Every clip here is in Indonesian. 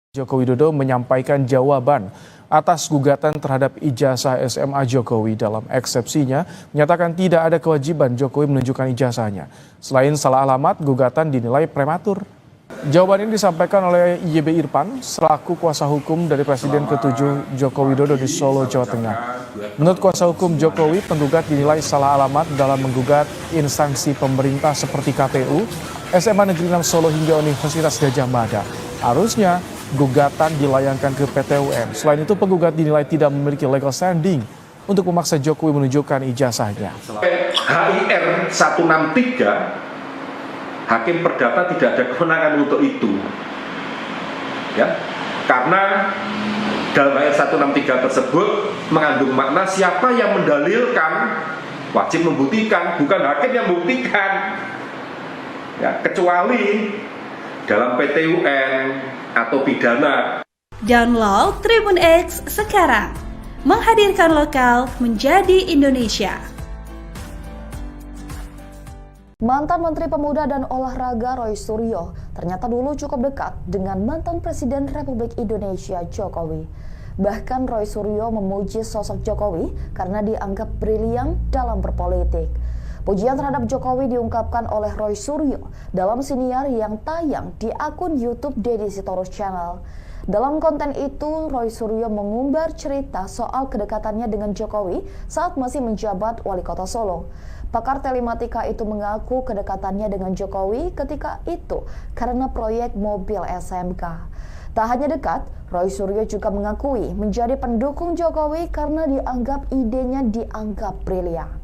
Joko Widodo menyampaikan jawaban atas gugatan terhadap ijazah SMA Jokowi. Dalam eksepsinya, menyatakan tidak ada kewajiban Jokowi menunjukkan ijazahnya. Selain salah alamat, gugatan dinilai prematur. Jawaban ini disampaikan oleh YB Irfan selaku kuasa hukum dari Presiden ke-7 Joko Widodo di Solo, Jawa Tengah. Menurut kuasa hukum Jokowi, penggugat dinilai salah alamat dalam menggugat instansi pemerintah seperti KPU, SMA Negeri 6 Solo hingga Universitas Gadjah Mada. Harusnya gugatan dilayangkan ke PT UN. Selain itu, penggugat dinilai tidak memiliki legal standing untuk memaksa Jokowi menunjukkan ijazahnya. HIR 163, Hakim Perdata tidak ada kewenangan untuk itu, ya, karena dalam HIR 163 tersebut mengandung makna siapa yang mendalilkan wajib membuktikan, bukan hakim yang membuktikan, ya, kecuali dalam PT UN atau pidana. Download Tribun X sekarang, menghadirkan lokal menjadi Indonesia. Mantan Menteri Pemuda dan Olahraga Roy Suryo ternyata dulu cukup dekat dengan mantan Presiden Republik Indonesia Jokowi. Bahkan Roy Suryo memuji sosok Jokowi karena dianggap brilian dalam berpolitik. Pujian terhadap Jokowi diungkapkan oleh Roy Suryo dalam siniar yang tayang di akun YouTube Deddy Sitorus Channel. Dalam konten itu, Roy Suryo mengumbar cerita soal kedekatannya dengan Jokowi saat masih menjabat Wali Kota Solo. Pakar telematika itu mengaku kedekatannya dengan Jokowi ketika itu karena proyek mobil SMK. Tak hanya dekat, Roy Suryo juga mengakui menjadi pendukung Jokowi karena idenya dianggap brilian.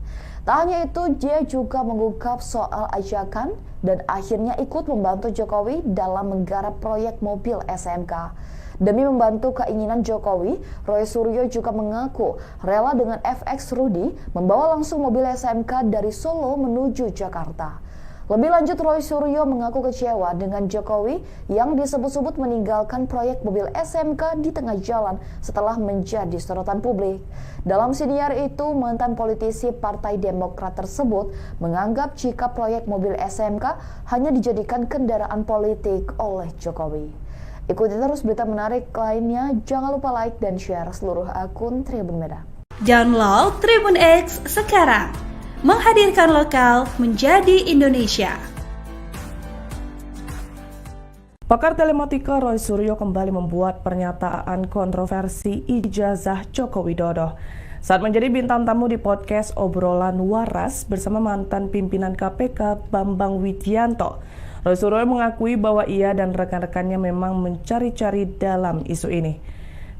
Tak hanya itu, dia juga mengungkap soal ajakan dan akhirnya ikut membantu Jokowi dalam menggarap proyek mobil SMK. Demi membantu keinginan Jokowi, Roy Suryo juga mengaku rela dengan FX Rudy membawa langsung mobil SMK dari Solo menuju Jakarta. Lebih lanjut, Roy Suryo mengaku kecewa dengan Jokowi yang disebut-sebut meninggalkan proyek mobil SMK di tengah jalan setelah menjadi sorotan publik. Dalam siniar itu, mantan politisi Partai Demokrat tersebut menganggap jika proyek mobil SMK hanya dijadikan kendaraan politik oleh Jokowi. Ikuti terus berita menarik lainnya, jangan lupa like dan share seluruh akun Tribun Medan. Download Tribun X sekarang, menghadirkan lokal menjadi Indonesia. Pakar telematika Roy Suryo kembali membuat pernyataan kontroversi ijazah Joko Widodo saat menjadi bintang tamu di podcast Obrolan Waras bersama mantan pimpinan KPK Bambang Widianto. Roy Suryo mengakui bahwa ia dan rekan-rekannya memang mencari-cari dalam isu ini.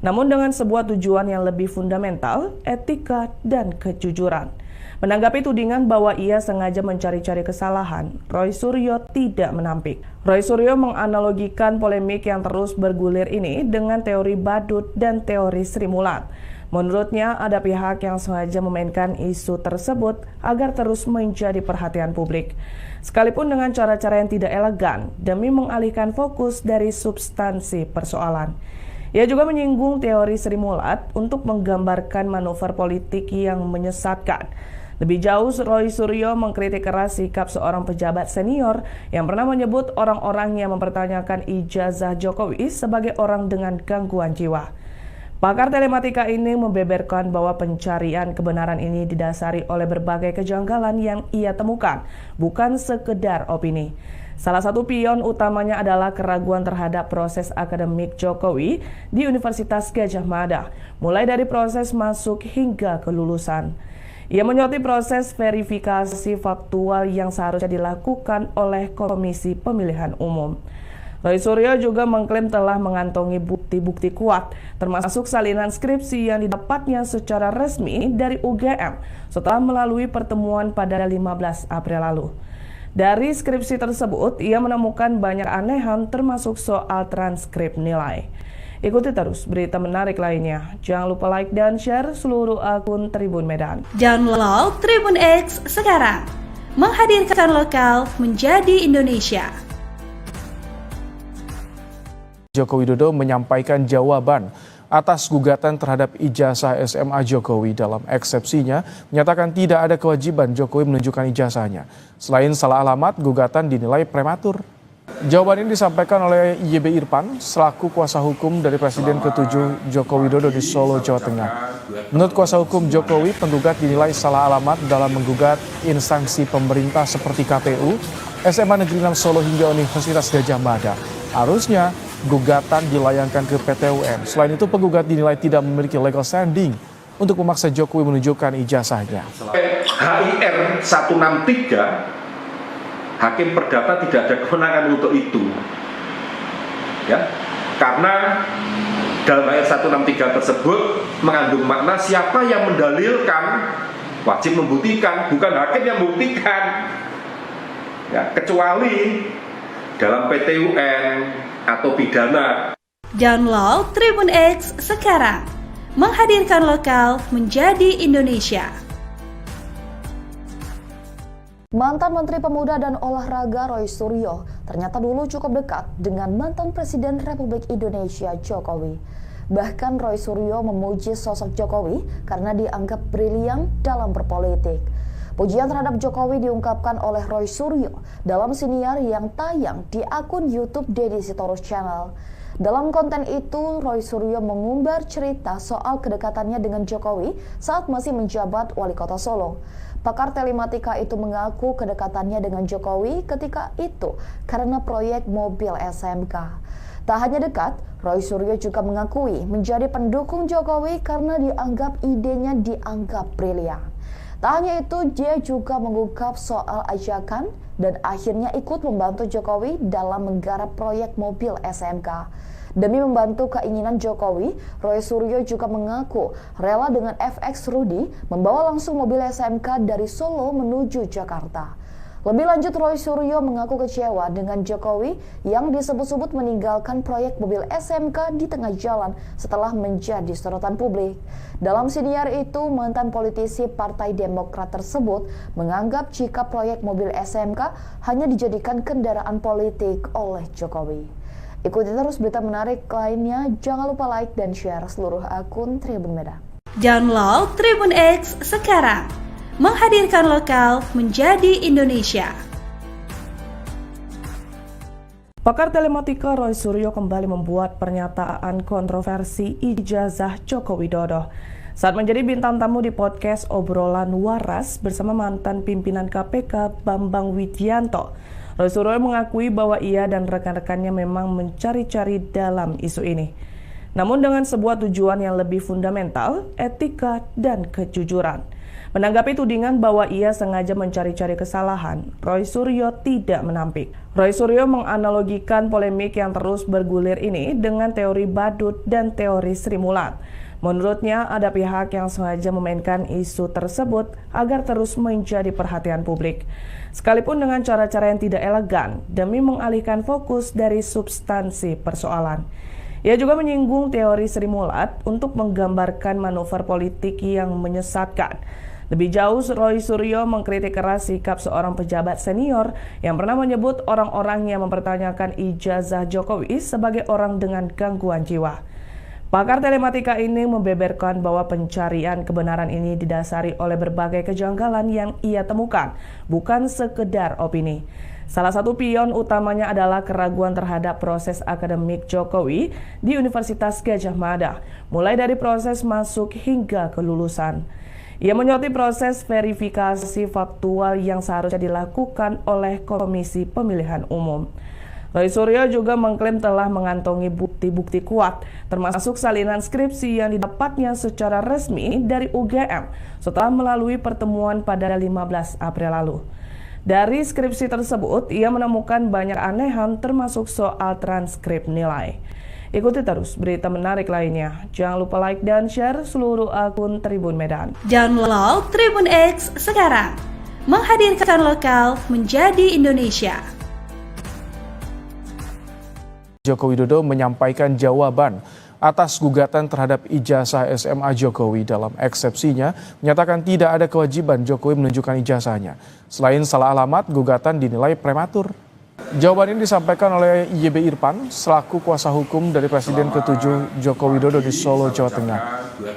Namun dengan sebuah tujuan yang lebih fundamental, etika dan kejujuran. Menanggapi tudingan bahwa ia sengaja mencari-cari kesalahan, Roy Suryo tidak menampik. Roy Suryo menganalogikan polemik yang terus bergulir ini dengan teori badut dan teori Sri Mulat. Menurutnya, ada pihak yang sengaja memainkan isu tersebut agar terus menjadi perhatian publik. Sekalipun dengan cara-cara yang tidak elegan demi mengalihkan fokus dari substansi persoalan. Ia juga menyinggung teori Sri Mulat untuk menggambarkan manuver politik yang menyesatkan. Lebih jauh, Roy Suryo mengkritik keras sikap seorang pejabat senior yang pernah menyebut orang-orang yang mempertanyakan ijazah Jokowi sebagai orang dengan gangguan jiwa. Pakar telematika ini membeberkan bahwa pencarian kebenaran ini didasari oleh berbagai kejanggalan yang ia temukan, bukan sekedar opini. Salah satu pion utamanya adalah keraguan terhadap proses akademik Jokowi di Universitas Gadjah Mada, mulai dari proses masuk hingga kelulusan. Ia menyoroti proses verifikasi faktual yang seharusnya dilakukan oleh Komisi Pemilihan Umum. Roy Suryo juga mengklaim telah mengantongi bukti-bukti kuat, termasuk salinan skripsi yang didapatnya secara resmi dari UGM setelah melalui pertemuan pada 15 April lalu. Dari skripsi tersebut, ia menemukan banyak anehan termasuk soal transkrip nilai. Ikuti terus berita menarik lainnya. Jangan lupa like dan share seluruh akun Tribun Medan. Download Tribun X sekarang, menghadirkan lokal menjadi Indonesia. Joko Widodo menyampaikan jawaban atas gugatan terhadap ijazah SMA Jokowi. Dalam eksepsinya, menyatakan tidak ada kewajiban Jokowi menunjukkan ijazahnya. Selain salah alamat, gugatan dinilai prematur. Jawaban ini disampaikan oleh YB Irfan selaku kuasa hukum dari Presiden ke-7 Joko Widodo di Solo, Jawa Tengah. Menurut kuasa hukum Jokowi, penggugat dinilai salah alamat dalam menggugat instansi pemerintah seperti KPU, SMA Negeri 6 Solo hingga Universitas Gadjah Mada. Harusnya gugatan dilayangkan ke PT UN. Selain itu, penggugat dinilai tidak memiliki legal standing untuk memaksa Jokowi menunjukkan ijazahnya. HIR 163 Hakim Perdata tidak ada kewenangan untuk itu, ya, karena dalam ayat 163 tersebut mengandung makna siapa yang mendalilkan wajib membuktikan, bukan hakim yang membuktikan, ya, kecuali dalam PT UN atau pidana. Download Tribun X sekarang, menghadirkan lokal menjadi Indonesia. Mantan Menteri Pemuda dan Olahraga Roy Suryo ternyata dulu cukup dekat dengan mantan Presiden Republik Indonesia Jokowi. Bahkan Roy Suryo memuji sosok Jokowi karena dianggap brilian dalam berpolitik. Pujian terhadap Jokowi diungkapkan oleh Roy Suryo dalam siniar yang tayang di akun YouTube Deddy Sitorus Channel. Dalam konten itu, Roy Suryo mengumbar cerita soal kedekatannya dengan Jokowi saat masih menjabat Wali Kota Solo. Pakar telematika itu mengaku kedekatannya dengan Jokowi ketika itu karena proyek mobil SMK. Tak hanya dekat, Roy Suryo juga mengakui menjadi pendukung Jokowi karena idenya dianggap brilian. Tak hanya itu, dia juga mengungkap soal ajakan dan akhirnya ikut membantu Jokowi dalam menggarap proyek mobil SMK. Demi membantu keinginan Jokowi, Roy Suryo juga mengaku rela dengan FX Rudy membawa langsung mobil SMK dari Solo menuju Jakarta. Lebih lanjut, Roy Suryo mengaku kecewa dengan Jokowi yang disebut-sebut meninggalkan proyek mobil SMK di tengah jalan setelah menjadi sorotan publik. Dalam siniar itu, mantan politisi Partai Demokrat tersebut menganggap jika proyek mobil SMK hanya dijadikan kendaraan politik oleh Jokowi. Ikuti terus berita menarik lainnya, jangan lupa like dan share seluruh akun Tribun Medan. Download Tribun X sekarang, menghadirkan lokal menjadi Indonesia. Pakar telematika Roy Suryo kembali membuat pernyataan kontroversi ijazah Joko Widodo saat menjadi bintang tamu di podcast Obrolan Waras bersama mantan pimpinan KPK Bambang Widianto. Roy Suryo mengakui bahwa ia dan rekan-rekannya memang mencari-cari dalam isu ini. Namun dengan sebuah tujuan yang lebih fundamental, etika dan kejujuran. Menanggapi tudingan bahwa ia sengaja mencari-cari kesalahan, Roy Suryo tidak menampik. Roy Suryo menganalogikan polemik yang terus bergulir ini dengan teori badut dan teori Sri Mulat. Menurutnya, ada pihak yang sengaja memainkan isu tersebut agar terus menjadi perhatian publik. Sekalipun dengan cara-cara yang tidak elegan demi mengalihkan fokus dari substansi persoalan. Ia juga menyinggung teori Sri Mulat untuk menggambarkan manuver politik yang menyesatkan. Lebih jauh, Roy Suryo mengkritik keras sikap seorang pejabat senior yang pernah menyebut orang-orang yang mempertanyakan ijazah Jokowi sebagai orang dengan gangguan jiwa. Pakar telematika ini membeberkan bahwa pencarian kebenaran ini didasari oleh berbagai kejanggalan yang ia temukan, bukan sekedar opini. Salah satu pion utamanya adalah keraguan terhadap proses akademik Jokowi di Universitas Gadjah Mada, mulai dari proses masuk hingga kelulusan. Ia menyoroti proses verifikasi faktual yang seharusnya dilakukan oleh Komisi Pemilihan Umum. Roy Suryo juga mengklaim telah mengantongi bukti-bukti kuat, termasuk salinan skripsi yang didapatnya secara resmi dari UGM setelah melalui pertemuan pada 15 April lalu. Dari skripsi tersebut, ia menemukan banyak anehan termasuk soal transkrip nilai. Ikuti terus berita menarik lainnya. Jangan lupa like dan share seluruh akun Tribun Medan. Download Tribun X sekarang, menghadirkan lokal menjadi Indonesia. Joko Widodo menyampaikan jawaban atas gugatan terhadap ijazah SMA Jokowi. Dalam eksepsinya, menyatakan tidak ada kewajiban Jokowi menunjukkan ijazahnya. Selain salah alamat, gugatan dinilai prematur. Jawaban ini disampaikan oleh YB Irfan selaku kuasa hukum dari Presiden ke-7 Joko Widodo di Solo, Jawa Tengah.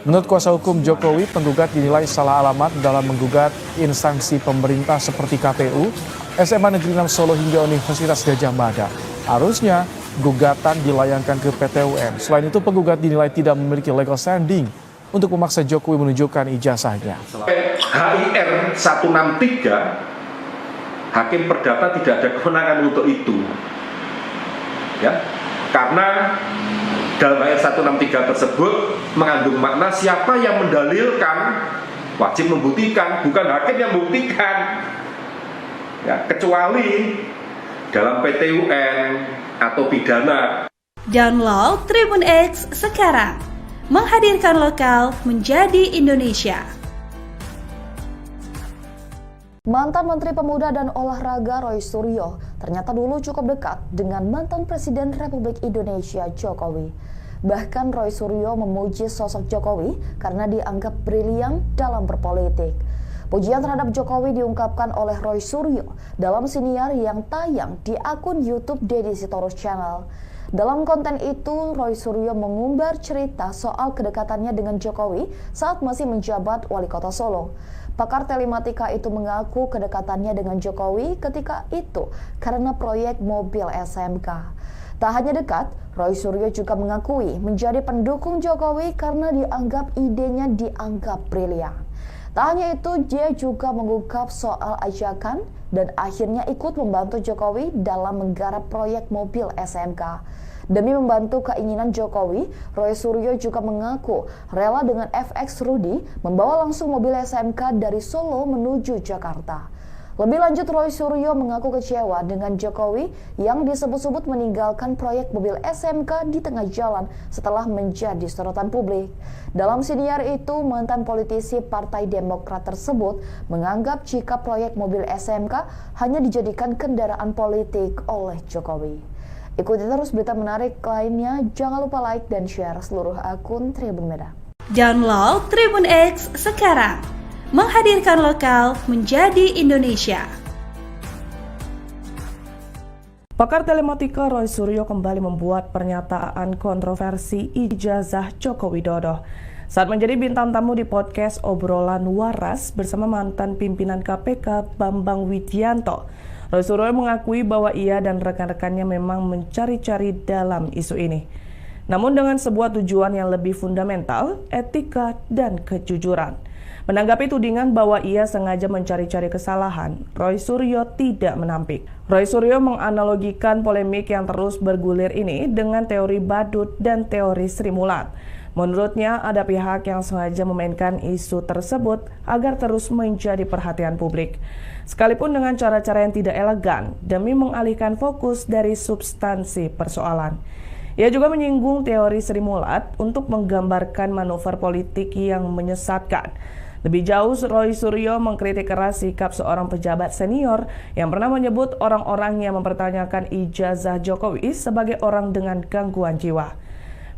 Menurut kuasa hukum Jokowi, penggugat dinilai salah alamat dalam menggugat instansi pemerintah seperti KPU, SMA Negeri 6 Solo hingga Universitas Gadjah Mada. Harusnya gugatan dilayangkan ke PT UN. Selain itu, penggugat dinilai tidak memiliki legal standing untuk memaksa Jokowi menunjukkan ijazahnya. HIR 163, Hakim Perdata tidak ada kewenangan untuk itu. Ya, karena dalam HIR 163 tersebut mengandung makna siapa yang mendalilkan wajib membuktikan, bukan hakim yang membuktikan. Ya, kecuali dalam PT UN atau pidana. Download Tribun X sekarang. Menghadirkan lokal menjadi Indonesia. Mantan Menteri Pemuda dan Olahraga Roy Suryo ternyata dulu cukup dekat dengan mantan Presiden Republik Indonesia Jokowi. Bahkan Roy Suryo memuji sosok Jokowi karena dianggap brilian dalam berpolitik. Pujian terhadap Jokowi diungkapkan oleh Roy Suryo dalam siniar yang tayang di akun YouTube Deddy Sitorus Channel. Dalam konten itu, Roy Suryo mengumbar cerita soal kedekatannya dengan Jokowi saat masih menjabat Wali Kota Solo. Pakar telematika itu mengaku kedekatannya dengan Jokowi ketika itu karena proyek mobil SMK. Tak hanya dekat, Roy Suryo juga mengakui menjadi pendukung Jokowi karena idenya dianggap brilian. Tak hanya itu, dia juga mengungkap soal ajakan dan akhirnya ikut membantu Jokowi dalam menggarap proyek mobil SMK. Demi membantu keinginan Jokowi, Roy Suryo juga mengaku rela dengan FX Rudy membawa langsung mobil SMK dari Solo menuju Jakarta. Lebih lanjut, Roy Suryo mengaku kecewa dengan Jokowi yang disebut-sebut meninggalkan proyek mobil SMK di tengah jalan setelah menjadi sorotan publik. Dalam siniar itu, mantan politisi Partai Demokrat tersebut menganggap jika proyek mobil SMK hanya dijadikan kendaraan politik oleh Jokowi. Ikuti terus berita menarik lainnya, jangan lupa like dan share seluruh akun Tribun Medan. Download Tribun X sekarang. Menghadirkan lokal menjadi Indonesia. Pakar telematika Roy Suryo kembali membuat pernyataan kontroversi ijazah Joko Widodo saat menjadi bintang tamu di podcast Obrolan Waras bersama mantan pimpinan KPK Bambang Widianto. Roy Suryo mengakui bahwa ia dan rekan-rekannya memang mencari-cari dalam isu ini. Namun dengan sebuah tujuan yang lebih fundamental, etika dan kejujuran. Menanggapi tudingan bahwa ia sengaja mencari-cari kesalahan, Roy Suryo tidak menampik. Roy Suryo menganalogikan polemik yang terus bergulir ini dengan teori badut dan teori Sri Mulat. Menurutnya, ada pihak yang sengaja memainkan isu tersebut agar terus menjadi perhatian publik. Sekalipun dengan cara-cara yang tidak elegan demi mengalihkan fokus dari substansi persoalan. Ia juga menyinggung teori Sri Mulat untuk menggambarkan manuver politik yang menyesatkan. Lebih jauh, Roy Suryo mengkritik keras sikap seorang pejabat senior yang pernah menyebut orang-orang yang mempertanyakan ijazah Jokowi sebagai orang dengan gangguan jiwa.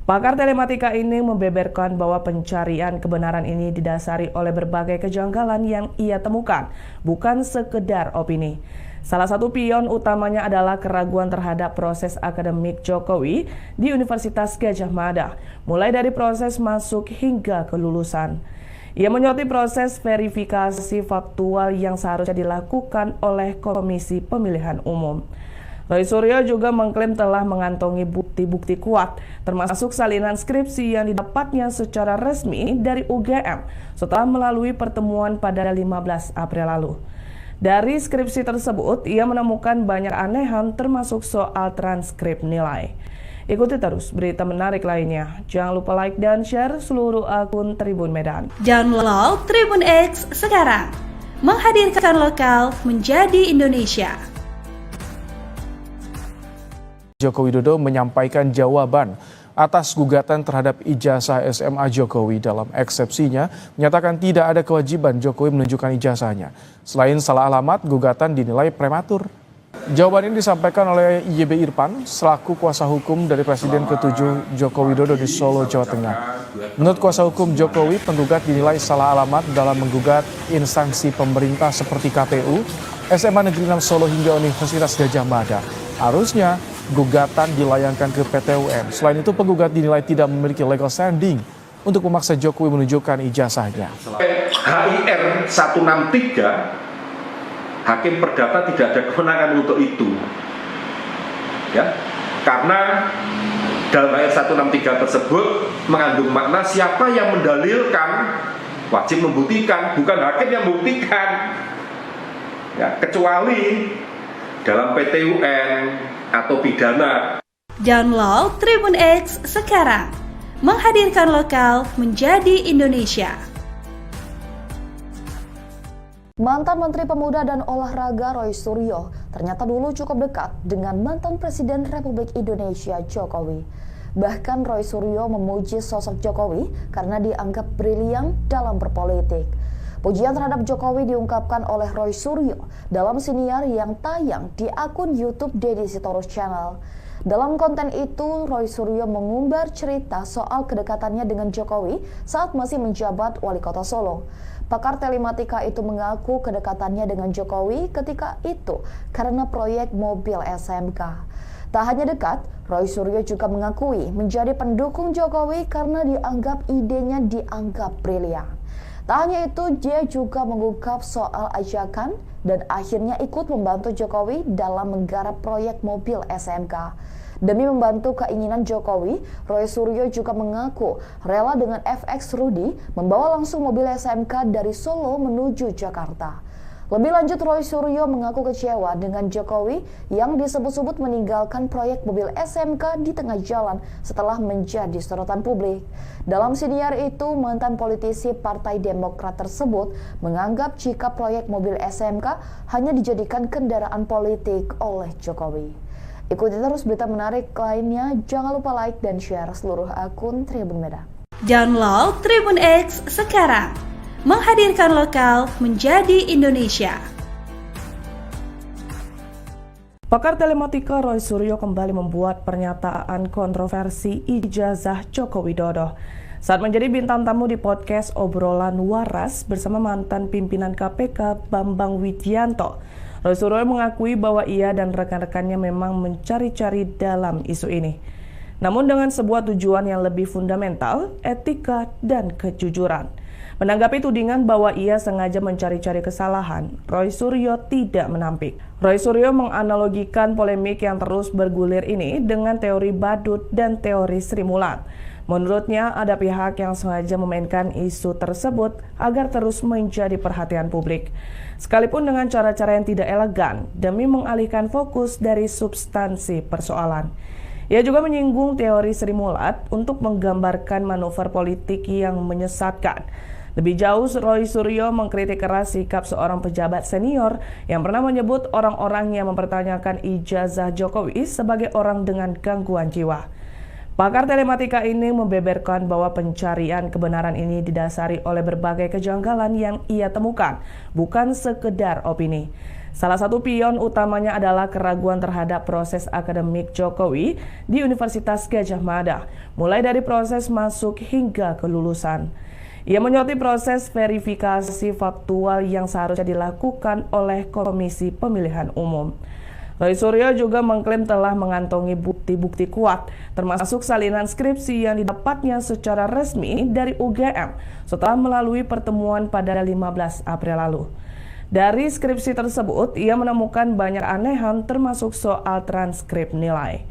Pakar telematika ini membeberkan bahwa pencarian kebenaran ini didasari oleh berbagai kejanggalan yang ia temukan, bukan sekedar opini. Salah satu pion utamanya adalah keraguan terhadap proses akademik Jokowi di Universitas Gadjah Mada, mulai dari proses masuk hingga kelulusan. Ia menyoroti proses verifikasi faktual yang seharusnya dilakukan oleh Komisi Pemilihan Umum. Roy Suryo juga mengklaim telah mengantongi bukti-bukti kuat, termasuk salinan skripsi yang didapatnya secara resmi dari UGM setelah melalui pertemuan pada 15 April lalu. Dari skripsi tersebut, ia menemukan banyak anehan termasuk soal transkrip nilai. Ikuti terus berita menarik lainnya. Jangan lupa like dan share seluruh akun Tribun Medan. Download Tribun X sekarang. Menghadirkan lokal menjadi Indonesia. Joko Widodo menyampaikan jawaban atas gugatan terhadap ijazah SMA Jokowi. Dalam eksepsinya, menyatakan tidak ada kewajiban Jokowi menunjukkan ijazahnya. Selain salah alamat, gugatan dinilai prematur. Jawaban ini disampaikan oleh YB Irfan selaku kuasa hukum dari Presiden ke-7 Joko Widodo di Solo, Jawa Tengah. Menurut kuasa hukum Jokowi, penggugat dinilai salah alamat dalam menggugat instansi pemerintah seperti KPU, SMA Negeri 6 Solo hingga Universitas Gadjah Mada. Harusnya gugatan dilayangkan ke PT UN. Selain itu, penggugat dinilai tidak memiliki legal standing untuk memaksa Jokowi menunjukkan ijazahnya. HIR 163, Hakim Perdata tidak ada kewenangan untuk itu. ya, karena dalam ayat 163 tersebut mengandung makna siapa yang mendalilkan wajib membuktikan, bukan hakim yang membuktikan, ya, kecuali dalam PT UN atau pidana. Download Tribun X sekarang, menghadirkan lokal menjadi Indonesia. Mantan Menteri Pemuda dan Olahraga Roy Suryo ternyata dulu cukup dekat dengan mantan Presiden Republik Indonesia Jokowi. Bahkan Roy Suryo memuji sosok Jokowi karena dianggap brilian dalam berpolitik. Pujian terhadap Jokowi diungkapkan oleh Roy Suryo dalam siniar yang tayang di akun YouTube Deddy Sitorus Channel. Dalam konten itu, Roy Suryo mengumbar cerita soal kedekatannya dengan Jokowi saat masih menjabat Wali Kota Solo. Pakar telematika itu mengaku kedekatannya dengan Jokowi ketika itu karena proyek mobil SMK. Tak hanya dekat, Roy Suryo juga mengakui menjadi pendukung Jokowi karena idenya dianggap brilian. Tak hanya itu, dia juga mengungkap soal ajakan dan akhirnya ikut membantu Jokowi dalam menggarap proyek mobil SMK. Demi membantu keinginan Jokowi, Roy Suryo juga mengaku rela dengan FX Rudy membawa langsung mobil SMK dari Solo menuju Jakarta. Lebih lanjut, Roy Suryo mengaku kecewa dengan Jokowi yang disebut-sebut meninggalkan proyek mobil SMK di tengah jalan setelah menjadi sorotan publik. Dalam siniar itu, mantan politisi Partai Demokrat tersebut menganggap jika proyek mobil SMK hanya dijadikan kendaraan politik oleh Jokowi. Ikuti terus berita menarik lainnya, jangan lupa like dan share seluruh akun Tribun Medan. Download Tribun X sekarang, menghadirkan lokal menjadi Indonesia. Pakar telematika Roy Suryo kembali membuat pernyataan kontroversi ijazah Joko Widodo saat menjadi bintang tamu di podcast Obrolan Waras bersama mantan pimpinan KPK Bambang Widianto. Roy Suryo mengakui bahwa ia dan rekan-rekannya memang mencari-cari dalam isu ini. Namun dengan sebuah tujuan yang lebih fundamental, etika dan kejujuran. Menanggapi tudingan bahwa ia sengaja mencari-cari kesalahan, Roy Suryo tidak menampik. Roy Suryo menganalogikan polemik yang terus bergulir ini dengan teori badut dan teori Sri Mulat. Menurutnya, ada pihak yang sengaja memainkan isu tersebut agar terus menjadi perhatian publik. Sekalipun dengan cara-cara yang tidak elegan demi mengalihkan fokus dari substansi persoalan. Ia juga menyinggung teori Sri Mulat untuk menggambarkan manuver politik yang menyesatkan. Lebih jauh, Roy Suryo mengkritik keras sikap seorang pejabat senior yang pernah menyebut orang-orang yang mempertanyakan ijazah Jokowi sebagai orang dengan gangguan jiwa. Pakar telematika ini membeberkan bahwa pencarian kebenaran ini didasari oleh berbagai kejanggalan yang ia temukan, bukan sekedar opini. Salah satu pion utamanya adalah keraguan terhadap proses akademik Jokowi di Universitas Gadjah Mada, mulai dari proses masuk hingga kelulusan. Ia menyoroti proses verifikasi faktual yang seharusnya dilakukan oleh Komisi Pemilihan Umum. Roy Suryo juga mengklaim telah mengantongi bukti-bukti kuat, termasuk salinan skripsi yang didapatnya secara resmi dari UGM setelah melalui pertemuan pada 15 April lalu. Dari skripsi tersebut, ia menemukan banyak anehan termasuk soal transkrip nilai.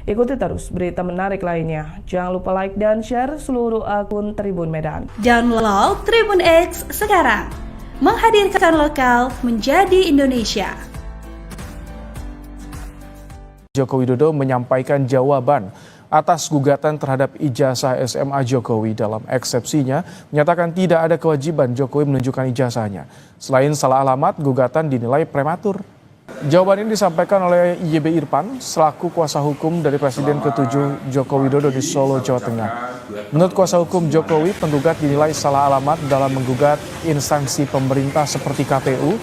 Ikuti terus berita menarik lainnya. Jangan lupa like dan share seluruh akun Tribun Medan. Download Tribun X sekarang, menghadirkan lokal menjadi Indonesia. Joko Widodo menyampaikan jawaban atas gugatan terhadap ijazah SMA Jokowi. Dalam eksepsinya, menyatakan tidak ada kewajiban Jokowi menunjukkan ijazahnya. Selain salah alamat, gugatan dinilai prematur. Jawaban ini disampaikan oleh YB Irfan selaku kuasa hukum dari Presiden ke-7 Joko Widodo di Solo, Jawa Tengah. Menurut kuasa hukum Jokowi, penggugat dinilai salah alamat dalam menggugat instansi pemerintah seperti KPU,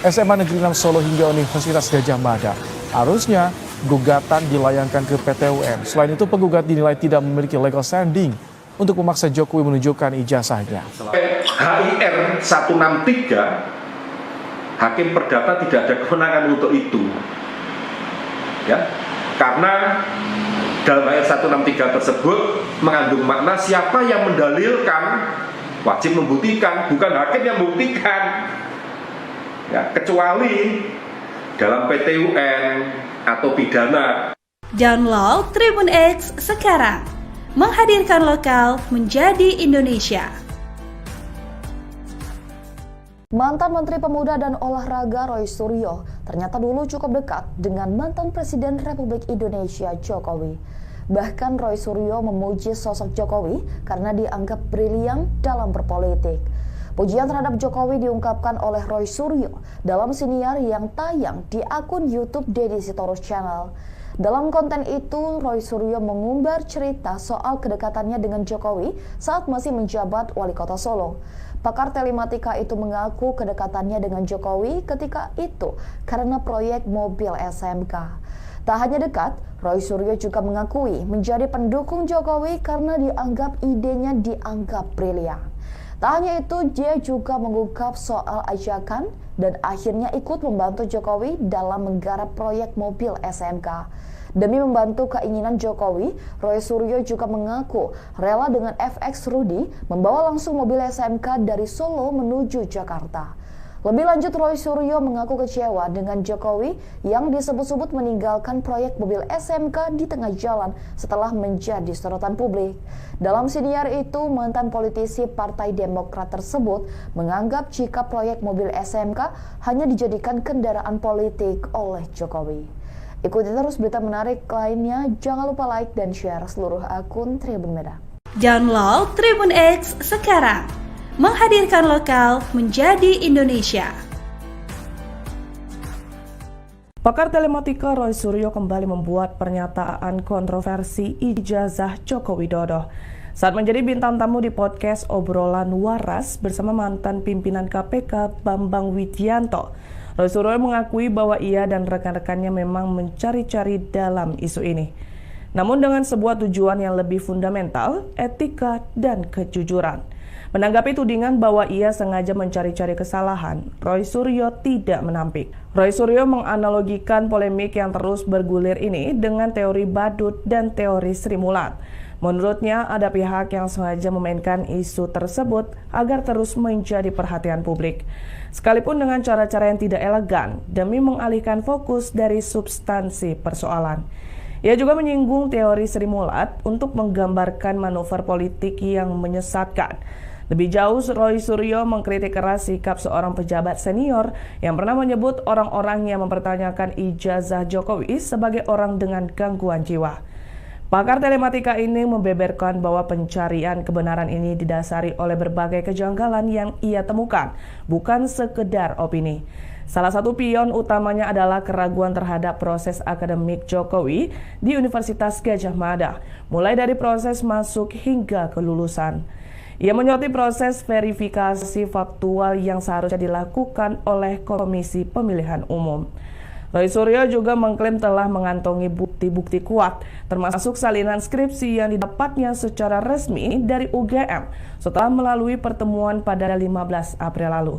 SMA Negeri 6 Solo hingga Universitas Gadjah Mada. Harusnya gugatan dilayangkan ke PT UN. Selain itu, penggugat dinilai tidak memiliki legal standing untuk memaksa Jokowi menunjukkan ijazahnya. HIR 163, Hakim Perdata tidak ada kewenangan untuk itu, ya, karena dalam ayat 163 tersebut mengandung makna siapa yang mendalilkan wajib membuktikan, bukan hakim yang membuktikan, ya, kecuali dalam PT UN atau pidana. Download Tribun X sekarang, menghadirkan lokal menjadi Indonesia. Mantan Menteri Pemuda dan Olahraga Roy Suryo ternyata dulu cukup dekat dengan mantan Presiden Republik Indonesia Jokowi. Bahkan Roy Suryo memuji sosok Jokowi karena dianggap brilian dalam berpolitik. Pujian terhadap Jokowi diungkapkan oleh Roy Suryo dalam siniar yang tayang di akun YouTube Deddy Sitorus Channel. Dalam konten itu, Roy Suryo mengumbar cerita soal kedekatannya dengan Jokowi saat masih menjabat Wali Kota Solo. Pakar telematika itu mengaku kedekatannya dengan Jokowi ketika itu karena proyek mobil SMK. Tak hanya dekat, Roy Suryo juga mengakui menjadi pendukung Jokowi karena dianggap idenya dianggap brilian. Tak hanya itu, dia juga mengungkap soal ajakan dan akhirnya ikut membantu Jokowi dalam menggarap proyek mobil SMK. Demi membantu keinginan Jokowi, Roy Suryo juga mengaku rela dengan FX Rudy membawa langsung mobil SMK dari Solo menuju Jakarta. Lebih lanjut, Roy Suryo mengaku kecewa dengan Jokowi yang disebut-sebut meninggalkan proyek mobil SMK di tengah jalan setelah menjadi sorotan publik. Dalam siniar itu, mantan politisi Partai Demokrat tersebut menganggap jika proyek mobil SMK hanya dijadikan kendaraan politik oleh Jokowi. Ikuti terus berita menarik lainnya, jangan lupa like dan share seluruh akun Tribun Medan. Download Tribun X sekarang, menghadirkan lokal menjadi Indonesia. Pakar telematika Roy Suryo kembali membuat pernyataan kontroversi ijazah Joko Widodo saat menjadi bintang tamu di podcast Obrolan Waras bersama mantan pimpinan KPK Bambang Widianto. Roy Suryo mengakui bahwa ia dan rekan-rekannya memang mencari-cari dalam isu ini. Namun dengan sebuah tujuan yang lebih fundamental, etika dan kejujuran. Menanggapi tudingan bahwa ia sengaja mencari-cari kesalahan, Roy Suryo tidak menampik. Roy Suryo menganalogikan polemik yang terus bergulir ini dengan teori badut dan teori Sri Mulat. Menurutnya, ada pihak yang sengaja memainkan isu tersebut agar terus menjadi perhatian publik. Sekalipun dengan cara-cara yang tidak elegan demi mengalihkan fokus dari substansi persoalan. Ia juga menyinggung teori Sri Mulat untuk menggambarkan manuver politik yang menyesatkan. Lebih jauh, Roy Suryo mengkritik keras sikap seorang pejabat senior yang pernah menyebut orang-orang yang mempertanyakan ijazah Jokowi sebagai orang dengan gangguan jiwa. Pakar telematika ini membeberkan bahwa pencarian kebenaran ini didasari oleh berbagai kejanggalan yang ia temukan, bukan sekedar opini. Salah satu pion utamanya adalah keraguan terhadap proses akademik Jokowi di Universitas Gadjah Mada, mulai dari proses masuk hingga kelulusan. Ia menyoroti proses verifikasi faktual yang seharusnya dilakukan oleh Komisi Pemilihan Umum. Roy Suryo juga mengklaim telah mengantongi bukti-bukti kuat, termasuk salinan skripsi yang didapatnya secara resmi dari UGM setelah melalui pertemuan pada 15 April lalu.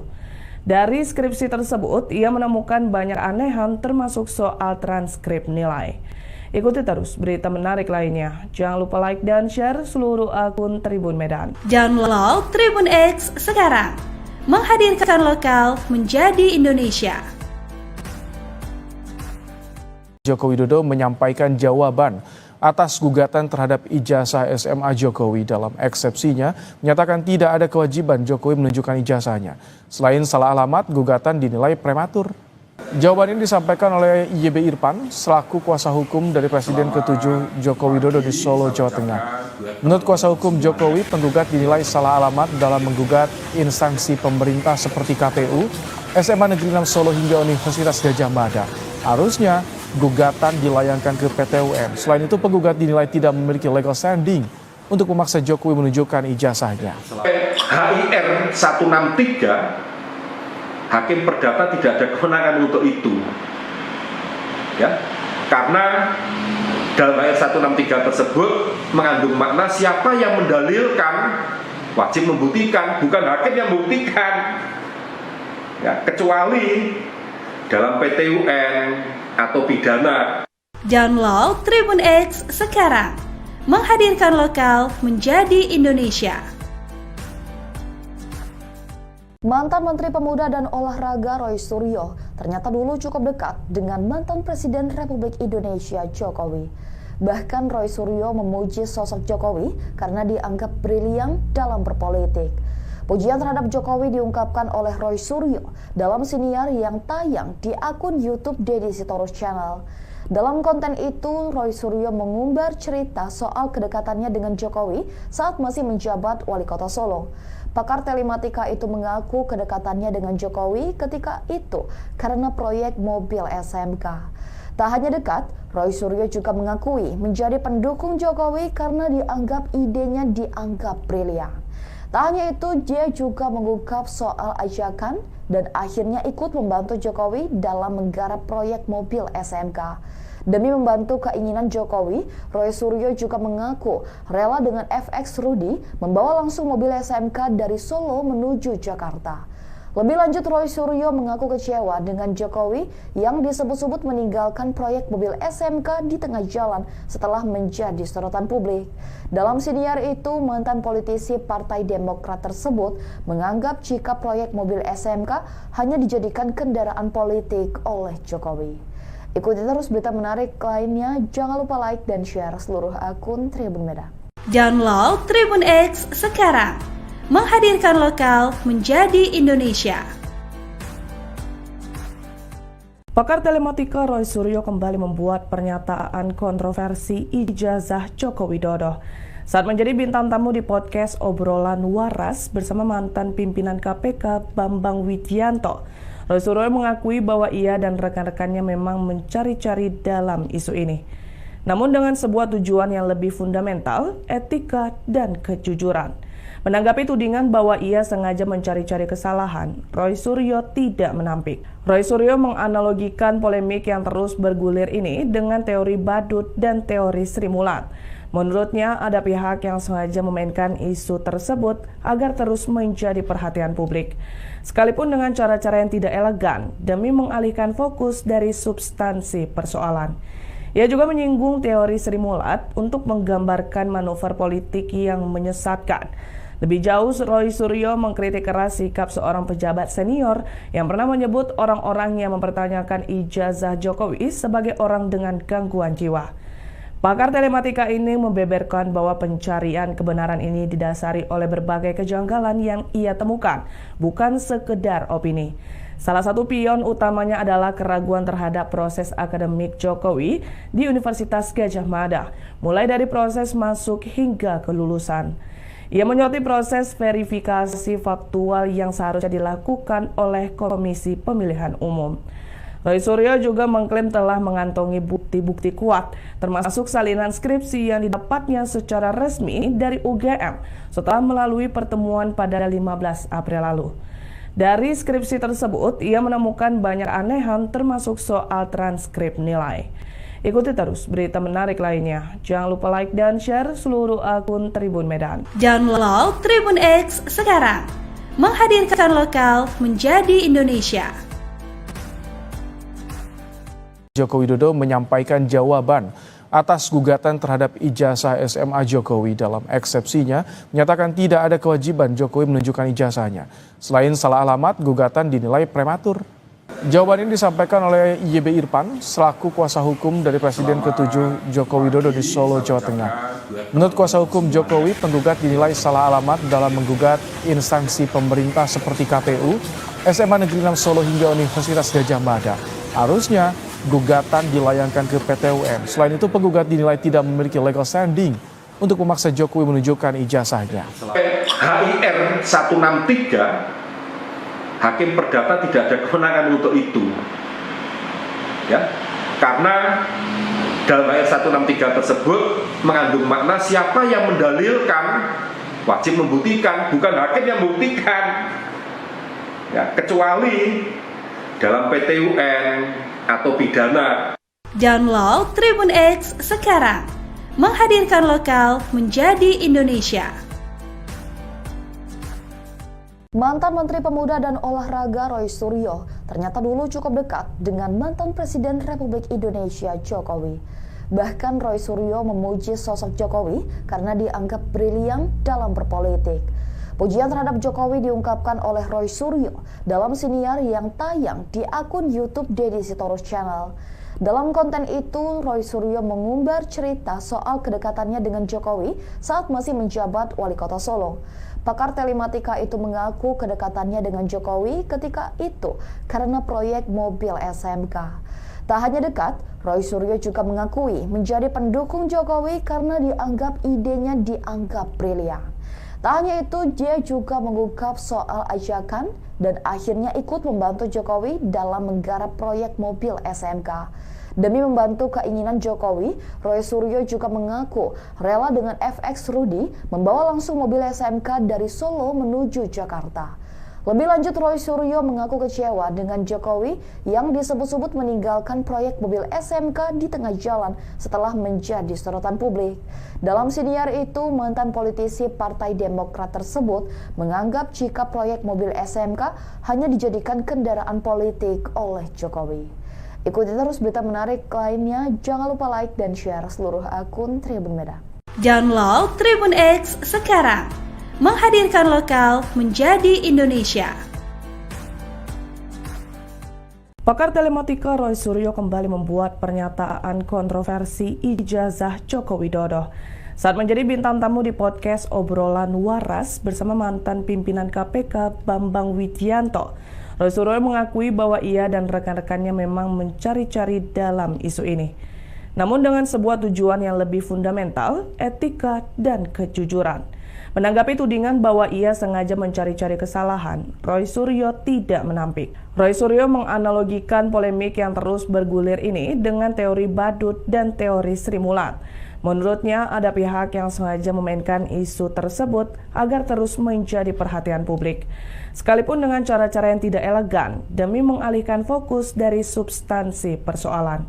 Dari skripsi tersebut, ia menemukan banyak anehan termasuk soal transkrip nilai. Ikuti terus berita menarik lainnya. Jangan lupa like dan share seluruh akun Tribun Medan. Download Tribun X sekarang, menghadirkan lokal menjadi Indonesia. Joko Widodo menyampaikan jawaban atas gugatan terhadap ijazah SMA Jokowi. Dalam eksepsinya, menyatakan tidak ada kewajiban Jokowi menunjukkan ijazahnya. Selain salah alamat, gugatan dinilai prematur. Jawaban ini disampaikan oleh YB Irfan selaku kuasa hukum dari Presiden ke-7 Joko Widodo di Solo, Jawa Tengah. Menurut kuasa hukum Jokowi, penggugat dinilai salah alamat dalam menggugat instansi pemerintah seperti KPU, SMA Negeri 6 Solo hingga Universitas Gadjah Mada. Harusnya gugatan dilayangkan ke PT UN. Selain itu, penggugat dinilai tidak memiliki legal standing untuk memaksa Jokowi menunjukkan ijazahnya. HIR 163, Hakim Perdata tidak ada kewenangan untuk itu. Ya, karena dalam HIR 163 tersebut mengandung makna siapa yang mendalilkan wajib membuktikan, bukan hakim yang membuktikan. Ya, kecuali dalam PT UN atau pidana. Download Tribun X sekarang, menghadirkan lokal menjadi Indonesia. Mantan Menteri Pemuda dan Olahraga Roy Suryo ternyata dulu cukup dekat dengan mantan Presiden Republik Indonesia Jokowi. Bahkan Roy Suryo memuji sosok Jokowi karena dianggap brilian dalam berpolitik. Pujian terhadap Jokowi diungkapkan oleh Roy Suryo dalam siniar yang tayang di akun YouTube Deddy Sitorus Channel. Dalam konten itu, Roy Suryo mengumbar cerita soal kedekatannya dengan Jokowi saat masih menjabat Wali Kota Solo. Pakar telematika itu mengaku kedekatannya dengan Jokowi ketika itu karena proyek mobil SMK. Tak hanya dekat, Roy Suryo juga mengakui menjadi pendukung Jokowi karena dianggap idenya dianggap brilian. Tak hanya itu, dia juga mengungkap soal ajakan dan akhirnya ikut membantu Jokowi dalam menggarap proyek mobil SMK. Demi membantu keinginan Jokowi, Roy Suryo juga mengaku rela dengan FX Rudy membawa langsung mobil SMK dari Solo menuju Jakarta. Lebih lanjut, Roy Suryo mengaku kecewa dengan Jokowi yang disebut-sebut meninggalkan proyek mobil SMK di tengah jalan setelah menjadi sorotan publik. Dalam siniar itu, mantan politisi Partai Demokrat tersebut menganggap jika proyek mobil SMK hanya dijadikan kendaraan politik oleh Jokowi. Ikuti terus berita menarik lainnya, jangan lupa like dan share seluruh akun Tribun Medan. Download Tribun X sekarang, menghadirkan lokal menjadi Indonesia. Pakar telematika Roy Suryo kembali membuat pernyataan kontroversi ijazah Joko Widodo saat menjadi bintang tamu di podcast Obrolan Waras bersama mantan pimpinan KPK Bambang Widianto. Roy Suryo mengakui bahwa ia dan rekan-rekannya memang mencari-cari dalam isu ini. Namun dengan sebuah tujuan yang lebih fundamental, etika dan kejujuran. Menanggapi tudingan bahwa ia sengaja mencari-cari kesalahan, Roy Suryo tidak menampik. Roy Suryo menganalogikan polemik yang terus bergulir ini dengan teori badut dan teori Sri Mulat. Menurutnya, ada pihak yang sengaja memainkan isu tersebut agar terus menjadi perhatian publik. Sekalipun dengan cara-cara yang tidak elegan demi mengalihkan fokus dari substansi persoalan. Ia juga menyinggung teori Sri Mulat untuk menggambarkan manuver politik yang menyesatkan. Lebih jauh, Roy Suryo mengkritik keras sikap seorang pejabat senior yang pernah menyebut orang-orang yang mempertanyakan ijazah Jokowi sebagai orang dengan gangguan jiwa. Pakar telematika ini membeberkan bahwa pencarian kebenaran ini didasari oleh berbagai kejanggalan yang ia temukan, bukan sekedar opini. Salah satu pion utamanya adalah keraguan terhadap proses akademik Jokowi di Universitas Gadjah Mada, mulai dari proses masuk hingga kelulusan. Ia menyoroti proses verifikasi faktual yang seharusnya dilakukan oleh Komisi Pemilihan Umum. Roy Suryo juga mengklaim telah mengantongi bukti-bukti kuat, termasuk salinan skripsi yang didapatnya secara resmi dari UGM setelah melalui pertemuan pada 15 April lalu. Dari skripsi tersebut, ia menemukan banyak anehan termasuk soal transkrip nilai. Ikuti terus berita menarik lainnya. Jangan lupa like dan share seluruh akun Tribun Medan. Download Tribun X sekarang, menghadirkan lokal menjadi Indonesia. Joko Widodo menyampaikan jawaban atas gugatan terhadap ijazah SMA Jokowi. Dalam eksepsinya, menyatakan tidak ada kewajiban Jokowi menunjukkan ijazahnya. Selain salah alamat, gugatan dinilai prematur. Jawaban ini disampaikan oleh YB Irfan selaku kuasa hukum dari Presiden ke-7 Joko Widodo di Solo, Jawa Tengah. Menurut kuasa hukum Jokowi, penggugat dinilai salah alamat dalam menggugat instansi pemerintah seperti KPU, SMA Negeri 6 Solo hingga Universitas Gadjah Mada. Harusnya gugatan dilayangkan ke PT UN. Selain itu, penggugat dinilai tidak memiliki legal standing untuk memaksa Jokowi menunjukkan ijazahnya. HIR 163, Hakim Perdata tidak ada kewenangan untuk itu. Ya, karena dalam HIR 163 tersebut mengandung makna siapa yang mendalilkan wajib membuktikan, bukan hakim yang membuktikan. Ya, kecuali dalam PT UN atau pidana. Download Tribun X sekarang, menghadirkan lokal menjadi Indonesia. Mantan Menteri Pemuda dan Olahraga Roy Suryo ternyata dulu cukup dekat dengan mantan Presiden Republik Indonesia Jokowi. Bahkan Roy Suryo memuji sosok Jokowi karena dianggap brilian dalam berpolitik. Pujian terhadap Jokowi diungkapkan oleh Roy Suryo dalam siniar yang tayang di akun YouTube Deddy Sitorus Channel. Dalam konten itu, Roy Suryo mengumbar cerita soal kedekatannya dengan Jokowi saat masih menjabat Wali Kota Solo. Pakar telematika itu mengaku kedekatannya dengan Jokowi ketika itu karena proyek mobil SMK. Tak hanya dekat, Roy Suryo juga mengakui menjadi pendukung Jokowi karena dianggap idenya dianggap brilian. Tak hanya itu, dia juga mengungkap soal ajakan dan akhirnya ikut membantu Jokowi dalam menggarap proyek mobil SMK. Demi membantu keinginan Jokowi, Roy Suryo juga mengaku rela dengan FX Rudy membawa langsung mobil SMK dari Solo menuju Jakarta. Lebih lanjut, Roy Suryo mengaku kecewa dengan Jokowi yang disebut-sebut meninggalkan proyek mobil SMK di tengah jalan setelah menjadi sorotan publik. Dalam siniar itu, mantan politisi Partai Demokrat tersebut menganggap jika proyek mobil SMK hanya dijadikan kendaraan politik oleh Jokowi. Ikuti terus berita menarik lainnya, jangan lupa like dan share seluruh akun Tribun Medan. Download Tribun X sekarang. Menghadirkan lokal menjadi Indonesia. Pakar telematika Roy Suryo kembali membuat pernyataan kontroversi ijazah Joko Widodo saat menjadi bintang tamu di podcast Obrolan Waras bersama mantan pimpinan KPK Bambang Widianto. Roy Suryo mengakui bahwa ia dan rekan-rekannya memang mencari-cari dalam isu ini, namun dengan sebuah tujuan yang lebih fundamental, etika dan kejujuran. Menanggapi tudingan bahwa ia sengaja mencari-cari kesalahan, Roy Suryo tidak menampik. Roy Suryo menganalogikan polemik yang terus bergulir ini dengan teori badut dan teori Sri Mulat. Menurutnya, ada pihak yang sengaja memainkan isu tersebut agar terus menjadi perhatian publik, sekalipun dengan cara-cara yang tidak elegan demi mengalihkan fokus dari substansi persoalan.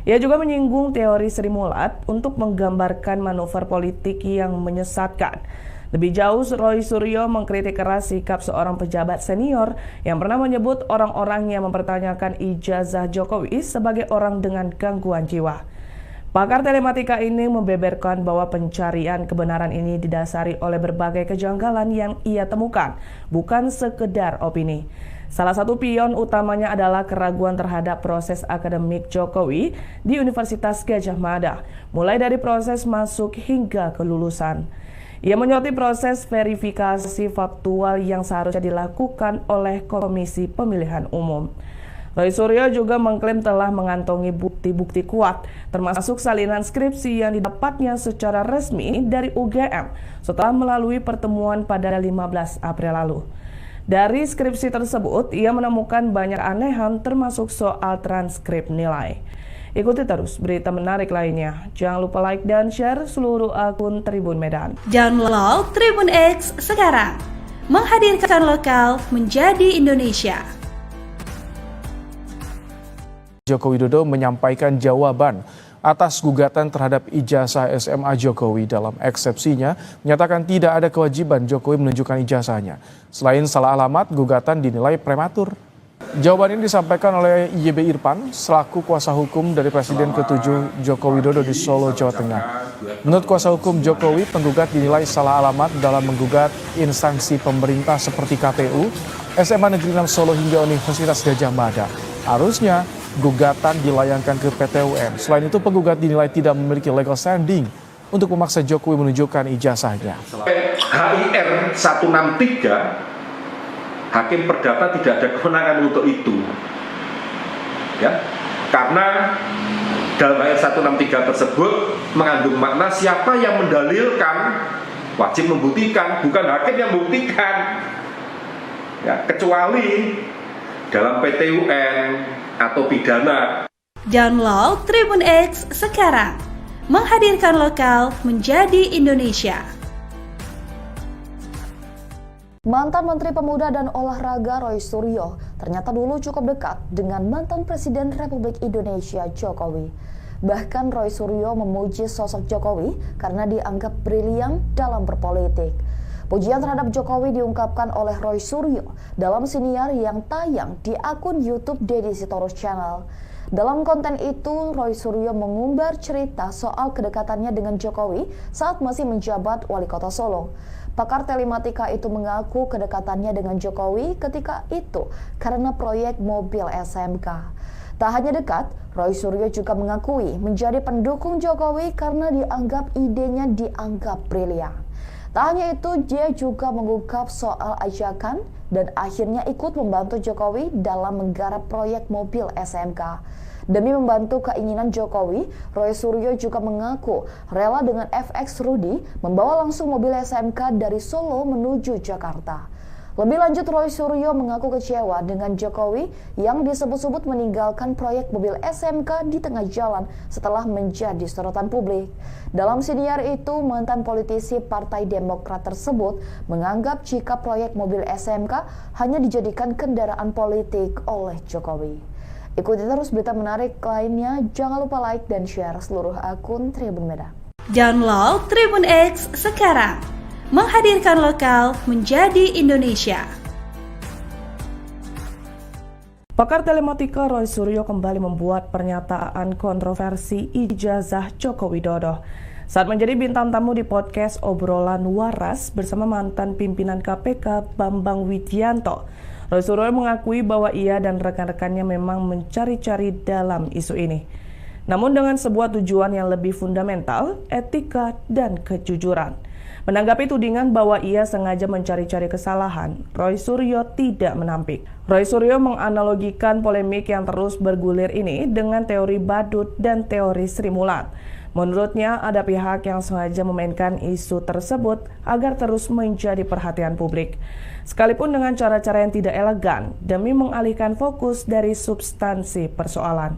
Ia juga menyinggung teori Sri Mulat untuk menggambarkan manuver politik yang menyesatkan. Lebih jauh, Roy Suryo mengkritik keras sikap seorang pejabat senior yang pernah menyebut orang-orang yang mempertanyakan ijazah Jokowi sebagai orang dengan gangguan jiwa. Pakar telematika ini membeberkan bahwa pencarian kebenaran ini didasari oleh berbagai kejanggalan yang ia temukan, bukan sekedar opini. Salah satu pion utamanya adalah keraguan terhadap proses akademik Jokowi di Universitas Gadjah Mada, mulai dari proses masuk hingga kelulusan. Ia menyoroti proses verifikasi faktual yang seharusnya dilakukan oleh Komisi Pemilihan Umum. Roy Suryo juga mengklaim telah mengantongi bukti-bukti kuat, termasuk salinan skripsi yang didapatnya secara resmi dari UGM setelah melalui pertemuan pada 15 April lalu. Dari skripsi tersebut, ia menemukan banyak anehan termasuk soal transkrip nilai. Ikuti terus berita menarik lainnya. Jangan lupa like dan share seluruh akun Tribun Medan. Download Tribun X sekarang. Menghadirkan lokal menjadi Indonesia. Joko Widodo menyampaikan jawaban atas gugatan terhadap ijazah SMA Jokowi. Dalam eksepsinya, menyatakan tidak ada kewajiban Jokowi menunjukkan ijazahnya. Selain salah alamat, gugatan dinilai prematur. Jawaban ini disampaikan oleh YB Irfan selaku kuasa hukum dari Presiden ke-7 Joko Widodo di Solo, Jawa Tengah. Menurut kuasa hukum Jokowi, penggugat dinilai salah alamat dalam menggugat instansi pemerintah seperti KPU, SMA Negeri 6 Solo hingga Universitas Gadjah Mada. Harusnya gugatan dilayangkan ke PT UN. Selain itu, penggugat dinilai tidak memiliki legal standing untuk memaksa Jokowi menunjukkan ijazahnya. HIR 163 Hakim Perdata tidak ada kewenangan untuk itu, ya, karena dalam HIR 163 tersebut mengandung makna siapa yang mendalilkan wajib membuktikan, bukan hakim yang membuktikan, ya, kecuali dalam PT UN atau pidana. Download Tribun X sekarang. Menghadirkan lokal menjadi Indonesia. Mantan Menteri Pemuda dan Olahraga Roy Suryo ternyata dulu cukup dekat dengan mantan Presiden Republik Indonesia Jokowi. Bahkan Roy Suryo memuji sosok Jokowi karena dianggap brilian dalam berpolitik. Pujian terhadap Jokowi diungkapkan oleh Roy Suryo dalam siniar yang tayang di akun YouTube Deddy Sitorus Channel. Dalam konten itu, Roy Suryo mengumbar cerita soal kedekatannya dengan Jokowi saat masih menjabat Wali Kota Solo. Pakar telematika itu mengaku kedekatannya dengan Jokowi ketika itu karena proyek mobil SMK. Tak hanya dekat, Roy Suryo juga mengakui menjadi pendukung Jokowi karena dianggap idenya dianggap brilian. Tak hanya itu, dia juga mengungkap soal ajakan dan akhirnya ikut membantu Jokowi dalam menggarap proyek mobil SMK. Demi membantu keinginan Jokowi, Roy Suryo juga mengaku rela dengan FX Rudy membawa langsung mobil SMK dari Solo menuju Jakarta. Lebih lanjut, Roy Suryo mengaku kecewa dengan Jokowi yang disebut-sebut meninggalkan proyek mobil SMK di tengah jalan setelah menjadi sorotan publik. Dalam siniar itu, mantan politisi Partai Demokrat tersebut menganggap jika proyek mobil SMK hanya dijadikan kendaraan politik oleh Jokowi. Ikuti terus berita menarik lainnya, jangan lupa like dan share seluruh akun Tribun Medan. Download Tribun X sekarang, menghadirkan lokal menjadi Indonesia. Pakar telematika Roy Suryo kembali membuat pernyataan kontroversi ijazah Joko Widodo saat menjadi bintang tamu di podcast Obrolan Waras bersama mantan pimpinan KPK Bambang Widianto. Roy Suryo mengakui bahwa ia dan rekan-rekannya memang mencari-cari dalam isu ini. Namun dengan sebuah tujuan yang lebih fundamental, etika dan kejujuran. Menanggapi tudingan bahwa ia sengaja mencari-cari kesalahan, Roy Suryo tidak menampik. Roy Suryo menganalogikan polemik yang terus bergulir ini dengan teori badut dan teori Sri Mulat. Menurutnya, ada pihak yang sengaja memainkan isu tersebut agar terus menjadi perhatian publik. Sekalipun dengan cara-cara yang tidak elegan demi mengalihkan fokus dari substansi persoalan.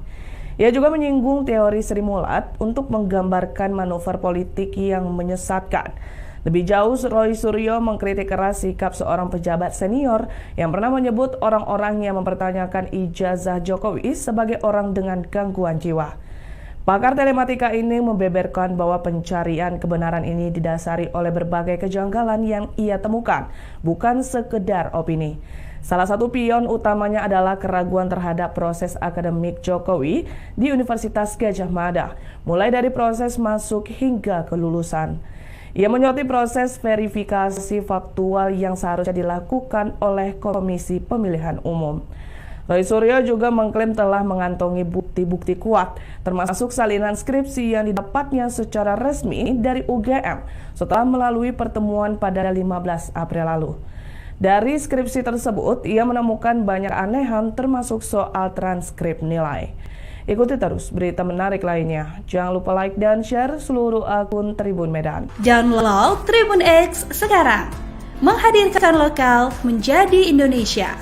Ia juga menyinggung teori Sri Mulat untuk menggambarkan manuver politik yang menyesatkan. Lebih jauh, Roy Suryo mengkritik keras sikap seorang pejabat senior yang pernah menyebut orang-orang yang mempertanyakan ijazah Jokowi sebagai orang dengan gangguan jiwa. Pakar telematika ini membeberkan bahwa pencarian kebenaran ini didasari oleh berbagai kejanggalan yang ia temukan, bukan sekedar opini. Salah satu pion utamanya adalah keraguan terhadap proses akademik Jokowi di Universitas Gadjah Mada, mulai dari proses masuk hingga kelulusan. Ia menyoroti proses verifikasi faktual yang seharusnya dilakukan oleh Komisi Pemilihan Umum. Roy Suryo juga mengklaim telah mengantongi bukti-bukti kuat, termasuk salinan skripsi yang didapatnya secara resmi dari UGM setelah melalui pertemuan pada 15 April lalu. Dari skripsi tersebut, ia menemukan banyak anehan termasuk soal transkrip nilai. Ikuti terus berita menarik lainnya. Jangan lupa like dan share seluruh akun Tribun Medan. Download Tribun X sekarang, menghadirkan lokal menjadi Indonesia.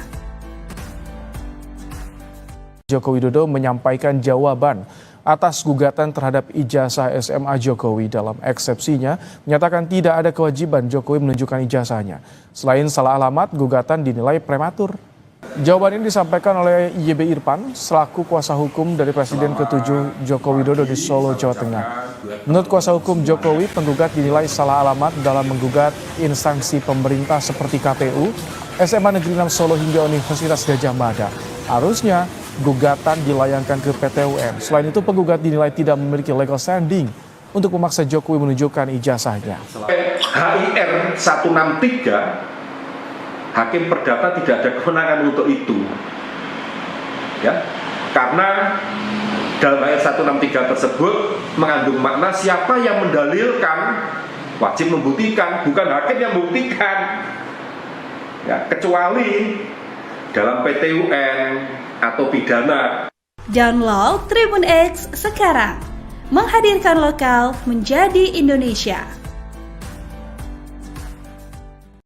Joko Widodo menyampaikan jawaban atas gugatan terhadap ijazah SMA Jokowi. Dalam eksepsinya, menyatakan tidak ada kewajiban Jokowi menunjukkan ijazahnya. Selain salah alamat, gugatan dinilai prematur. Jawaban ini disampaikan oleh YB Irfan selaku kuasa hukum dari Presiden ke-7 Joko Widodo di Solo, Jawa Tengah. Menurut kuasa hukum Jokowi, penggugat dinilai salah alamat dalam menggugat instansi pemerintah seperti KPU, SMA Negeri 6 Solo hingga Universitas Gadjah Mada. Harusnya gugatan dilayangkan ke PT UN. Selain itu, penggugat dinilai tidak memiliki legal standing untuk memaksa Jokowi menunjukkan ijazahnya. HIR 163, Hakim Perdata tidak ada kewenangan untuk itu, ya, karena dalam HIR 163 tersebut mengandung makna siapa yang mendalilkan wajib membuktikan, bukan hakim yang membuktikan, ya, kecuali dalam PT UN atau pidana. Download Tribun X sekarang, menghadirkan lokal menjadi Indonesia.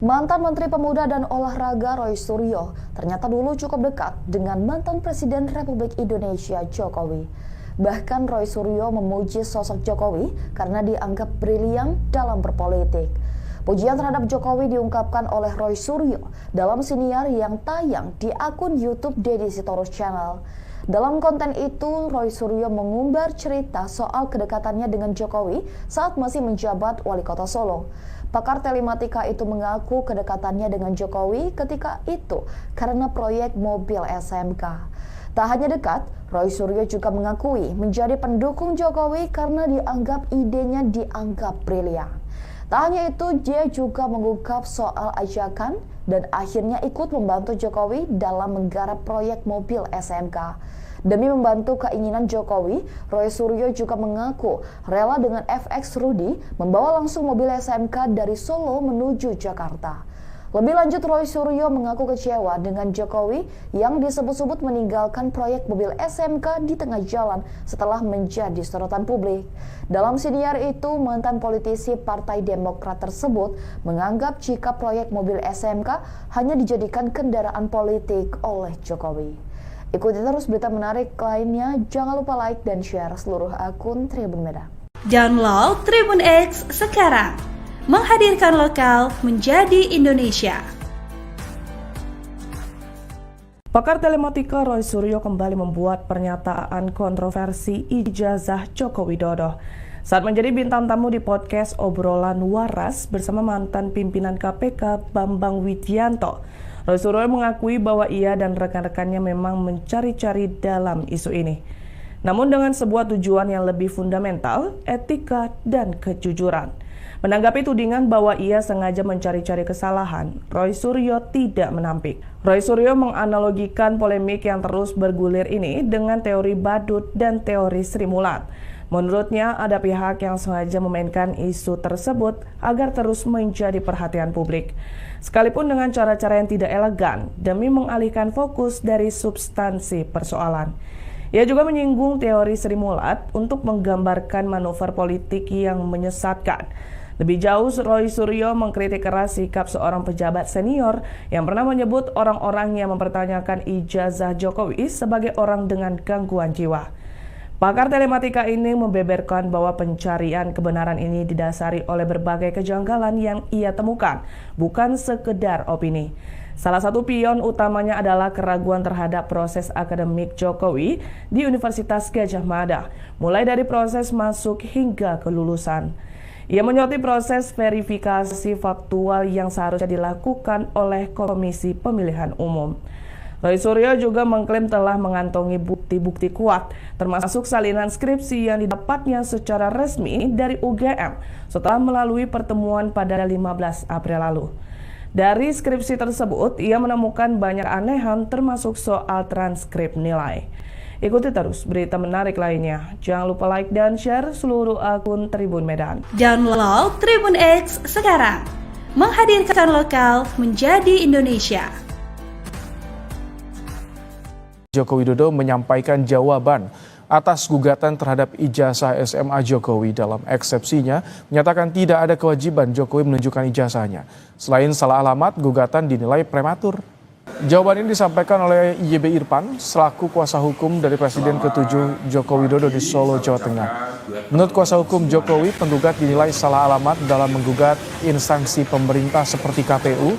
Mantan Menteri Pemuda dan Olahraga Roy Suryo ternyata dulu cukup dekat dengan mantan Presiden Republik Indonesia Jokowi. Bahkan Roy Suryo memuji sosok Jokowi karena dianggap brilian dalam berpolitik. Pujian terhadap Jokowi diungkapkan oleh Roy Suryo dalam siniar yang tayang di akun YouTube Deddy Sitorus Channel. Dalam konten itu, Roy Suryo mengumbar cerita soal kedekatannya dengan Jokowi saat masih menjabat Wali Kota Solo. Pakar telematika itu mengaku kedekatannya dengan Jokowi ketika itu karena proyek mobil SMK. Tak hanya dekat, Roy Suryo juga mengakui menjadi pendukung Jokowi karena dianggap idenya brilian. Tak hanya itu, dia juga mengungkap soal ajakan dan akhirnya ikut membantu Jokowi dalam menggarap proyek mobil SMK. Demi membantu keinginan Jokowi, Roy Suryo juga mengaku rela dengan FX Rudy membawa langsung mobil SMK dari Solo menuju Jakarta. Lebih lanjut, Roy Suryo mengaku kecewa dengan Jokowi yang disebut-sebut meninggalkan proyek mobil SMK di tengah jalan setelah menjadi sorotan publik. Dalam siniar itu, mantan politisi Partai Demokrat tersebut menganggap jika proyek mobil SMK hanya dijadikan kendaraan politik oleh Jokowi. Ikuti terus berita menarik lainnya, jangan lupa like dan share seluruh akun Tribun Medan. Download Tribun X sekarang. Menghadirkan lokal menjadi Indonesia. Pakar telematika Roy Suryo kembali membuat pernyataan kontroversi ijazah Joko Widodo saat menjadi bintang tamu di podcast Obrolan Waras bersama mantan pimpinan KPK Bambang Widianto. Roy Suryo mengakui bahwa ia dan rekan-rekannya memang mencari-cari dalam isu ini, namun dengan sebuah tujuan yang lebih fundamental, etika dan kejujuran. Menanggapi tudingan bahwa ia sengaja mencari-cari kesalahan, Roy Suryo tidak menampik. Roy Suryo menganalogikan polemik yang terus bergulir ini dengan teori badut dan teori Sri Mulat. Menurutnya, ada pihak yang sengaja memainkan isu tersebut agar terus menjadi perhatian publik, sekalipun dengan cara-cara yang tidak elegan demi mengalihkan fokus dari substansi persoalan. Ia juga menyinggung teori Sri Mulat untuk menggambarkan manuver politik yang menyesatkan. Lebih jauh, Roy Suryo mengkritik keras sikap seorang pejabat senior yang pernah menyebut orang-orang yang mempertanyakan ijazah Jokowi sebagai orang dengan gangguan jiwa. Pakar telematika ini membeberkan bahwa pencarian kebenaran ini didasari oleh berbagai kejanggalan yang ia temukan, bukan sekedar opini. Salah satu pion utamanya adalah keraguan terhadap proses akademik Jokowi di Universitas Gadjah Mada, mulai dari proses masuk hingga kelulusan. Ia menyoroti proses verifikasi faktual yang seharusnya dilakukan oleh Komisi Pemilihan Umum. Roy Suryo juga mengklaim telah mengantongi bukti-bukti kuat, termasuk salinan skripsi yang didapatnya secara resmi dari UGM setelah melalui pertemuan pada 15 April lalu. Dari skripsi tersebut, ia menemukan banyak anehan termasuk soal transkrip nilai. Ikuti terus berita menarik lainnya. Jangan lupa like dan share seluruh akun Tribun Medan. Download Tribun X sekarang. Menghadirkan lokal menjadi Indonesia. Joko Widodo menyampaikan jawaban atas gugatan terhadap ijazah SMA Jokowi. Dalam eksepsinya, menyatakan tidak ada kewajiban Jokowi menunjukkan ijazahnya. Selain salah alamat, gugatan dinilai prematur. Jawaban ini disampaikan oleh YB Irfan selaku kuasa hukum dari Presiden ke-7 Joko Widodo di Solo, Jawa Tengah. Menurut kuasa hukum Jokowi, penggugat dinilai salah alamat dalam menggugat instansi pemerintah seperti KPU,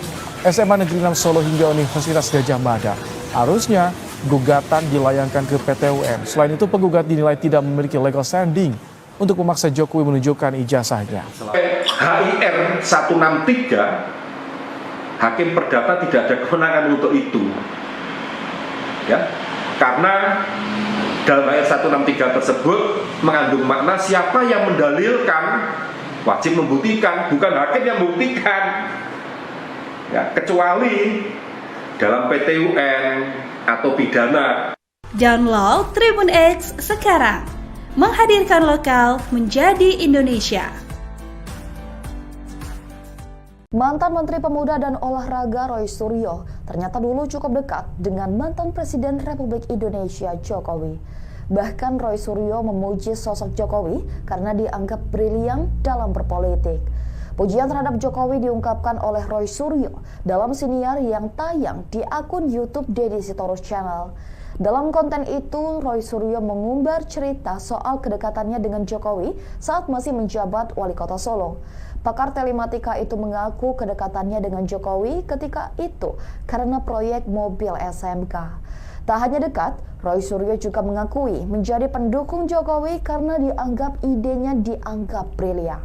SMA Negeri 6 Solo hingga Universitas Gadjah Mada. Harusnya gugatan dilayangkan ke PT UN. Selain itu, penggugat dinilai tidak memiliki legal standing untuk memaksa Jokowi menunjukkan ijazahnya. HIR 163 Hakim Perdata tidak ada kewenangan untuk itu, ya, karena dalam ayat 163 tersebut mengandung makna siapa yang mendalilkan wajib membuktikan, bukan hakim yang membuktikan, ya, kecuali dalam PT UN atau pidana. Download Tribun X sekarang. Menghadirkan lokal menjadi Indonesia. Mantan Menteri Pemuda dan Olahraga Roy Suryo ternyata dulu cukup dekat dengan mantan Presiden Republik Indonesia Jokowi. Bahkan Roy Suryo memuji sosok Jokowi karena dianggap brilian dalam berpolitik. Pujian terhadap Jokowi diungkapkan oleh Roy Suryo dalam siniar yang tayang di akun YouTube Deddy Sitorus Channel. Dalam konten itu, Roy Suryo mengumbar cerita soal kedekatannya dengan Jokowi saat masih menjabat Wali Kota Solo. Pakar telematika itu mengaku kedekatannya dengan Jokowi ketika itu karena proyek mobil SMK. Tak hanya dekat, Roy Suryo juga mengakui menjadi pendukung Jokowi karena dianggap idenya brilian.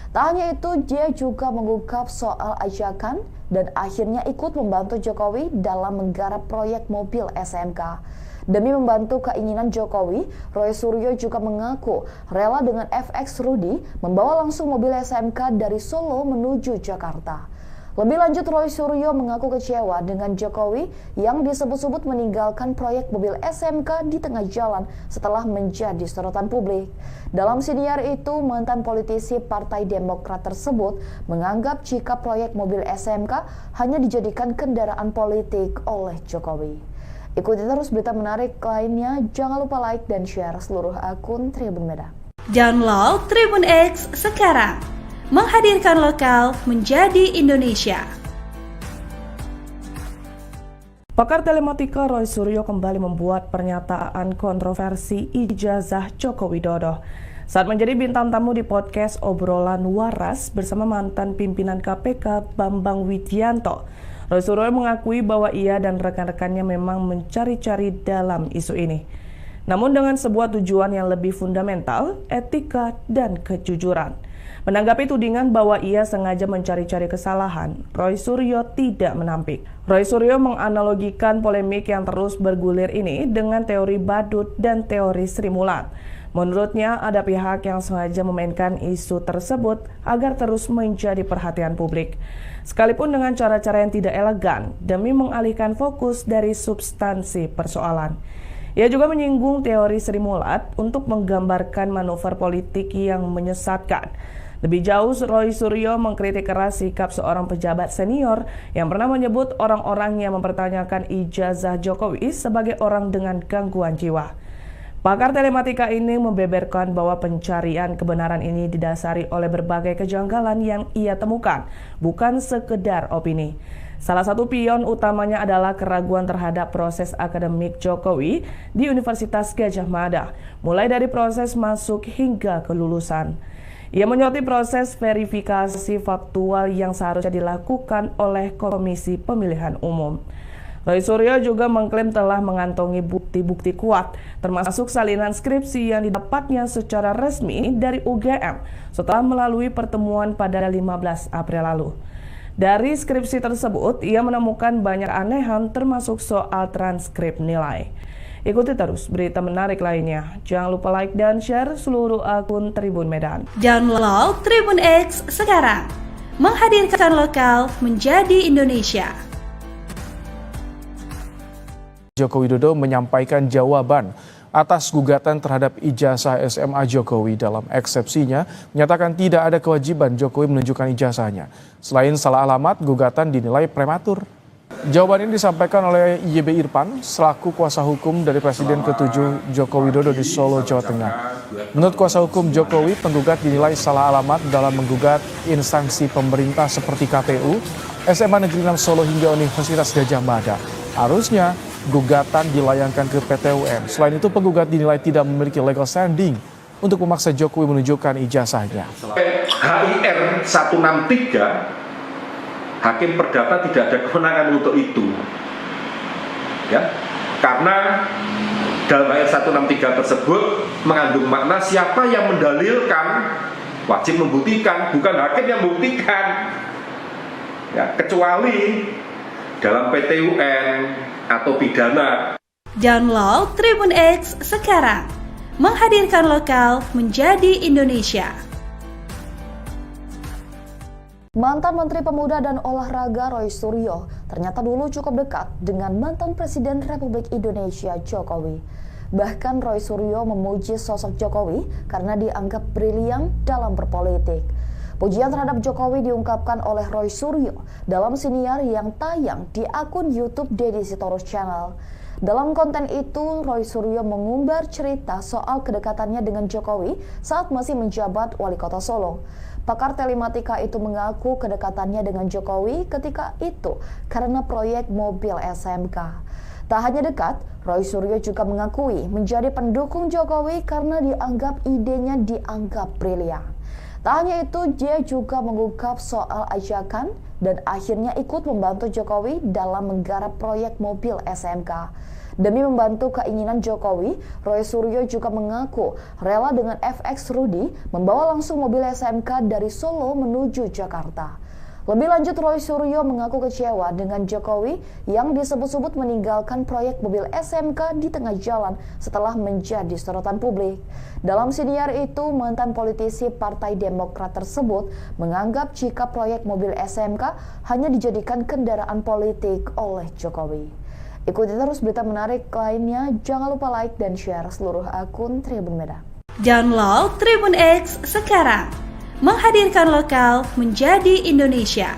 Tak hanya itu, dia juga mengungkap soal ajakan dan akhirnya ikut membantu Jokowi dalam menggarap proyek mobil SMK. Demi membantu keinginan Jokowi, Roy Suryo juga mengaku rela dengan FX Rudy membawa langsung mobil SMK dari Solo menuju Jakarta. Lebih lanjut, Roy Suryo mengaku kecewa dengan Jokowi yang disebut-sebut meninggalkan proyek mobil SMK di tengah jalan setelah menjadi sorotan publik. Dalam siniar itu, mantan politisi Partai Demokrat tersebut menganggap jika proyek mobil SMK hanya dijadikan kendaraan politik oleh Jokowi. Ikuti terus berita menarik lainnya, jangan lupa like dan share seluruh akun Tribun Medan. Download Tribun X sekarang. Menghadirkan lokal menjadi Indonesia. Pakar telematika Roy Suryo kembali membuat pernyataan kontroversi ijazah Joko Widodo saat menjadi bintang tamu di podcast Obrolan Waras bersama mantan pimpinan KPK Bambang Widianto. Roy Suryo mengakui bahwa ia dan rekan-rekannya memang mencari-cari dalam isu ini, namun dengan sebuah tujuan yang lebih fundamental, etika dan kejujuran. Menanggapi tudingan bahwa ia sengaja mencari-cari kesalahan, Roy Suryo tidak menampik. Roy Suryo menganalogikan polemik yang terus bergulir ini dengan teori badut dan teori Sri Mulat. Menurutnya, ada pihak yang sengaja memainkan isu tersebut agar terus menjadi perhatian publik, sekalipun dengan cara-cara yang tidak elegan demi mengalihkan fokus dari substansi persoalan. Ia juga menyinggung teori Sri Mulat untuk menggambarkan manuver politik yang menyesatkan. Lebih jauh, Roy Suryo mengkritik keras sikap seorang pejabat senior yang pernah menyebut orang-orang yang mempertanyakan ijazah Jokowi sebagai orang dengan gangguan jiwa. Pakar telematika ini membeberkan bahwa pencarian kebenaran ini didasari oleh berbagai kejanggalan yang ia temukan, bukan sekedar opini. Salah satu pion utamanya adalah keraguan terhadap proses akademik Jokowi di Universitas Gadjah Mada, mulai dari proses masuk hingga kelulusan. Ia menyoroti proses verifikasi faktual yang seharusnya dilakukan oleh Komisi Pemilihan Umum. Roy Suryo juga mengklaim telah mengantongi bukti-bukti kuat, termasuk salinan skripsi yang didapatnya secara resmi dari UGM setelah melalui pertemuan pada 15 April lalu. Dari skripsi tersebut, ia menemukan banyak anehan termasuk soal transkrip nilai. Ikuti terus berita menarik lainnya. Jangan lupa like dan share seluruh akun Tribun Medan. Download Tribun X sekarang. Menghadirkan lokal menjadi Indonesia. Joko Widodo menyampaikan jawaban atas gugatan terhadap ijazah SMA Jokowi. Dalam eksepsinya, menyatakan tidak ada kewajiban Jokowi menunjukkan ijazahnya. Selain salah alamat, gugatan dinilai prematur. Jawaban ini disampaikan oleh YB Irfan selaku kuasa hukum dari Presiden ke-7 Joko Widodo di Solo, Jawa Tengah. Menurut kuasa hukum Jokowi, penggugat dinilai salah alamat dalam menggugat instansi pemerintah seperti KPU, SMA Negeri 6 Solo hingga Universitas Gadjah Mada. Harusnya gugatan dilayangkan ke PT UN. Selain itu, penggugat dinilai tidak memiliki legal standing untuk memaksa Jokowi menunjukkan ijazahnya. HIR 163 Hakim Perdata tidak ada kewenangan untuk itu, ya, karena dalam ayat 163 tersebut mengandung makna siapa yang mendalilkan wajib membuktikan, bukan hakim yang membuktikan, ya, kecuali dalam PT UN atau pidana. Download Tribun X sekarang. Menghadirkan lokal menjadi Indonesia. Mantan Menteri Pemuda dan Olahraga Roy Suryo ternyata dulu cukup dekat dengan mantan Presiden Republik Indonesia Jokowi. Bahkan Roy Suryo memuji sosok Jokowi karena dianggap brilian dalam berpolitik. Pujian terhadap Jokowi diungkapkan oleh Roy Suryo dalam siniar yang tayang di akun YouTube Deddy Sitorus Channel. Dalam konten itu, Roy Suryo mengumbar cerita soal kedekatannya dengan Jokowi saat masih menjabat Wali Kota Solo. Pakar telematika itu mengaku kedekatannya dengan Jokowi ketika itu karena proyek mobil SMK. Tak hanya dekat, Roy Suryo juga mengakui menjadi pendukung Jokowi karena idenya dianggap brilian. Tak hanya itu, dia juga mengungkap soal ajakan dan akhirnya ikut membantu Jokowi dalam menggarap proyek mobil SMK. Demi membantu keinginan Jokowi, Roy Suryo juga mengaku rela dengan FX Rudy membawa langsung mobil SMK dari Solo menuju Jakarta. Lebih lanjut, Roy Suryo mengaku kecewa dengan Jokowi yang disebut-sebut meninggalkan proyek mobil SMK di tengah jalan setelah menjadi sorotan publik. Dalam siniar itu, mantan politisi Partai Demokrat tersebut menganggap jika proyek mobil SMK hanya dijadikan kendaraan politik oleh Jokowi. Ikuti terus berita menarik lainnya, jangan lupa like dan share seluruh akun Tribun Medan. Download Tribun X sekarang, menghadirkan lokal menjadi Indonesia.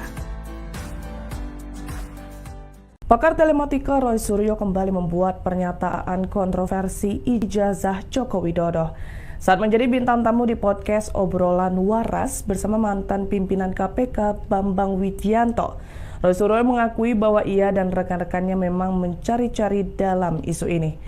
Pakar telematika Roy Suryo kembali membuat pernyataan kontroversi ijazah Joko Widodo saat menjadi bintang tamu di podcast Obrolan Waras bersama mantan pimpinan KPK Bambang Widianto. Roy Suryo mengakui bahwa ia dan rekan-rekannya memang mencari-cari dalam isu ini,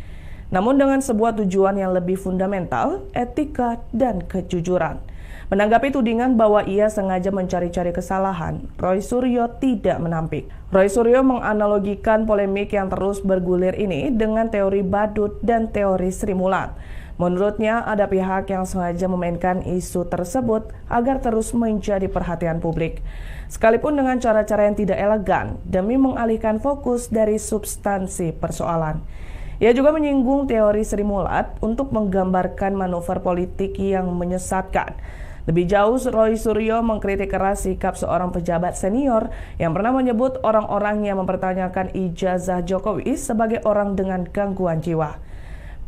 namun dengan sebuah tujuan yang lebih fundamental, etika dan kejujuran. Menanggapi tudingan bahwa ia sengaja mencari-cari kesalahan, Roy Suryo tidak menampik. Roy Suryo menganalogikan polemik yang terus bergulir ini dengan teori badut dan teori Sri Mulat. Menurutnya, ada pihak yang sengaja memainkan isu tersebut agar terus menjadi perhatian publik, sekalipun dengan cara-cara yang tidak elegan demi mengalihkan fokus dari substansi persoalan. Ia juga menyinggung teori Sri Mulat untuk menggambarkan manuver politik yang menyesatkan. Lebih jauh, Roy Suryo mengkritik keras sikap seorang pejabat senior yang pernah menyebut orang-orang yang mempertanyakan ijazah Jokowi sebagai orang dengan gangguan jiwa.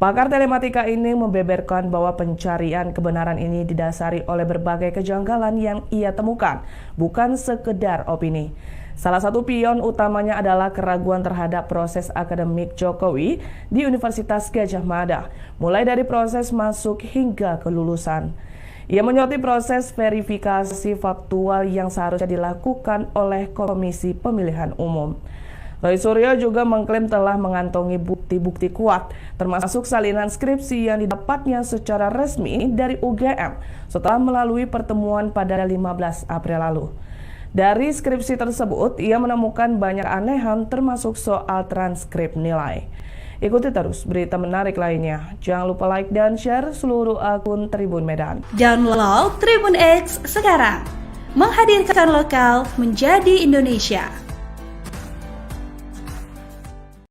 Pakar telematika ini membeberkan bahwa pencarian kebenaran ini didasari oleh berbagai kejanggalan yang ia temukan, bukan sekedar opini. Salah satu pion utamanya adalah keraguan terhadap proses akademik Jokowi di Universitas Gadjah Mada, mulai dari proses masuk hingga kelulusan. Ia menyoroti proses verifikasi faktual yang seharusnya dilakukan oleh Komisi Pemilihan Umum. Roy Suryo juga mengklaim telah mengantongi bukti-bukti kuat, termasuk salinan skripsi yang didapatnya secara resmi dari UGM setelah melalui pertemuan pada 15 April lalu. Dari skripsi tersebut, ia menemukan banyak anehan termasuk soal transkrip nilai. Ikuti terus berita menarik lainnya. Jangan lupa like dan share seluruh akun Tribun Medan. Download Tribun X sekarang, menghadirkan lokal menjadi Indonesia.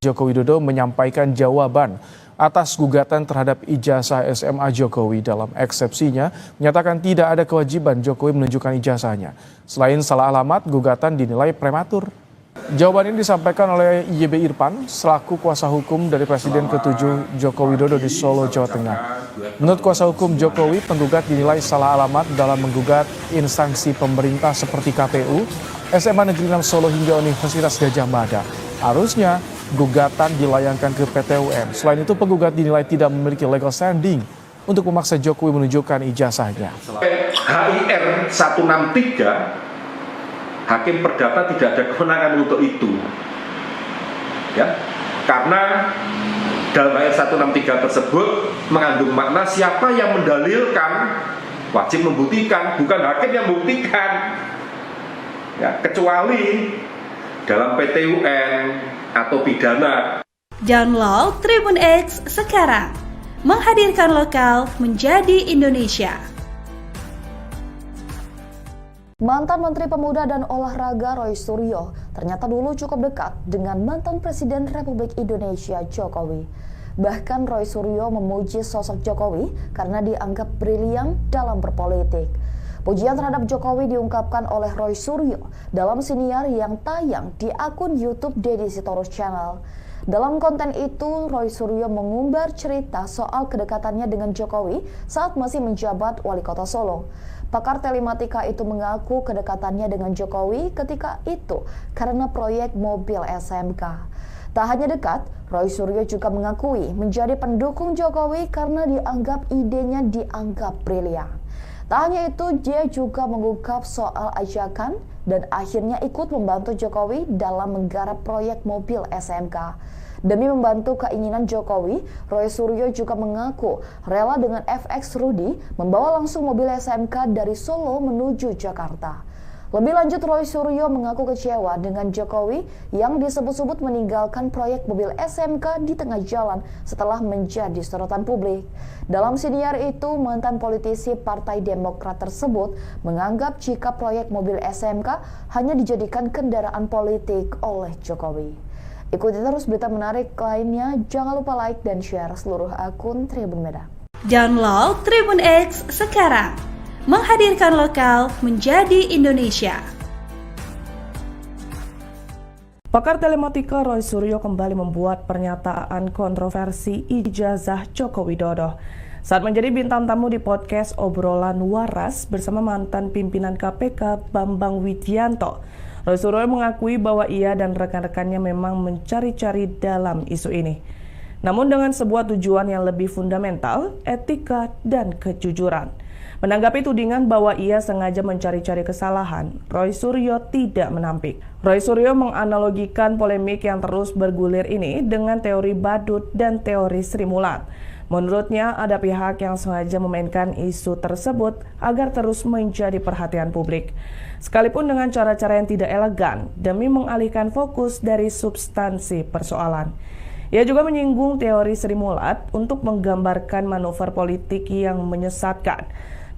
Joko Widodo menyampaikan jawaban atas gugatan terhadap ijazah SMA Jokowi. Dalam eksepsinya, menyatakan tidak ada kewajiban Jokowi menunjukkan ijazahnya. Selain salah alamat, gugatan dinilai prematur. Jawaban ini disampaikan oleh YB Irfan selaku kuasa hukum dari Presiden ke-7 Joko Widodo di Solo, Jawa Tengah. Menurut kuasa hukum Jokowi, penggugat dinilai salah alamat dalam menggugat instansi pemerintah seperti KPU, SMA Negeri 6 Solo hingga Universitas Gadjah Mada. Harusnya gugatan dilayangkan ke PT UN. Selain itu, penggugat dinilai tidak memiliki legal standing untuk memaksa Jokowi menunjukkan ijazahnya. HIR 163, Hakim Perdata tidak ada kewenangan untuk itu, ya, karena dalam HIR 163 tersebut mengandung makna siapa yang mendalilkan wajib membuktikan, bukan hakim yang membuktikan, ya, kecuali dalam PT UN atau pidana. Download Tribun X sekarang, menghadirkan lokal menjadi Indonesia. Mantan Menteri Pemuda dan Olahraga Roy Suryo ternyata dulu cukup dekat dengan mantan Presiden Republik Indonesia Jokowi. Bahkan Roy Suryo memuji sosok Jokowi karena dianggap brilian dalam berpolitik. Pujian terhadap Jokowi diungkapkan oleh Roy Suryo dalam siniar yang tayang di akun YouTube Deddy Sitorus Channel. Dalam konten itu, Roy Suryo mengumbar cerita soal kedekatannya dengan Jokowi saat masih menjabat Wali Kota Solo. Pakar telematika itu mengaku kedekatannya dengan Jokowi ketika itu karena proyek mobil SMK. Tak hanya dekat, Roy Suryo juga mengakui menjadi pendukung Jokowi karena idenya dianggap brilian. Tak hanya itu, dia juga mengungkap soal ajakan dan akhirnya ikut membantu Jokowi dalam menggarap proyek mobil SMK. Demi membantu keinginan Jokowi, Roy Suryo juga mengaku rela dengan FX Rudy membawa langsung mobil SMK dari Solo menuju Jakarta. Lebih lanjut, Roy Suryo mengaku kecewa dengan Jokowi yang disebut-sebut meninggalkan proyek mobil SMK di tengah jalan setelah menjadi sorotan publik. Dalam siniar itu, mantan politisi Partai Demokrat tersebut menganggap jika proyek mobil SMK hanya dijadikan kendaraan politik oleh Jokowi. Ikuti terus berita menarik lainnya, jangan lupa like dan share seluruh akun Tribun Medan. Download Tribun X sekarang. Menghadirkan lokal menjadi Indonesia. Pakar telematika Roy Suryo kembali membuat pernyataan kontroversi ijazah Joko Widodo saat menjadi bintang tamu di podcast Obrolan Waras bersama mantan pimpinan KPK Bambang Widianto. Roy Suryo mengakui bahwa ia dan rekan-rekannya memang mencari-cari dalam isu ini, namun dengan sebuah tujuan yang lebih fundamental, etika dan kejujuran. Menanggapi tudingan bahwa ia sengaja mencari-cari kesalahan, Roy Suryo tidak menampik. Roy Suryo menganalogikan polemik yang terus bergulir ini dengan teori badut dan teori Sri Mulat. Menurutnya, ada pihak yang sengaja memainkan isu tersebut agar terus menjadi perhatian publik, sekalipun dengan cara-cara yang tidak elegan demi mengalihkan fokus dari substansi persoalan. Ia juga menyinggung teori Sri Mulat untuk menggambarkan manuver politik yang menyesatkan.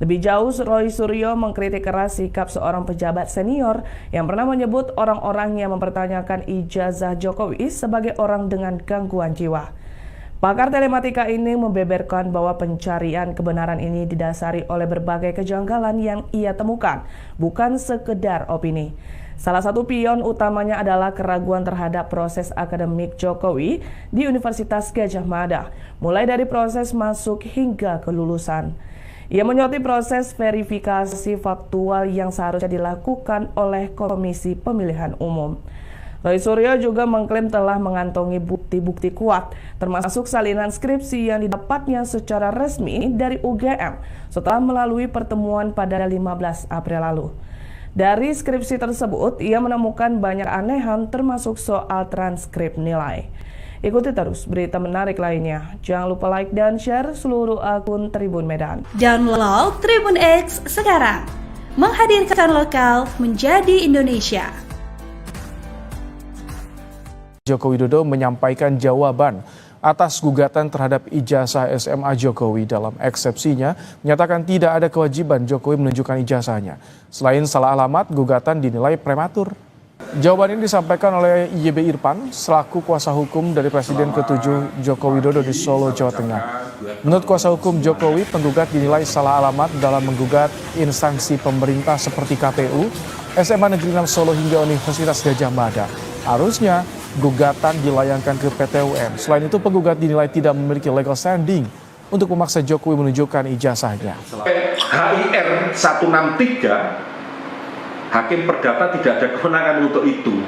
Lebih jauh, Roy Suryo mengkritik keras sikap seorang pejabat senior yang pernah menyebut orang-orang yang mempertanyakan ijazah Jokowi sebagai orang dengan gangguan jiwa. Pakar telematika ini membeberkan bahwa pencarian kebenaran ini didasari oleh berbagai kejanggalan yang ia temukan, bukan sekedar opini. Salah satu pion utamanya adalah keraguan terhadap proses akademik Jokowi di Universitas Gadjah Mada, mulai dari proses masuk hingga kelulusan. Ia menyoroti proses verifikasi faktual yang seharusnya dilakukan oleh Komisi Pemilihan Umum. Roy Suryo juga mengklaim telah mengantongi bukti-bukti kuat, termasuk salinan skripsi yang didapatnya secara resmi dari UGM setelah melalui pertemuan pada 15 April lalu. Dari skripsi tersebut, ia menemukan banyak anehan termasuk soal transkrip nilai. Ikuti terus berita menarik lainnya. Jangan lupa like dan share seluruh akun Tribun Medan. Download Tribun X sekarang. Menghadirkan lokal menjadi Indonesia. Joko Widodo menyampaikan jawaban atas gugatan terhadap ijazah SMA Jokowi. Dalam eksepsinya, menyatakan tidak ada kewajiban Jokowi menunjukkan ijazahnya. Selain salah alamat, gugatan dinilai prematur. Jawaban ini disampaikan oleh YB Irfan selaku kuasa hukum dari Presiden ke-7 Joko Widodo di Solo, Jawa Tengah. Menurut kuasa hukum Jokowi, penggugat dinilai salah alamat dalam menggugat instansi pemerintah seperti KPU, SMA Negeri 6 Solo hingga Universitas Gadjah Mada. Harusnya gugatan dilayangkan ke PT UN. Selain itu, penggugat dinilai tidak memiliki legal standing untuk memaksa Jokowi menunjukkan ijazahnya. HIR 163 Hakim Perdata tidak ada kewenangan untuk itu,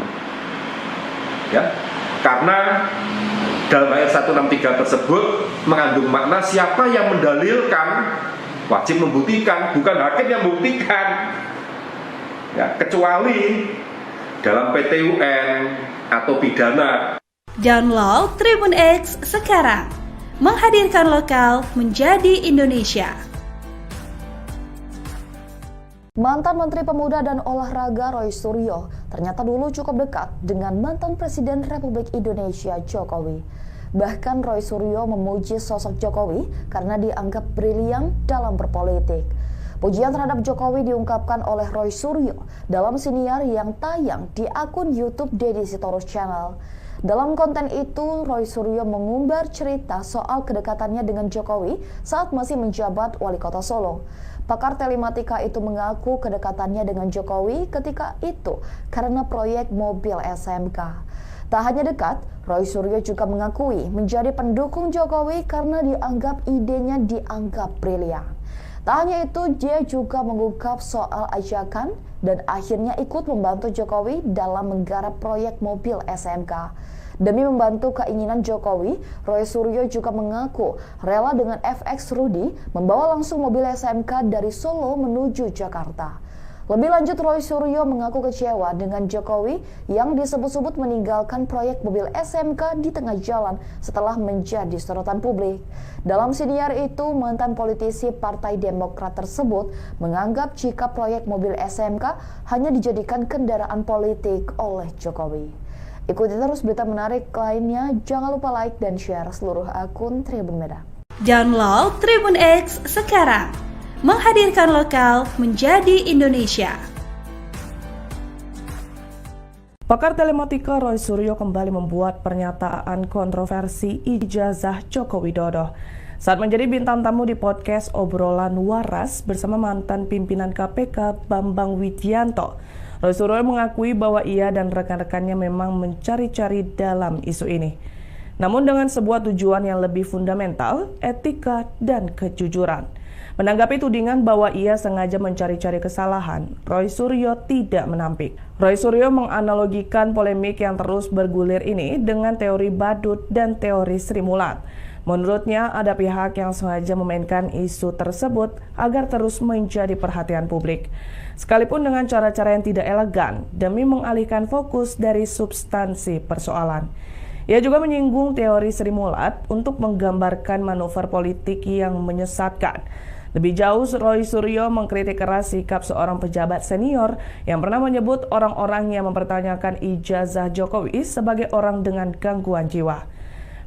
ya, karena dalam ayat 163 tersebut mengandung makna siapa yang mendalilkan wajib membuktikan, bukan hakim yang membuktikan, ya, kecuali dalam PT UN atau pidana. Download Tribun X sekarang. Menghadirkan lokal menjadi Indonesia. Mantan Menteri Pemuda dan Olahraga Roy Suryo ternyata dulu cukup dekat dengan mantan Presiden Republik Indonesia Jokowi. Bahkan Roy Suryo memuji sosok Jokowi karena dianggap brilian dalam berpolitik. Pujian terhadap Jokowi diungkapkan oleh Roy Suryo dalam siniar yang tayang di akun YouTube Deddy Sitorus Channel. Dalam konten itu, Roy Suryo mengumbar cerita soal kedekatannya dengan Jokowi saat masih menjabat Wali Kota Solo. Pakar telematika itu mengaku kedekatannya dengan Jokowi ketika itu karena proyek mobil SMK. Tak hanya dekat, Roy Suryo juga mengakui menjadi pendukung Jokowi karena idenya dianggap brilian. Tak hanya itu, dia juga mengungkap soal ajakan dan akhirnya ikut membantu Jokowi dalam menggarap proyek mobil SMK. Demi membantu keinginan Jokowi, Roy Suryo juga mengaku rela dengan FX Rudy membawa langsung mobil SMK dari Solo menuju Jakarta. Lebih lanjut, Roy Suryo mengaku kecewa dengan Jokowi yang disebut-sebut meninggalkan proyek mobil SMK di tengah jalan setelah menjadi sorotan publik. Dalam siniar itu, mantan politisi Partai Demokrat tersebut menganggap jika proyek mobil SMK hanya dijadikan kendaraan politik oleh Jokowi. Ikuti terus berita menarik lainnya, jangan lupa like dan share seluruh akun Tribun Medan. Download Tribun X sekarang. Menghadirkan lokal menjadi Indonesia. Pakar telematika Roy Suryo kembali membuat pernyataan kontroversi ijazah Joko Widodo saat menjadi bintang tamu di podcast Obrolan Waras bersama mantan pimpinan KPK Bambang Widianto. Roy Suryo mengakui bahwa ia dan rekan-rekannya memang mencari-cari dalam isu ini, namun dengan sebuah tujuan yang lebih fundamental, etika dan kejujuran. Menanggapi tudingan bahwa ia sengaja mencari-cari kesalahan, Roy Suryo tidak menampik. Roy Suryo menganalogikan polemik yang terus bergulir ini dengan teori badut dan teori Sri Mulat. Menurutnya, ada pihak yang sengaja memainkan isu tersebut agar terus menjadi perhatian publik, sekalipun dengan cara-cara yang tidak elegan demi mengalihkan fokus dari substansi persoalan. Ia juga menyinggung teori Sri Mulat untuk menggambarkan manuver politik yang menyesatkan. Lebih jauh, Roy Suryo mengkritik keras sikap seorang pejabat senior yang pernah menyebut orang-orang yang mempertanyakan ijazah Jokowi sebagai orang dengan gangguan jiwa.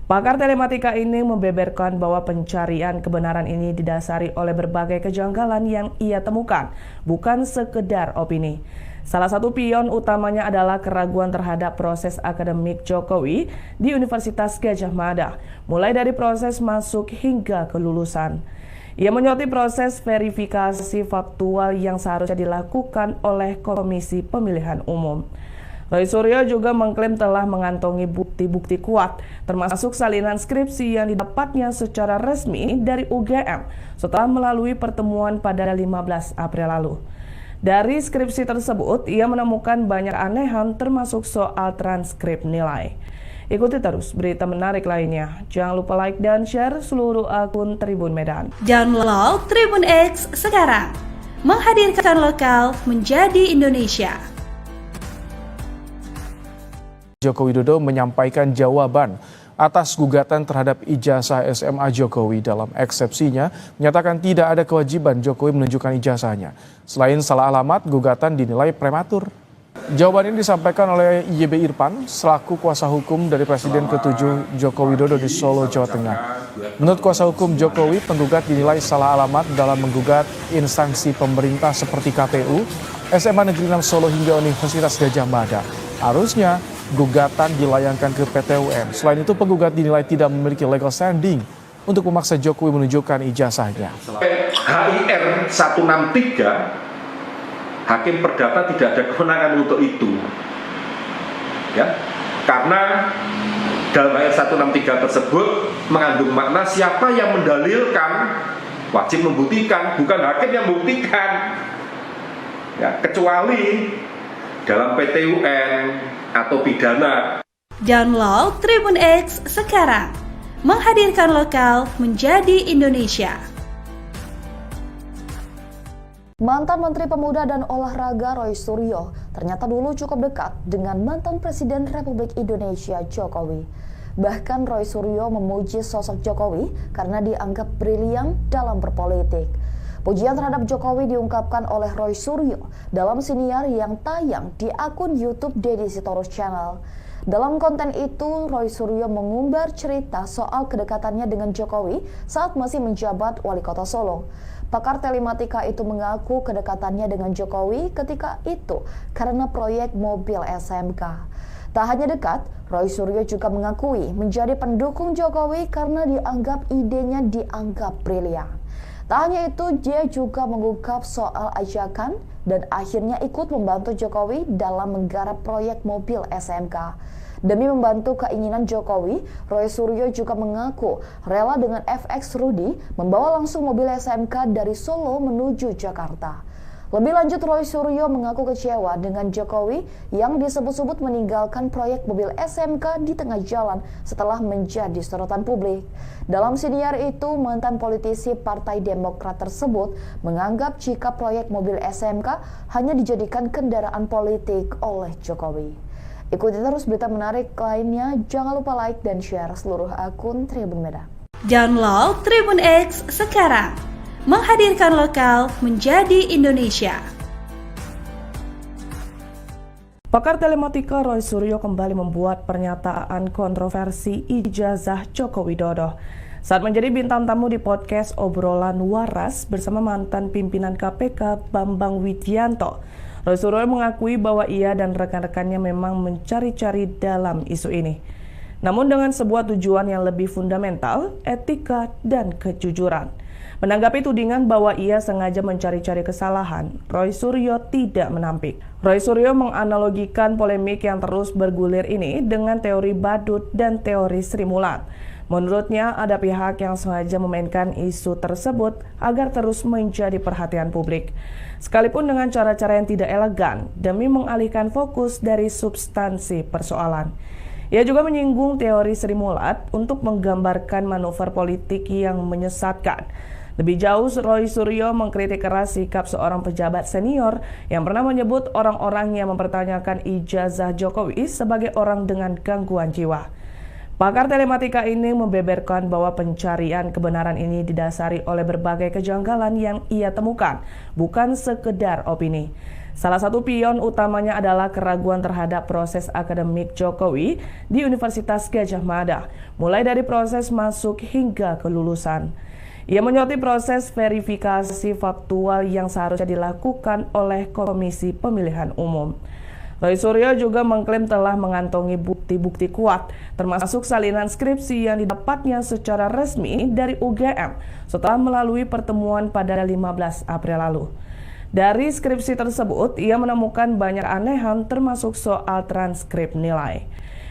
Pakar telematika ini membeberkan bahwa pencarian kebenaran ini didasari oleh berbagai kejanggalan yang ia temukan, bukan sekedar opini. Salah satu pion utamanya adalah keraguan terhadap proses akademik Jokowi di Universitas Gadjah Mada, mulai dari proses masuk hingga kelulusan. Ia menyoroti proses verifikasi faktual yang seharusnya dilakukan oleh Komisi Pemilihan Umum. Roy Suryo juga mengklaim telah mengantongi bukti-bukti kuat, termasuk salinan skripsi yang didapatnya secara resmi dari UGM setelah melalui pertemuan pada 15 April lalu. Dari skripsi tersebut, ia menemukan banyak anehan termasuk soal transkrip nilai. Ikuti terus berita menarik lainnya. Jangan lupa like dan share seluruh akun Tribun Medan. Download Tribun X sekarang. Menghadirkan lokal menjadi Indonesia. Joko Widodo menyampaikan jawaban atas gugatan terhadap ijazah SMA Jokowi. Dalam eksepsinya, menyatakan tidak ada kewajiban Jokowi menunjukkan ijazahnya. Selain salah alamat, gugatan dinilai prematur. Jawaban ini disampaikan oleh YB Irfan selaku kuasa hukum dari Presiden ke-7 Joko Widodo di Solo, Jawa Tengah. Menurut kuasa hukum Jokowi, penggugat dinilai salah alamat dalam menggugat instansi pemerintah seperti KPU, SMA Negeri 6 Solo hingga Universitas Gadjah Mada. Harusnya gugatan dilayangkan ke PT UN. Selain itu, penggugat dinilai tidak memiliki legal standing untuk memaksa Jokowi menunjukkan ijazahnya. HIR 163 Hakim Perdata tidak ada kewenangan untuk itu, ya, karena dalam ayat 163 tersebut mengandung makna siapa yang mendalilkan wajib membuktikan, bukan hakim yang membuktikan, ya, kecuali dalam PT UN atau pidana. Download Tribun X sekarang. Menghadirkan lokal menjadi Indonesia. Mantan Menteri Pemuda dan Olahraga Roy Suryo ternyata dulu cukup dekat dengan mantan Presiden Republik Indonesia Jokowi. Bahkan Roy Suryo memuji sosok Jokowi karena dianggap brilian dalam berpolitik. Pujian terhadap Jokowi diungkapkan oleh Roy Suryo dalam siniar yang tayang di akun YouTube Deddy Sitorus Channel. Dalam konten itu, Roy Suryo mengumbar cerita soal kedekatannya dengan Jokowi saat masih menjabat Wali Kota Solo. Pakar telematika itu mengaku kedekatannya dengan Jokowi ketika itu karena proyek mobil SMK. Tak hanya dekat, Roy Suryo juga mengakui menjadi pendukung Jokowi karena idenya dianggap brilian. Tak hanya itu, dia juga mengungkap soal ajakan dan akhirnya ikut membantu Jokowi dalam menggarap proyek mobil SMK. Demi membantu keinginan Jokowi, Roy Suryo juga mengaku rela dengan FX Rudy membawa langsung mobil SMK dari Solo menuju Jakarta. Lebih lanjut, Roy Suryo mengaku kecewa dengan Jokowi yang disebut-sebut meninggalkan proyek mobil SMK di tengah jalan setelah menjadi sorotan publik. Dalam siniar itu, mantan politisi Partai Demokrat tersebut menganggap jika proyek mobil SMK hanya dijadikan kendaraan politik oleh Jokowi. Ikuti terus berita menarik lainnya, jangan lupa like dan share seluruh akun Tribun Medan. Download Tribun X sekarang. Menghadirkan lokal menjadi Indonesia. Pakar telematika Roy Suryo kembali membuat pernyataan kontroversi ijazah Joko Widodo saat menjadi bintang tamu di podcast Obrolan Waras bersama mantan pimpinan KPK Bambang Widianto. Roy Suryo mengakui bahwa ia dan rekan-rekannya memang mencari-cari dalam isu ini, namun dengan sebuah tujuan yang lebih fundamental, etika dan kejujuran. Menanggapi tudingan bahwa ia sengaja mencari-cari kesalahan, Roy Suryo tidak menampik. Roy Suryo menganalogikan polemik yang terus bergulir ini dengan teori badut dan teori Sri Mulat. Menurutnya, ada pihak yang sengaja memainkan isu tersebut agar terus menjadi perhatian publik, sekalipun dengan cara-cara yang tidak elegan demi mengalihkan fokus dari substansi persoalan. Ia juga menyinggung teori Sri Mulat untuk menggambarkan manuver politik yang menyesatkan. Lebih jauh, Roy Suryo mengkritik keras sikap seorang pejabat senior yang pernah menyebut orang-orang yang mempertanyakan ijazah Jokowi sebagai orang dengan gangguan jiwa. Pakar telematika ini membeberkan bahwa pencarian kebenaran ini didasari oleh berbagai kejanggalan yang ia temukan, bukan sekedar opini. Salah satu pion utamanya adalah keraguan terhadap proses akademik Jokowi di Universitas Gadjah Mada, mulai dari proses masuk hingga kelulusan. Ia menyoroti proses verifikasi faktual yang seharusnya dilakukan oleh Komisi Pemilihan Umum. Roy Suryo juga mengklaim telah mengantongi bukti-bukti kuat, termasuk salinan skripsi yang didapatnya secara resmi dari UGM setelah melalui pertemuan pada 15 April lalu. Dari skripsi tersebut, ia menemukan banyak anehan termasuk soal transkrip nilai.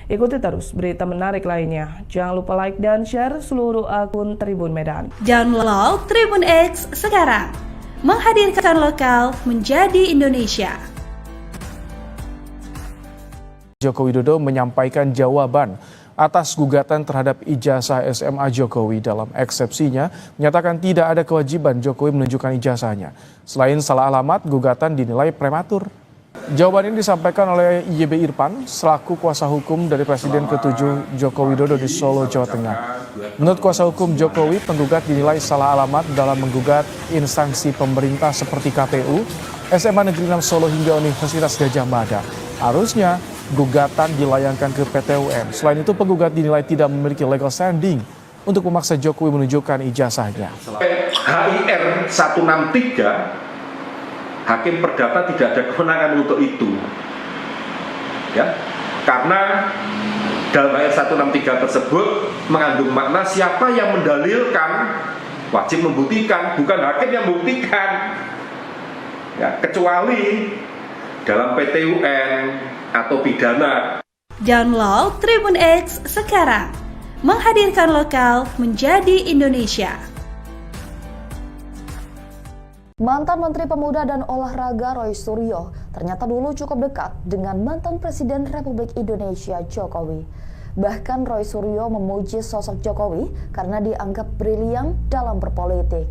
Ikuti terus berita menarik lainnya. Jangan lupa like dan share seluruh akun Tribun Medan. Download Tribun X sekarang. Menghadirkan lokal menjadi Indonesia. Joko Widodo menyampaikan jawaban atas gugatan terhadap ijazah SMA Jokowi. Dalam eksepsinya, menyatakan tidak ada kewajiban Jokowi menunjukkan ijazahnya. Selain salah alamat, gugatan dinilai prematur. Jawaban ini disampaikan oleh YB Irfan selaku kuasa hukum dari Presiden ke-7 Joko Widodo di Solo, Jawa Tengah. Menurut kuasa hukum Jokowi, penggugat dinilai salah alamat dalam menggugat instansi pemerintah seperti KPU, SMA Negeri 6 Solo hingga Universitas Gadjah Mada. Harusnya gugatan dilayangkan ke PT UN. Selain itu, penggugat dinilai tidak memiliki legal standing untuk memaksa Jokowi menunjukkan ijazahnya. HIR 163 Hakim Perdata tidak ada kewenangan untuk itu, ya, karena dalam ayat 163 tersebut mengandung makna siapa yang mendalilkan wajib membuktikan, bukan hakim yang membuktikan, ya, kecuali dalam PT UN atau pidana. Download Tribun X sekarang. Menghadirkan lokal menjadi Indonesia. Mantan Menteri Pemuda dan Olahraga Roy Suryo ternyata dulu cukup dekat dengan mantan Presiden Republik Indonesia Jokowi. Bahkan Roy Suryo memuji sosok Jokowi karena dianggap brilian dalam berpolitik.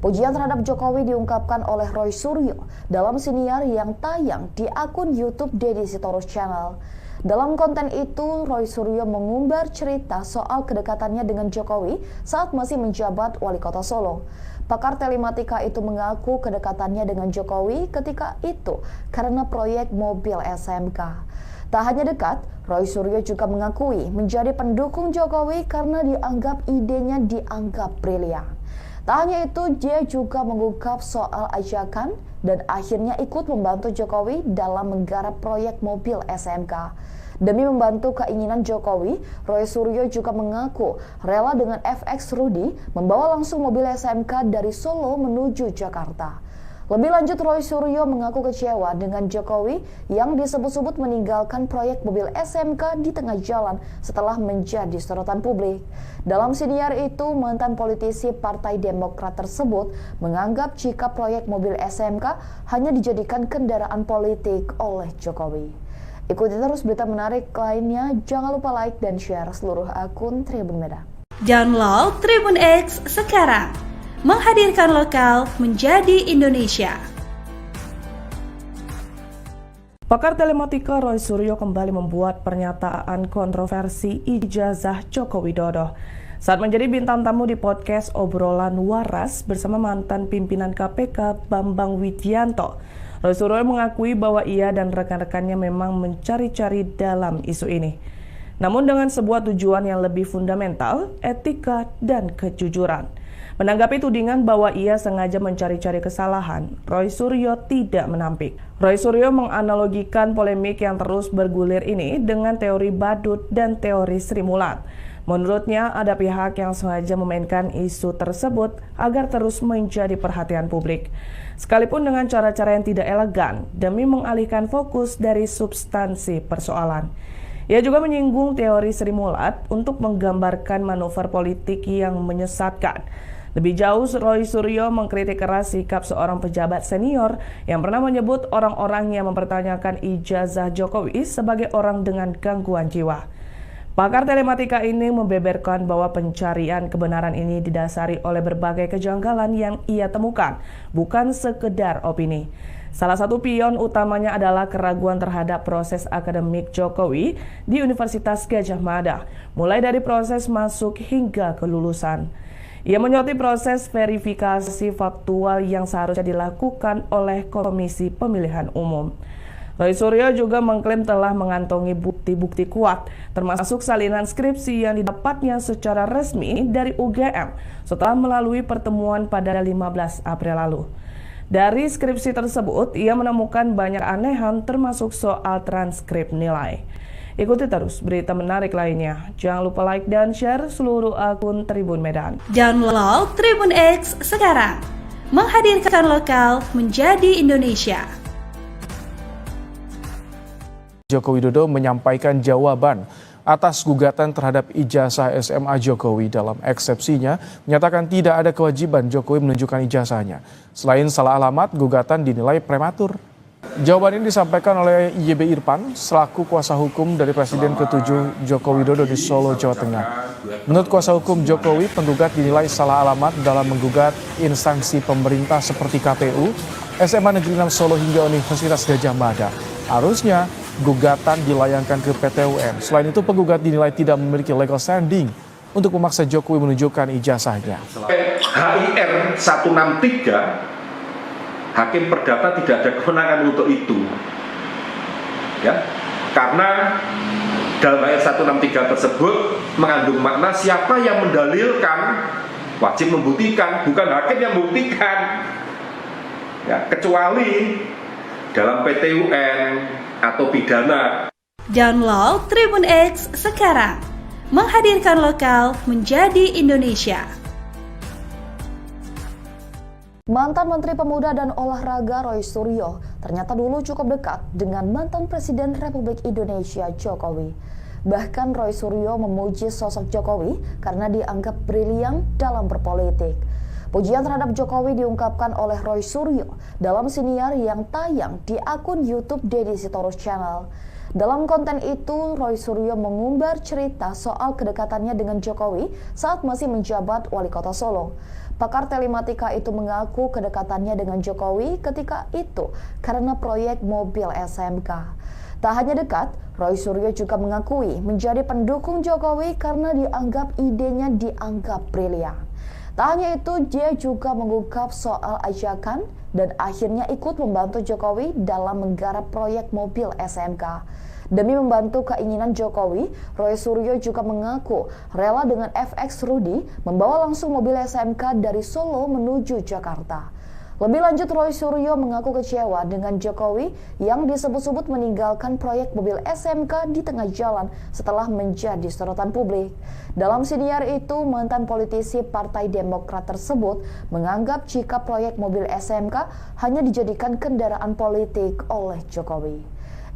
Pujian terhadap Jokowi diungkapkan oleh Roy Suryo dalam siniar yang tayang di akun YouTube Deddy Sitorus Channel. Dalam konten itu, Roy Suryo mengumbar cerita soal kedekatannya dengan Jokowi saat masih menjabat Wali Kota Solo. Pakar telematika itu mengaku kedekatannya dengan Jokowi ketika itu karena proyek mobil SMK. Tak hanya dekat, Roy Suryo juga mengakui menjadi pendukung Jokowi karena idenya dianggap brilian. Tak hanya itu, dia juga mengungkap soal ajakan dan akhirnya ikut membantu Jokowi dalam menggarap proyek mobil SMK. Demi membantu keinginan Jokowi, Roy Suryo juga mengaku rela dengan FX Rudy membawa langsung mobil SMK dari Solo menuju Jakarta. Lebih lanjut, Roy Suryo mengaku kecewa dengan Jokowi yang disebut-sebut meninggalkan proyek mobil SMK di tengah jalan setelah menjadi sorotan publik. Dalam siniar itu, mantan politisi Partai Demokrat tersebut menganggap jika proyek mobil SMK hanya dijadikan kendaraan politik oleh Jokowi. Ikuti terus berita menarik lainnya, jangan lupa like dan share seluruh akun Tribun Medan. Download Tribun X sekarang. Menghadirkan lokal menjadi Indonesia. Pakar telematika Roy Suryo kembali membuat pernyataan kontroversi ijazah Joko Widodo saat menjadi bintang tamu di podcast Obrolan Waras bersama mantan pimpinan KPK Bambang Widianto. Roy Suryo mengakui bahwa ia dan rekan-rekannya memang mencari-cari dalam isu ini, namun dengan sebuah tujuan yang lebih fundamental, etika dan kejujuran. Menanggapi tudingan bahwa ia sengaja mencari-cari kesalahan, Roy Suryo tidak menampik. Roy Suryo menganalogikan polemik yang terus bergulir ini dengan teori badut dan teori Sri Mulat. Menurutnya, ada pihak yang sengaja memainkan isu tersebut agar terus menjadi perhatian publik, sekalipun dengan cara-cara yang tidak elegan demi mengalihkan fokus dari substansi persoalan. Ia juga menyinggung teori Sri Mulat untuk menggambarkan manuver politik yang menyesatkan. Lebih jauh, Roy Suryo mengkritik keras sikap seorang pejabat senior yang pernah menyebut orang-orang yang mempertanyakan ijazah Jokowi sebagai orang dengan gangguan jiwa. Pakar telematika ini membeberkan bahwa pencarian kebenaran ini didasari oleh berbagai kejanggalan yang ia temukan, bukan sekedar opini. Salah satu pion utamanya adalah keraguan terhadap proses akademik Jokowi di Universitas Gadjah Mada, mulai dari proses masuk hingga kelulusan. Ia menyoroti proses verifikasi faktual yang seharusnya dilakukan oleh Komisi Pemilihan Umum. Roy Suryo juga mengklaim telah mengantongi bukti-bukti kuat, termasuk salinan skripsi yang didapatnya secara resmi dari UGM setelah melalui pertemuan pada 15 April lalu. Dari skripsi tersebut, ia menemukan banyak anehan termasuk soal transkrip nilai. Ikuti terus berita menarik lainnya. Jangan lupa like dan share seluruh akun Tribun Medan. Download Tribun X sekarang. Menghadirkan lokal menjadi Indonesia. Joko Widodo menyampaikan jawaban atas gugatan terhadap ijazah SMA Jokowi. Dalam eksepsinya, menyatakan tidak ada kewajiban Jokowi menunjukkan ijazahnya. Selain salah alamat, gugatan dinilai prematur. Jawaban ini disampaikan oleh YB Irfan selaku kuasa hukum dari Presiden ke-7 Joko Widodo di Solo, Jawa Tengah. Menurut kuasa hukum Jokowi, penggugat dinilai salah alamat dalam menggugat instansi pemerintah seperti KPU, SMA Negeri 6 Solo hingga Universitas Gadjah Mada. Harusnya gugatan dilayangkan ke PT UN. Selain itu, penggugat dinilai tidak memiliki legal standing untuk memaksa Jokowi menunjukkan ijazahnya. HIR 163 Hakim Perdata tidak ada kewenangan untuk itu, ya, karena dalam HIR 163 tersebut mengandung makna siapa yang mendalilkan wajib membuktikan, bukan hakim yang membuktikan, ya, kecuali dalam PT UN atau pidana. Download Tribun X sekarang. Menghadirkan lokal menjadi Indonesia. Mantan Menteri Pemuda dan Olahraga Roy Suryo ternyata dulu cukup dekat dengan mantan Presiden Republik Indonesia Jokowi. Bahkan Roy Suryo memuji sosok Jokowi karena dianggap brilian dalam berpolitik. Pujian terhadap Jokowi diungkapkan oleh Roy Suryo dalam siniar yang tayang di akun YouTube Deddy Sitorus Channel. Dalam konten itu, Roy Suryo mengumbar cerita soal kedekatannya dengan Jokowi saat masih menjabat Wali Kota Solo. Pakar telematika itu mengaku kedekatannya dengan Jokowi ketika itu karena proyek mobil SMK. Tak hanya dekat, Roy Suryo juga mengakui menjadi pendukung Jokowi karena dianggap idenya dianggap brilian. Tak hanya itu, dia juga mengungkap soal ajakan dan akhirnya ikut membantu Jokowi dalam menggarap proyek mobil SMK. Demi membantu keinginan Jokowi, Roy Suryo juga mengaku rela dengan FX Rudy membawa langsung mobil SMK dari Solo menuju Jakarta. Lebih lanjut, Roy Suryo mengaku kecewa dengan Jokowi yang disebut-sebut meninggalkan proyek mobil SMK di tengah jalan setelah menjadi sorotan publik. Dalam siniar itu, mantan politisi Partai Demokrat tersebut menganggap jika proyek mobil SMK hanya dijadikan kendaraan politik oleh Jokowi.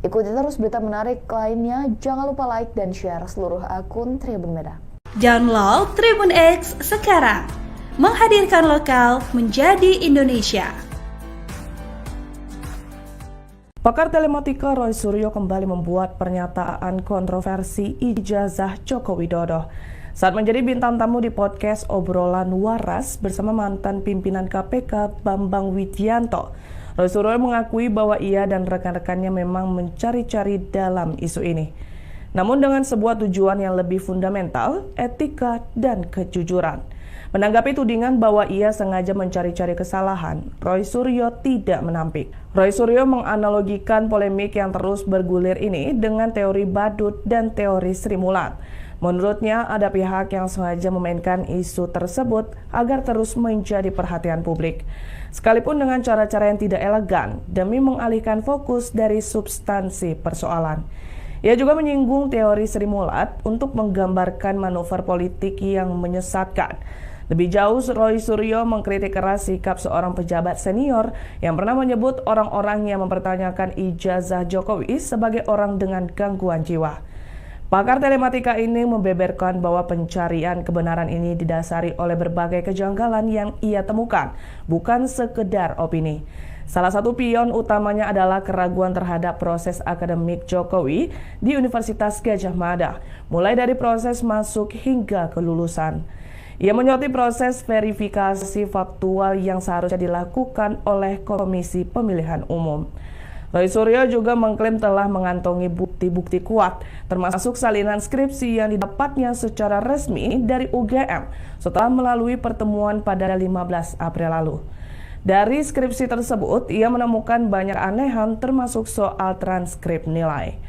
Ikuti terus berita menarik lainnya, jangan lupa like dan share seluruh akun Tribun Medan. Download Tribun X sekarang. Menghadirkan lokal menjadi Indonesia. Pakar telematika Roy Suryo kembali membuat pernyataan kontroversi ijazah Joko Widodo saat menjadi bintang tamu di podcast Obrolan Waras bersama mantan pimpinan KPK Bambang Widianto. Roy Suryo mengakui bahwa ia dan rekan-rekannya memang mencari-cari dalam isu ini, namun dengan sebuah tujuan yang lebih fundamental, etika dan kejujuran. Menanggapi tudingan bahwa ia sengaja mencari-cari kesalahan, Roy Suryo tidak menampik. Roy Suryo menganalogikan polemik yang terus bergulir ini dengan teori badut dan teori Sri Mulat. Menurutnya, ada pihak yang sengaja memainkan isu tersebut agar terus menjadi perhatian publik, sekalipun dengan cara-cara yang tidak elegan demi mengalihkan fokus dari substansi persoalan. Ia juga menyinggung teori Sri Mulat untuk menggambarkan manuver politik yang menyesatkan. Lebih jauh, Roy Suryo mengkritik keras sikap seorang pejabat senior yang pernah menyebut orang-orang yang mempertanyakan ijazah Jokowi sebagai orang dengan gangguan jiwa. Pakar telematika ini membeberkan bahwa pencarian kebenaran ini didasari oleh berbagai kejanggalan yang ia temukan, bukan sekedar opini. Salah satu pion utamanya adalah keraguan terhadap proses akademik Jokowi di Universitas Gadjah Mada, mulai dari proses masuk hingga kelulusan. Ia menyoroti proses verifikasi faktual yang seharusnya dilakukan oleh Komisi Pemilihan Umum. Roy Suryo juga mengklaim telah mengantongi bukti-bukti kuat, termasuk salinan skripsi yang didapatnya secara resmi dari UGM setelah melalui pertemuan pada 15 April lalu. Dari skripsi tersebut, ia menemukan banyak anehan termasuk soal transkrip nilai.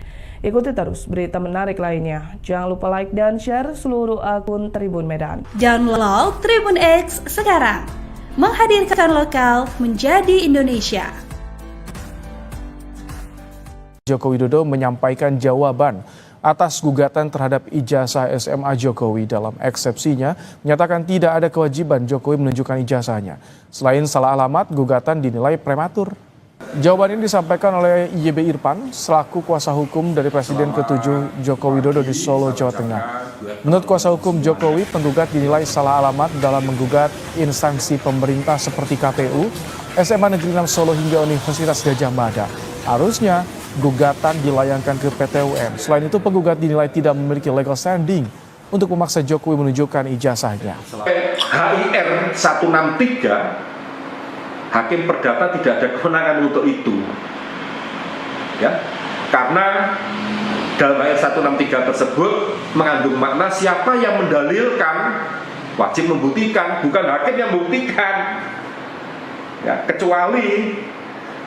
Ikuti terus berita menarik lainnya. Jangan lupa like dan share seluruh akun Tribun Medan. Download Tribun X sekarang. Menghadirkan lokal menjadi Indonesia. Joko Widodo menyampaikan jawaban atas gugatan terhadap ijazah SMA Jokowi. Dalam eksepsinya, menyatakan tidak ada kewajiban Jokowi menunjukkan ijazahnya. Selain salah alamat, gugatan dinilai prematur. Jawaban ini disampaikan oleh YB Irfan selaku kuasa hukum dari Presiden ke-7 Joko Widodo di Solo, Jawa Tengah. Menurut kuasa hukum Jokowi, penggugat dinilai salah alamat dalam menggugat instansi pemerintah seperti KPU, SMA Negeri 6 Solo hingga Universitas Gadjah Mada. Harusnya gugatan dilayangkan ke PT UN. Selain itu, penggugat dinilai tidak memiliki legal standing untuk memaksa Jokowi menunjukkan ijazahnya. HIR 163 Hakim Perdata tidak ada kewenangan untuk itu, ya, karena dalam HIR 163 tersebut mengandung makna siapa yang mendalilkan wajib membuktikan, bukan hakim yang membuktikan, ya, kecuali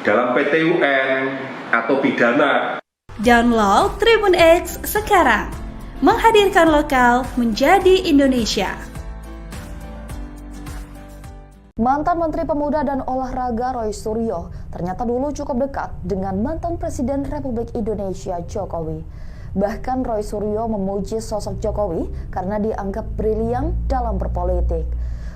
dalam PT UN atau pidana. Download Tribun X sekarang. Menghadirkan lokal menjadi Indonesia. Mantan Menteri Pemuda dan Olahraga Roy Suryo ternyata dulu cukup dekat dengan mantan Presiden Republik Indonesia Jokowi. Bahkan Roy Suryo memuji sosok Jokowi karena dianggap brilian dalam berpolitik.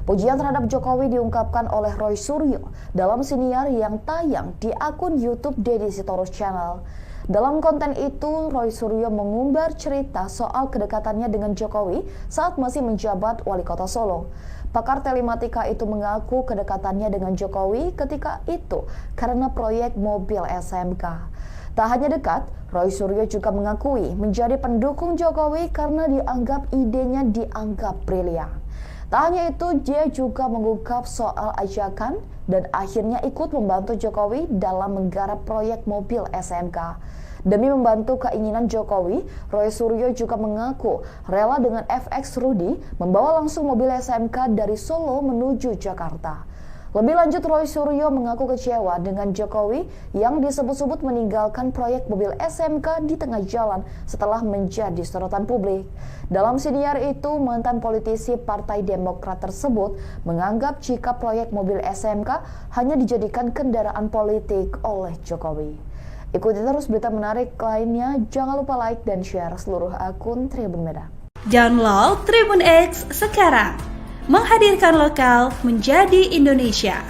Pujian terhadap Jokowi diungkapkan oleh Roy Suryo dalam siniar yang tayang di akun YouTube Deddy Sitorus Channel. Dalam konten itu, Roy Suryo mengumbar cerita soal kedekatannya dengan Jokowi saat masih menjabat Wali Kota Solo. Pakar telematika itu mengaku kedekatannya dengan Jokowi ketika itu karena proyek mobil SMK. Tak hanya dekat, Roy Suryo juga mengakui menjadi pendukung Jokowi karena dianggap idenya dianggap brilian. Tak hanya itu, dia juga mengungkap soal ajakan dan akhirnya ikut membantu Jokowi dalam menggarap proyek mobil SMK. Demi membantu keinginan Jokowi, Roy Suryo juga mengaku rela dengan FX Rudy membawa langsung mobil SMK dari Solo menuju Jakarta. Lebih lanjut, Roy Suryo mengaku kecewa dengan Jokowi yang disebut-sebut meninggalkan proyek mobil SMK di tengah jalan setelah menjadi sorotan publik. Dalam siniar itu, mantan politisi Partai Demokrat tersebut menganggap jika proyek mobil SMK hanya dijadikan kendaraan politik oleh Jokowi. Ikuti terus berita menarik lainnya, jangan lupa like dan share seluruh akun Tribun Medan. Download Tribun X sekarang. Menghadirkan lokal menjadi Indonesia.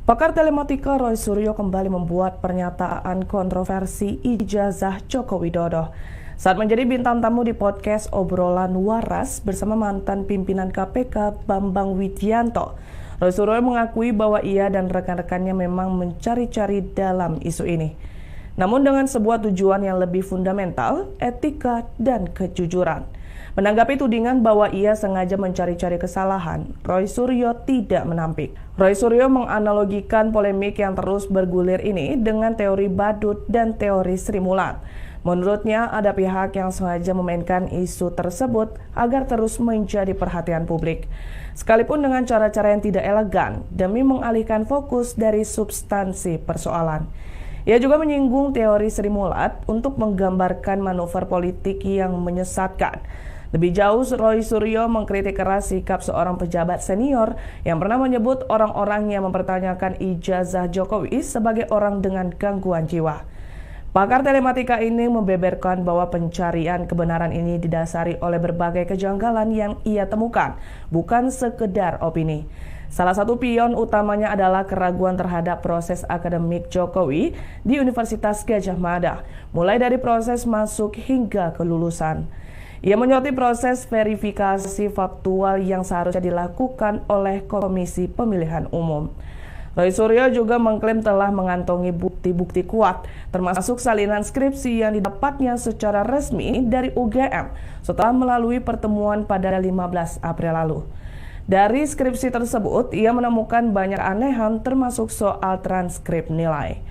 Pakar telematika Roy Suryo kembali membuat pernyataan kontroversi ijazah Joko Widodo saat menjadi bintang tamu di podcast Obrolan Waras bersama mantan pimpinan KPK Bambang Widianto. Roy Suryo mengakui bahwa ia dan rekan-rekannya memang mencari-cari dalam isu ini, namun dengan sebuah tujuan yang lebih fundamental, etika dan kejujuran. Menanggapi tudingan bahwa ia sengaja mencari-cari kesalahan, Roy Suryo tidak menampik. Roy Suryo menganalogikan polemik yang terus bergulir ini dengan teori badut dan teori Sri Mulat. Menurutnya, ada pihak yang sengaja memainkan isu tersebut agar terus menjadi perhatian publik, sekalipun dengan cara-cara yang tidak elegan demi mengalihkan fokus dari substansi persoalan. Ia juga menyinggung teori Sri Mulat untuk menggambarkan manuver politik yang menyesatkan. Lebih jauh, Roy Suryo mengkritik keras sikap seorang pejabat senior yang pernah menyebut orang-orang yang mempertanyakan ijazah Jokowi sebagai orang dengan gangguan jiwa. Pakar telematika ini membeberkan bahwa pencarian kebenaran ini didasari oleh berbagai kejanggalan yang ia temukan, bukan sekedar opini. Salah satu pion utamanya adalah keraguan terhadap proses akademik Jokowi di Universitas Gadjah Mada, mulai dari proses masuk hingga kelulusan. Ia menyoroti proses verifikasi faktual yang seharusnya dilakukan oleh Komisi Pemilihan Umum. Roy Suryo juga mengklaim telah mengantongi bukti-bukti kuat, termasuk salinan skripsi yang didapatnya secara resmi dari UGM setelah melalui pertemuan pada 15 April lalu. Dari skripsi tersebut, ia menemukan banyak anehan termasuk soal transkrip nilai.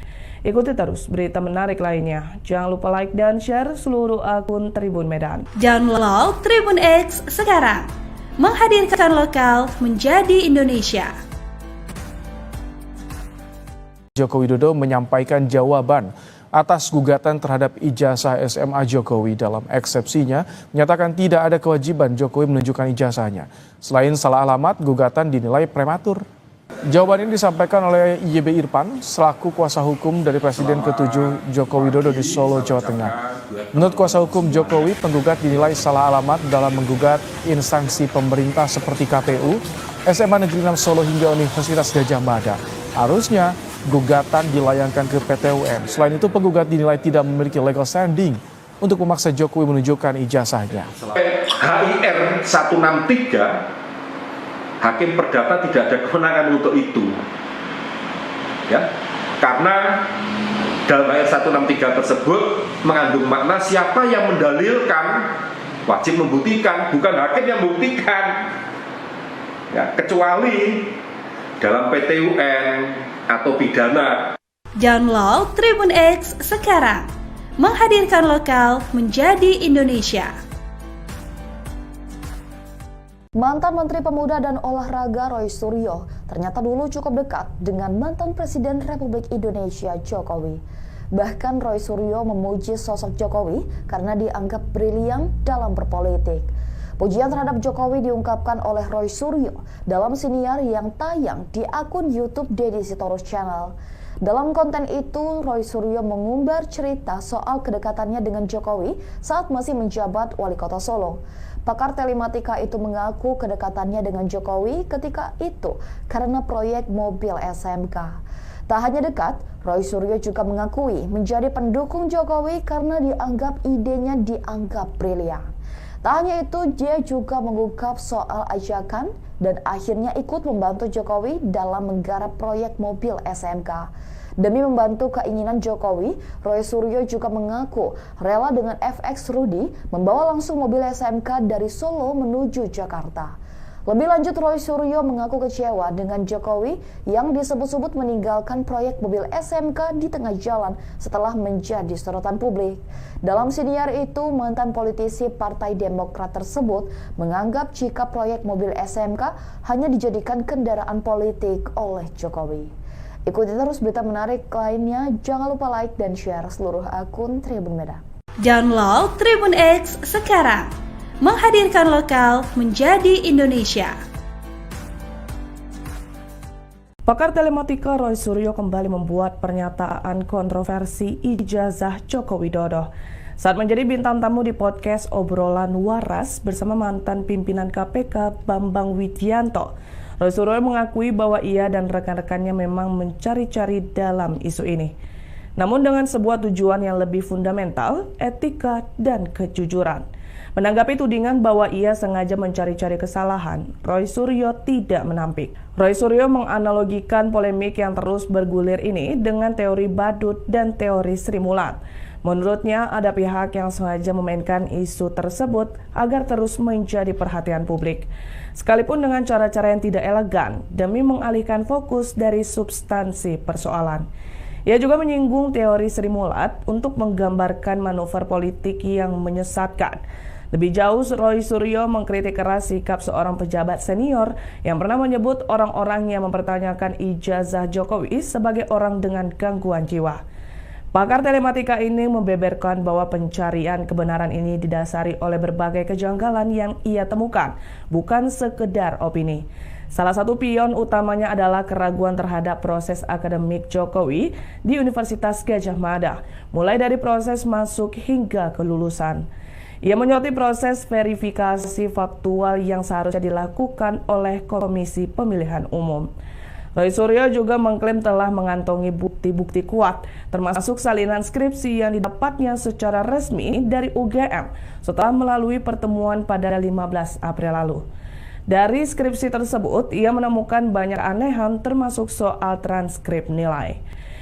Ikuti terus berita menarik lainnya. Jangan lupa like dan share seluruh akun Tribun Medan. Download Tribun X sekarang. Menghadirkan lokal menjadi Indonesia. Joko Widodo menyampaikan jawaban atas gugatan terhadap ijazah SMA Jokowi. Dalam eksepsinya, menyatakan tidak ada kewajiban Jokowi menunjukkan ijazahnya. Selain salah alamat, gugatan dinilai prematur. Jawaban ini disampaikan oleh YB Irfan selaku kuasa hukum dari Presiden ke-7 Joko Widodo di Solo, Jawa Tengah. Menurut kuasa hukum Jokowi, penggugat dinilai salah alamat dalam menggugat instansi pemerintah seperti KPU, SMA Negeri 6 Solo hingga Universitas Gadjah Mada. Harusnya gugatan dilayangkan ke PT UN. Selain itu, penggugat dinilai tidak memiliki legal standing untuk memaksa Jokowi menunjukkan ijazahnya. HIR 163 Hakim Perdata tidak ada kewenangan untuk itu, ya, karena dalam ayat 163 tersebut mengandung makna siapa yang mendalilkan wajib membuktikan, bukan hakim yang membuktikan, ya, kecuali dalam PT UN atau pidana. Download Tribun X sekarang. Menghadirkan lokal menjadi Indonesia. Mantan Menteri Pemuda dan Olahraga Roy Suryo ternyata dulu cukup dekat dengan mantan Presiden Republik Indonesia Jokowi. Bahkan Roy Suryo memuji sosok Jokowi karena dianggap brilian dalam berpolitik. Pujian terhadap Jokowi diungkapkan oleh Roy Suryo dalam siniar yang tayang di akun YouTube Deddy Sitorus Channel. Dalam konten itu, Roy Suryo mengumbar cerita soal kedekatannya dengan Jokowi saat masih menjabat Wali Kota Solo. Pakar telematika itu mengaku kedekatannya dengan Jokowi ketika itu karena proyek mobil SMK. Tak hanya dekat, Roy Suryo juga mengakui menjadi pendukung Jokowi karena dianggap idenya dianggap brilian. Tak hanya itu, dia juga mengungkap soal ajakan dan akhirnya ikut membantu Jokowi dalam menggarap proyek mobil SMK. Demi membantu keinginan Jokowi, Roy Suryo juga mengaku rela dengan FX Rudy membawa langsung mobil SMK dari Solo menuju Jakarta. Lebih lanjut, Roy Suryo mengaku kecewa dengan Jokowi yang disebut-sebut meninggalkan proyek mobil SMK di tengah jalan setelah menjadi sorotan publik. Dalam siniar itu, mantan politisi Partai Demokrat tersebut menganggap jika proyek mobil SMK hanya dijadikan kendaraan politik oleh Jokowi. Ikuti terus berita menarik lainnya, jangan lupa like dan share seluruh akun Tribun Medan. Download Tribun X sekarang. Menghadirkan lokal menjadi Indonesia. Pakar telematika Roy Suryo kembali membuat pernyataan kontroversi ijazah Joko Widodo saat menjadi bintang tamu di podcast Obrolan Waras bersama mantan pimpinan KPK Bambang Widianto. Roy Suryo mengakui bahwa ia dan rekan-rekannya memang mencari-cari dalam isu ini, namun dengan sebuah tujuan yang lebih fundamental, etika dan kejujuran. Menanggapi tudingan bahwa ia sengaja mencari-cari kesalahan, Roy Suryo tidak menampik. Roy Suryo menganalogikan polemik yang terus bergulir ini dengan teori badut dan teori Sri Mulat. Menurutnya, ada pihak yang sengaja memainkan isu tersebut agar terus menjadi perhatian publik, sekalipun dengan cara-cara yang tidak elegan demi mengalihkan fokus dari substansi persoalan. Ia juga menyinggung teori Sri Mulat untuk menggambarkan manuver politik yang menyesatkan. Lebih jauh, Roy Suryo mengkritik keras sikap seorang pejabat senior yang pernah menyebut orang-orang yang mempertanyakan ijazah Jokowi sebagai orang dengan gangguan jiwa. Pakar telematika ini membeberkan bahwa pencarian kebenaran ini didasari oleh berbagai kejanggalan yang ia temukan, bukan sekedar opini. Salah satu pion utamanya adalah keraguan terhadap proses akademik Jokowi di Universitas Gadjah Mada, mulai dari proses masuk hingga kelulusan. Ia menyoroti proses verifikasi faktual yang seharusnya dilakukan oleh Komisi Pemilihan Umum. Roy Suryo juga mengklaim telah mengantongi bukti-bukti kuat, termasuk salinan skripsi yang didapatnya secara resmi dari UGM setelah melalui pertemuan pada 15 April lalu. Dari skripsi tersebut, ia menemukan banyak anehan termasuk soal transkrip nilai.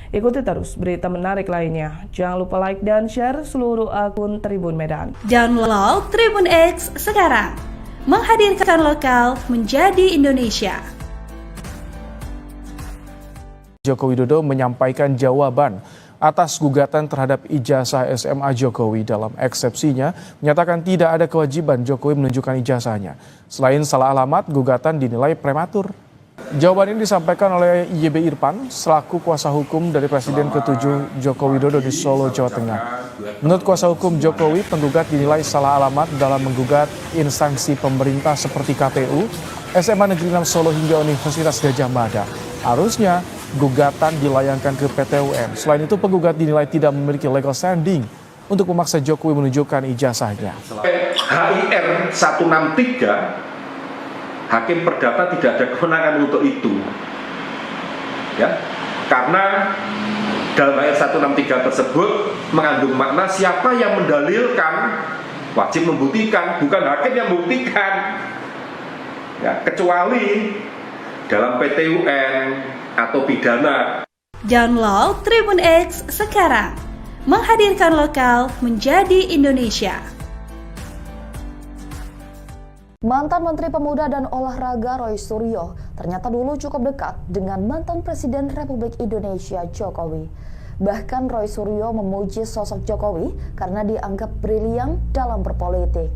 Ikuti terus berita menarik lainnya. Jangan lupa like dan share seluruh akun Tribun Medan. Download Tribun X sekarang. Menghadirkan lokal menjadi Indonesia. Joko Widodo menyampaikan jawaban atas gugatan terhadap ijazah SMA Jokowi. Dalam eksepsinya, menyatakan tidak ada kewajiban Jokowi menunjukkan ijazahnya. Selain salah alamat, gugatan dinilai prematur. Jawaban ini disampaikan oleh YB Irfan selaku kuasa hukum dari Presiden ke-7 Joko Widodo di Solo, Jawa Tengah. Menurut kuasa hukum Jokowi, penggugat dinilai salah alamat dalam menggugat instansi pemerintah seperti KPU, SMA Negeri 6 Solo hingga Universitas Gadjah Mada. Harusnya gugatan dilayangkan ke PT UN. Selain itu, penggugat dinilai tidak memiliki legal standing untuk memaksa Jokowi menunjukkan ijazahnya. HIR 163 Hakim Perdata tidak ada kewenangan untuk itu, ya, karena dalam HIR 163 tersebut mengandung makna siapa yang mendalilkan wajib membuktikan, bukan hakim yang membuktikan, ya, kecuali dalam PT UN atau pidana. Download Tribun X sekarang. Menghadirkan lokal menjadi Indonesia. Mantan Menteri Pemuda dan Olahraga Roy Suryo ternyata dulu cukup dekat dengan mantan Presiden Republik Indonesia Jokowi. Bahkan Roy Suryo memuji sosok Jokowi karena dianggap brilian dalam berpolitik.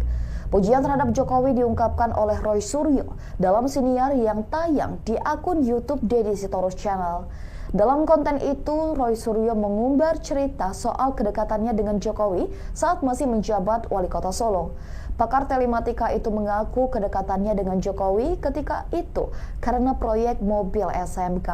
Pujian terhadap Jokowi diungkapkan oleh Roy Suryo dalam siniar yang tayang di akun YouTube Deddy Sitorus Channel. Dalam konten itu, Roy Suryo mengumbar cerita soal kedekatannya dengan Jokowi saat masih menjabat Wali Kota Solo. Pakar telematika itu mengaku kedekatannya dengan Jokowi ketika itu karena proyek mobil SMK.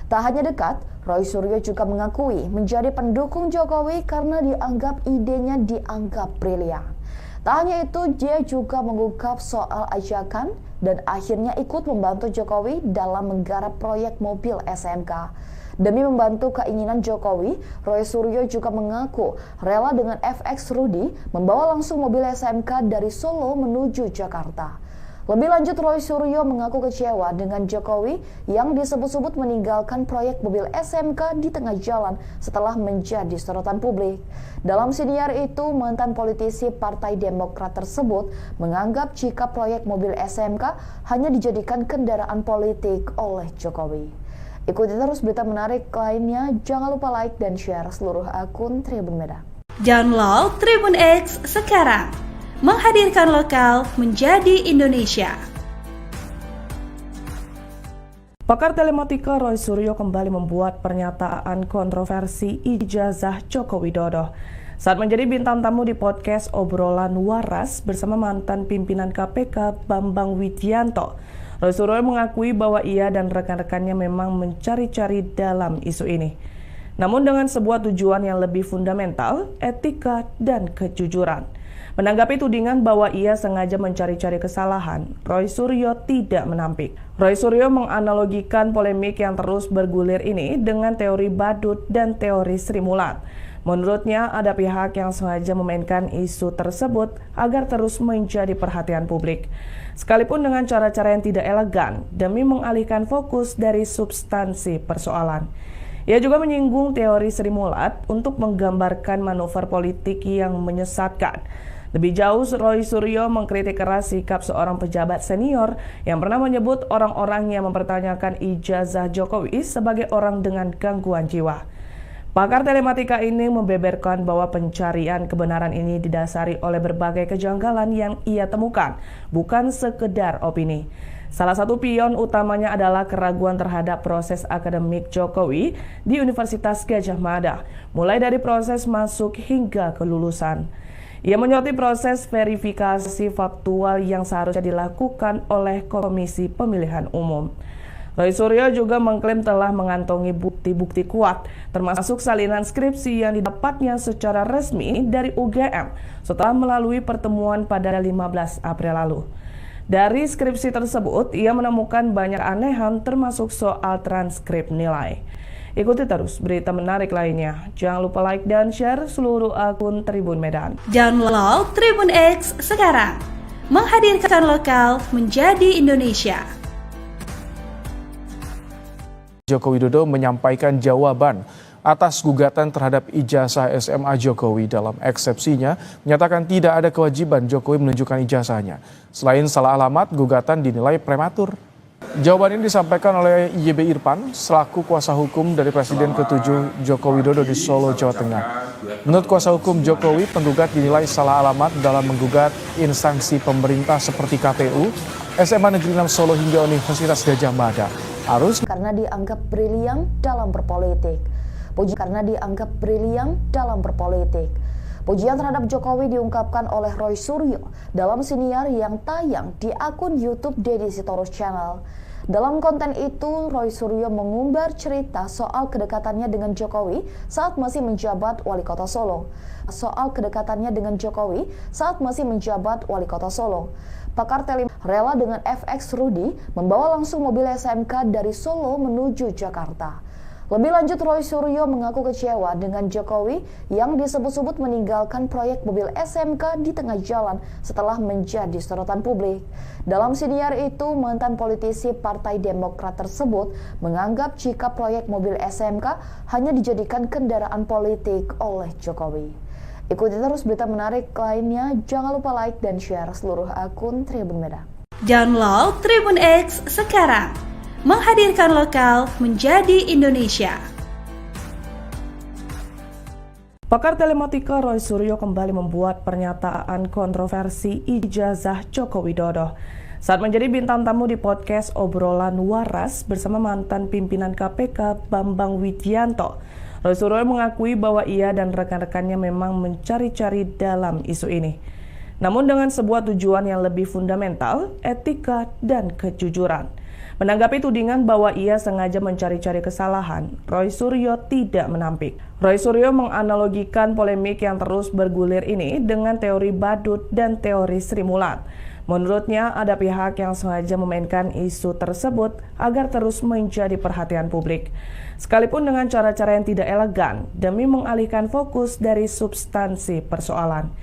Tak hanya dekat, Roy Suryo juga mengakui menjadi pendukung Jokowi karena dianggap idenya dianggap brilian. Tak hanya itu, dia juga mengungkap soal ajakan dan akhirnya ikut membantu Jokowi dalam menggarap proyek mobil SMK. Demi membantu keinginan Jokowi, Roy Suryo juga mengaku rela dengan FX Rudy membawa langsung mobil SMK dari Solo menuju Jakarta. Lebih lanjut, Roy Suryo mengaku kecewa dengan Jokowi yang disebut-sebut meninggalkan proyek mobil SMK di tengah jalan setelah menjadi sorotan publik. Dalam siniar itu, mantan politisi Partai Demokrat tersebut menganggap jika proyek mobil SMK hanya dijadikan kendaraan politik oleh Jokowi. Ikuti terus berita menarik lainnya, jangan lupa like dan share seluruh akun Tribun Medan. Download Tribun X sekarang. Menghadirkan lokal menjadi Indonesia. Pakar telematika Roy Suryo kembali membuat pernyataan kontroversi ijazah Joko Widodo saat menjadi bintang tamu di podcast Obrolan Waras bersama mantan pimpinan KPK Bambang Widianto. Roy Suryo mengakui bahwa ia dan rekan-rekannya memang mencari-cari dalam isu ini, namun dengan sebuah tujuan yang lebih fundamental, etika dan kejujuran. Menanggapi tudingan bahwa ia sengaja mencari-cari kesalahan, Roy Suryo tidak menampik. Roy Suryo menganalogikan polemik yang terus bergulir ini dengan teori badut dan teori Sri Mulat. Menurutnya, ada pihak yang sengaja memainkan isu tersebut agar terus menjadi perhatian publik, sekalipun dengan cara-cara yang tidak elegan demi mengalihkan fokus dari substansi persoalan. Ia juga menyinggung teori Sri Mulat untuk menggambarkan manuver politik yang menyesatkan. Lebih jauh, Roy Suryo mengkritik keras sikap seorang pejabat senior yang pernah menyebut orang-orang yang mempertanyakan ijazah Jokowi sebagai orang dengan gangguan jiwa. Pakar telematika ini membeberkan bahwa pencarian kebenaran ini didasari oleh berbagai kejanggalan yang ia temukan, bukan sekedar opini. Salah satu pion utamanya adalah keraguan terhadap proses akademik Jokowi di Universitas Gadjah Mada, mulai dari proses masuk hingga kelulusan. Ia menyoroti proses verifikasi faktual yang seharusnya dilakukan oleh Komisi Pemilihan Umum. Roy Suryo juga mengklaim telah mengantongi bukti-bukti kuat, termasuk salinan skripsi yang didapatnya secara resmi dari UGM setelah melalui pertemuan pada 15 April lalu. Dari skripsi tersebut, ia menemukan banyak anehan termasuk soal transkrip nilai. Ikuti terus berita menarik lainnya. Jangan lupa like dan share seluruh akun Tribun Medan. Download Tribun X sekarang. Menghadirkan lokal menjadi Indonesia. Joko Widodo menyampaikan jawaban atas gugatan terhadap ijazah SMA Jokowi. Dalam eksepsinya, menyatakan tidak ada kewajiban Jokowi menunjukkan ijazahnya. Selain salah alamat, gugatan dinilai prematur. Jawaban ini disampaikan oleh YB Irfan selaku kuasa hukum dari Presiden ke-7 Joko Widodo di Solo, Jawa Tengah. Menurut kuasa hukum Jokowi, penggugat dinilai salah alamat dalam menggugat instansi pemerintah seperti KPU, SMA Negeri 6 Solo hingga Universitas Gadjah Mada. Karena dianggap brilian dalam berpolitik. Pujian terhadap Jokowi diungkapkan oleh Roy Suryo dalam siniar yang tayang di akun YouTube Deddy Sitorus Channel. Dalam konten itu, Roy Suryo mengumbar cerita soal kedekatannya dengan Jokowi saat masih menjabat wali kota Solo. Pakar tele rela dengan FX Rudy membawa langsung mobil SMK dari Solo menuju Jakarta. Lebih lanjut, Roy Suryo mengaku kecewa dengan Jokowi yang disebut-sebut meninggalkan proyek mobil SMK di tengah jalan setelah menjadi sorotan publik. Dalam siniar itu, mantan politisi Partai Demokrat tersebut menganggap jika proyek mobil SMK hanya dijadikan kendaraan politik oleh Jokowi. Ikuti terus berita menarik lainnya, jangan lupa like dan share seluruh akun Tribun Medan. Download Tribun X sekarang. Menghadirkan lokal menjadi Indonesia. Pakar telematika Roy Suryo kembali membuat pernyataan kontroversi ijazah Joko Widodo saat menjadi bintang tamu di podcast Obrolan Waras bersama mantan pimpinan KPK Bambang Widianto. Roy Suryo mengakui bahwa ia dan rekan-rekannya memang mencari-cari dalam isu ini, namun dengan sebuah tujuan yang lebih fundamental, etika dan kejujuran. Menanggapi tudingan bahwa ia sengaja mencari-cari kesalahan, Roy Suryo tidak menampik. Roy Suryo menganalogikan polemik yang terus bergulir ini dengan teori badut dan teori Sri Mulat. Menurutnya, ada pihak yang sengaja memainkan isu tersebut agar terus menjadi perhatian publik, sekalipun dengan cara-cara yang tidak elegan demi mengalihkan fokus dari substansi persoalan.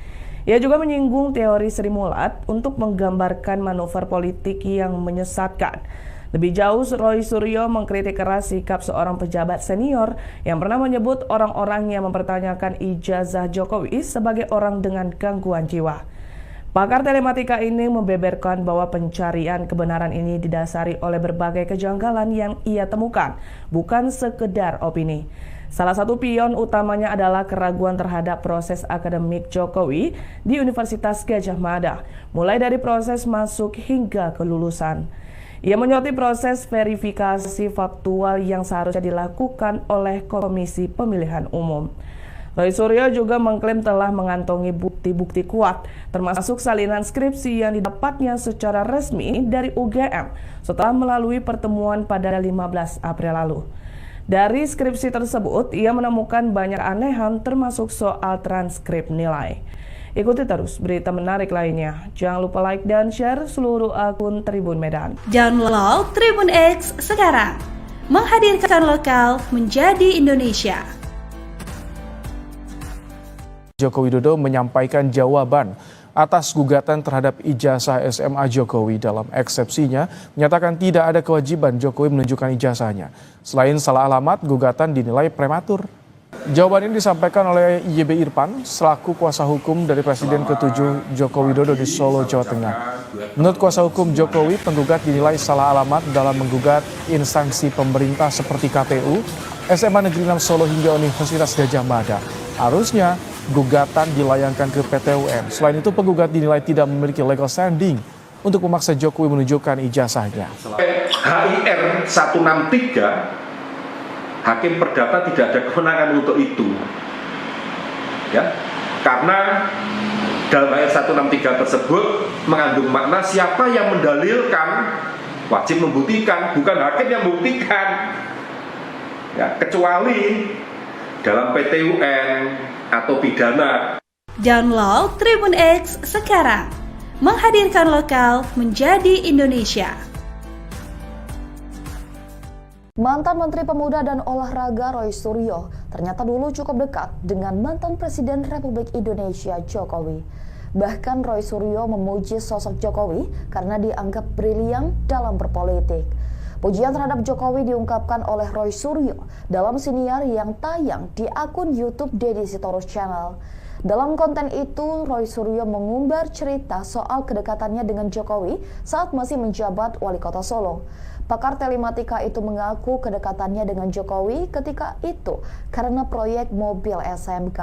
Ia juga menyinggung teori Sri Mulat untuk menggambarkan manuver politik yang menyesatkan. Lebih jauh, Roy Suryo mengkritik keras sikap seorang pejabat senior yang pernah menyebut orang-orang yang mempertanyakan ijazah Jokowi sebagai orang dengan gangguan jiwa. Pakar telematika ini membeberkan bahwa pencarian kebenaran ini didasari oleh berbagai kejanggalan yang ia temukan, bukan sekedar opini. Salah satu pion utamanya adalah keraguan terhadap proses akademik Jokowi di Universitas Gadjah Mada, mulai dari proses masuk hingga kelulusan. Ia menyoroti proses verifikasi faktual yang seharusnya dilakukan oleh Komisi Pemilihan Umum. Roy Suryo juga mengklaim telah mengantongi bukti-bukti kuat, termasuk salinan skripsi yang didapatnya secara resmi dari UGM setelah melalui pertemuan pada 15 April lalu. Dari skripsi tersebut, ia menemukan banyak anehan termasuk soal transkrip nilai. Ikuti terus berita menarik lainnya. Jangan lupa like dan share seluruh akun Tribun Medan. Download Tribun X sekarang. Menghadirkan lokal menjadi Indonesia. Joko Widodo menyampaikan jawaban atas gugatan terhadap ijazah SMA Jokowi. Dalam eksepsinya, menyatakan tidak ada kewajiban Jokowi menunjukkan ijazahnya. Selain salah alamat, gugatan dinilai prematur. Jawaban ini disampaikan oleh YB Irfan selaku kuasa hukum dari Presiden ke-7 Joko Widodo di Solo, Jawa Tengah. Menurut kuasa hukum Jokowi, penggugat dinilai salah alamat dalam menggugat instansi pemerintah seperti KPU, SMA Negeri 6 Solo hingga Universitas Gadjah Mada. Harusnya gugatan dilayangkan ke PT UN. Selain itu, penggugat dinilai tidak memiliki legal standing untuk memaksa Jokowi menunjukkan ijazahnya. HIR 163, Hakim Perdata tidak ada kewenangan untuk itu, ya, karena dalam HIR 163 tersebut mengandung makna siapa yang mendalilkan wajib membuktikan, bukan hakim yang membuktikan, ya, kecuali dalam PT UN atau pidana. Download Tribun X sekarang. Menghadirkan lokal menjadi Indonesia. Mantan Menteri Pemuda dan Olahraga Roy Suryo ternyata dulu cukup dekat dengan mantan Presiden Republik Indonesia Jokowi. Bahkan Roy Suryo memuji sosok Jokowi karena dianggap brilian dalam berpolitik. Pujian terhadap Jokowi diungkapkan oleh Roy Suryo dalam siniar yang tayang di akun YouTube Deddy Sitorus Channel. Dalam konten itu, Roy Suryo mengumbar cerita soal kedekatannya dengan Jokowi saat masih menjabat Wali Kota Solo. Pakar telematika itu mengaku kedekatannya dengan Jokowi ketika itu karena proyek mobil SMK.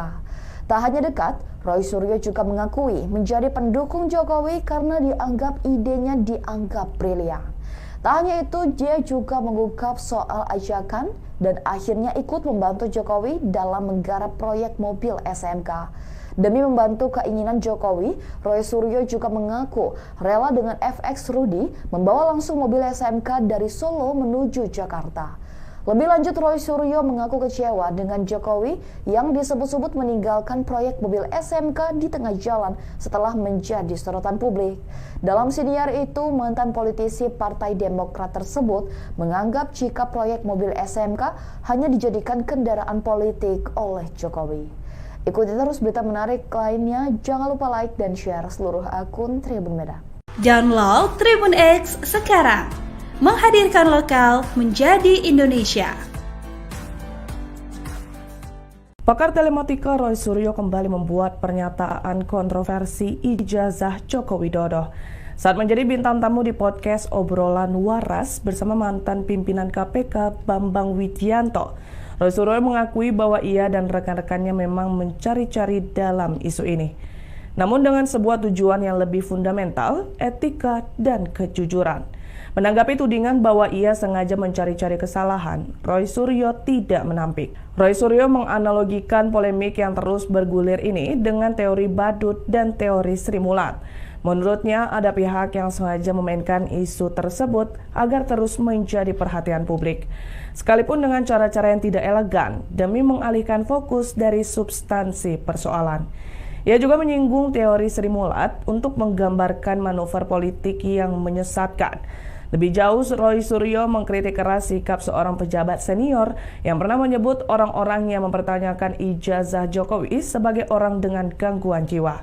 Tak hanya dekat, Roy Suryo juga mengakui menjadi pendukung Jokowi karena idenya dianggap brilian. Tak hanya itu, dia juga mengungkap soal ajakan dan akhirnya ikut membantu Jokowi dalam menggarap proyek mobil SMK. Demi membantu keinginan Jokowi, Roy Suryo juga mengaku rela dengan FX Rudy membawa langsung mobil SMK dari Solo menuju Jakarta. Lebih lanjut, Roy Suryo mengaku kecewa dengan Jokowi yang disebut-sebut meninggalkan proyek mobil SMK di tengah jalan setelah menjadi sorotan publik. Dalam siniar itu, mantan politisi Partai Demokrat tersebut menganggap jika proyek mobil SMK hanya dijadikan kendaraan politik oleh Jokowi. Ikuti terus berita menarik lainnya, jangan lupa like dan share seluruh akun Tribun Medan. Download Tribun X sekarang. Menghadirkan lokal menjadi Indonesia. Pakar telematika Roy Suryo kembali membuat pernyataan kontroversi ijazah Joko Widodo saat menjadi bintang tamu di podcast Obrolan Waras bersama mantan pimpinan KPK Bambang Widianto. Roy Suryo mengakui bahwa ia dan rekan-rekannya memang mencari-cari dalam isu ini, namun dengan sebuah tujuan yang lebih fundamental, etika dan kejujuran. Menanggapi tudingan bahwa ia sengaja mencari-cari kesalahan, Roy Suryo tidak menampik. Roy Suryo menganalogikan polemik yang terus bergulir ini dengan teori badut dan teori Sri Mulat. Menurutnya, ada pihak yang sengaja memainkan isu tersebut agar terus menjadi perhatian publik, sekalipun dengan cara-cara yang tidak elegan demi mengalihkan fokus dari substansi persoalan. Ia juga menyinggung teori Sri Mulat untuk menggambarkan manuver politik yang menyesatkan. Lebih jauh, Roy Suryo mengkritik keras sikap seorang pejabat senior yang pernah menyebut orang-orang yang mempertanyakan ijazah Jokowi sebagai orang dengan gangguan jiwa.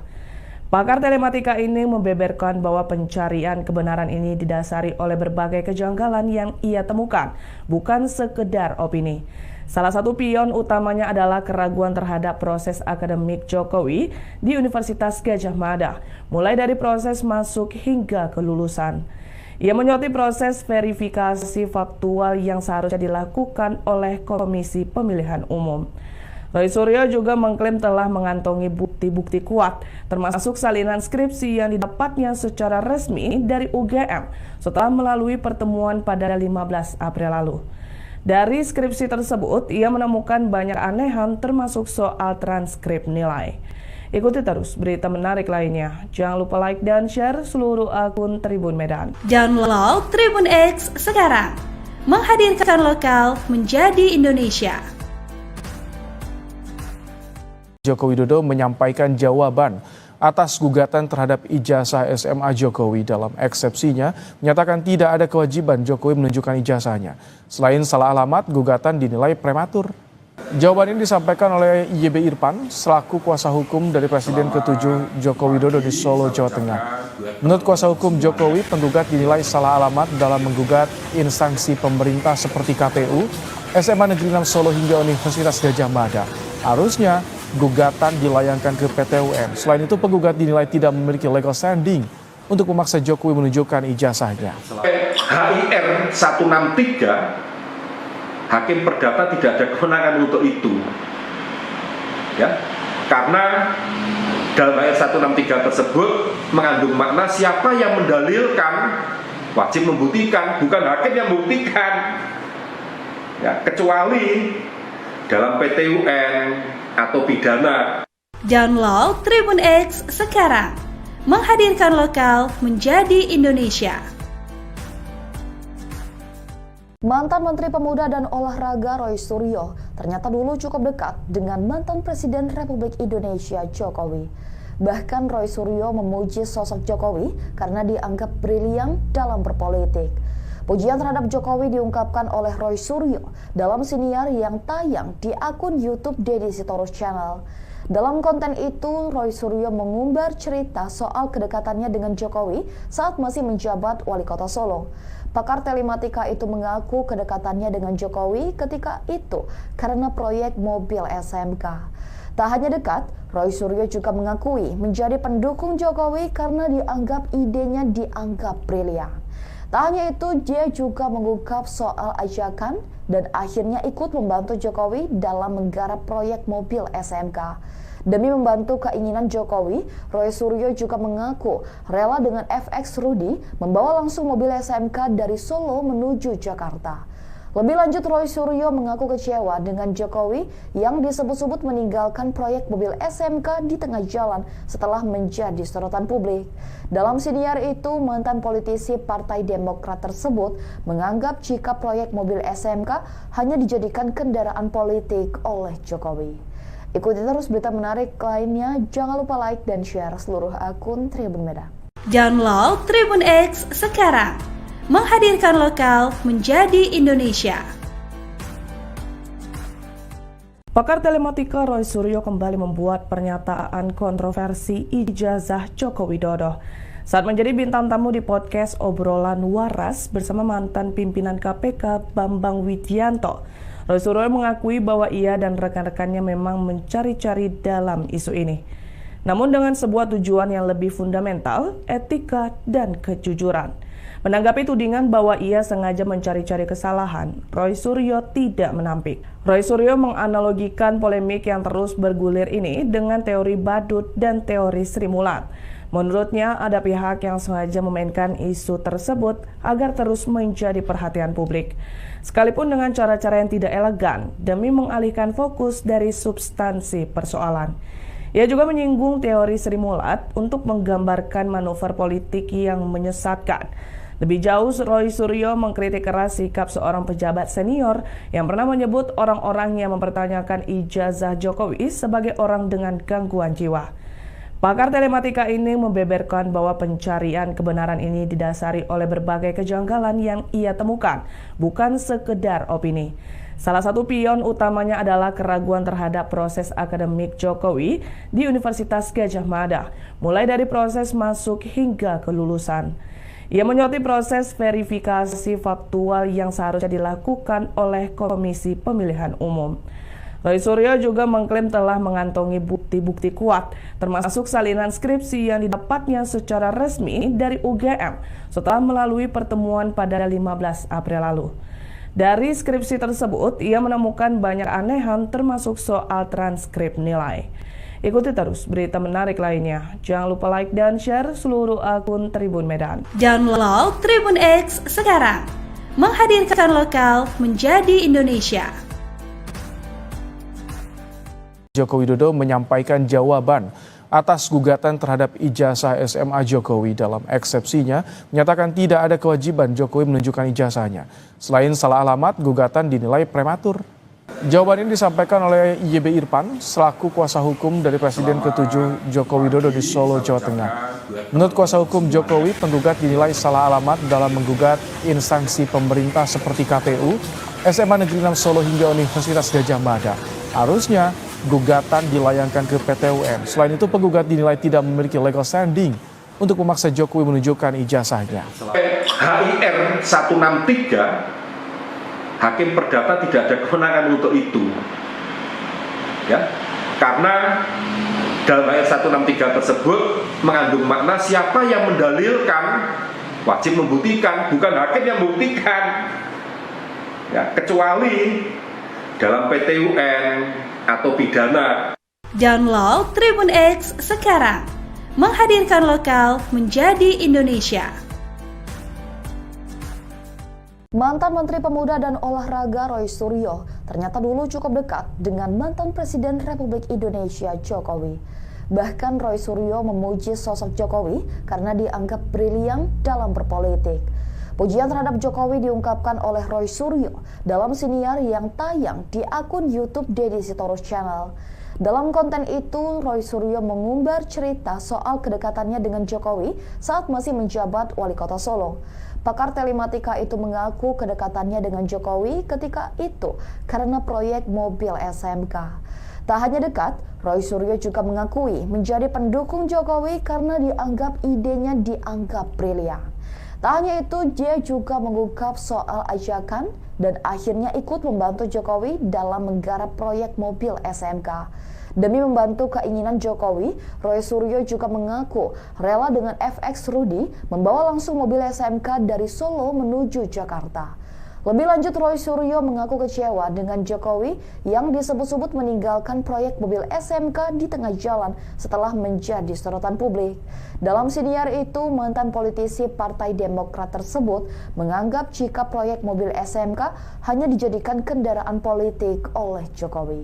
Pakar telematika ini membeberkan bahwa pencarian kebenaran ini didasari oleh berbagai kejanggalan yang ia temukan, bukan sekedar opini. Salah satu pion utamanya adalah keraguan terhadap proses akademik Jokowi di Universitas Gadjah Mada, mulai dari proses masuk hingga kelulusan. Ia menyoroti proses verifikasi faktual yang seharusnya dilakukan oleh Komisi Pemilihan Umum. Roy Suryo juga mengklaim telah mengantongi bukti-bukti kuat, termasuk salinan skripsi yang didapatnya secara resmi dari UGM setelah melalui pertemuan pada 15 April lalu. Dari skripsi tersebut, ia menemukan banyak anehan termasuk soal transkrip nilai. Ikuti terus berita menarik lainnya. Jangan lupa like dan share seluruh akun Tribun Medan. Download Tribun X sekarang. Menghadirkan lokal menjadi Indonesia. Joko Widodo menyampaikan jawaban atas gugatan terhadap ijazah SMA Jokowi. Dalam eksepsinya, menyatakan tidak ada kewajiban Jokowi menunjukkan ijazahnya. Selain salah alamat, gugatan dinilai prematur. Jawaban ini disampaikan oleh YB Irfan selaku kuasa hukum dari Presiden ke-7 Joko Widodo di Solo, Jawa Tengah. Menurut kuasa hukum Jokowi, penggugat dinilai salah alamat dalam menggugat instansi pemerintah seperti KPU, SMA Negeri 6 Solo hingga Universitas Gadjah Mada. Harusnya gugatan dilayangkan ke PT UN. Selain itu, penggugat dinilai tidak memiliki legal standing untuk memaksa Jokowi menunjukkan ijazahnya. HIR 163, Hakim Perdata tidak ada kewenangan untuk itu, ya, karena dalam HIR 163 tersebut mengandung makna siapa yang mendalilkan wajib membuktikan, bukan hakim yang membuktikan, ya, kecuali dalam PT UN atau pidana. Download Tribun X sekarang. Menghadirkan lokal menjadi Indonesia. Mantan Menteri Pemuda dan Olahraga Roy Suryo ternyata dulu cukup dekat dengan mantan Presiden Republik Indonesia Jokowi. Bahkan Roy Suryo memuji sosok Jokowi karena dianggap brilian dalam berpolitik. Pujian terhadap Jokowi diungkapkan oleh Roy Suryo dalam siniar yang tayang di akun YouTube Deddy Sitorus Channel. Dalam konten itu, Roy Suryo mengumbar cerita soal kedekatannya dengan Jokowi saat masih menjabat Wali Kota Solo. Pakar telematika itu mengaku kedekatannya dengan Jokowi ketika itu karena proyek mobil SMK. Tak hanya dekat, Roy Suryo juga mengakui menjadi pendukung Jokowi karena idenya dianggap brilian. Tak hanya itu, dia juga mengungkap soal ajakan dan akhirnya ikut membantu Jokowi dalam menggarap proyek mobil SMK. Demi membantu keinginan Jokowi, Roy Suryo juga mengaku rela dengan FX Rudy membawa langsung mobil SMK dari Solo menuju Jakarta. Lebih lanjut, Roy Suryo mengaku kecewa dengan Jokowi yang disebut-sebut meninggalkan proyek mobil SMK di tengah jalan setelah menjadi sorotan publik. Dalam siniar itu, mantan politisi Partai Demokrat tersebut menganggap jika proyek mobil SMK hanya dijadikan kendaraan politik oleh Jokowi. Ikuti terus berita menarik lainnya, jangan lupa like dan share seluruh akun Tribun Medan. Download Tribun X sekarang. Menghadirkan lokal menjadi Indonesia. Pakar telematika Roy Suryo kembali membuat pernyataan kontroversi ijazah Joko Widodo saat menjadi bintang tamu di podcast Obrolan Waras bersama mantan pimpinan KPK Bambang Widianto. Roy Suryo mengakui bahwa ia dan rekan-rekannya memang mencari-cari dalam isu ini, namun dengan sebuah tujuan yang lebih fundamental, etika dan kejujuran. Menanggapi tudingan bahwa ia sengaja mencari-cari kesalahan, Roy Suryo tidak menampik. Roy Suryo menganalogikan polemik yang terus bergulir ini dengan teori badut dan teori Sri Mulat. Menurutnya, ada pihak yang sengaja memainkan isu tersebut agar terus menjadi perhatian publik, sekalipun dengan cara-cara yang tidak elegan demi mengalihkan fokus dari substansi persoalan. Ia juga menyinggung teori Sri Mulat untuk menggambarkan manuver politik yang menyesatkan. Lebih jauh, Roy Suryo mengkritik keras sikap seorang pejabat senior yang pernah menyebut orang-orang yang mempertanyakan ijazah Jokowi sebagai orang dengan gangguan jiwa. Pakar telematika ini membeberkan bahwa pencarian kebenaran ini didasari oleh berbagai kejanggalan yang ia temukan, bukan sekedar opini. Salah satu pion utamanya adalah keraguan terhadap proses akademik Jokowi di Universitas Gadjah Mada, mulai dari proses masuk hingga kelulusan. Ia menyoroti proses verifikasi faktual yang seharusnya dilakukan oleh Komisi Pemilihan Umum. Roy Suryo juga mengklaim telah mengantongi bukti-bukti kuat, termasuk salinan skripsi yang didapatnya secara resmi dari UGM setelah melalui pertemuan pada 15 April lalu. Dari skripsi tersebut, ia menemukan banyak anehan termasuk soal transkrip nilai. Ikuti terus berita menarik lainnya. Jangan lupa like dan share seluruh akun Tribun Medan. Download Tribun X sekarang. Menghadirkan lokal menjadi Indonesia. Joko Widodo menyampaikan jawaban atas gugatan terhadap ijazah SMA Jokowi. Dalam eksepsinya, menyatakan tidak ada kewajiban Jokowi menunjukkan ijazahnya. Selain salah alamat, gugatan dinilai prematur. Jawaban ini disampaikan oleh YB Irfan selaku kuasa hukum dari Presiden ke-7 Joko Widodo di Solo, Jawa Tengah. Menurut kuasa hukum Jokowi, penggugat dinilai salah alamat dalam menggugat instansi pemerintah seperti KPU, SMA Negeri 6 Solo hingga Universitas Gadjah Mada. Harusnya gugatan dilayangkan ke PT UN. Selain itu, penggugat dinilai tidak memiliki legal standing untuk memaksa Jokowi menunjukkan ijazahnya. HIR 163, Hakim Perdata tidak ada kewenangan untuk itu. Ya, karena dalam HIR 163 tersebut mengandung makna siapa yang mendalilkan wajib membuktikan, bukan hakim yang membuktikan. Ya, kecuali dalam PT UN atau pidana. Download Tribun X sekarang. Menghadirkan lokal menjadi Indonesia. Mantan Menteri Pemuda dan Olahraga Roy Suryo ternyata dulu cukup dekat dengan mantan Presiden Republik Indonesia Jokowi. Bahkan Roy Suryo memuji sosok Jokowi karena dianggap brilian dalam berpolitik. Pujian terhadap Jokowi diungkapkan oleh Roy Suryo dalam siniar yang tayang di akun YouTube Deddy Sitorus Channel. Dalam konten itu, Roy Suryo mengumbar cerita soal kedekatannya dengan Jokowi saat masih menjabat Wali Kota Solo. Pakar telematika itu mengaku kedekatannya dengan Jokowi ketika itu karena proyek mobil SMK. Tak hanya dekat, Roy Suryo juga mengakui menjadi pendukung Jokowi karena idenya dianggap brilian. Tak hanya itu, dia juga mengungkap soal ajakan dan akhirnya ikut membantu Jokowi dalam menggarap proyek mobil SMK. Demi membantu keinginan Jokowi, Roy Suryo juga mengaku rela dengan FX Rudy membawa langsung mobil SMK dari Solo menuju Jakarta. Lebih lanjut, Roy Suryo mengaku kecewa dengan Jokowi yang disebut-sebut meninggalkan proyek mobil SMK di tengah jalan setelah menjadi sorotan publik. Dalam siniar itu, mantan politisi Partai Demokrat tersebut menganggap jika proyek mobil SMK hanya dijadikan kendaraan politik oleh Jokowi.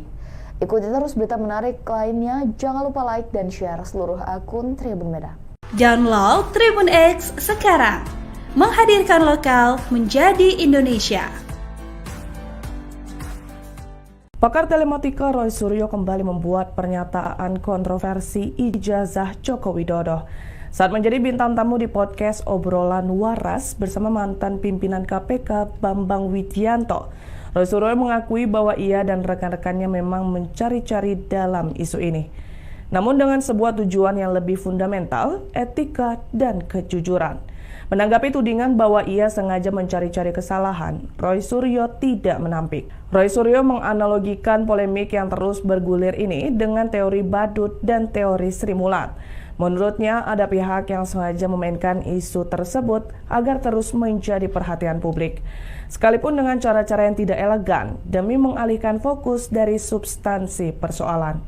Ikuti terus berita menarik lainnya, jangan lupa like dan share seluruh akun Tribun Medan. Download Tribun X sekarang. Menghadirkan lokal menjadi Indonesia. Pakar telematika Roy Suryo kembali membuat pernyataan kontroversi ijazah Joko Widodo. Saat menjadi bintang tamu di podcast Obrolan Waras bersama mantan pimpinan KPK Bambang Widianto, Roy Suryo mengakui bahwa ia dan rekan-rekannya memang mencari-cari dalam isu ini. Namun dengan sebuah tujuan yang lebih fundamental, etika dan kejujuran. Menanggapi tudingan bahwa ia sengaja mencari-cari kesalahan, Roy Suryo tidak menampik. Roy Suryo menganalogikan polemik yang terus bergulir ini dengan teori badut dan teori Sri Mulat. Menurutnya, ada pihak yang sengaja memainkan isu tersebut agar terus menjadi perhatian publik. Sekalipun dengan cara-cara yang tidak elegan demi mengalihkan fokus dari substansi persoalan.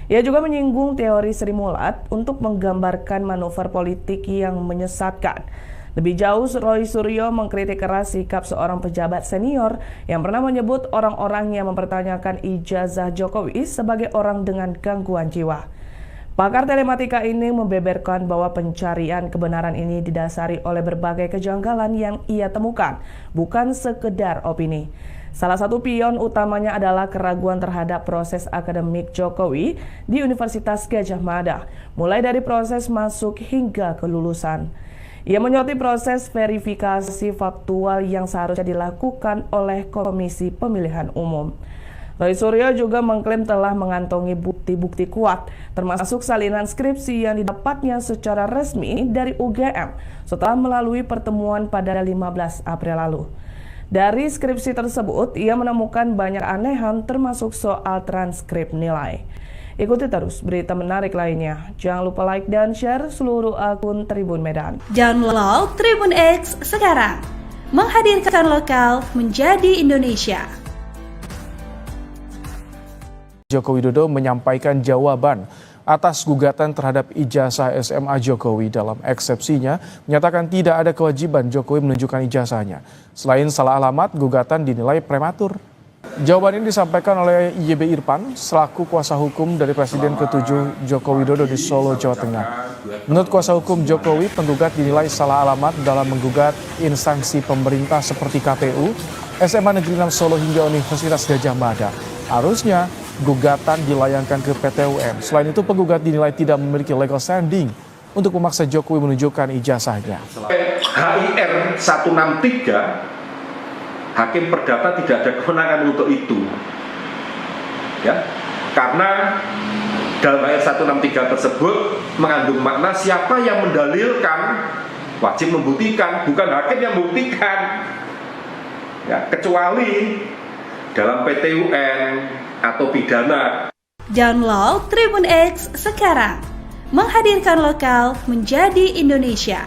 Ia juga menyinggung teori Sri Mulat untuk menggambarkan manuver politik yang menyesatkan. Lebih jauh, Roy Suryo mengkritik keras sikap seorang pejabat senior yang pernah menyebut orang-orang yang mempertanyakan ijazah Jokowi sebagai orang dengan gangguan jiwa. Pakar telematika ini membeberkan bahwa pencarian kebenaran ini didasari oleh berbagai kejanggalan yang ia temukan, bukan sekedar opini. Salah satu pion utamanya adalah keraguan terhadap proses akademik Jokowi di Universitas Gadjah Mada, mulai dari proses masuk hingga kelulusan. Ia menyoroti proses verifikasi faktual yang seharusnya dilakukan oleh Komisi Pemilihan Umum. Roy Suryo juga mengklaim telah mengantongi bukti-bukti kuat, termasuk salinan skripsi yang didapatnya secara resmi dari UGM setelah melalui pertemuan pada 15 April lalu. Dari skripsi tersebut, ia menemukan banyak anehan termasuk soal transkrip nilai. Ikuti terus berita menarik lainnya. Jangan lupa like dan share seluruh akun Tribun Medan. Download Tribun X sekarang. Menghadirkan lokal menjadi Indonesia. Joko Widodo menyampaikan jawaban atas gugatan terhadap ijazah SMA Jokowi. Dalam eksepsinya, menyatakan tidak ada kewajiban Jokowi menunjukkan ijazahnya. Selain salah alamat, gugatan dinilai prematur. Jawaban ini disampaikan oleh YB Irfan selaku kuasa hukum dari Presiden ke-7 Joko Widodo di Solo, Jawa Tengah. Menurut kuasa hukum Jokowi, penggugat dinilai salah alamat dalam menggugat instansi pemerintah seperti KPU, SMA Negeri 6 Solo hingga Universitas Gadjah Mada. Harusnya gugatan dilayangkan ke PT UN. Selain itu, penggugat dinilai tidak memiliki legal standing untuk memaksa Jokowi menunjukkan ijazahnya. HIR 163, Hakim Perdata tidak ada kewenangan untuk itu. Ya, karena dalam HIR 163 tersebut mengandung makna siapa yang mendalilkan wajib membuktikan, bukan hakim yang membuktikan. Ya, kecuali dalam PT UN atau pidana. Download Tribun X sekarang. Menghadirkan lokal menjadi Indonesia.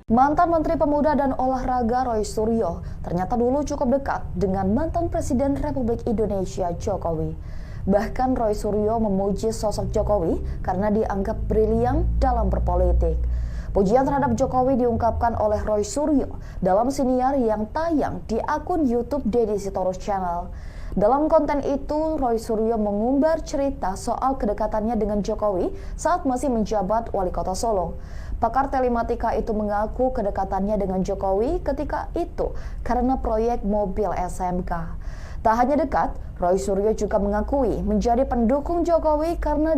Mantan Menteri Pemuda dan Olahraga Roy Suryo ternyata dulu cukup dekat dengan mantan Presiden Republik Indonesia Jokowi. Bahkan Roy Suryo memuji sosok Jokowi karena dianggap brilian dalam berpolitik. Pujian terhadap Jokowi diungkapkan oleh Roy Suryo dalam siniar yang tayang di akun YouTube Deddy Sitorus Channel. Dalam konten itu, Roy Suryo mengumbar cerita soal kedekatannya dengan Jokowi saat masih menjabat Wali Kota Solo. Pakar telematika itu mengaku kedekatannya dengan Jokowi ketika itu karena proyek mobil SMK. Tak hanya dekat, Roy Suryo juga mengakui menjadi pendukung Jokowi karena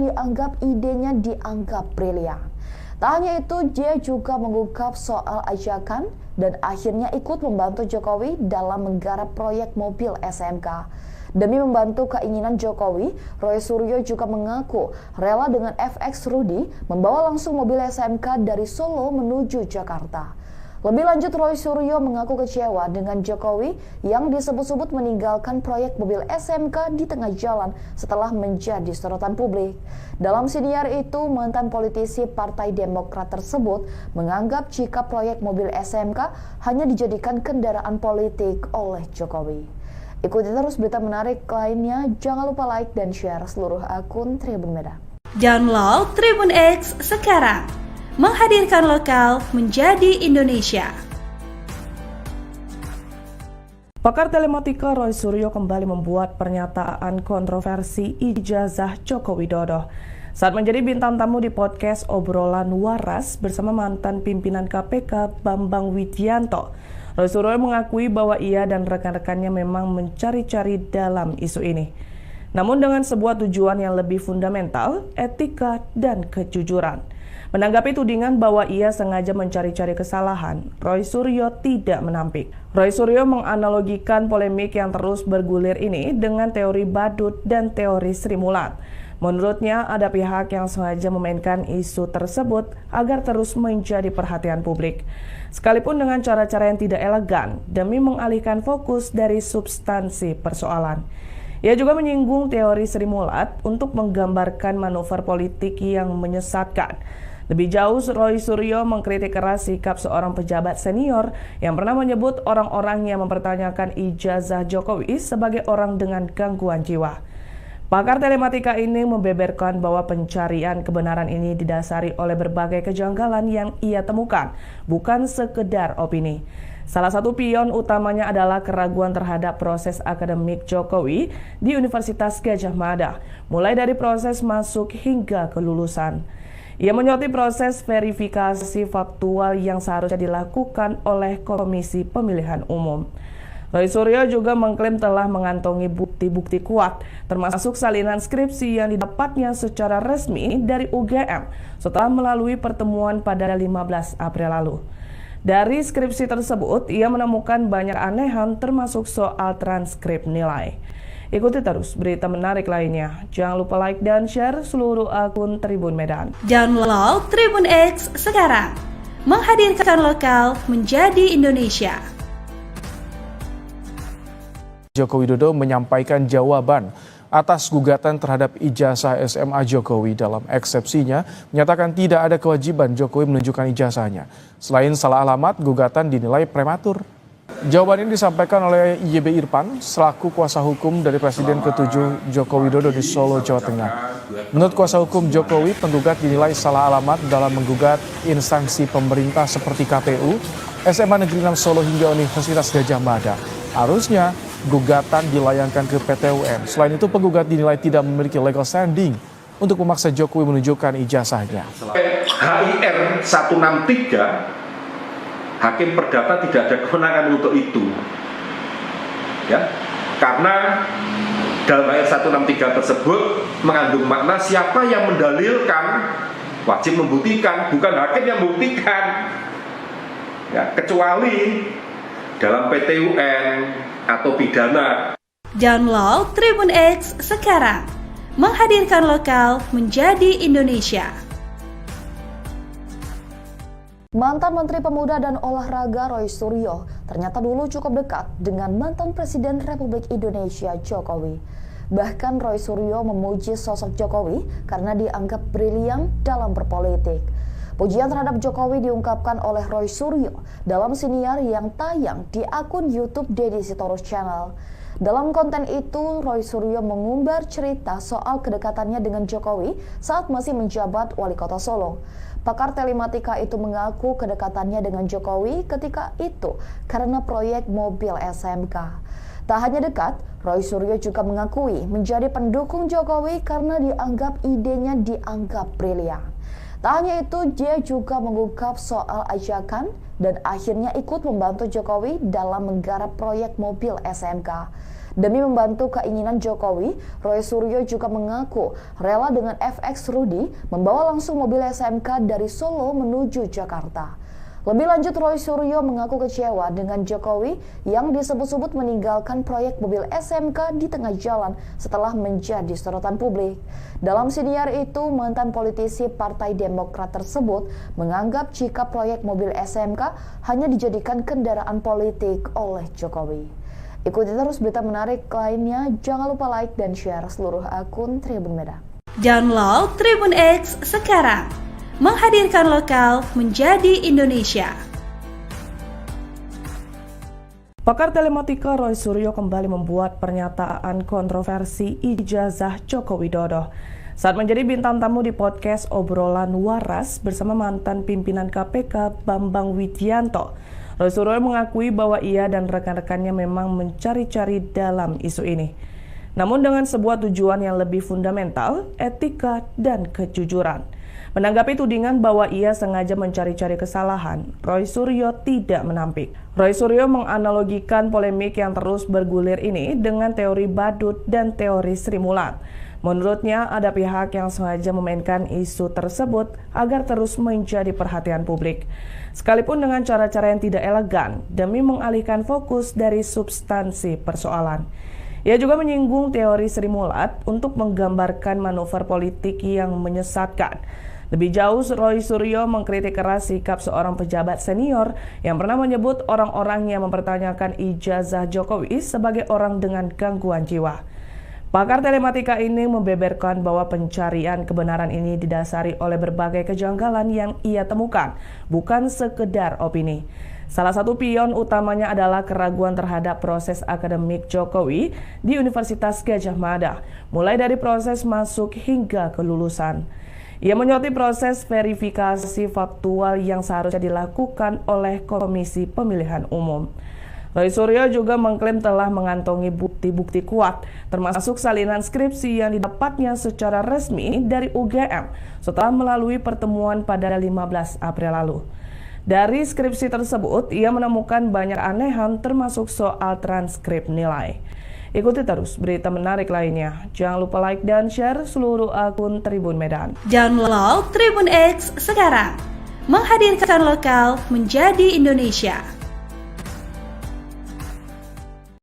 idenya dianggap brilian. Tak hanya itu, dia juga mengungkap soal ajakan dan akhirnya ikut membantu Jokowi dalam menggarap proyek mobil SMK. Demi membantu keinginan Jokowi, Roy Suryo juga mengaku rela dengan FX Rudy membawa langsung mobil SMK dari Solo menuju Jakarta. Lebih lanjut, Roy Suryo mengaku kecewa dengan Jokowi yang disebut-sebut meninggalkan proyek mobil SMK di tengah jalan setelah menjadi sorotan publik. Dalam siniar itu, mantan politisi Partai Demokrat tersebut menganggap jika proyek mobil SMK hanya dijadikan kendaraan politik oleh Jokowi. Ikuti terus berita menarik lainnya, jangan lupa like dan share seluruh akun Tribun Medan. Download Tribun X sekarang. Menghadirkan lokal menjadi Indonesia. Pakar telematika Roy Suryo kembali membuat pernyataan kontroversi ijazah Joko Widodo. Saat menjadi bintang tamu di podcast Obrolan Waras bersama mantan pimpinan KPK Bambang Widianto, Roy Suryo mengakui bahwa ia dan rekan-rekannya memang mencari-cari dalam isu ini. Namun dengan sebuah tujuan yang lebih fundamental, etika dan kejujuran. Menanggapi tudingan bahwa ia sengaja mencari-cari kesalahan, Roy Suryo tidak menampik. Roy Suryo menganalogikan polemik yang terus bergulir ini dengan teori badut dan teori Sri Mulat. Menurutnya, ada pihak yang sengaja memainkan isu tersebut agar terus menjadi perhatian publik. Sekalipun dengan cara-cara yang tidak elegan demi mengalihkan fokus dari substansi persoalan. Ia juga menyinggung teori Sri Mulat untuk menggambarkan manuver politik yang menyesatkan. Lebih jauh, Roy Suryo mengkritik keras sikap seorang pejabat senior yang pernah menyebut orang-orang yang mempertanyakan ijazah Jokowi sebagai orang dengan gangguan jiwa. Pakar telematika ini membeberkan bahwa pencarian kebenaran ini didasari oleh berbagai kejanggalan yang ia temukan, bukan sekedar opini. Salah satu pion utamanya adalah keraguan terhadap proses akademik Jokowi di Universitas Gadjah Mada, mulai dari proses masuk hingga kelulusan. Ia menyoroti proses verifikasi faktual yang seharusnya dilakukan oleh Komisi Pemilihan Umum. Roy Suryo juga mengklaim telah mengantongi bukti-bukti kuat, termasuk salinan skripsi yang didapatnya secara resmi dari UGM setelah melalui pertemuan pada 15 April lalu. Dari skripsi tersebut, ia menemukan banyak anehan termasuk soal transkrip nilai. Ikuti terus berita menarik lainnya. Jangan lupa like dan share seluruh akun Tribun Medan. Download Tribun X sekarang. Menghadirkan lokal menjadi Indonesia. Joko Widodo menyampaikan jawaban atas gugatan terhadap ijazah SMA Jokowi. Dalam eksepsinya, menyatakan tidak ada kewajiban Jokowi menunjukkan ijazahnya. Selain salah alamat, gugatan dinilai prematur. Jawaban ini disampaikan oleh YB Irfan selaku kuasa hukum dari Presiden ke-7 Joko Widodo di Solo, Jawa Tengah. Menurut kuasa hukum Jokowi, penggugat dinilai salah alamat dalam menggugat instansi pemerintah seperti KPU, SMA Negeri 6 Solo hingga Universitas Gadjah Mada. Harusnya gugatan dilayangkan ke PT UN. Selain itu, penggugat dinilai tidak memiliki legal standing untuk memaksa Jokowi menunjukkan ijazahnya. HIR 163, Hakim Perdata tidak ada kewenangan untuk itu, ya, karena dalam HIR 163 tersebut mengandung makna siapa yang mendalilkan wajib membuktikan, bukan hakim yang membuktikan, ya, kecuali dalam PT UN atau pidana. Download Tribun X sekarang. Menghadirkan lokal menjadi Indonesia. Mantan Menteri Pemuda dan Olahraga Roy Suryo ternyata dulu cukup dekat dengan mantan Presiden Republik Indonesia Jokowi. Bahkan Roy Suryo memuji sosok Jokowi karena dianggap brilian dalam berpolitik. Pujian terhadap Jokowi diungkapkan oleh Roy Suryo dalam siniar yang tayang di akun YouTube Deddy Sitorus Channel. Dalam konten itu, Roy Suryo mengumbar cerita soal kedekatannya dengan Jokowi saat masih menjabat Wali Kota Solo. Pakar telematika itu mengaku kedekatannya dengan Jokowi ketika itu karena proyek mobil SMK. Tak hanya dekat, Roy Suryo juga mengakui menjadi pendukung Jokowi karena dianggap idenya dianggap brilian. Tak hanya itu, dia juga mengungkap soal ajakan dan akhirnya ikut membantu Jokowi dalam menggarap proyek mobil SMK. Demi membantu keinginan Jokowi, Roy Suryo juga mengaku rela dengan FX Rudy membawa langsung mobil SMK dari Solo menuju Jakarta. Lebih lanjut, Roy Suryo mengaku kecewa dengan Jokowi yang disebut-sebut meninggalkan proyek mobil SMK di tengah jalan setelah menjadi sorotan publik. Dalam siniar itu, mantan politisi Partai Demokrat tersebut menganggap jika proyek mobil SMK hanya dijadikan kendaraan politik oleh Jokowi. Ikuti terus berita menarik lainnya, jangan lupa like dan share seluruh akun Tribun Medan. Download Tribun X sekarang. Menghadirkan lokal menjadi Indonesia. Pakar telematika Roy Suryo kembali membuat pernyataan kontroversi ijazah Joko Widodo saat menjadi bintang tamu di podcast Obrolan Waras bersama mantan pimpinan KPK Bambang Widianto. Roy Suryo mengakui bahwa ia dan rekan-rekannya memang mencari-cari dalam isu ini. Namun dengan sebuah tujuan yang lebih fundamental, etika dan kejujuran. Menanggapi tudingan bahwa ia sengaja mencari-cari kesalahan, Roy Suryo tidak menampik. Roy Suryo menganalogikan polemik yang terus bergulir ini dengan teori badut dan teori Sri Mulat. Menurutnya, ada pihak yang sengaja memainkan isu tersebut agar terus menjadi perhatian publik. Sekalipun dengan cara-cara yang tidak elegan demi mengalihkan fokus dari substansi persoalan. Ia juga menyinggung teori Sri Mulat untuk menggambarkan manuver politik yang menyesatkan. Lebih jauh, Roy Suryo mengkritik keras sikap seorang pejabat senior yang pernah menyebut orang-orang yang mempertanyakan ijazah Jokowi sebagai orang dengan gangguan jiwa. Pakar telematika ini membeberkan bahwa pencarian kebenaran ini didasari oleh berbagai kejanggalan yang ia temukan, bukan sekedar opini. Salah satu pion utamanya adalah keraguan terhadap proses akademik Jokowi di Universitas Gadjah Mada, mulai dari proses masuk hingga kelulusan. Ia menyoroti proses verifikasi faktual yang seharusnya dilakukan oleh Komisi Pemilihan Umum. Roy Suryo juga mengklaim telah mengantongi bukti-bukti kuat, termasuk salinan skripsi yang didapatnya secara resmi dari UGM setelah melalui pertemuan pada 15 April lalu. Dari skripsi tersebut, ia menemukan banyak anehan termasuk soal transkrip nilai. Ikuti terus berita menarik lainnya. Jangan lupa like dan share seluruh akun Tribun Medan. Download Tribun X sekarang. Menghadirkan lokal menjadi Indonesia.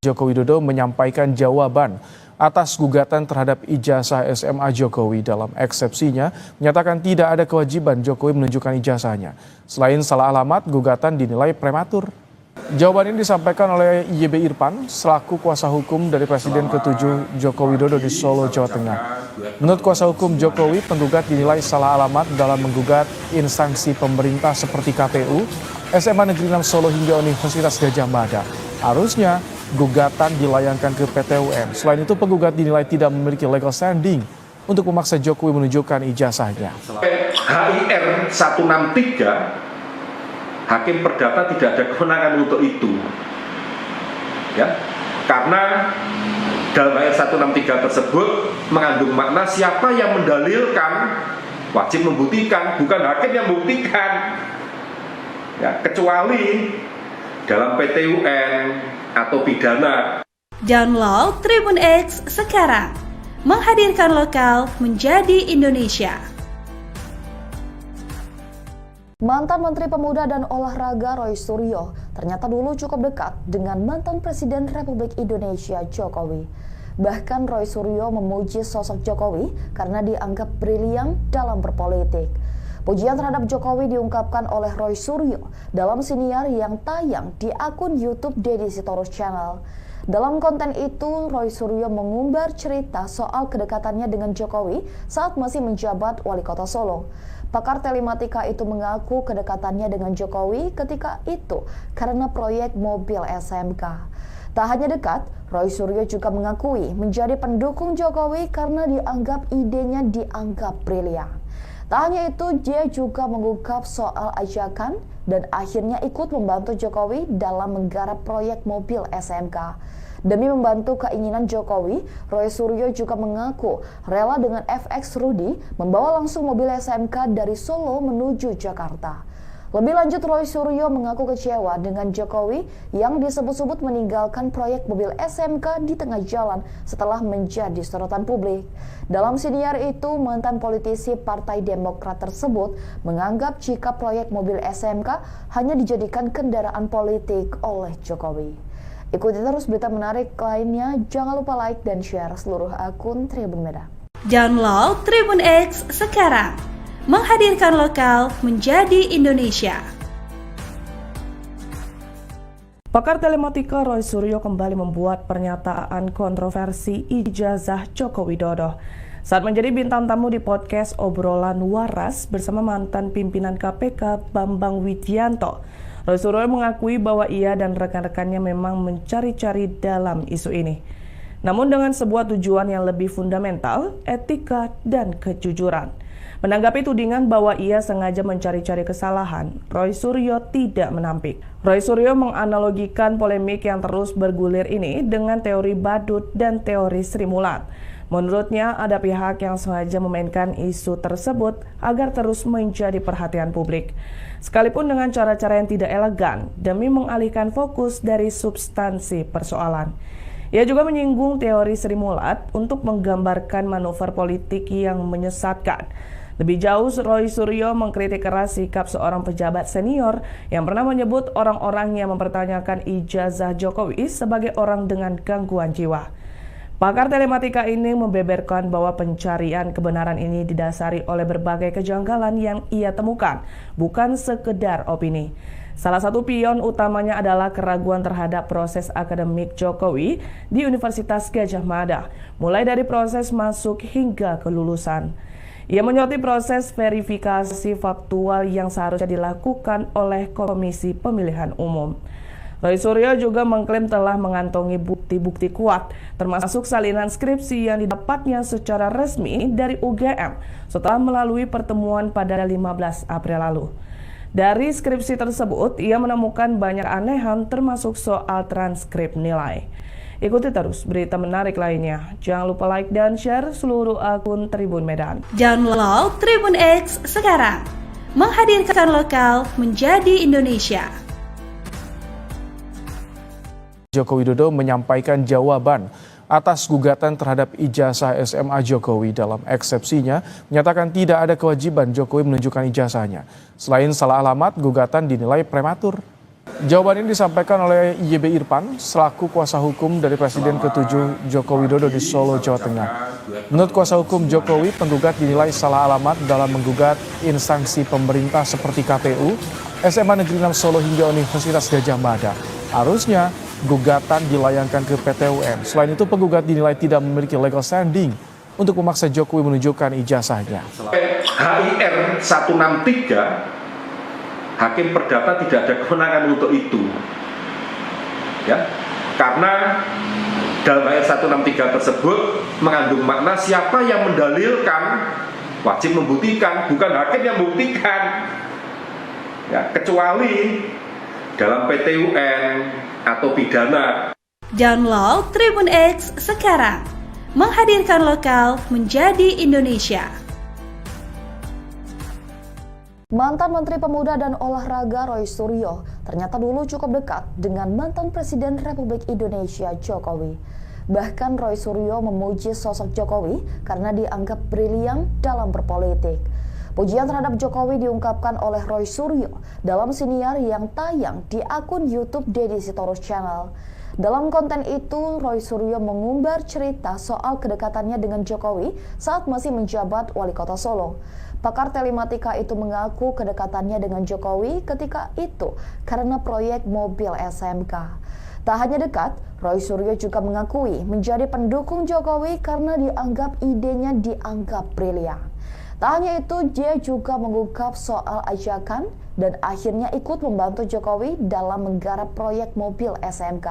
Joko Widodo menyampaikan jawaban atas gugatan terhadap ijazah SMA Jokowi. Dalam eksepsinya, menyatakan tidak ada kewajiban Jokowi menunjukkan ijazahnya. Selain salah alamat, gugatan dinilai prematur. Jawaban ini disampaikan oleh YB Irfan selaku kuasa hukum dari Presiden ke-7 Joko Widodo di Solo, Jawa Tengah. Menurut kuasa hukum Jokowi, penggugat dinilai salah alamat dalam menggugat instansi pemerintah seperti KPU, SMA Negeri 6 Solo hingga Universitas Gadjah Mada. Harusnya gugatan dilayangkan ke PT UN. Selain itu, penggugat dinilai tidak memiliki legal standing untuk memaksa Jokowi menunjukkan ijazahnya. HIR 163 Hakim Perdata tidak ada kewenangan untuk itu, ya, karena dalam HIR 163 tersebut mengandung makna siapa yang mendalilkan wajib membuktikan, bukan hakim yang membuktikan, ya, kecuali dalam PT UN atau pidana. Download Tribun X sekarang. Menghadirkan lokal menjadi Indonesia. Mantan Menteri Pemuda dan Olahraga Roy Suryo ternyata dulu cukup dekat dengan mantan Presiden Republik Indonesia Jokowi. Bahkan Roy Suryo memuji sosok Jokowi karena dianggap brilian dalam berpolitik. Pujian terhadap Jokowi diungkapkan oleh Roy Suryo dalam siniar yang tayang di akun YouTube Deddy Sitorus Channel. Dalam konten itu, Roy Suryo mengumbar cerita soal kedekatannya dengan Jokowi saat masih menjabat Wali Kota Solo. Pakar telematika itu mengaku kedekatannya dengan Jokowi ketika itu karena proyek mobil SMK. Tak hanya dekat, Roy Suryo juga mengakui menjadi pendukung Jokowi karena dianggap idenya dianggap brilian. Tak hanya itu, dia juga mengungkap soal ajakan dan akhirnya ikut membantu Jokowi dalam menggarap proyek mobil SMK. Demi membantu keinginan Jokowi, Roy Suryo juga mengaku rela dengan FX Rudy membawa langsung mobil SMK dari Solo menuju Jakarta. Lebih lanjut, Roy Suryo mengaku kecewa dengan Jokowi yang disebut-sebut meninggalkan proyek mobil SMK di tengah jalan setelah menjadi sorotan publik. Dalam siniar itu, mantan politisi Partai Demokrat tersebut menganggap jika proyek mobil SMK hanya dijadikan kendaraan politik oleh Jokowi. Ikuti terus berita menarik lainnya, jangan lupa like dan share seluruh akun Tribun Medan. Download Tribun X sekarang. Menghadirkan lokal menjadi Indonesia. Pakar telematika Roy Suryo kembali membuat pernyataan kontroversi ijazah Joko Widodo saat menjadi bintang tamu di podcast Obrolan Waras bersama mantan pimpinan KPK Bambang Widianto. Roy Suryo mengakui bahwa ia dan rekan-rekannya memang mencari-cari dalam isu ini. Namun dengan sebuah tujuan yang lebih fundamental, etika dan kejujuran. Menanggapi tudingan bahwa ia sengaja mencari-cari kesalahan, Roy Suryo tidak menampik. Roy Suryo menganalogikan polemik yang terus bergulir ini dengan teori badut dan teori Sri Mulat. Menurutnya, ada pihak yang sengaja memainkan isu tersebut agar terus menjadi perhatian publik. Sekalipun dengan cara-cara yang tidak elegan demi mengalihkan fokus dari substansi persoalan. Ia juga menyinggung teori Sri Mulat untuk menggambarkan manuver politik yang menyesatkan. Lebih jauh, Roy Suryo mengkritik keras sikap seorang pejabat senior yang pernah menyebut orang-orang yang mempertanyakan ijazah Jokowi sebagai orang dengan gangguan jiwa. Pakar telematika ini membeberkan bahwa pencarian kebenaran ini didasari oleh berbagai kejanggalan yang ia temukan, bukan sekedar opini. Salah satu pion utamanya adalah keraguan terhadap proses akademik Jokowi di Universitas Gadjah Mada, mulai dari proses masuk hingga kelulusan. Ia menyoroti proses verifikasi faktual yang seharusnya dilakukan oleh Komisi Pemilihan Umum. Roy Suryo juga mengklaim telah mengantongi bukti-bukti kuat, termasuk salinan skripsi yang didapatnya secara resmi dari UGM setelah melalui pertemuan pada 15 April lalu. Dari skripsi tersebut, ia menemukan banyak anehan termasuk soal transkrip nilai. Ikuti terus berita menarik lainnya. Jangan lupa like dan share seluruh akun Tribun Medan. Download Tribun X sekarang. menghadirkan lokal menjadi Indonesia. Joko Widodo menyampaikan jawaban atas gugatan terhadap ijazah SMA Jokowi. Dalam eksepsinya, menyatakan tidak ada kewajiban Jokowi menunjukkan ijazahnya. Selain salah alamat, gugatan dinilai prematur. Jawaban ini disampaikan oleh YB Irfan selaku kuasa hukum dari Presiden ke-7 Joko Widodo di Solo, Jawa Tengah. Menurut kuasa hukum Jokowi, penggugat dinilai salah alamat dalam menggugat instansi pemerintah seperti KPU, SMA Negeri 6 Solo hingga Universitas Gadjah Mada. Harusnya gugatan dilayangkan ke PT UN. Selain itu, penggugat dinilai tidak memiliki legal standing untuk memaksa Jokowi menunjukkan ijazahnya. HIR 163, Hakim Perdata tidak ada kewenangan untuk itu. Ya, karena dalam HIR 163 tersebut mengandung makna siapa yang mendalilkan wajib membuktikan, bukan hakim yang membuktikan. Ya, kecuali dalam PT UN atau pidana. Download Tribun X sekarang, menghadirkan lokal menjadi Indonesia. Mantan Menteri Pemuda dan Olahraga Roy Suryo ternyata dulu cukup dekat dengan mantan Presiden Republik Indonesia Jokowi. Bahkan Roy Suryo memuji sosok Jokowi karena dianggap brilian dalam berpolitik. Pujian terhadap Jokowi diungkapkan oleh Roy Suryo dalam siniar yang tayang di akun YouTube Deddy Sitorus Channel. Dalam konten itu, Roy Suryo mengumbar cerita soal kedekatannya dengan Jokowi saat masih menjabat Wali Kota Solo. Pakar telematika itu mengaku kedekatannya dengan Jokowi ketika itu karena proyek mobil SMK. Tak hanya dekat, Roy Suryo juga mengakui menjadi pendukung Jokowi karena dianggap idenya dianggap brilian. Tak hanya itu, dia juga mengungkap soal ajakan dan akhirnya ikut membantu Jokowi dalam menggarap proyek mobil SMK.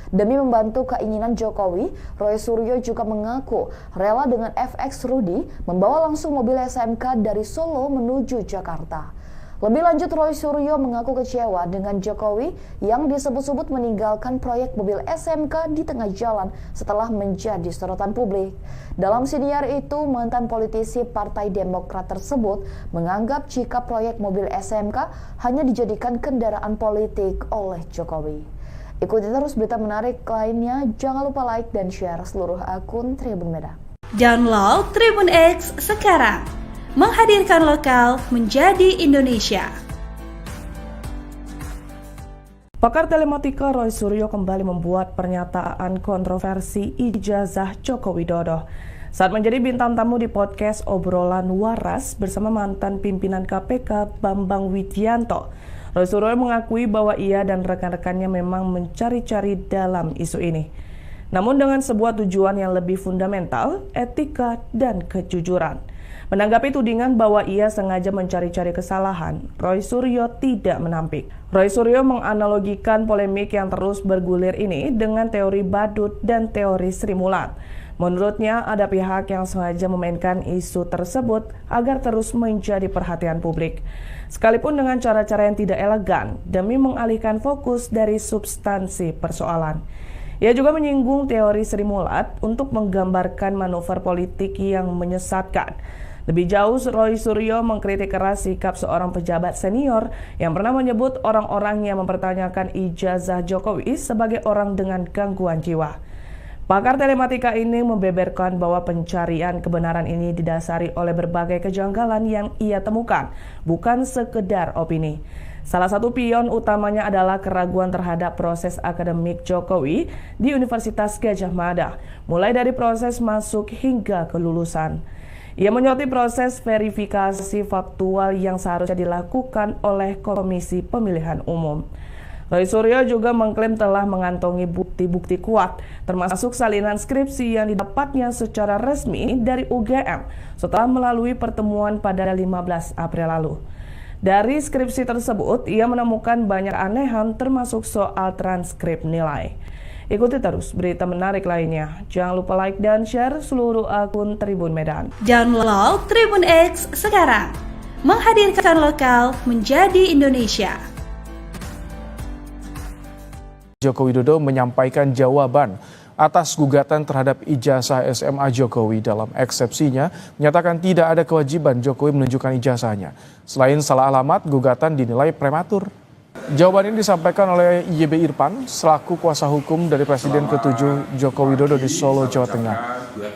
Demi membantu keinginan Jokowi, Roy Suryo juga mengaku rela dengan FX Rudy membawa langsung mobil SMK dari Solo menuju Jakarta. Lebih lanjut, Roy Suryo mengaku kecewa dengan Jokowi yang disebut-sebut meninggalkan proyek mobil SMK di tengah jalan setelah menjadi sorotan publik. Dalam siniar itu, mantan politisi Partai Demokrat tersebut menganggap jika proyek mobil SMK hanya dijadikan kendaraan politik oleh Jokowi. Ikuti terus berita menarik lainnya, jangan lupa like dan share seluruh akun Tribun Medan. Download Tribun X sekarang, menghadirkan lokal menjadi Indonesia. Pakar telematika Roy Suryo kembali membuat pernyataan kontroversi ijazah Joko Widodo saat menjadi bintang tamu di podcast Obrolan Waras bersama mantan pimpinan KPK Bambang Widianto. Roy Suryo mengakui bahwa ia dan rekan-rekannya memang mencari-cari dalam isu ini, namun dengan sebuah tujuan yang lebih fundamental, etika dan kejujuran. Menanggapi tudingan bahwa ia sengaja mencari-cari kesalahan, Roy Suryo tidak menampik. Roy Suryo menganalogikan polemik yang terus bergulir ini dengan teori badut dan teori Sri Mulat. Menurutnya, ada pihak yang sengaja memainkan isu tersebut agar terus menjadi perhatian publik, sekalipun dengan cara-cara yang tidak elegan demi mengalihkan fokus dari substansi persoalan. Ia juga menyinggung teori Sri Mulat untuk menggambarkan manuver politik yang menyesatkan. Lebih jauh, Roy Suryo mengkritik keras sikap seorang pejabat senior yang pernah menyebut orang-orang yang mempertanyakan ijazah Jokowi sebagai orang dengan gangguan jiwa. Pakar telematika ini membeberkan bahwa pencarian kebenaran ini didasari oleh berbagai kejanggalan yang ia temukan, bukan sekedar opini. Salah satu pion utamanya adalah keraguan terhadap proses akademik Jokowi di Universitas Gadjah Mada, mulai dari proses masuk hingga kelulusan. Ia menyoroti proses verifikasi faktual yang seharusnya dilakukan oleh Komisi Pemilihan Umum. Roy Suryo juga mengklaim telah mengantongi bukti-bukti kuat, termasuk salinan skripsi yang didapatnya secara resmi dari UGM setelah melalui pertemuan pada 15 April lalu. Dari skripsi tersebut, ia menemukan banyak anehan termasuk soal transkrip nilai. Ikuti terus berita menarik lainnya. Jangan lupa like dan share seluruh akun Tribun Medan. Download Tribun X sekarang, menghadirkan lokal menjadi Indonesia. Joko Widodo menyampaikan jawaban atas gugatan terhadap ijazah SMA Jokowi. Dalam eksepsinya, menyatakan tidak ada kewajiban Jokowi menunjukkan ijazahnya. Selain salah alamat, gugatan dinilai prematur. Jawaban ini disampaikan oleh YB Irfan selaku kuasa hukum dari Presiden ke-7 Joko Widodo di Solo, Jawa Tengah.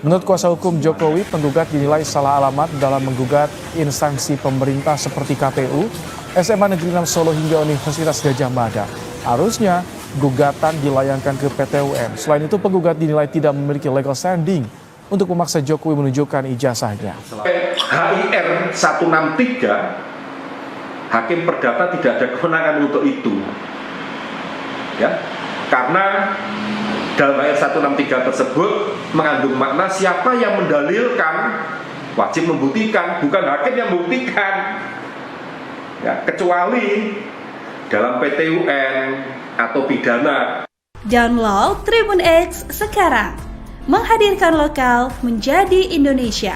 Menurut kuasa hukum Jokowi, penggugat dinilai salah alamat dalam menggugat instansi pemerintah seperti KPU, SMA Negeri 6 Solo hingga Universitas Gadjah Mada. Harusnya gugatan dilayangkan ke PT UN. Selain itu, penggugat dinilai tidak memiliki legal standing untuk memaksa Jokowi menunjukkan ijazahnya. HIR 163 Hakim Perdata tidak ada kewenangan untuk itu, ya, karena dalam ayat 163 tersebut mengandung makna siapa yang mendalilkan wajib membuktikan, bukan hakim yang membuktikan, ya, kecuali dalam PT UN atau pidana. Download Tribun X sekarang, menghadirkan lokal menjadi Indonesia.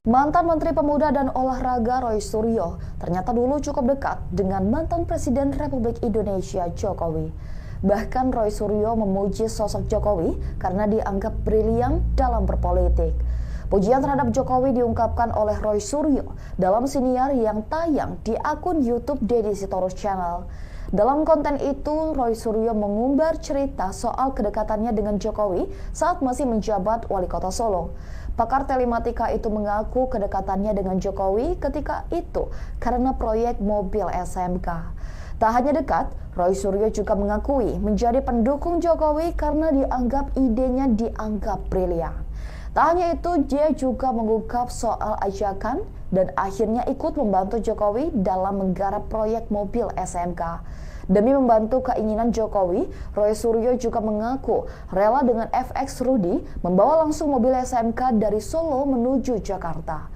Mantan Menteri Pemuda dan Olahraga Roy Suryo ternyata dulu cukup dekat dengan mantan Presiden Republik Indonesia Jokowi. Bahkan Roy Suryo memuji sosok Jokowi karena dianggap brilian dalam berpolitik. Pujian terhadap Jokowi diungkapkan oleh Roy Suryo dalam siniar yang tayang di akun YouTube Deddy Sitorus Channel. Dalam konten itu, Roy Suryo mengumbar cerita soal kedekatannya dengan Jokowi saat masih menjabat Wali Kota Solo. Pakar telematika itu mengaku kedekatannya dengan Jokowi ketika itu karena proyek mobil SMK. Tak hanya dekat, Roy Suryo juga mengakui menjadi pendukung Jokowi karena dianggap idenya dianggap brilian. Tak hanya itu, dia juga mengungkap soal ajakan dan akhirnya ikut membantu Jokowi dalam menggarap proyek mobil SMK. Demi membantu keinginan Jokowi, Roy Suryo juga mengaku rela dengan FX Rudy membawa langsung mobil SMK dari Solo menuju Jakarta.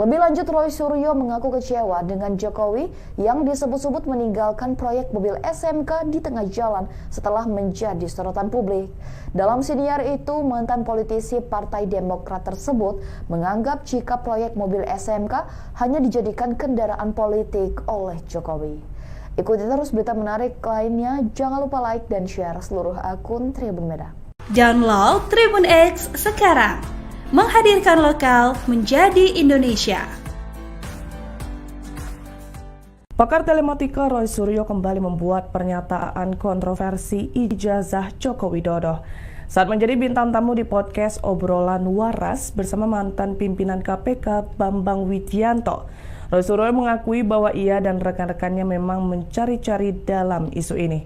Lebih lanjut, Roy Suryo mengaku kecewa dengan Jokowi yang disebut-sebut meninggalkan proyek mobil SMK di tengah jalan setelah menjadi sorotan publik. Dalam siniar itu, mantan politisi Partai Demokrat tersebut menganggap jika proyek mobil SMK hanya dijadikan kendaraan politik oleh Jokowi. Ikuti terus berita menarik lainnya, jangan lupa like dan share seluruh akun Tribun Medan. Download Tribun X sekarang, menghadirkan lokal menjadi Indonesia. Pakar telematika Roy Suryo kembali membuat pernyataan kontroversi ijazah Joko Widodo saat menjadi bintang tamu di podcast Obrolan Waras bersama mantan pimpinan KPK Bambang Widianto. Roy Suryo mengakui bahwa ia dan rekan-rekannya memang mencari-cari dalam isu ini.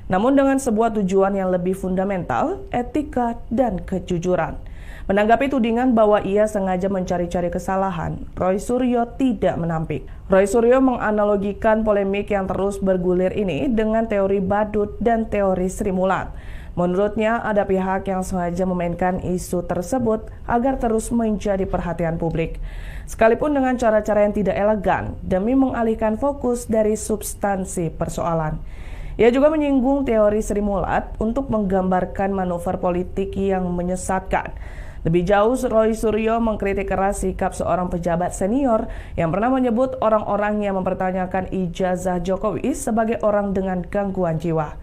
Namun dengan sebuah tujuan yang lebih fundamental, etika dan kejujuran. Menanggapi tudingan bahwa ia sengaja mencari-cari kesalahan, Roy Suryo tidak menampik. Roy Suryo menganalogikan polemik yang terus bergulir ini dengan teori badut dan teori Sri Mulat. Menurutnya, ada pihak yang sengaja memainkan isu tersebut agar terus menjadi perhatian publik. Sekalipun dengan cara-cara yang tidak elegan demi mengalihkan fokus dari substansi persoalan. Ia juga menyinggung teori Sri Mulat untuk menggambarkan manuver politik yang menyesatkan. Lebih jauh, Roy Suryo mengkritik keras sikap seorang pejabat senior yang pernah menyebut orang-orang yang mempertanyakan ijazah Jokowi sebagai orang dengan gangguan jiwa.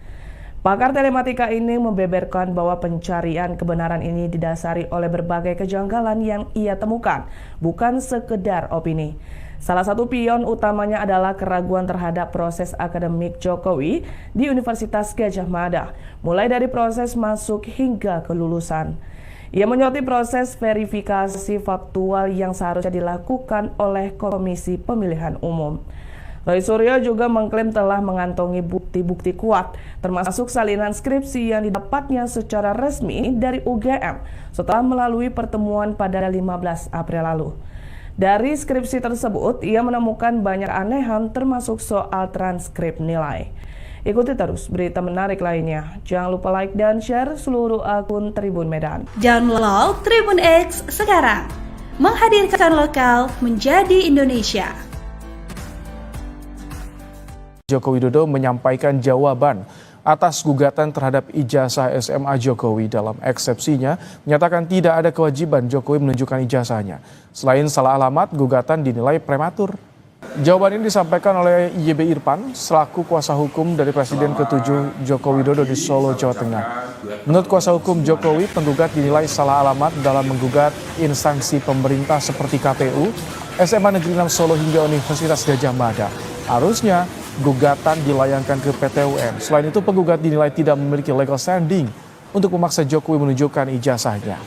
Pakar telematika ini membeberkan bahwa pencarian kebenaran ini didasari oleh berbagai kejanggalan yang ia temukan, bukan sekedar opini. Salah satu pion utamanya adalah keraguan terhadap proses akademik Jokowi di Universitas Gadjah Mada, mulai dari proses masuk hingga kelulusan. Ia menyoroti proses verifikasi faktual yang seharusnya dilakukan oleh Komisi Pemilihan Umum. Roy Suryo juga mengklaim telah mengantongi bukti-bukti kuat, termasuk salinan skripsi yang didapatnya secara resmi dari UGM setelah melalui pertemuan pada 15 April lalu. Dari skripsi tersebut, ia menemukan banyak anehan termasuk soal transkrip nilai. Ikuti terus berita menarik lainnya. Jangan lupa like dan share seluruh akun Tribun Medan. Download Tribun X sekarang, menghadirkan lokal menjadi Indonesia. Joko Widodo menyampaikan jawaban atas gugatan terhadap ijazah SMA Jokowi. Dalam eksepsinya, menyatakan tidak ada kewajiban Jokowi menunjukkan ijazahnya. Selain salah alamat, gugatan dinilai prematur. Jawaban ini disampaikan oleh YB Irfan selaku kuasa hukum dari Presiden ke-7 Joko Widodo di Solo, Jawa Tengah. Menurut kuasa hukum Jokowi, penggugat dinilai salah alamat dalam menggugat instansi pemerintah seperti KPU, SMA Negeri 6 Solo hingga Universitas Gadjah Mada. Harusnya gugatan dilayangkan ke PT UN. Selain itu, penggugat dinilai tidak memiliki legal standing untuk memaksa Jokowi menunjukkan ijazahnya.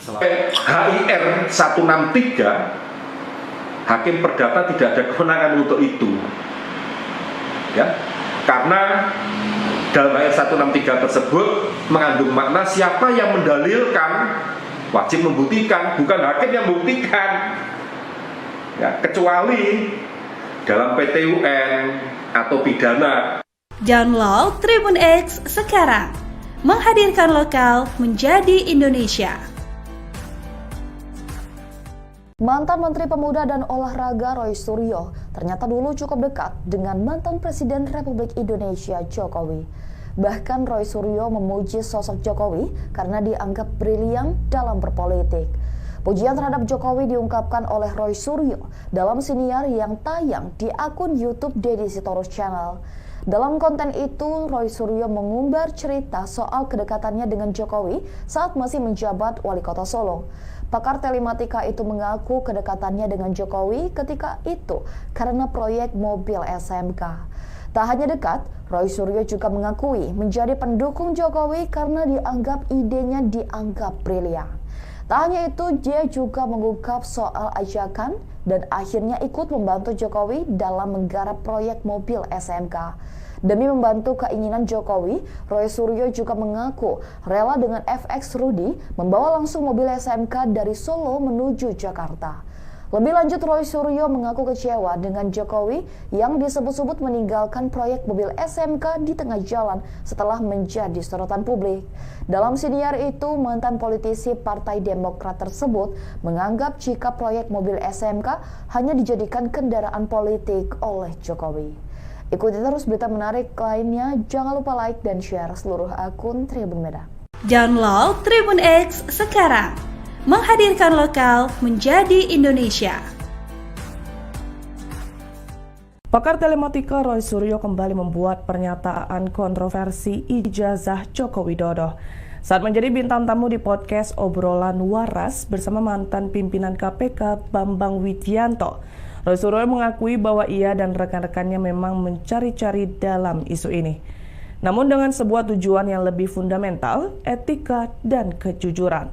HIR 163 Hakim Perdata tidak ada kewenangan untuk itu, ya, karena dalam ayat 163 tersebut mengandung makna siapa yang mendalilkan wajib membuktikan, bukan hakim yang membuktikan, ya, kecuali dalam PT UN atau pidana. Download Tribun X sekarang, menghadirkan lokal menjadi Indonesia. Mantan Menteri Pemuda dan Olahraga Roy Suryo ternyata dulu cukup dekat dengan mantan Presiden Republik Indonesia Jokowi. Bahkan Roy Suryo memuji sosok Jokowi karena dianggap brilian dalam berpolitik. Pujian terhadap Jokowi diungkapkan oleh Roy Suryo dalam siniar yang tayang di akun YouTube Deddy Sitorus Channel. Dalam konten itu, Roy Suryo mengumbar cerita soal kedekatannya dengan Jokowi saat masih menjabat Wali Kota Solo. Pakar telematika itu mengaku kedekatannya dengan Jokowi ketika itu karena proyek mobil SMK. Tak hanya dekat, Roy Suryo juga mengakui menjadi pendukung Jokowi karena idenya dianggap brilian. Tak hanya itu, dia juga mengungkap soal ajakan dan akhirnya ikut membantu Jokowi dalam menggarap proyek mobil SMK. Demi membantu keinginan Jokowi, Roy Suryo juga mengaku rela dengan FX Rudy membawa langsung mobil SMK dari Solo menuju Jakarta. Lebih lanjut, Roy Suryo mengaku kecewa dengan Jokowi yang disebut-sebut meninggalkan proyek mobil SMK di tengah jalan setelah menjadi sorotan publik. Dalam siniar itu, mantan politisi Partai Demokrat tersebut menganggap jika proyek mobil SMK hanya dijadikan kendaraan politik oleh Jokowi. Ikuti terus berita menarik lainnya, jangan lupa like dan share seluruh akun Tribun Medan. Download Tribun X sekarang, menghadirkan lokal menjadi Indonesia. Pakar telematika Roy Suryo kembali membuat pernyataan kontroversi ijazah Joko Widodo saat menjadi bintang tamu di podcast Obrolan Waras bersama mantan pimpinan KPK Bambang Widianto. Roy Suryo mengakui bahwa ia dan rekan-rekannya memang mencari-cari dalam isu ini. Namun dengan sebuah tujuan yang lebih fundamental, etika dan kejujuran.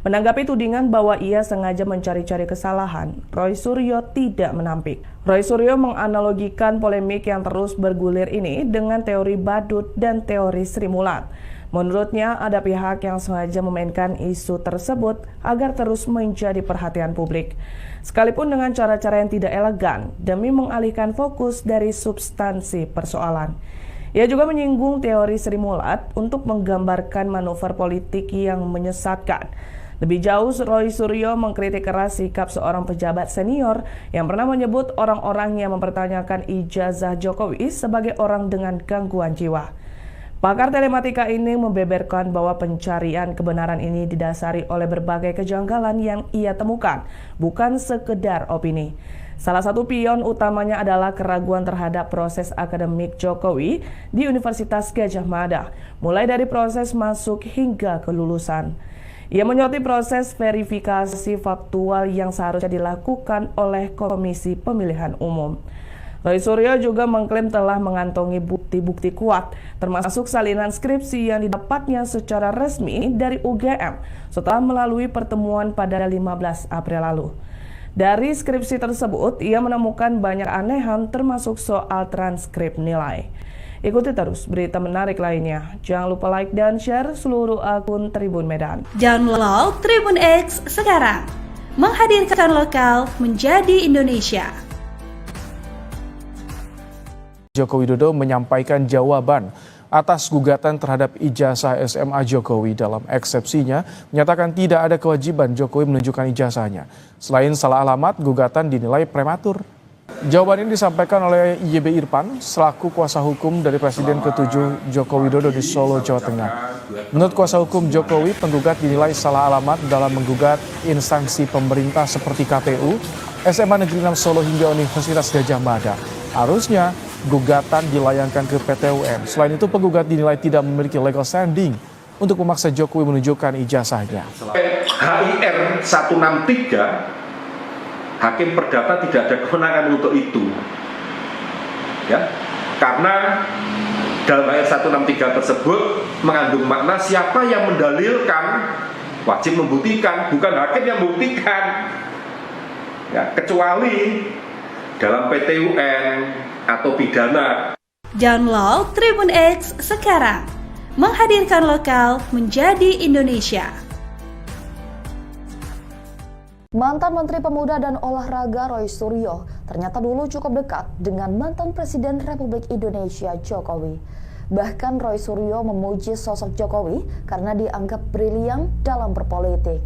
Menanggapi tudingan bahwa ia sengaja mencari-cari kesalahan, Roy Suryo tidak menampik. Roy Suryo menganalogikan polemik yang terus bergulir ini dengan teori badut dan teori Sri Mulat. Menurutnya, ada pihak yang sengaja memainkan isu tersebut agar terus menjadi perhatian publik. Sekalipun dengan cara-cara yang tidak elegan demi mengalihkan fokus dari substansi persoalan. Ia juga menyinggung teori Sri Mulat untuk menggambarkan manuver politik yang menyesatkan. Lebih jauh, Roy Suryo mengkritik keras sikap seorang pejabat senior yang pernah menyebut orang-orang yang mempertanyakan ijazah Jokowi sebagai orang dengan gangguan jiwa. Pakar telematika ini membeberkan bahwa pencarian kebenaran ini didasari oleh berbagai kejanggalan yang ia temukan, bukan sekedar opini. Salah satu pion utamanya adalah keraguan terhadap proses akademik Jokowi di Universitas Gadjah Mada, mulai dari proses masuk hingga kelulusan. Ia menyoroti proses verifikasi faktual yang seharusnya dilakukan oleh Komisi Pemilihan Umum. Roy Suryo juga mengklaim telah mengantongi bukti-bukti kuat, termasuk salinan skripsi yang didapatnya secara resmi dari UGM setelah melalui pertemuan pada 15 April lalu. Dari skripsi tersebut, ia menemukan banyak anehan termasuk soal transkrip nilai. Ikuti terus berita menarik lainnya. Jangan lupa like dan share seluruh akun Tribun Medan. Download Tribun X sekarang, menghadirkan lokal menjadi Indonesia. Joko Widodo menyampaikan jawaban atas gugatan terhadap ijazah SMA Jokowi. Dalam eksepsinya, menyatakan tidak ada kewajiban Jokowi menunjukkan ijazahnya. Selain salah alamat, gugatan dinilai prematur. Jawaban ini disampaikan oleh YB Irfan selaku kuasa hukum dari Presiden ke-7 Joko Widodo di Solo, Jawa Tengah. Menurut kuasa hukum Jokowi, penggugat dinilai salah alamat dalam menggugat instansi pemerintah seperti KPU, SMA Negeri 6 Solo hingga Universitas Gadjah Mada. Harusnya gugatan dilayangkan ke PT UN. Selain itu, penggugat dinilai tidak memiliki legal standing untuk memaksa Jokowi menunjukkan ijazahnya. HIR 163, Hakim Perdata tidak ada kewenangan untuk itu. Ya, karena dalam HIR 163 tersebut mengandung makna siapa yang mendalilkan wajib membuktikan, bukan hakim yang membuktikan. Ya, kecuali dalam PT UN atau pidana. Download Tribun X sekarang, menghadirkan lokal menjadi Indonesia. Mantan Menteri Pemuda dan Olahraga Roy Suryo ternyata dulu cukup dekat dengan mantan Presiden Republik Indonesia Jokowi. Bahkan Roy Suryo memuji sosok Jokowi karena dianggap brilian dalam berpolitik.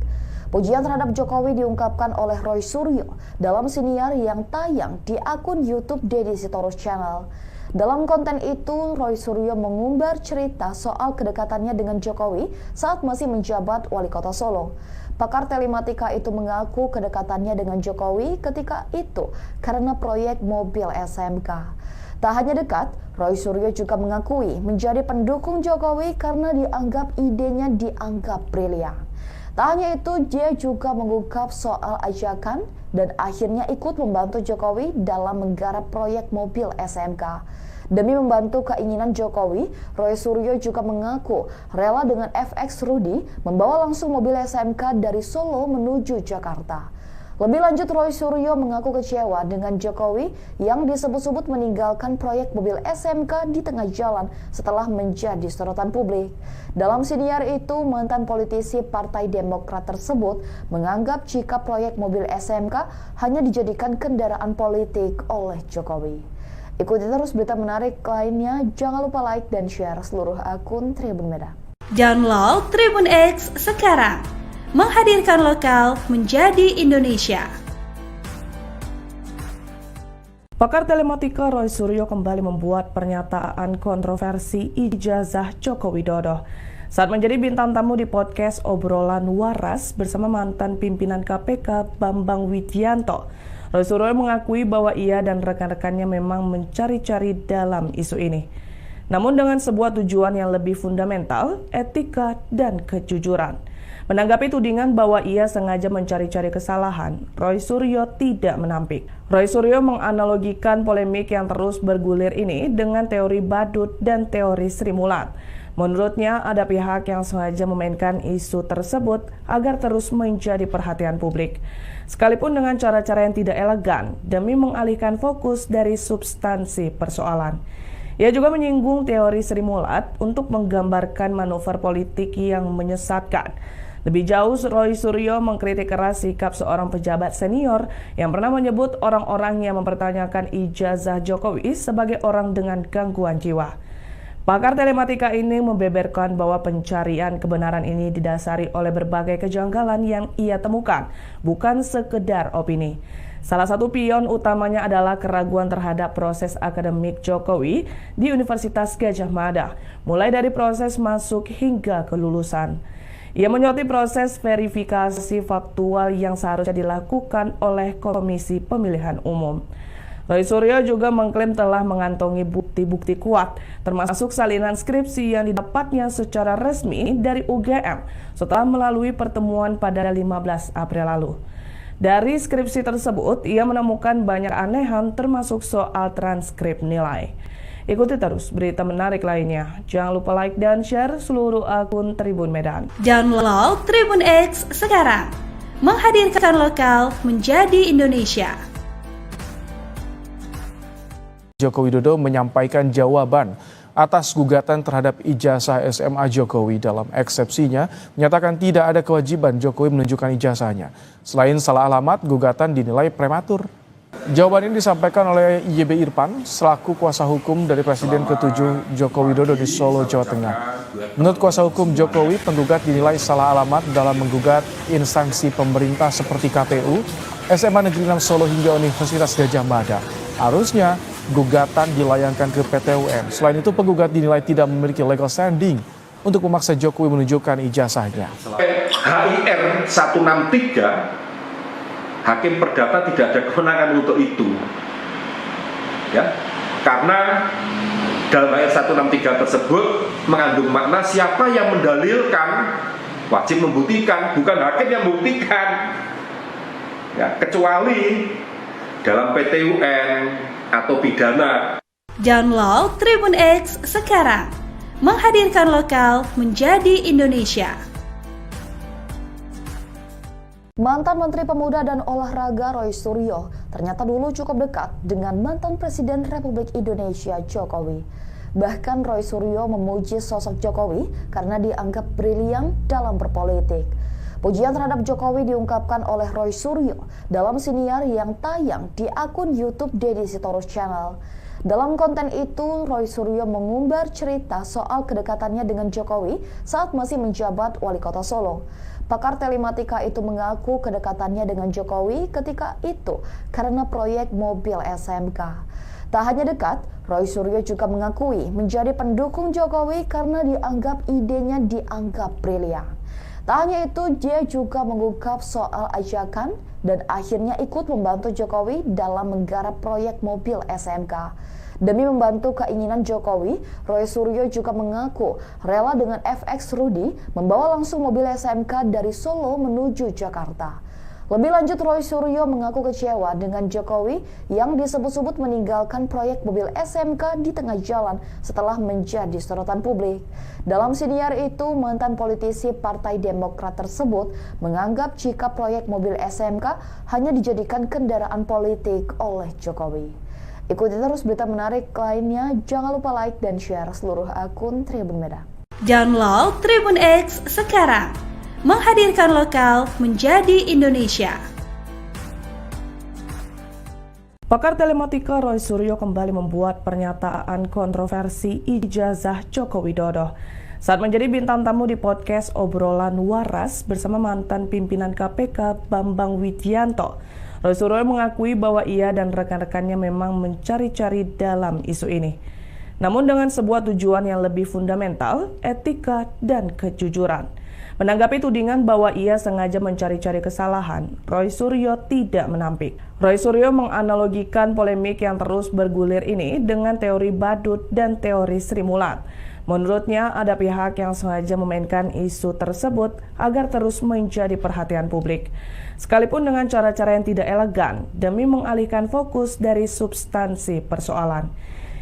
Pujian terhadap Jokowi diungkapkan oleh Roy Suryo dalam siniar yang tayang di akun YouTube Deddy Sitorus Channel. Dalam konten itu, Roy Suryo mengumbar cerita soal kedekatannya dengan Jokowi saat masih menjabat Wali Kota Solo. Pakar telematika itu mengaku kedekatannya dengan Jokowi ketika itu karena proyek mobil SMK. Tak hanya dekat, Roy Suryo juga mengakui menjadi pendukung Jokowi karena dianggap idenya dianggap brilian. Tak hanya itu, dia juga mengungkap soal ajakan dan akhirnya ikut membantu Jokowi dalam menggarap proyek mobil SMK. Demi membantu keinginan Jokowi, Roy Suryo juga mengaku rela dengan FX Rudy membawa langsung mobil SMK dari Solo menuju Jakarta. Lebih lanjut, Roy Suryo mengaku kecewa dengan Jokowi yang disebut-sebut meninggalkan proyek mobil SMK di tengah jalan setelah menjadi sorotan publik. Dalam siniar itu, mantan politisi Partai Demokrat tersebut menganggap jika proyek mobil SMK hanya dijadikan kendaraan politik oleh Jokowi. Ikuti terus berita menarik lainnya, jangan lupa like dan share seluruh akun Tribun Medan. Download Tribun X sekarang, menghadirkan lokal menjadi Indonesia. Pakar telematika Roy Suryo kembali membuat pernyataan kontroversi ijazah Joko Widodo saat menjadi bintang tamu di podcast Obrolan Waras bersama mantan pimpinan KPK Bambang Widianto. Roy Suryo mengakui bahwa ia dan rekan-rekannya memang mencari-cari dalam isu ini. Namun dengan sebuah tujuan yang lebih fundamental, etika dan kejujuran. Menanggapi tudingan bahwa ia sengaja mencari-cari kesalahan, Roy Suryo tidak menampik. Roy Suryo menganalogikan polemik yang terus bergulir ini dengan teori badut dan teori Sri Mulat. Menurutnya, ada pihak yang sengaja memainkan isu tersebut agar terus menjadi perhatian publik. Sekalipun dengan cara-cara yang tidak elegan demi mengalihkan fokus dari substansi persoalan. Ia juga menyinggung teori Sri Mulat untuk menggambarkan manuver politik yang menyesatkan. Lebih jauh, Roy Suryo mengkritik keras sikap seorang pejabat senior yang pernah menyebut orang-orang yang mempertanyakan ijazah Jokowi sebagai orang dengan gangguan jiwa. Pakar telematika ini membeberkan bahwa pencarian kebenaran ini didasari oleh berbagai kejanggalan yang ia temukan, bukan sekedar opini. Salah satu pion utamanya adalah keraguan terhadap proses akademik Jokowi di Universitas Gadjah Mada, mulai dari proses masuk hingga kelulusan. Ia menyoroti proses verifikasi faktual yang seharusnya dilakukan oleh Komisi Pemilihan Umum. Roy Suryo juga mengklaim telah mengantongi bukti-bukti kuat, termasuk salinan skripsi yang didapatnya secara resmi dari UGM setelah melalui pertemuan pada 15 April lalu. Dari skripsi tersebut, ia menemukan banyak anehan termasuk soal transkrip nilai. Ikuti terus berita menarik lainnya. Jangan lupa like dan share seluruh akun Tribun Medan. Download Tribun X sekarang, menghadirkan lokal menjadi Indonesia. Joko Widodo menyampaikan jawaban atas gugatan terhadap ijazah SMA Jokowi. Dalam eksepsinya, menyatakan tidak ada kewajiban Jokowi menunjukkan ijazahnya. Selain salah alamat, gugatan dinilai prematur. Jawaban ini disampaikan oleh YB Irfan selaku kuasa hukum dari Presiden ke-7 Joko Widodo di Solo, Jawa Tengah. Menurut kuasa hukum Jokowi, penggugat dinilai salah alamat dalam menggugat instansi pemerintah seperti KPU, SMA Negeri 6 Solo hingga Universitas Gadjah Mada. Harusnya gugatan dilayangkan ke PT UN. Selain itu, penggugat dinilai tidak memiliki legal standing untuk memaksa Jokowi menunjukkan ijazahnya. HIR 163, Hakim Perdata tidak ada kewenangan untuk itu. Ya, karena dalam ayat 163 tersebut mengandung makna siapa yang mendalilkan wajib membuktikan, bukan hakim yang membuktikan. Ya, kecuali dalam PT UN atau pidana. Download Tribun X sekarang, menghadirkan lokal menjadi Indonesia. Mantan Menteri Pemuda dan Olahraga Roy Suryo ternyata dulu cukup dekat dengan mantan Presiden Republik Indonesia Jokowi. Bahkan Roy Suryo memuji sosok Jokowi karena dianggap brilian dalam berpolitik. Pujian terhadap Jokowi diungkapkan oleh Roy Suryo dalam siniar yang tayang di akun YouTube Deddy Sitorus Channel. Dalam konten itu, Roy Suryo mengumbar cerita soal kedekatannya dengan Jokowi saat masih menjabat Wali Kota Solo. Pakar telematika itu mengaku kedekatannya dengan Jokowi ketika itu karena proyek mobil SMK. Tak hanya dekat, Roy Suryo juga mengakui menjadi pendukung Jokowi karena idenya dianggap brilian. Tak hanya itu, dia juga mengungkap soal ajakan dan akhirnya ikut membantu Jokowi dalam menggarap proyek mobil SMK. Demi membantu keinginan Jokowi, Roy Suryo juga mengaku rela dengan FX Rudy membawa langsung mobil SMK dari Solo menuju Jakarta. Lebih lanjut, Roy Suryo mengaku kecewa dengan Jokowi yang disebut-sebut meninggalkan proyek mobil SMK di tengah jalan setelah menjadi sorotan publik. Dalam siniar itu, mantan politisi Partai Demokrat tersebut menganggap jika proyek mobil SMK hanya dijadikan kendaraan politik oleh Jokowi. Ikuti terus berita menarik lainnya, jangan lupa like dan share seluruh akun Tribun Medan. Download Tribun X sekarang, menghadirkan lokal menjadi Indonesia. Pakar telematika Roy Suryo kembali membuat pernyataan kontroversi ijazah Joko Widodo saat menjadi bintang tamu di podcast Obrolan Waras bersama mantan pimpinan KPK Bambang Widianto. Roy Suryo mengakui bahwa ia dan rekan-rekannya memang mencari-cari dalam isu ini. Namun dengan sebuah tujuan yang lebih fundamental, etika dan kejujuran. Menanggapi tudingan bahwa ia sengaja mencari-cari kesalahan, Roy Suryo tidak menampik. Roy Suryo menganalogikan polemik yang terus bergulir ini dengan teori badut dan teori Sri Mulat. Menurutnya, ada pihak yang sengaja memainkan isu tersebut agar terus menjadi perhatian publik. Sekalipun dengan cara-cara yang tidak elegan demi mengalihkan fokus dari substansi persoalan.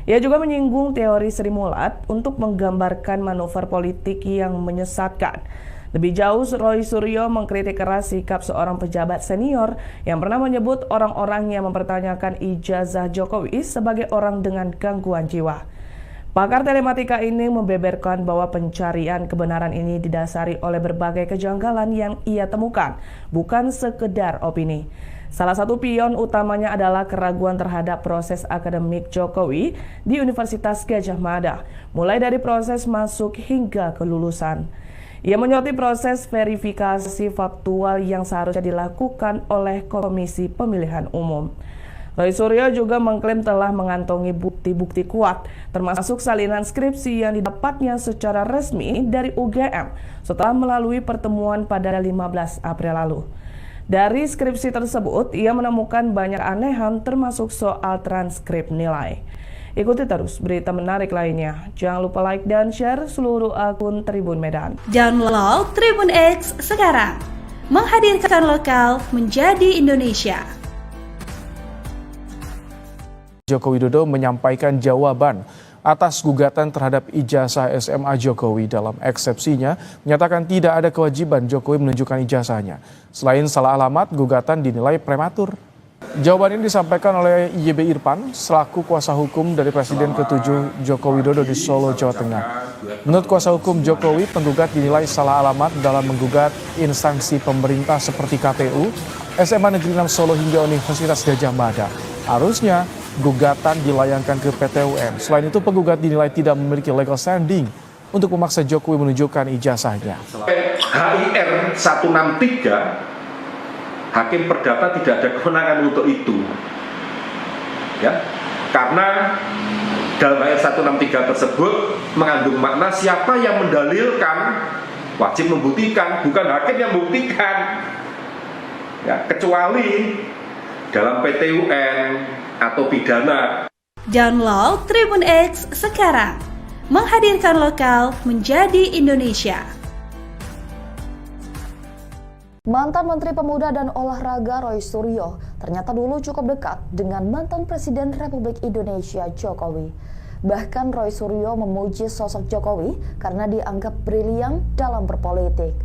Ia juga menyinggung teori Sri Mulat untuk menggambarkan manuver politik yang menyesatkan. Lebih jauh, Roy Suryo mengkritik keras sikap seorang pejabat senior yang pernah menyebut orang-orang yang mempertanyakan ijazah Jokowi sebagai orang dengan gangguan jiwa. Pakar telematika ini membeberkan bahwa pencarian kebenaran ini didasari oleh berbagai kejanggalan yang ia temukan, bukan sekedar opini. Salah satu pion utamanya adalah keraguan terhadap proses akademik Jokowi di Universitas Gadjah Mada, mulai dari proses masuk hingga kelulusan. Ia menyoroti proses verifikasi faktual yang seharusnya dilakukan oleh Komisi Pemilihan Umum. Roy Suryo juga mengklaim telah mengantongi bukti-bukti kuat, termasuk salinan skripsi yang didapatnya secara resmi dari UGM setelah melalui pertemuan pada 15 April lalu. Dari skripsi tersebut, ia menemukan banyak anehan termasuk soal transkrip nilai. Ikuti terus berita menarik lainnya. Jangan lupa like dan share seluruh akun Tribun Medan. Download Tribun X sekarang, menghadirkan lokal menjadi Indonesia. Joko Widodo menyampaikan jawaban atas gugatan terhadap ijazah SMA Jokowi. Dalam eksepsinya, menyatakan tidak ada kewajiban Jokowi menunjukkan ijazahnya. Selain salah alamat, gugatan dinilai prematur. Jawaban ini disampaikan oleh YB Irfan selaku kuasa hukum dari Presiden ke-7 Joko Widodo di Solo, Jawa Tengah. Menurut kuasa hukum Jokowi, penggugat dinilai salah alamat dalam menggugat instansi pemerintah seperti KPU, SMA Negeri 6 Solo hingga Universitas Gadjah Mada. Harusnya gugatan dilayangkan ke PT UN. Selain itu, penggugat dinilai tidak memiliki legal standing untuk memaksa Jokowi menunjukkan ijazahnya. HIR 163, Hakim Perdata tidak ada kewenangan untuk itu. Ya, karena dalam ayat 163 tersebut mengandung makna siapa yang mendalilkan wajib membuktikan, bukan hakim yang membuktikan. Ya, kecuali dalam PT UN atau pidana. Download Tribun X sekarang, menghadirkan lokal menjadi Indonesia. Mantan Menteri Pemuda dan Olahraga Roy Suryo ternyata dulu cukup dekat dengan mantan Presiden Republik Indonesia Jokowi. Bahkan Roy Suryo memuji sosok Jokowi karena dianggap brilian dalam berpolitik.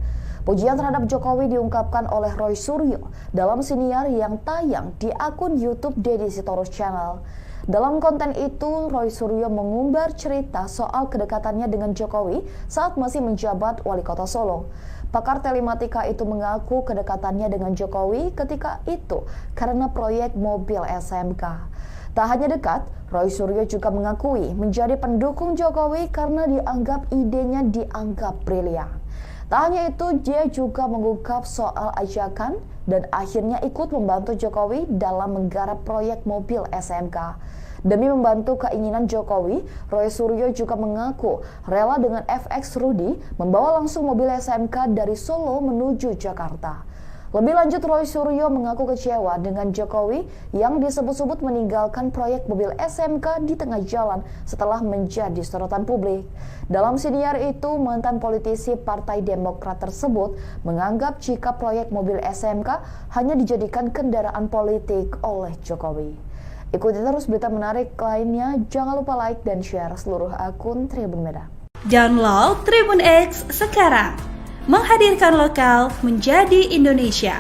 Pujian terhadap Jokowi diungkapkan oleh Roy Suryo dalam siniar yang tayang di akun YouTube Deddy Sitorus Channel. Dalam konten itu, Roy Suryo mengumbar cerita soal kedekatannya dengan Jokowi saat masih menjabat Wali Kota Solo. Pakar telematika itu mengaku kedekatannya dengan Jokowi ketika itu karena proyek mobil SMK. Tak hanya dekat, Roy Suryo juga mengakui menjadi pendukung Jokowi karena idenya dianggap brilian. Tak hanya itu, dia juga mengungkap soal ajakan dan akhirnya ikut membantu Jokowi dalam menggarap proyek mobil SMK. Demi membantu keinginan Jokowi, Roy Suryo juga mengaku rela dengan FX Rudy membawa langsung mobil SMK dari Solo menuju Jakarta. Lebih lanjut, Roy Suryo mengaku kecewa dengan Jokowi yang disebut-sebut meninggalkan proyek mobil SMK di tengah jalan setelah menjadi sorotan publik. Dalam siniar itu, mantan politisi Partai Demokrat tersebut menganggap jika proyek mobil SMK hanya dijadikan kendaraan politik oleh Jokowi. Ikuti terus berita menarik lainnya, jangan lupa like dan share seluruh akun Tribun Medan. Download Tribun X sekarang, menghadirkan lokal menjadi Indonesia.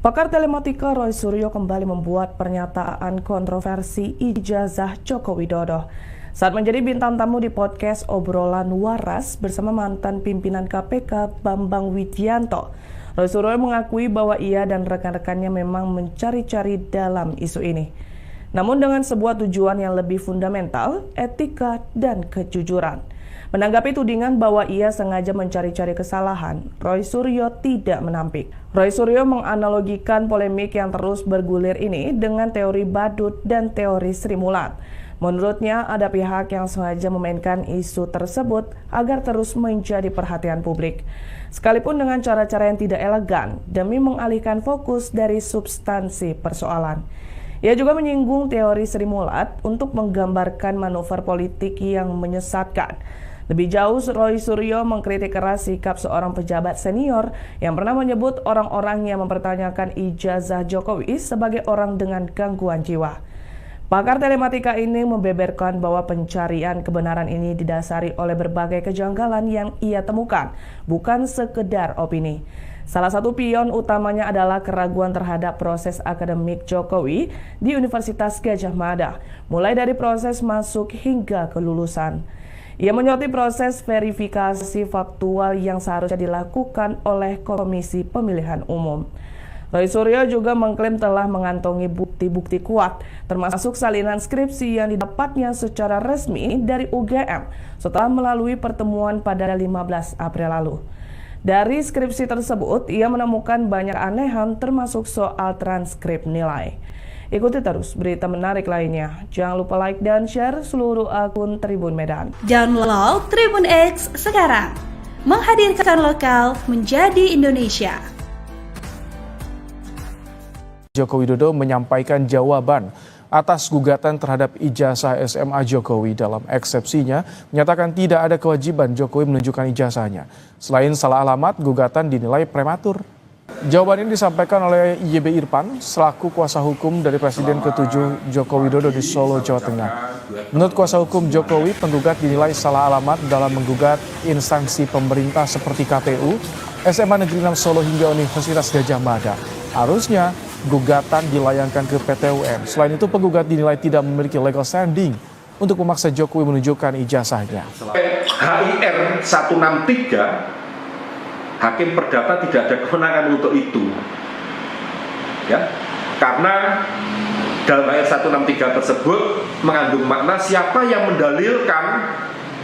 Pakar telematika Roy Suryo kembali membuat pernyataan kontroversi ijazah Joko Widodo saat menjadi bintang tamu di podcast Obrolan Waras bersama mantan pimpinan KPK Bambang Widianto. Roy Suryo mengakui bahwa ia dan rekan-rekannya memang mencari-cari dalam isu ini, namun dengan sebuah tujuan yang lebih fundamental, etika dan kejujuran. Menanggapi tudingan bahwa ia sengaja mencari-cari kesalahan, Roy Suryo tidak menampik. Roy Suryo menganalogikan polemik yang terus bergulir ini dengan teori badut dan teori Sri Mulat. Menurutnya, ada pihak yang sengaja memainkan isu tersebut agar terus menjadi perhatian publik, sekalipun dengan cara-cara yang tidak elegan demi mengalihkan fokus dari substansi persoalan. Ia juga menyinggung teori Sri Mulat untuk menggambarkan manuver politik yang menyesatkan. Lebih jauh, Roy Suryo mengkritik keras sikap seorang pejabat senior yang pernah menyebut orang-orang yang mempertanyakan ijazah Jokowi sebagai orang dengan gangguan jiwa. Pakar telematika ini membeberkan bahwa pencarian kebenaran ini didasari oleh berbagai kejanggalan yang ia temukan, bukan sekedar opini. Salah satu pion utamanya adalah keraguan terhadap proses akademik Jokowi di Universitas Gadjah Mada, mulai dari proses masuk hingga kelulusan. Ia menyoroti proses verifikasi faktual yang seharusnya dilakukan oleh Komisi Pemilihan Umum. Roy Suryo juga mengklaim telah mengantongi bukti-bukti kuat, termasuk salinan skripsi yang didapatnya secara resmi dari UGM setelah melalui pertemuan pada 15 April lalu. Dari skripsi tersebut, ia menemukan banyak anehan termasuk soal transkrip nilai. Ikuti terus berita menarik lainnya. Jangan lupa like dan share seluruh akun Tribun Medan. Download Tribun X sekarang, menghadirkan lokal menjadi Indonesia. Joko Widodo menyampaikan jawaban atas gugatan terhadap ijazah SMA Jokowi. Dalam eksepsinya, menyatakan tidak ada kewajiban Jokowi menunjukkan ijazahnya. Selain salah alamat, gugatan dinilai prematur. Jawaban ini disampaikan oleh YB Irfan selaku kuasa hukum dari Presiden ke-7 Joko Widodo di Solo, Jawa Tengah. Menurut kuasa hukum Jokowi, penggugat dinilai salah alamat dalam menggugat instansi pemerintah seperti KPU, SMA Negeri 6 Solo hingga Universitas Gadjah Mada. Harusnya gugatan dilayangkan ke PT UN. Selain itu, penggugat dinilai tidak memiliki legal standing untuk memaksa Jokowi menunjukkan ijazahnya. HIR 163, Hakim Perdata tidak ada kewenangan untuk itu. Ya, karena dalam HIR 163 tersebut mengandung makna siapa yang mendalilkan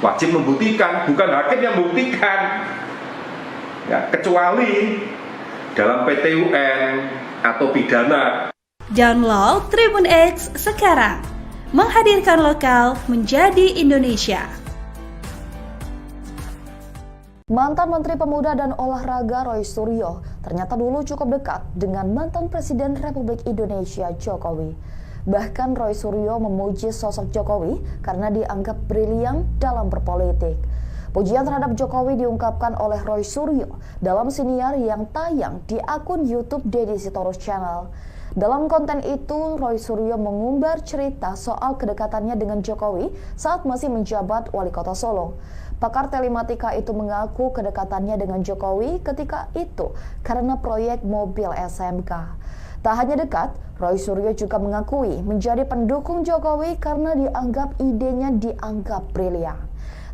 wajib membuktikan, bukan hakim yang membuktikan. Ya, kecuali dalam PT UN atau pidana. Download Tribun X sekarang, menghadirkan lokal menjadi Indonesia. Mantan Menteri Pemuda dan Olahraga Roy Suryo ternyata dulu cukup dekat dengan mantan Presiden Republik Indonesia Jokowi. Bahkan Roy Suryo memuji sosok Jokowi karena dianggap brilian dalam berpolitik. Pujian terhadap Jokowi diungkapkan oleh Roy Suryo dalam siniar yang tayang di akun YouTube Deddy Sitorus Channel. Dalam konten itu, Roy Suryo mengumbar cerita soal kedekatannya dengan Jokowi saat masih menjabat Wali Kota Solo. Pakar telematika itu mengaku kedekatannya dengan Jokowi ketika itu karena proyek mobil SMK. Tak hanya dekat, Roy Suryo juga mengakui menjadi pendukung Jokowi karena idenya dianggap brilian.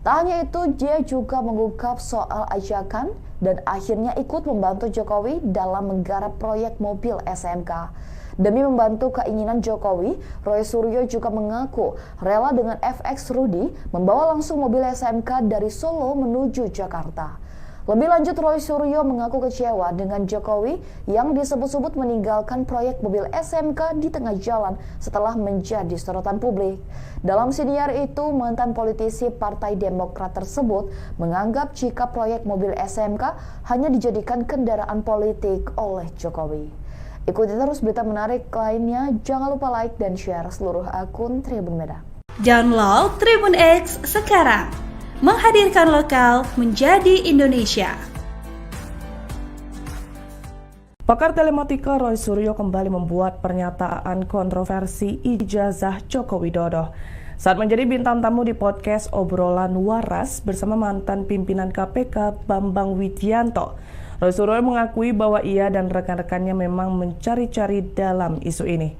Tak hanya itu, dia juga mengungkap soal ajakan dan akhirnya ikut membantu Jokowi dalam menggarap proyek mobil SMK. Demi membantu keinginan Jokowi, Roy Suryo juga mengaku rela dengan FX Rudy membawa langsung mobil SMK dari Solo menuju Jakarta. Lebih lanjut, Roy Suryo mengaku kecewa dengan Jokowi yang disebut-sebut meninggalkan proyek mobil SMK di tengah jalan setelah menjadi sorotan publik. Dalam siniar itu, mantan politisi Partai Demokrat tersebut menganggap jika proyek mobil SMK hanya dijadikan kendaraan politik oleh Jokowi. Ikuti terus berita menarik lainnya, jangan lupa like dan share seluruh akun Tribun Medan. Download Tribun X sekarang, menghadirkan lokal menjadi Indonesia. Pakar telematika Roy Suryo kembali membuat pernyataan kontroversi ijazah Joko Widodo saat menjadi bintang tamu di podcast Obrolan Waras bersama mantan pimpinan KPK Bambang Widianto. Roy Suryo mengakui bahwa ia dan rekan-rekannya memang mencari-cari dalam isu ini.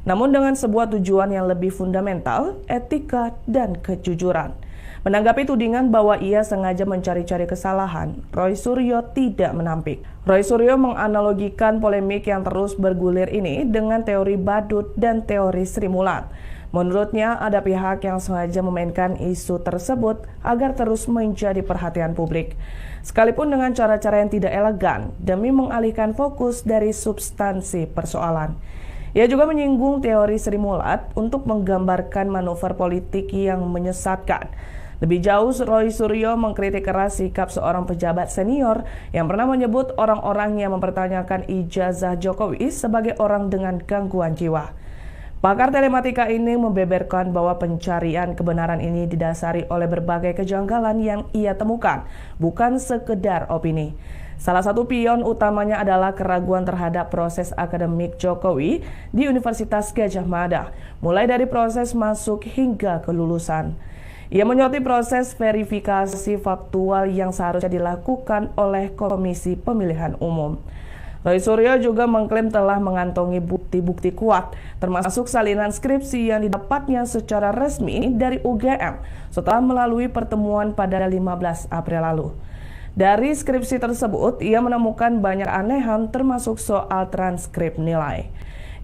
Namun dengan sebuah tujuan yang lebih fundamental, etika dan kejujuran. Menanggapi tudingan bahwa ia sengaja mencari-cari kesalahan, Roy Suryo tidak menampik. Roy Suryo menganalogikan polemik yang terus bergulir ini dengan teori badut dan teori Sri Mulat. Menurutnya, ada pihak yang sengaja memainkan isu tersebut agar terus menjadi perhatian publik. Sekalipun dengan cara-cara yang tidak elegan demi mengalihkan fokus dari substansi persoalan. Ia juga menyinggung teori Sri Mulat untuk menggambarkan manuver politik yang menyesatkan. Lebih jauh, Roy Suryo mengkritik keras sikap seorang pejabat senior yang pernah menyebut orang-orang yang mempertanyakan ijazah Jokowi sebagai orang dengan gangguan jiwa. Pakar telematika ini membeberkan bahwa pencarian kebenaran ini didasari oleh berbagai kejanggalan yang ia temukan, bukan sekedar opini. Salah satu pion utamanya adalah keraguan terhadap proses akademik Jokowi di Universitas Gadjah Mada, mulai dari proses masuk hingga kelulusan. Ia menyoroti proses verifikasi faktual yang seharusnya dilakukan oleh Komisi Pemilihan Umum. Roy Suryo juga mengklaim telah mengantongi bukti-bukti kuat, termasuk salinan skripsi yang didapatnya secara resmi dari UGM setelah melalui pertemuan pada 15 April lalu. Dari skripsi tersebut, ia menemukan banyak anehan termasuk soal transkrip nilai.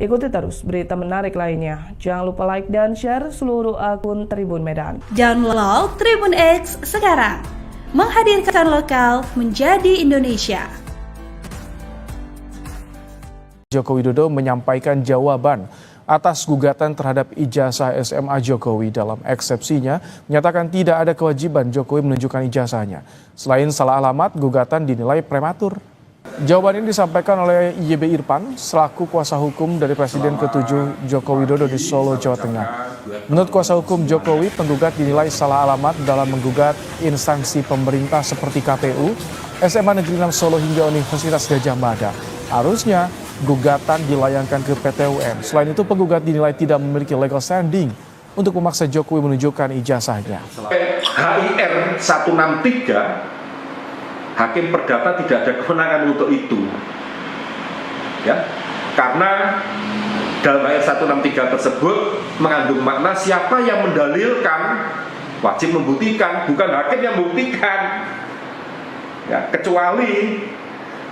Ikuti terus berita menarik lainnya. Jangan lupa like dan share seluruh akun Tribun Medan. Download Tribun X sekarang, menghadirkan lokal menjadi Indonesia. Joko Widodo menyampaikan jawaban atas gugatan terhadap ijazah SMA Jokowi. Dalam eksepsinya, menyatakan tidak ada kewajiban Jokowi menunjukkan ijazahnya. Selain salah alamat, gugatan dinilai prematur. Jawaban ini disampaikan oleh YB Irfan selaku kuasa hukum dari Presiden ke-7 Joko Widodo di Solo, Jawa Tengah. Menurut kuasa hukum Jokowi, penggugat dinilai salah alamat dalam menggugat instansi pemerintah seperti KPU, SMA Negeri 6 Solo hingga Universitas Gadjah Mada. Harusnya gugatan dilayangkan ke PT UN. Selain itu, penggugat dinilai tidak memiliki legal standing untuk memaksa Jokowi menunjukkan ijazahnya. HIR 163, Hakim Perdata tidak ada kewenangan untuk itu. Ya, karena dalam HIR 163 tersebut mengandung makna siapa yang mendalilkan wajib membuktikan, bukan hakim yang membuktikan. Ya, kecuali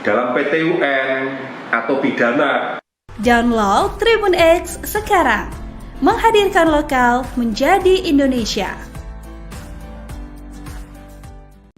dalam PT UN atau pidana. Download Tribun X sekarang, menghadirkan lokal menjadi Indonesia.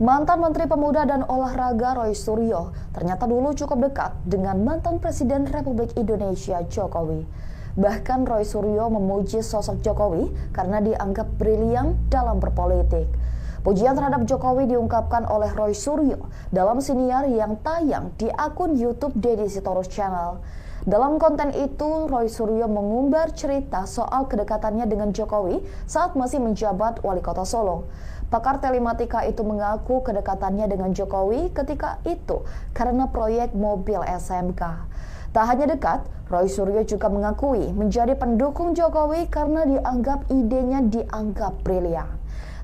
Mantan Menteri Pemuda dan Olahraga Roy Suryo ternyata dulu cukup dekat dengan mantan Presiden Republik Indonesia Jokowi. Bahkan Roy Suryo memuji sosok Jokowi karena dianggap brilian dalam berpolitik. Pujian terhadap Jokowi diungkapkan oleh Roy Suryo dalam siniar yang tayang di akun YouTube Deddy Sitorus Channel. Dalam konten itu, Roy Suryo mengumbar cerita soal kedekatannya dengan Jokowi saat masih menjabat wali kota Solo. Pakar telematika itu mengaku kedekatannya dengan Jokowi ketika itu karena proyek mobil SMK. Tak hanya dekat, Roy Suryo juga mengakui menjadi pendukung Jokowi karena idenya dianggap brilian.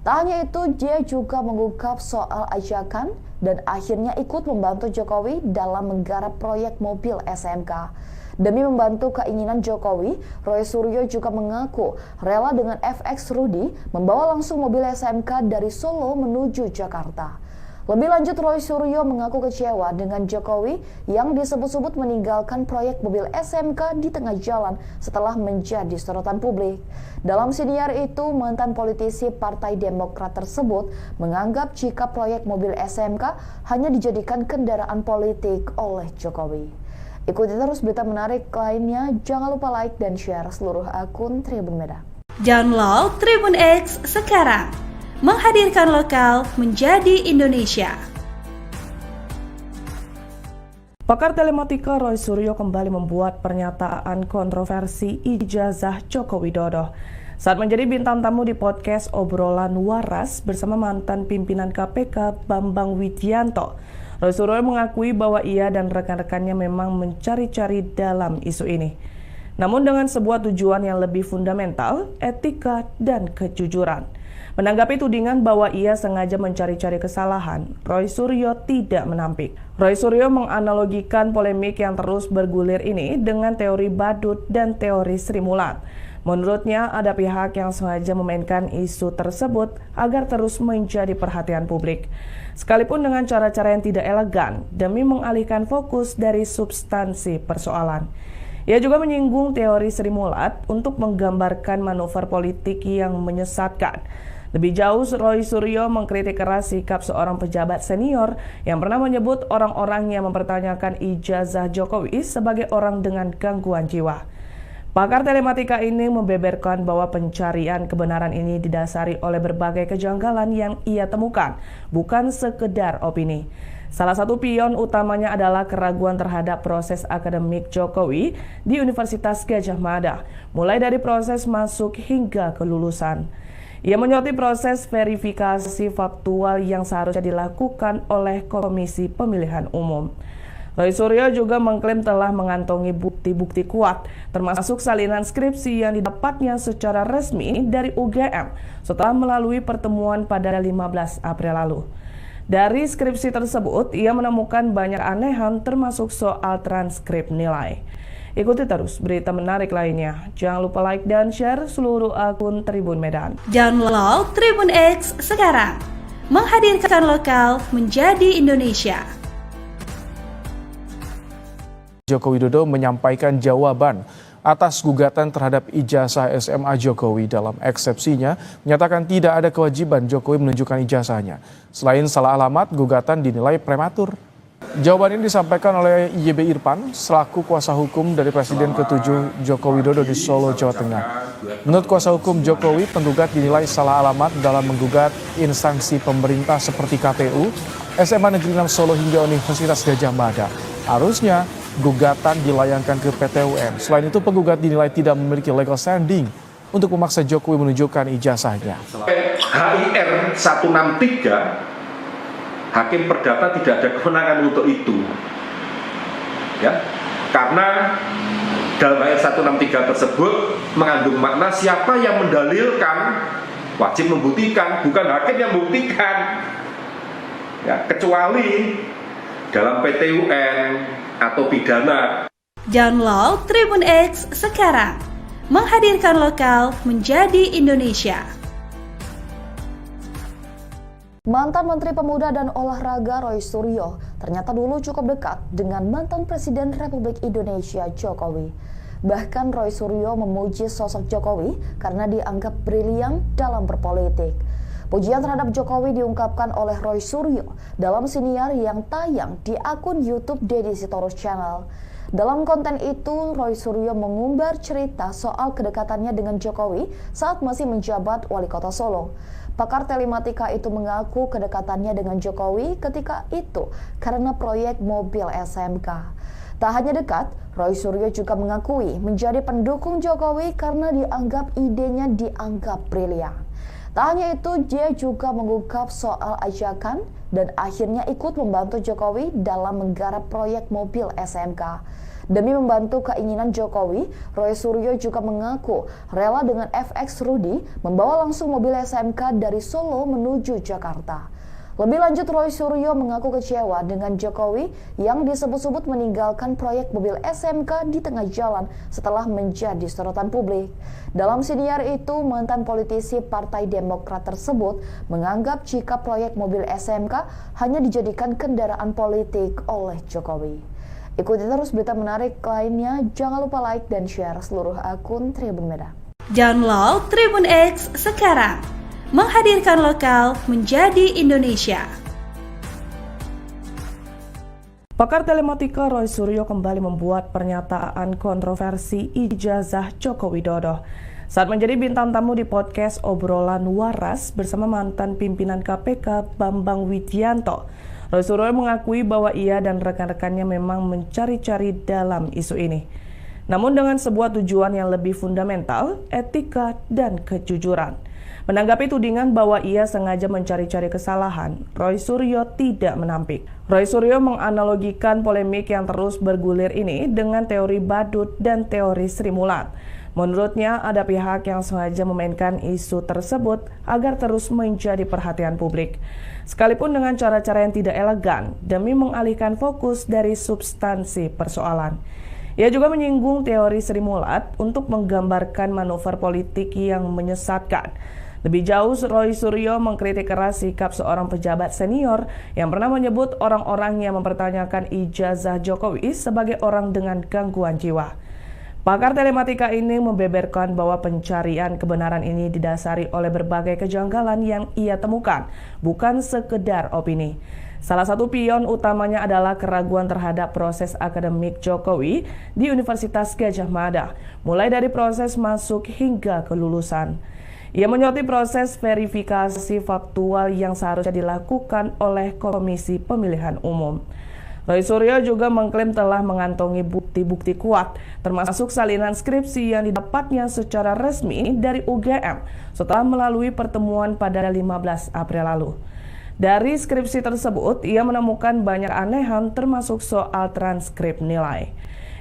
Tak hanya itu, dia juga mengungkap soal ajakan dan akhirnya ikut membantu Jokowi dalam menggarap proyek mobil SMK. Demi membantu keinginan Jokowi, Roy Suryo juga mengaku rela dengan FX Rudy membawa langsung mobil SMK dari Solo menuju Jakarta. Lebih lanjut, Roy Suryo mengaku kecewa dengan Jokowi yang disebut-sebut meninggalkan proyek mobil SMK di tengah jalan setelah menjadi sorotan publik. Dalam siniar itu, mantan politisi Partai Demokrat tersebut menganggap jika proyek mobil SMK hanya dijadikan kendaraan politik oleh Jokowi. Ikuti terus berita menarik lainnya, jangan lupa like dan share seluruh akun Tribun Medan. Download Tribun X sekarang. Menghadirkan lokal menjadi Indonesia. Pakar telematika Roy Suryo kembali membuat pernyataan kontroversi ijazah Joko Widodo saat menjadi bintang tamu di podcast Obrolan Waras bersama mantan pimpinan KPK Bambang Widianto. Roy Suryo mengakui bahwa ia dan rekan-rekannya memang mencari-cari dalam isu ini, namun dengan sebuah tujuan yang lebih fundamental, etika dan kejujuran. Menanggapi tudingan bahwa ia sengaja mencari-cari kesalahan, Roy Suryo tidak menampik. Roy Suryo menganalogikan polemik yang terus bergulir ini dengan teori badut dan teori Sri Mulat. Menurutnya, ada pihak yang sengaja memainkan isu tersebut agar terus menjadi perhatian publik, sekalipun dengan cara-cara yang tidak elegan demi mengalihkan fokus dari substansi persoalan. Ia juga menyinggung teori Sri Mulat untuk menggambarkan manuver politik yang menyesatkan. Lebih jauh, Roy Suryo mengkritik keras sikap seorang pejabat senior yang pernah menyebut orang-orang yang mempertanyakan ijazah Jokowi sebagai orang dengan gangguan jiwa. Pakar telematika ini membeberkan bahwa pencarian kebenaran ini didasari oleh berbagai kejanggalan yang ia temukan, bukan sekedar opini. Salah satu pion utamanya adalah keraguan terhadap proses akademik Jokowi di Universitas Gadjah Mada, mulai dari proses masuk hingga kelulusan. Ia menyoroti proses verifikasi faktual yang seharusnya dilakukan oleh Komisi Pemilihan Umum. Roy Suryo juga mengklaim telah mengantongi bukti-bukti kuat, termasuk salinan skripsi yang didapatnya secara resmi dari UGM setelah melalui pertemuan pada 15 April lalu. Dari skripsi tersebut, ia menemukan banyak anehan termasuk soal transkrip nilai. Ikuti terus berita menarik lainnya. Jangan lupa like dan share seluruh akun Tribun Medan. Download Tribun X sekarang. Menghadirkan lokal menjadi Indonesia. Joko Widodo menyampaikan jawaban atas gugatan terhadap ijazah SMA Jokowi. Dalam eksepsinya, menyatakan tidak ada kewajiban Jokowi menunjukkan ijazahnya. Selain salah alamat, gugatan dinilai prematur. Jawaban ini disampaikan oleh YB Irfan selaku kuasa hukum dari Presiden ke-7 Joko Widodo di Solo, Jawa Tengah. Menurut kuasa hukum Jokowi, penggugat dinilai salah alamat dalam menggugat instansi pemerintah seperti KPU, SMA Negeri 6 Solo hingga Universitas Gadjah Mada. Harusnya gugatan dilayangkan ke PT UN. Selain itu, penggugat dinilai tidak memiliki legal standing untuk memaksa Jokowi menunjukkan ijazahnya. HIR 163 Hakim Perdata tidak ada kewenangan untuk itu, ya, karena dalam HIR 163 tersebut mengandung makna siapa yang mendalilkan wajib membuktikan, bukan hakim yang membuktikan, ya, kecuali dalam PT UN atau pidana. Download Tribun X sekarang. Menghadirkan lokal menjadi Indonesia. Mantan Menteri Pemuda dan Olahraga Roy Suryo ternyata dulu cukup dekat dengan mantan Presiden Republik Indonesia Jokowi. Bahkan Roy Suryo memuji sosok Jokowi karena dianggap brilian dalam berpolitik. Pujian terhadap Jokowi diungkapkan oleh Roy Suryo dalam siniar yang tayang di akun YouTube Deddy Sitorus Channel. Dalam konten itu, Roy Suryo mengumbar cerita soal kedekatannya dengan Jokowi saat masih menjabat wali kota Solo. Pakar telematika itu mengaku kedekatannya dengan Jokowi ketika itu karena proyek mobil SMK. Tak hanya dekat, Roy Suryo juga mengakui menjadi pendukung Jokowi karena idenya dianggap brilian. Tak hanya itu, dia juga mengungkap soal ajakan dan akhirnya ikut membantu Jokowi dalam menggarap proyek mobil SMK. Demi membantu keinginan Jokowi, Roy Suryo juga mengaku rela dengan FX Rudy membawa langsung mobil SMK dari Solo menuju Jakarta. Lebih lanjut, Roy Suryo mengaku kecewa dengan Jokowi yang disebut-sebut meninggalkan proyek mobil SMK di tengah jalan setelah menjadi sorotan publik. Dalam siniar itu, mantan politisi Partai Demokrat tersebut menganggap jika proyek mobil SMK hanya dijadikan kendaraan politik oleh Jokowi. Ikuti terus berita menarik lainnya, jangan lupa like dan share seluruh akun Tribun Medan. Download Tribun X sekarang. Menghadirkan lokal menjadi Indonesia. Pakar telematika Roy Suryo kembali membuat pernyataan kontroversi ijazah Joko Widodo saat menjadi bintang tamu di podcast Obrolan Waras bersama mantan pimpinan KPK Bambang Widianto. Roy Suryo mengakui bahwa ia dan rekan-rekannya memang mencari-cari dalam isu ini, namun dengan sebuah tujuan yang lebih fundamental, etika dan kejujuran. Menanggapi tudingan bahwa ia sengaja mencari-cari kesalahan, Roy Suryo tidak menampik. Roy Suryo menganalogikan polemik yang terus bergulir ini dengan teori badut dan teori Sri Mulat. Menurutnya, ada pihak yang sengaja memainkan isu tersebut agar terus menjadi perhatian publik, sekalipun dengan cara-cara yang tidak elegan demi mengalihkan fokus dari substansi persoalan. Ia juga menyinggung teori Sri Mulat untuk menggambarkan manuver politik yang menyesatkan. Lebih jauh, Roy Suryo mengkritik keras sikap seorang pejabat senior yang pernah menyebut orang-orang yang mempertanyakan ijazah Jokowi sebagai orang dengan gangguan jiwa. Pakar telematika ini membeberkan bahwa pencarian kebenaran ini didasari oleh berbagai kejanggalan yang ia temukan, bukan sekedar opini. Salah satu pion utamanya adalah keraguan terhadap proses akademik Jokowi di Universitas Gadjah Mada, mulai dari proses masuk hingga kelulusan. Ia menyoroti proses verifikasi faktual yang seharusnya dilakukan oleh Komisi Pemilihan Umum. Roy Suryo juga mengklaim telah mengantongi bukti-bukti kuat, termasuk salinan skripsi yang didapatnya secara resmi dari UGM setelah melalui pertemuan pada 15 April lalu. Dari skripsi tersebut, ia menemukan banyak keanehan termasuk soal transkrip nilai.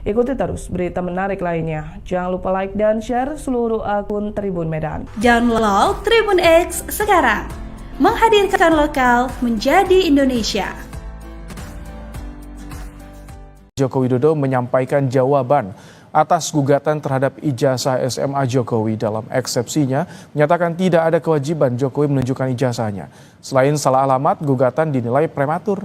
Ikuti terus berita menarik lainnya. Jangan lupa like dan share seluruh akun Tribun Medan. Download Tribun X sekarang. Menghadirkan lokal menjadi Indonesia. Joko Widodo menyampaikan jawaban atas gugatan terhadap ijazah SMA Jokowi. Dalam eksepsinya, menyatakan tidak ada kewajiban Jokowi menunjukkan ijazahnya. Selain salah alamat, gugatan dinilai prematur.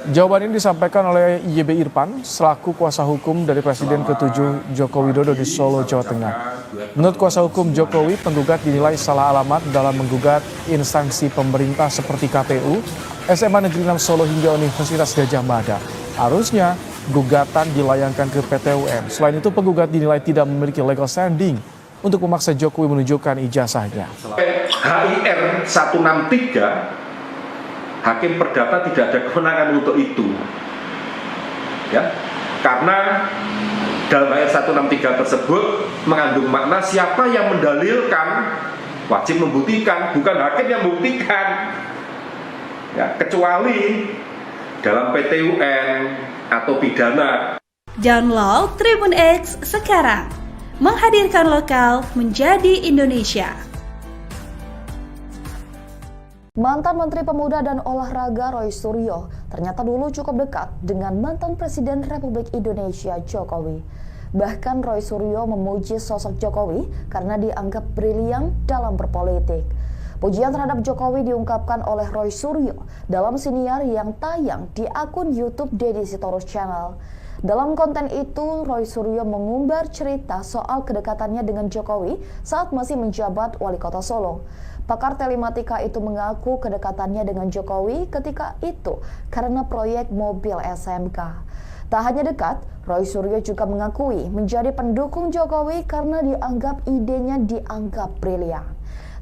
Jawaban ini disampaikan oleh YB Irfan selaku kuasa hukum dari Presiden ke-7 Joko Widodo di Solo, Jawa Tengah. Menurut kuasa hukum Jokowi, penggugat dinilai salah alamat dalam menggugat instansi pemerintah seperti KPU, SMA Negeri 6 Solo hingga Universitas Gadjah Mada. Harusnya gugatan dilayangkan ke PT UN. Selain itu, penggugat dinilai tidak memiliki legal standing untuk memaksa Jokowi menunjukkan ijazahnya. HIR 163, Hakim Perdata tidak ada kewenangan untuk itu, ya, karena dalam HIR 163 tersebut mengandung makna siapa yang mendalilkan wajib membuktikan, bukan hakim yang membuktikan, ya, kecuali dalam PT UN atau pidana. Download Tribun X sekarang. Menghadirkan lokal menjadi Indonesia. Mantan Menteri Pemuda dan Olahraga Roy Suryo ternyata dulu cukup dekat dengan mantan Presiden Republik Indonesia Jokowi. Bahkan Roy Suryo memuji sosok Jokowi karena dianggap brilian dalam berpolitik. Pujian terhadap Jokowi diungkapkan oleh Roy Suryo dalam siniar yang tayang di akun YouTube Deddy Sitorus Channel. Dalam konten itu, Roy Suryo mengumbar cerita soal kedekatannya dengan Jokowi saat masih menjabat wali kota Solo. Pakar telematika itu mengaku kedekatannya dengan Jokowi ketika itu karena proyek mobil SMK. Tak hanya dekat, Roy Suryo juga mengakui menjadi pendukung Jokowi karena dianggap idenya dianggap brilian.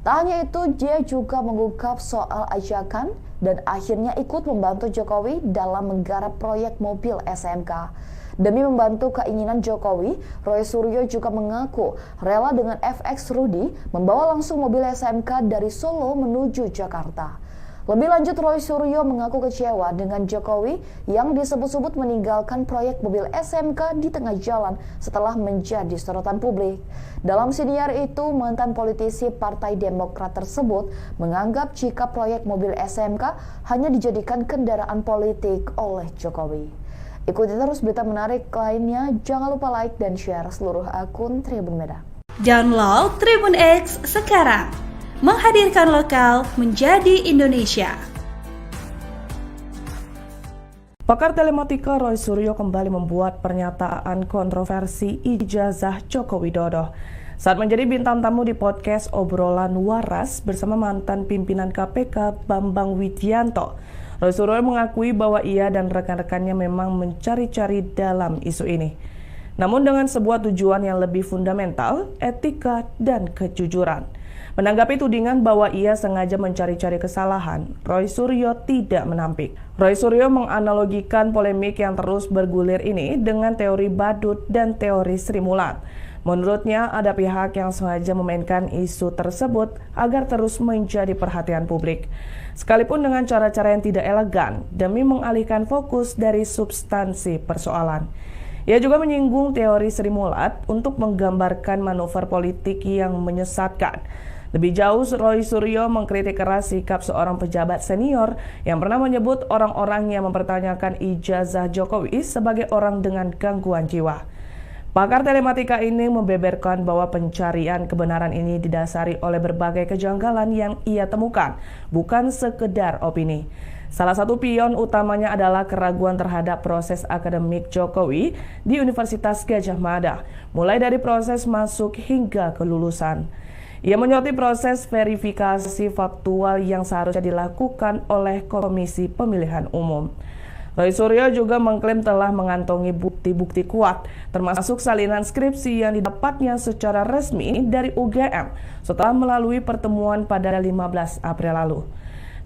Tak hanya itu, dia juga mengungkap soal ajakan dan akhirnya ikut membantu Jokowi dalam menggarap proyek mobil SMK. Demi membantu keinginan Jokowi, Roy Suryo juga mengaku rela dengan FX Rudy membawa langsung mobil SMK dari Solo menuju Jakarta. Lebih lanjut, Roy Suryo mengaku kecewa dengan Jokowi yang disebut-sebut meninggalkan proyek mobil SMK di tengah jalan setelah menjadi sorotan publik. Dalam siniar itu, mantan politisi Partai Demokrat tersebut menganggap jika proyek mobil SMK hanya dijadikan kendaraan politik oleh Jokowi. Ikuti terus berita menarik lainnya, jangan lupa like dan share seluruh akun Tribun Medan. Download Tribun X sekarang. Menghadirkan lokal menjadi Indonesia. Pakar telematika Roy Suryo kembali membuat pernyataan kontroversi ijazah Joko Widodo saat menjadi bintang tamu di podcast Obrolan Waras bersama mantan pimpinan KPK Bambang Widianto. Roy Suryo mengakui bahwa ia dan rekan-rekannya memang mencari-cari dalam isu ini, namun dengan sebuah tujuan yang lebih fundamental, etika dan kejujuran. Menanggapi tudingan bahwa ia sengaja mencari-cari kesalahan, Roy Suryo tidak menampik. Roy Suryo menganalogikan polemik yang terus bergulir ini dengan teori badut dan teori Sri Mulat. Menurutnya, ada pihak yang sengaja memainkan isu tersebut agar terus menjadi perhatian publik, sekalipun dengan cara-cara yang tidak elegan demi mengalihkan fokus dari substansi persoalan. Ia juga menyinggung teori Sri Mulat untuk menggambarkan manuver politik yang menyesatkan. Lebih jauh, Roy Suryo mengkritik keras sikap seorang pejabat senior yang pernah menyebut orang-orang yang mempertanyakan ijazah Jokowi sebagai orang dengan gangguan jiwa. Pakar telematika ini membeberkan bahwa pencarian kebenaran ini didasari oleh berbagai kejanggalan yang ia temukan, bukan sekedar opini. Salah satu pion utamanya adalah keraguan terhadap proses akademik Jokowi di Universitas Gadjah Mada, mulai dari proses masuk hingga kelulusan. Ia menyoroti proses verifikasi faktual yang seharusnya dilakukan oleh Komisi Pemilihan Umum. Roy Suryo juga mengklaim telah mengantongi bukti-bukti kuat, termasuk salinan skripsi yang didapatnya secara resmi dari UGM setelah melalui pertemuan pada 15 April lalu.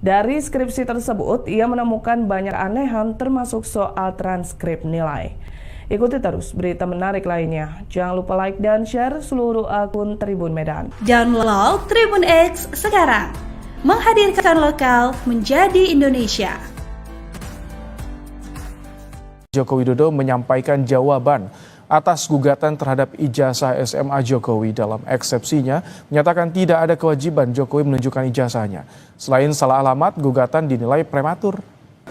Dari skripsi tersebut, ia menemukan banyak anehan termasuk soal transkrip nilai. Ikuti terus berita menarik lainnya. Jangan lupa like dan share seluruh akun Tribun Medan. Download Tribun X sekarang. Menghadirkan lokal menjadi Indonesia. Joko Widodo menyampaikan jawaban atas gugatan terhadap ijazah SMA Jokowi. Dalam eksepsinya, menyatakan tidak ada kewajiban Jokowi menunjukkan ijazahnya. Selain salah alamat, gugatan dinilai prematur.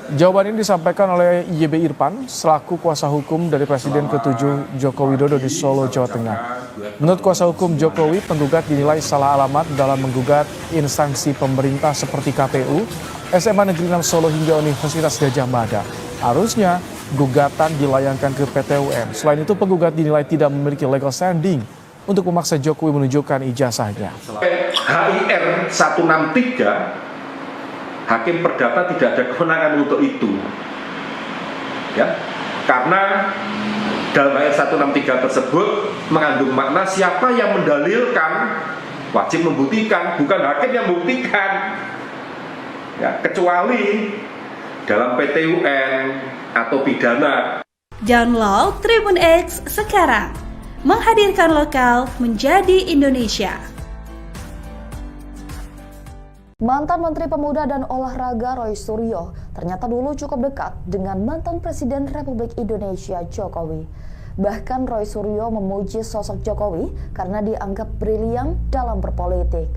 Jawaban ini disampaikan oleh YB Irfan selaku kuasa hukum dari Presiden ke-7 Joko Widodo di Solo, Jawa Tengah. Menurut kuasa hukum Jokowi, penggugat dinilai salah alamat dalam menggugat instansi pemerintah seperti KPU, SMA Negeri 6 Solo hingga Universitas Gadjah Mada. Harusnya gugatan dilayangkan ke PT UN. Selain itu, penggugat dinilai tidak memiliki legal standing untuk memaksa Jokowi menunjukkan ijazahnya. HIR 163 Hakim Perdata tidak ada kewenangan untuk itu, ya, karena dalam ayat 163 tersebut mengandung makna siapa yang mendalilkan wajib membuktikan, bukan hakim yang membuktikan, ya, kecuali dalam PT UN atau pidana. Download Tribun X sekarang. Menghadirkan lokal menjadi Indonesia. Mantan Menteri Pemuda dan Olahraga Roy Suryo ternyata dulu cukup dekat dengan mantan Presiden Republik Indonesia Jokowi. Bahkan Roy Suryo memuji sosok Jokowi karena dianggap brilian dalam berpolitik.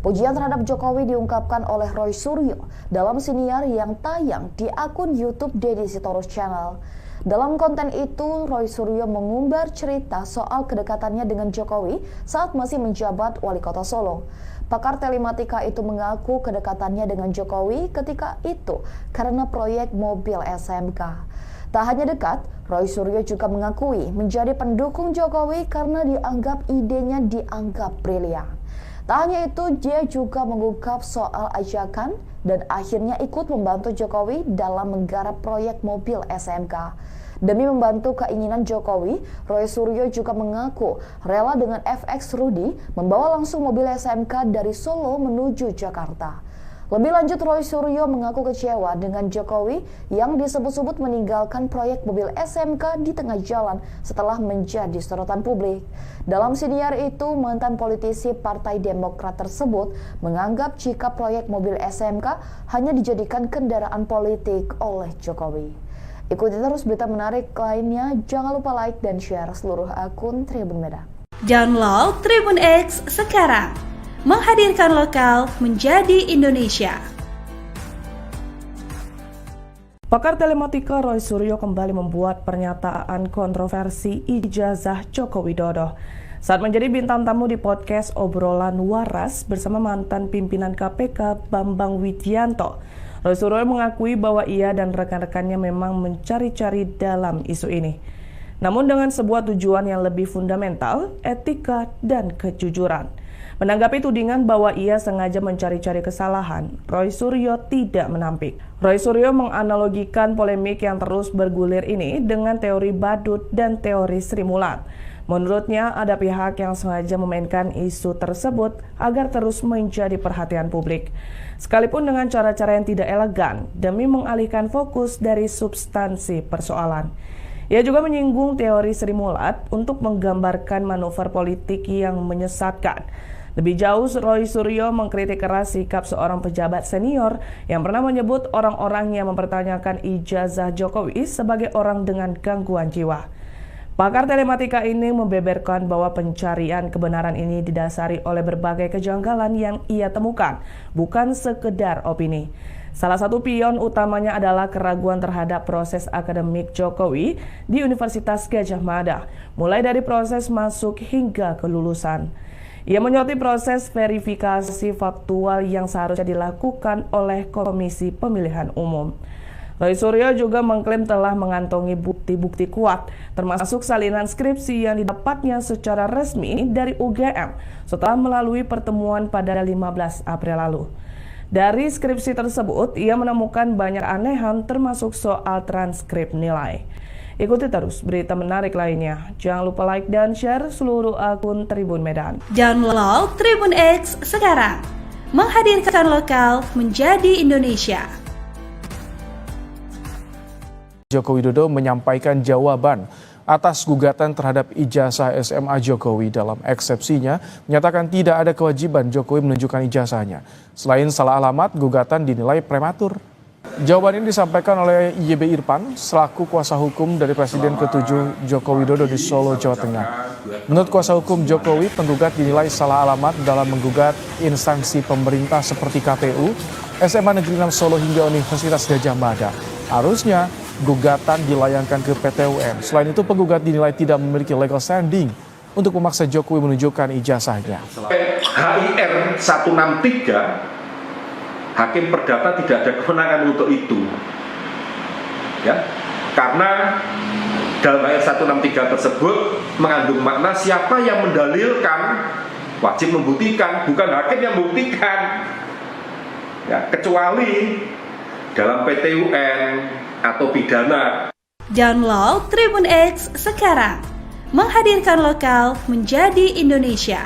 Pujian terhadap Jokowi diungkapkan oleh Roy Suryo dalam siniar yang tayang di akun YouTube Deddy Sitorus Channel. Dalam konten itu, Roy Suryo mengumbar cerita soal kedekatannya dengan Jokowi saat masih menjabat Wali Kota Solo. Pakar telematika itu mengaku kedekatannya dengan Jokowi ketika itu karena proyek mobil SMK. Tak hanya dekat, Roy Suryo juga mengakui menjadi pendukung Jokowi karena dianggap idenya dianggap brilian. Tak hanya itu, dia juga mengungkap soal ajakan dan akhirnya ikut membantu Jokowi dalam menggarap proyek mobil SMK. Demi membantu keinginan Jokowi, Roy Suryo juga mengaku rela dengan FX Rudy membawa langsung mobil SMK dari Solo menuju Jakarta. Lebih lanjut, Roy Suryo mengaku kecewa dengan Jokowi yang disebut-sebut meninggalkan proyek mobil SMK di tengah jalan setelah menjadi sorotan publik. Dalam siniar itu, mantan politisi Partai Demokrat tersebut menganggap jika proyek mobil SMK hanya dijadikan kendaraan politik oleh Jokowi. Ikuti terus berita menarik lainnya, jangan lupa like dan share seluruh akun Tribun Medan. Download Tribun X sekarang. Menghadirkan lokal menjadi Indonesia. Pakar telematika Roy Suryo kembali membuat pernyataan kontroversi ijazah Joko Widodo saat menjadi bintang tamu di podcast Obrolan Waras bersama mantan pimpinan KPK Bambang Widianto. Roy Suryo mengakui bahwa ia dan rekan-rekannya memang mencari-cari dalam isu ini, namun dengan sebuah tujuan yang lebih fundamental, etika dan kejujuran. Menanggapi tudingan bahwa ia sengaja mencari-cari kesalahan, Roy Suryo tidak menampik. Roy Suryo menganalogikan polemik yang terus bergulir ini dengan teori badut dan teori Sri Mulat. Menurutnya, ada pihak yang sengaja memainkan isu tersebut agar terus menjadi perhatian publik, sekalipun dengan cara-cara yang tidak elegan demi mengalihkan fokus dari substansi persoalan. Ia juga menyinggung teori Sri Mulat untuk menggambarkan manuver politik yang menyesatkan. Lebih jauh, Roy Suryo mengkritik keras sikap seorang pejabat senior yang pernah menyebut orang-orang yang mempertanyakan ijazah Jokowi sebagai orang dengan gangguan jiwa. Pakar telematika ini membeberkan bahwa pencarian kebenaran ini didasari oleh berbagai kejanggalan yang ia temukan, bukan sekedar opini. Salah satu pion utamanya adalah keraguan terhadap proses akademik Jokowi di Universitas Gadjah Mada, mulai dari proses masuk hingga kelulusan. Ia menyoroti proses verifikasi faktual yang seharusnya dilakukan oleh Komisi Pemilihan Umum. Roy Suryo juga mengklaim telah mengantongi bukti-bukti kuat, termasuk salinan skripsi yang didapatnya secara resmi dari UGM setelah melalui pertemuan pada 15 April lalu. Dari skripsi tersebut, ia menemukan banyak anehan termasuk soal transkrip nilai. Ikuti terus berita menarik lainnya. Jangan lupa like dan share seluruh akun Tribun Medan. Download Tribun X sekarang. Menghadirkan lokal menjadi Indonesia. Joko Widodo menyampaikan jawaban atas gugatan terhadap ijazah SMA Jokowi. Dalam eksepsinya, menyatakan tidak ada kewajiban Jokowi menunjukkan ijazahnya. Selain salah alamat, gugatan dinilai prematur. Jawaban ini disampaikan oleh YB Irfan selaku kuasa hukum dari Presiden ke-7 Joko Widodo di Solo, Jawa Tengah. Menurut kuasa hukum Jokowi, penggugat dinilai salah alamat dalam menggugat instansi pemerintah seperti KPU, SMA Negeri 6 Solo hingga Universitas Gadjah Mada. Harusnya gugatan dilayangkan ke PT UN. Selain itu, penggugat dinilai tidak memiliki legal standing untuk memaksa Jokowi menunjukkan ijazahnya. HIR 163 Hakim Perdata tidak ada kewenangan untuk itu, ya, karena dalam HIR 163 tersebut mengandung makna siapa yang mendalilkan wajib membuktikan, bukan hakim yang membuktikan, ya, kecuali dalam PT UN atau pidana. Download Tribun X sekarang. Menghadirkan lokal menjadi Indonesia.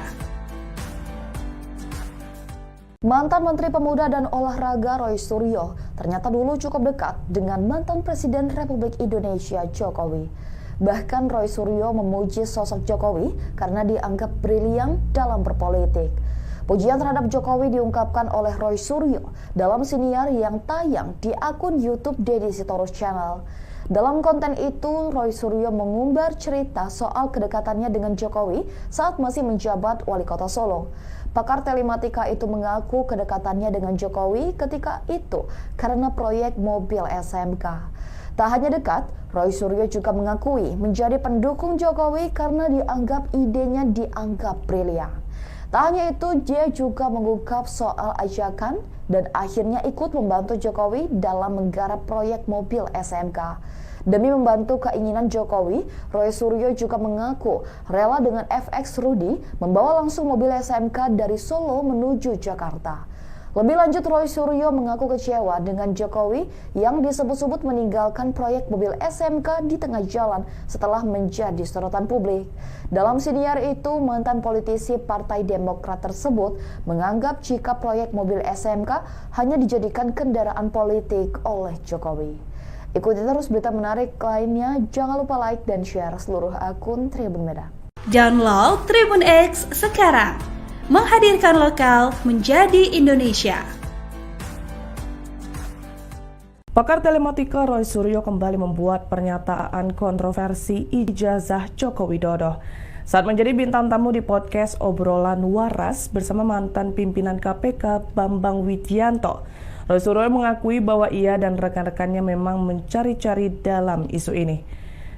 Mantan Menteri Pemuda dan Olahraga Roy Suryo ternyata dulu cukup dekat dengan mantan Presiden Republik Indonesia Jokowi. Bahkan Roy Suryo memuji sosok Jokowi karena dianggap brilian dalam berpolitik. Pujian terhadap Jokowi diungkapkan oleh Roy Suryo dalam siniar yang tayang di akun YouTube Deddy Sitorus Channel. Dalam konten itu, Roy Suryo mengumbar cerita soal kedekatannya dengan Jokowi saat masih menjabat Wali Kota Solo. Pakar telematika itu mengaku kedekatannya dengan Jokowi ketika itu karena proyek mobil SMK. Tak hanya dekat, Roy Suryo juga mengakui menjadi pendukung Jokowi karena dianggap idenya dianggap brilian. Tak hanya itu, dia juga mengungkap soal ajakan dan akhirnya ikut membantu Jokowi dalam menggarap proyek mobil SMK. Demi membantu keinginan Jokowi, Roy Suryo juga mengaku rela dengan FX Rudy membawa langsung mobil SMK dari Solo menuju Jakarta. Lebih lanjut, Roy Suryo mengaku kecewa dengan Jokowi yang disebut-sebut meninggalkan proyek mobil SMK di tengah jalan setelah menjadi sorotan publik. Dalam siniar itu, mantan politisi Partai Demokrat tersebut menganggap jika proyek mobil SMK hanya dijadikan kendaraan politik oleh Jokowi. Ikuti terus berita menarik lainnya, jangan lupa like dan share seluruh akun Tribun Medan. Download Tribun X sekarang, menghadirkan lokal menjadi Indonesia. Pakar telematika Roy Suryo kembali membuat pernyataan kontroversi ijazah Joko Widodo saat menjadi bintang tamu di podcast Obrolan Waras bersama mantan pimpinan KPK Bambang Widianto. Roy Suryo mengakui bahwa ia dan rekan-rekannya memang mencari-cari dalam isu ini.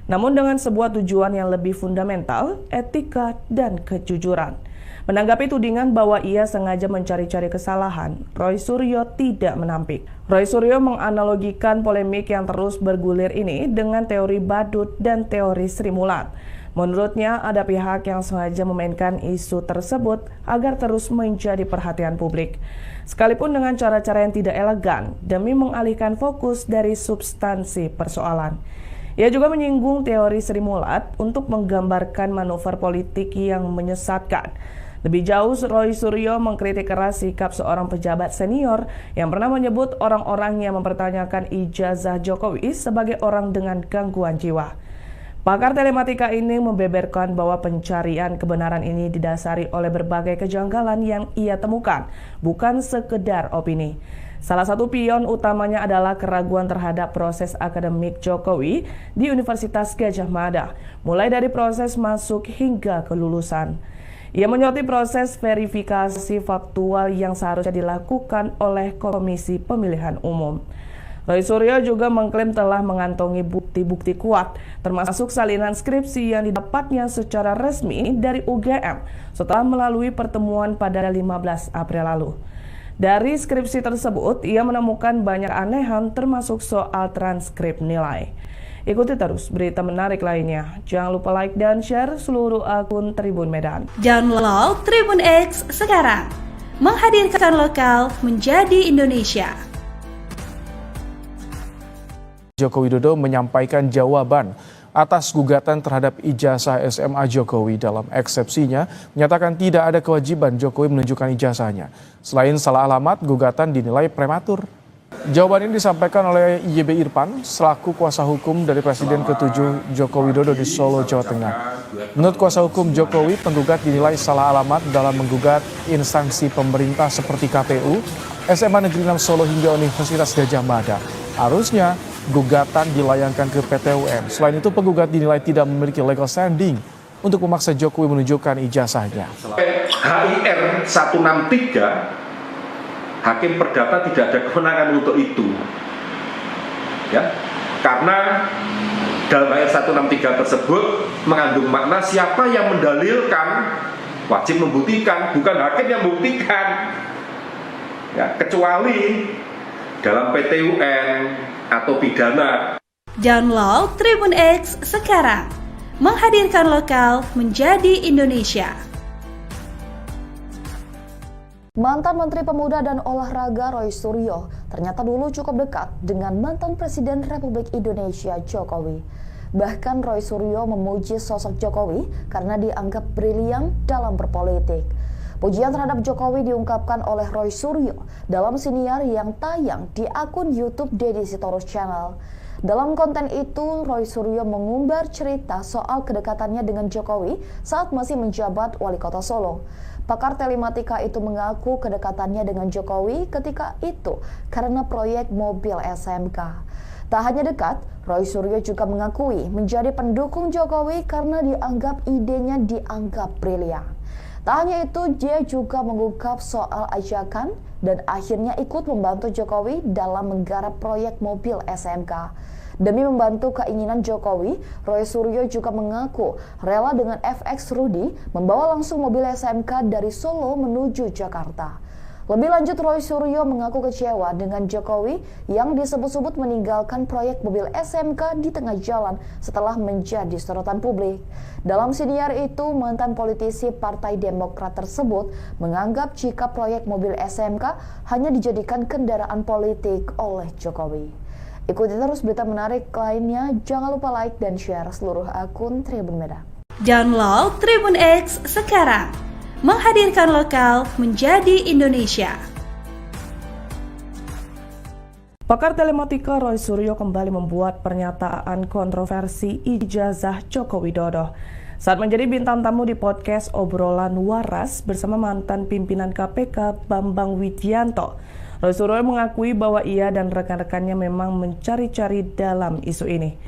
Namun dengan sebuah tujuan yang lebih fundamental, etika dan kejujuran. Menanggapi tudingan bahwa ia sengaja mencari-cari kesalahan, Roy Suryo tidak menampik. Roy Suryo menganalogikan polemik yang terus bergulir ini dengan teori badut dan teori Sri Mulat. Menurutnya, ada pihak yang sengaja memainkan isu tersebut agar terus menjadi perhatian publik. Sekalipun dengan cara-cara yang tidak elegan demi mengalihkan fokus dari substansi persoalan. Ia juga menyinggung teori Sri Mulat untuk menggambarkan manuver politik yang menyesatkan. Lebih jauh, Roy Suryo mengkritik keras sikap seorang pejabat senior yang pernah menyebut orang-orang yang mempertanyakan ijazah Jokowi sebagai orang dengan gangguan jiwa. Pakar telematika ini membeberkan bahwa pencarian kebenaran ini didasari oleh berbagai kejanggalan yang ia temukan, bukan sekedar opini. Salah satu pion utamanya adalah keraguan terhadap proses akademik Jokowi di Universitas Gadjah Mada, mulai dari proses masuk hingga kelulusan. Ia menyoroti proses verifikasi faktual yang seharusnya dilakukan oleh Komisi Pemilihan Umum. Roy Suryo juga mengklaim telah mengantongi bukti-bukti kuat, termasuk salinan skripsi yang didapatnya secara resmi dari UGM setelah melalui pertemuan pada 15 April lalu. Dari skripsi tersebut, ia menemukan banyak anehan termasuk soal transkrip nilai. Ikuti terus berita menarik lainnya. Jangan lupa like dan share seluruh akun Tribun Medan. Download Tribun X sekarang, menghadirkan lokal menjadi Indonesia. Joko Widodo menyampaikan jawaban atas gugatan terhadap ijazah SMA Jokowi. Dalam eksepsinya, menyatakan tidak ada kewajiban Jokowi menunjukkan ijazahnya. Selain salah alamat, gugatan dinilai prematur. Jawaban ini disampaikan oleh YB Irfan selaku kuasa hukum dari Presiden ke-7 Joko Widodo di Solo, Jawa Tengah. Menurut kuasa hukum Jokowi, penggugat dinilai salah alamat dalam menggugat instansi pemerintah seperti KPU, SMA Negeri 6 Solo hingga Universitas Gadjah Mada. Harusnya gugatan dilayangkan ke PT UN. Selain itu, penggugat dinilai tidak memiliki legal standing untuk memaksa Jokowi menunjukkan ijazahnya. HIR 163, Hakim Perdata tidak ada kewenangan untuk itu. Ya, karena dalam HIR 163 tersebut mengandung makna siapa yang mendalilkan wajib membuktikan, bukan hakim yang membuktikan. Ya, kecuali dalam PT UN atau pidana. Download Tribun X sekarang, menghadirkan lokal menjadi Indonesia. Mantan Menteri Pemuda dan Olahraga Roy Suryo ternyata dulu cukup dekat dengan mantan Presiden Republik Indonesia Jokowi. Bahkan Roy Suryo memuji sosok Jokowi karena dianggap brilian dalam berpolitik. Pujian terhadap Jokowi diungkapkan oleh Roy Suryo dalam siniar yang tayang di akun YouTube Deddy Sitorus Channel. Dalam konten itu, Roy Suryo mengumbar cerita soal kedekatannya dengan Jokowi saat masih menjabat Wali Kota Solo. Pakar telematika itu mengaku kedekatannya dengan Jokowi ketika itu karena proyek mobil SMK. Tak hanya dekat, Roy Suryo juga mengakui menjadi pendukung Jokowi karena dianggap idenya dianggap brilian. Tak hanya itu, dia juga mengungkap soal ajakan dan akhirnya ikut membantu Jokowi dalam menggarap proyek mobil SMK. Demi membantu keinginan Jokowi, Roy Suryo juga mengaku rela dengan FX Rudy membawa langsung mobil SMK dari Solo menuju Jakarta. Lebih lanjut, Roy Suryo mengaku kecewa dengan Jokowi yang disebut-sebut meninggalkan proyek mobil SMK di tengah jalan setelah menjadi sorotan publik. Dalam siniar itu, mantan politisi Partai Demokrat tersebut menganggap jika proyek mobil SMK hanya dijadikan kendaraan politik oleh Jokowi. Ikuti terus berita menarik lainnya, jangan lupa like dan share seluruh akun Tribun Medan. Download Tribun X sekarang. Menghadirkan lokal menjadi Indonesia. Pakar telematika Roy Suryo kembali membuat pernyataan kontroversi ijazah Joko Widodo saat menjadi bintang tamu di podcast Obrolan Waras bersama mantan pimpinan KPK Bambang Widianto. Roy Suryo mengakui bahwa ia dan rekan-rekannya memang mencari-cari dalam isu ini,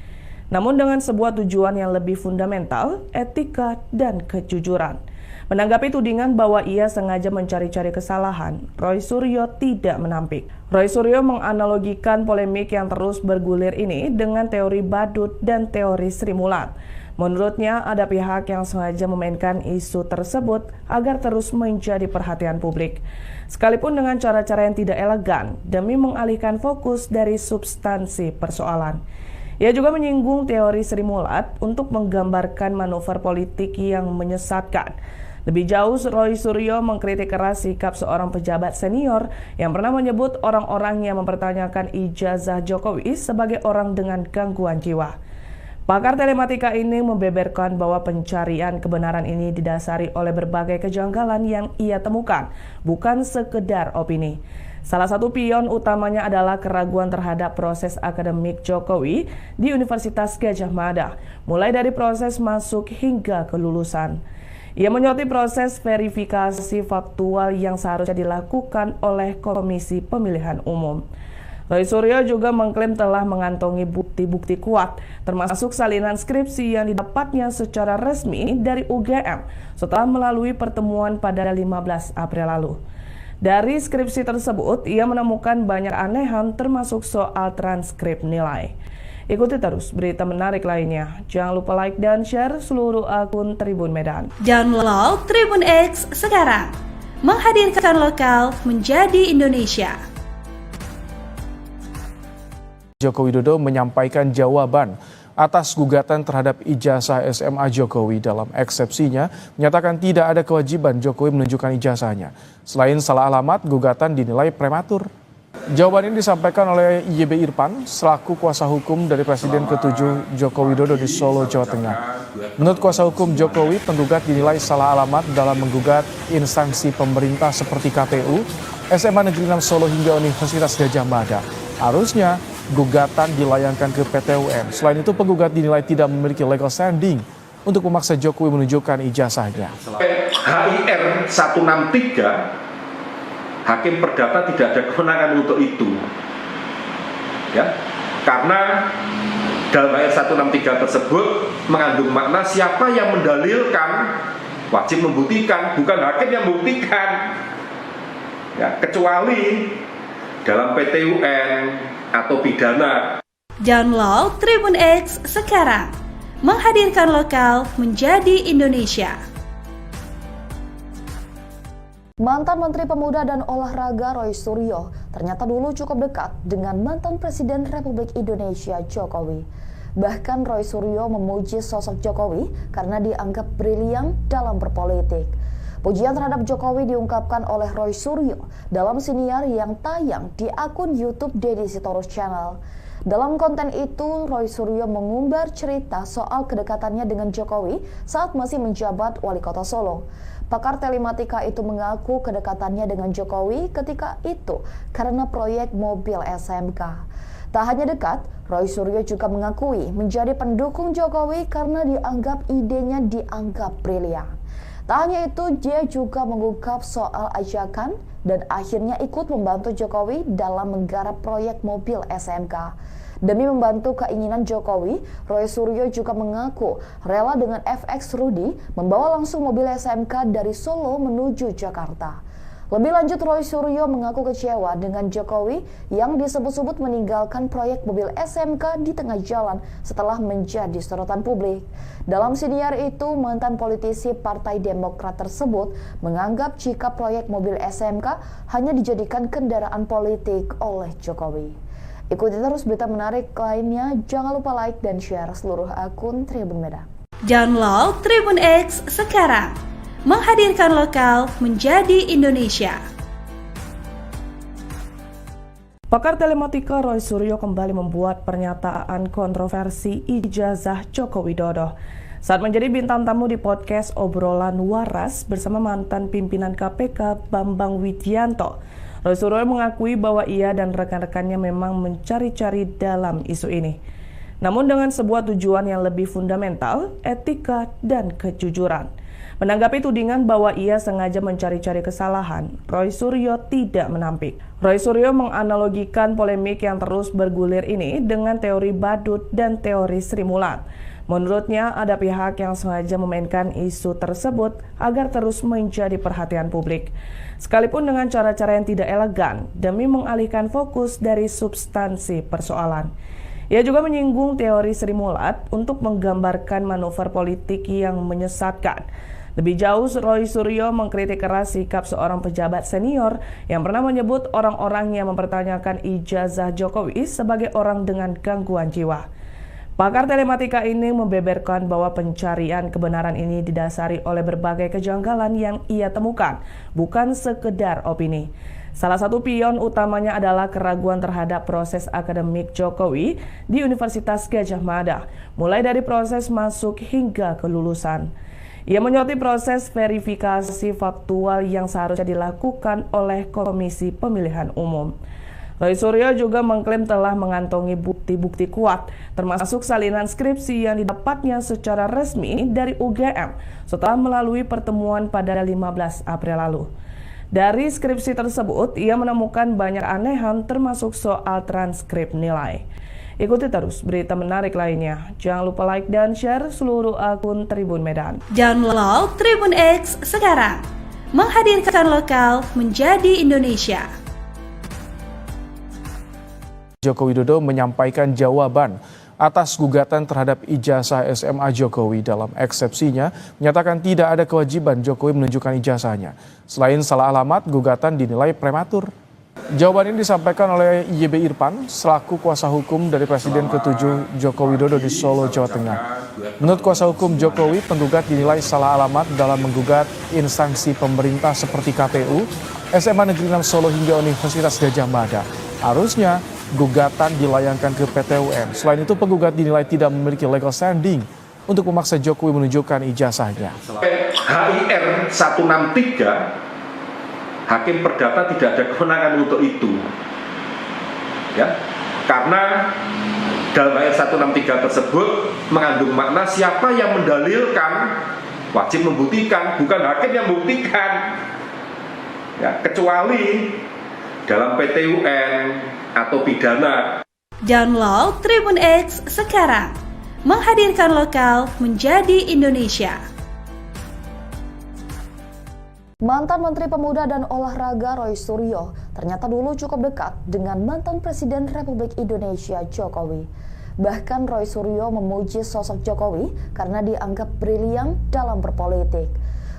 namun dengan sebuah tujuan yang lebih fundamental, etika dan kejujuran. Menanggapi tudingan bahwa ia sengaja mencari-cari kesalahan, Roy Suryo tidak menampik. Roy Suryo menganalogikan polemik yang terus bergulir ini dengan teori badut dan teori Sri Mulat. Menurutnya, ada pihak yang sengaja memainkan isu tersebut agar terus menjadi perhatian publik, sekalipun dengan cara-cara yang tidak elegan demi mengalihkan fokus dari substansi persoalan. Ia juga menyinggung teori Sri Mulat untuk menggambarkan manuver politik yang menyesatkan. Lebih jauh, Roy Suryo mengkritik keras sikap seorang pejabat senior yang pernah menyebut orang-orang yang mempertanyakan ijazah Jokowi sebagai orang dengan gangguan jiwa. Pakar telematika ini membeberkan bahwa pencarian kebenaran ini didasari oleh berbagai kejanggalan yang ia temukan, bukan sekedar opini. Salah satu pion utamanya adalah keraguan terhadap proses akademik Jokowi di Universitas Gadjah Mada, mulai dari proses masuk hingga kelulusan. Ia menyoroti proses verifikasi faktual yang seharusnya dilakukan oleh Komisi Pemilihan Umum. Roy Suryo juga mengklaim telah mengantongi bukti-bukti kuat, termasuk salinan skripsi yang didapatnya secara resmi dari UGM setelah melalui pertemuan pada 15 April lalu. Dari skripsi tersebut, ia menemukan banyak anehan termasuk soal transkrip nilai. Ikuti terus berita menarik lainnya. Jangan lupa like dan share seluruh akun Tribun Medan. Download Tribun X sekarang. Menghadirkan lokal menjadi Indonesia. Joko Widodo menyampaikan jawaban atas gugatan terhadap ijazah SMA Jokowi. Dalam eksepsinya, menyatakan tidak ada kewajiban Jokowi menunjukkan ijazahnya. Selain salah alamat, gugatan dinilai prematur. Jawaban ini disampaikan oleh YB Irfan selaku kuasa hukum dari Presiden ke-7 Joko Widodo di Solo, Jawa Tengah. Menurut kuasa hukum Jokowi, penggugat dinilai salah alamat dalam menggugat instansi pemerintah seperti KPU, SMA Negeri 6 Solo hingga Universitas Gadjah Mada. Harusnya gugatan dilayangkan ke PT UN. Selain itu, penggugat dinilai tidak memiliki legal standing untuk memaksa Jokowi menunjukkan ijazahnya. HIR 163 Hakim Perdata tidak ada kewenangan untuk itu, ya, karena dalam ayat 163 tersebut mengandung makna siapa yang mendalilkan wajib membuktikan, bukan hakim yang membuktikan, ya, kecuali dalam PT UN atau pidana. Download Tribun X sekarang. Menghadirkan lokal menjadi Indonesia. Mantan Menteri Pemuda dan Olahraga Roy Suryo ternyata dulu cukup dekat dengan mantan Presiden Republik Indonesia Jokowi. Bahkan Roy Suryo memuji sosok Jokowi karena dianggap brilian dalam berpolitik. Pujian terhadap Jokowi diungkapkan oleh Roy Suryo dalam siniar yang tayang di akun YouTube Deddy Sitorus Channel. Dalam konten itu, Roy Suryo mengumbar cerita soal kedekatannya dengan Jokowi saat masih menjabat Wali Kota Solo. Pakar telematika itu mengaku kedekatannya dengan Jokowi ketika itu karena proyek mobil SMK. Tak hanya dekat, Roy Suryo juga mengakui menjadi pendukung Jokowi karena dianggap idenya dianggap brilian. Tak hanya itu, dia juga mengungkap soal ajakan dan akhirnya ikut membantu Jokowi dalam menggarap proyek mobil SMK. Demi membantu keinginan Jokowi, Roy Suryo juga mengaku rela dengan FX Rudy membawa langsung mobil SMK dari Solo menuju Jakarta. Lebih lanjut, Roy Suryo mengaku kecewa dengan Jokowi yang disebut-sebut meninggalkan proyek mobil SMK di tengah jalan setelah menjadi sorotan publik. Dalam siniar itu, mantan politisi Partai Demokrat tersebut menganggap jika proyek mobil SMK hanya dijadikan kendaraan politik oleh Jokowi. Ikuti terus berita menarik lainnya, jangan lupa like dan share seluruh akun Tribun Medan. Download Tribun X sekarang. Menghadirkan lokal menjadi Indonesia. Pakar telematika Roy Suryo kembali membuat pernyataan kontroversi ijazah Joko Widodo saat menjadi bintang tamu di podcast Obrolan Waras bersama mantan pimpinan KPK Bambang Widianto. Roy Suryo mengakui bahwa ia dan rekan-rekannya memang mencari-cari dalam isu ini, namun dengan sebuah tujuan yang lebih fundamental, etika dan kejujuran. Menanggapi tudingan bahwa ia sengaja mencari-cari kesalahan, Roy Suryo tidak menampik. Roy Suryo menganalogikan polemik yang terus bergulir ini dengan teori badut dan teori Sri Mulat. Menurutnya, ada pihak yang sengaja memainkan isu tersebut agar terus menjadi perhatian publik, sekalipun dengan cara-cara yang tidak elegan demi mengalihkan fokus dari substansi persoalan. Ia juga menyinggung teori Sri Mulat untuk menggambarkan manuver politik yang menyesatkan. Lebih jauh, Roy Suryo mengkritik keras sikap seorang pejabat senior yang pernah menyebut orang-orang yang mempertanyakan ijazah Jokowi sebagai orang dengan gangguan jiwa. Pakar telematika ini membeberkan bahwa pencarian kebenaran ini didasari oleh berbagai kejanggalan yang ia temukan, bukan sekedar opini. Salah satu pion utamanya adalah keraguan terhadap proses akademik Jokowi di Universitas Gadjah Mada, mulai dari proses masuk hingga kelulusan. Ia menyoroti proses verifikasi faktual yang seharusnya dilakukan oleh Komisi Pemilihan Umum. Roy Suryo juga mengklaim telah mengantongi bukti-bukti kuat, termasuk salinan skripsi yang didapatnya secara resmi dari UGM setelah melalui pertemuan pada 15 April lalu. Dari skripsi tersebut, ia menemukan banyak anehan termasuk soal transkrip nilai. Ikuti terus berita menarik lainnya. Jangan lupa like dan share seluruh akun Tribun Medan. Download Tribun X sekarang. Menghadirkan lokal menjadi Indonesia. Joko Widodo menyampaikan jawaban atas gugatan terhadap ijazah SMA Jokowi. Dalam eksepsinya, menyatakan tidak ada kewajiban Jokowi menunjukkan ijazahnya. Selain salah alamat, gugatan dinilai prematur. Jawaban ini disampaikan oleh YB Irfan selaku kuasa hukum dari Presiden ke-7 Joko Widodo di Solo, Jawa Tengah. Menurut kuasa hukum Jokowi, penggugat dinilai salah alamat dalam menggugat instansi pemerintah seperti KPU, SMA Negeri 6 Solo hingga Universitas Gadjah Mada. Harusnya gugatan dilayangkan ke PT UN. Selain itu, penggugat dinilai tidak memiliki legal standing untuk memaksa Jokowi menunjukkan ijazahnya. HIR 163 Hakim Perdata tidak ada kewenangan untuk itu, ya, karena dalam ayat 163 tersebut mengandung makna siapa yang mendalilkan wajib membuktikan, bukan hakim yang membuktikan, ya, kecuali dalam PT UN atau pidana. Download Tribun X sekarang. Menghadirkan lokal menjadi Indonesia. Mantan Menteri Pemuda dan Olahraga Roy Suryo ternyata dulu cukup dekat dengan mantan Presiden Republik Indonesia Jokowi. Bahkan Roy Suryo memuji sosok Jokowi karena dianggap brilian dalam berpolitik.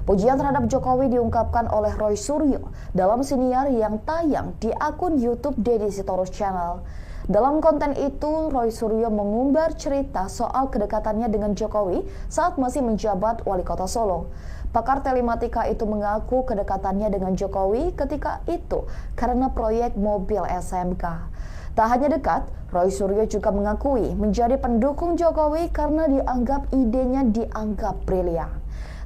Pujian terhadap Jokowi diungkapkan oleh Roy Suryo dalam siniar yang tayang di akun YouTube Deddy Sitorus Channel. Dalam konten itu, Roy Suryo mengumbar cerita soal kedekatannya dengan Jokowi saat masih menjabat Wali Kota Solo. Pakar telematika itu mengaku kedekatannya dengan Jokowi ketika itu karena proyek mobil SMK. Tak hanya dekat, Roy Suryo juga mengakui menjadi pendukung Jokowi karena idenya dianggap brilian.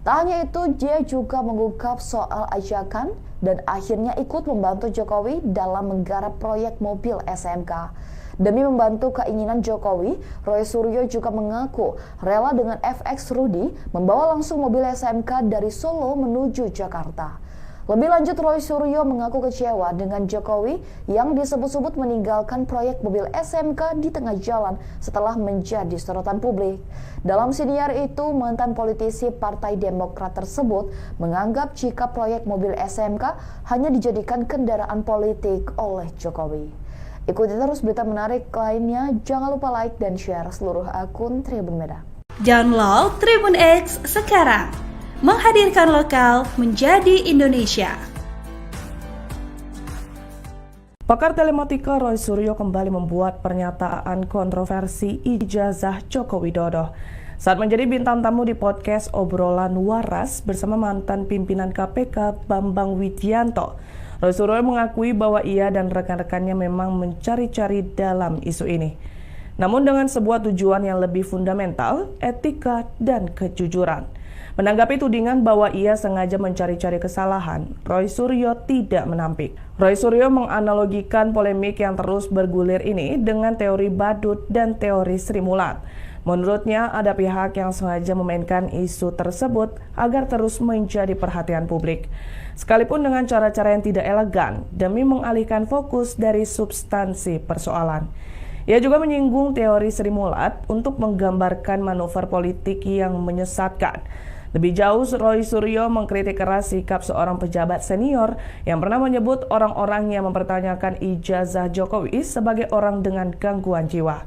Tak hanya itu, dia juga mengungkap soal ajakan dan akhirnya ikut membantu Jokowi dalam menggarap proyek mobil SMK. Demi membantu keinginan Jokowi, Roy Suryo juga mengaku rela dengan FX Rudy membawa langsung mobil SMK dari Solo menuju Jakarta. Lebih lanjut, Roy Suryo mengaku kecewa dengan Jokowi yang disebut-sebut meninggalkan proyek mobil SMK di tengah jalan setelah menjadi sorotan publik. Dalam siniar itu, mantan politisi Partai Demokrat tersebut menganggap jika proyek mobil SMK hanya dijadikan kendaraan politik oleh Jokowi. Ikuti terus berita menarik lainnya, jangan lupa like dan share seluruh akun Tribun Medan. Download Tribun X sekarang. Menghadirkan lokal menjadi Indonesia. Pakar telematika Roy Suryo kembali membuat pernyataan kontroversi ijazah Joko Widodo saat menjadi bintang tamu di podcast Obrolan Waras bersama mantan pimpinan KPK Bambang Widianto. Roy Suryo mengakui bahwa ia dan rekan-rekannya memang mencari-cari dalam isu ini, namun dengan sebuah tujuan yang lebih fundamental, etika dan kejujuran. Menanggapi tudingan bahwa ia sengaja mencari-cari kesalahan, Roy Suryo tidak menampik. Roy Suryo menganalogikan polemik yang terus bergulir ini dengan teori badut dan teori Sri Mulat. Menurutnya, ada pihak yang sengaja memainkan isu tersebut agar terus menjadi perhatian publik, sekalipun dengan cara-cara yang tidak elegan demi mengalihkan fokus dari substansi persoalan. Ia juga menyinggung teori Sri Mulat untuk menggambarkan manuver politik yang menyesatkan. Lebih jauh, Roy Suryo mengkritik keras sikap seorang pejabat senior yang pernah menyebut orang-orang yang mempertanyakan ijazah Jokowi sebagai orang dengan gangguan jiwa.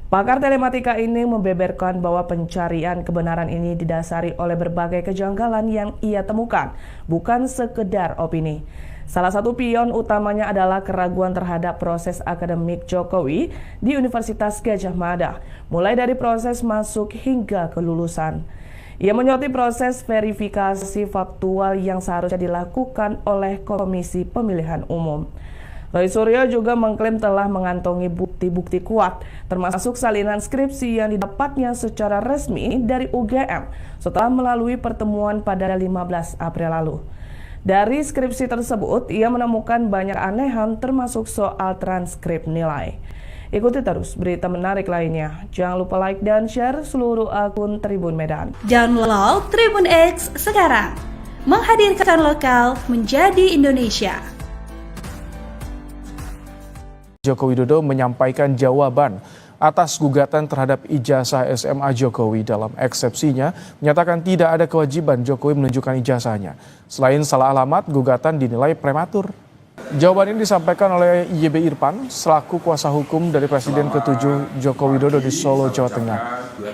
Pakar telematika ini membeberkan bahwa pencarian kebenaran ini didasari oleh berbagai kejanggalan yang ia temukan, bukan sekedar opini. Salah satu pion utamanya adalah keraguan terhadap proses akademik Jokowi di Universitas Gadjah Mada, mulai dari proses masuk hingga kelulusan. Ia menyoroti proses verifikasi faktual yang seharusnya dilakukan oleh Komisi Pemilihan Umum. Roy Suryo juga mengklaim telah mengantongi bukti-bukti kuat, termasuk salinan skripsi yang didapatnya secara resmi dari UGM setelah melalui pertemuan pada 15 April lalu. Dari skripsi tersebut, ia menemukan banyak anehan termasuk soal transkrip nilai. Ikuti terus berita menarik lainnya. Jangan lupa like dan share seluruh akun Tribun Medan. Download Tribun X sekarang. Menghadirkan lokal menjadi Indonesia. Joko Widodo menyampaikan jawaban atas gugatan terhadap ijazah SMA Jokowi. Dalam eksepsinya, menyatakan tidak ada kewajiban Jokowi menunjukkan ijazahnya. Selain salah alamat, gugatan dinilai prematur. Jawaban ini disampaikan oleh YB Irfan selaku kuasa hukum dari Presiden ke-7 Joko Widodo di Solo, Jawa Tengah.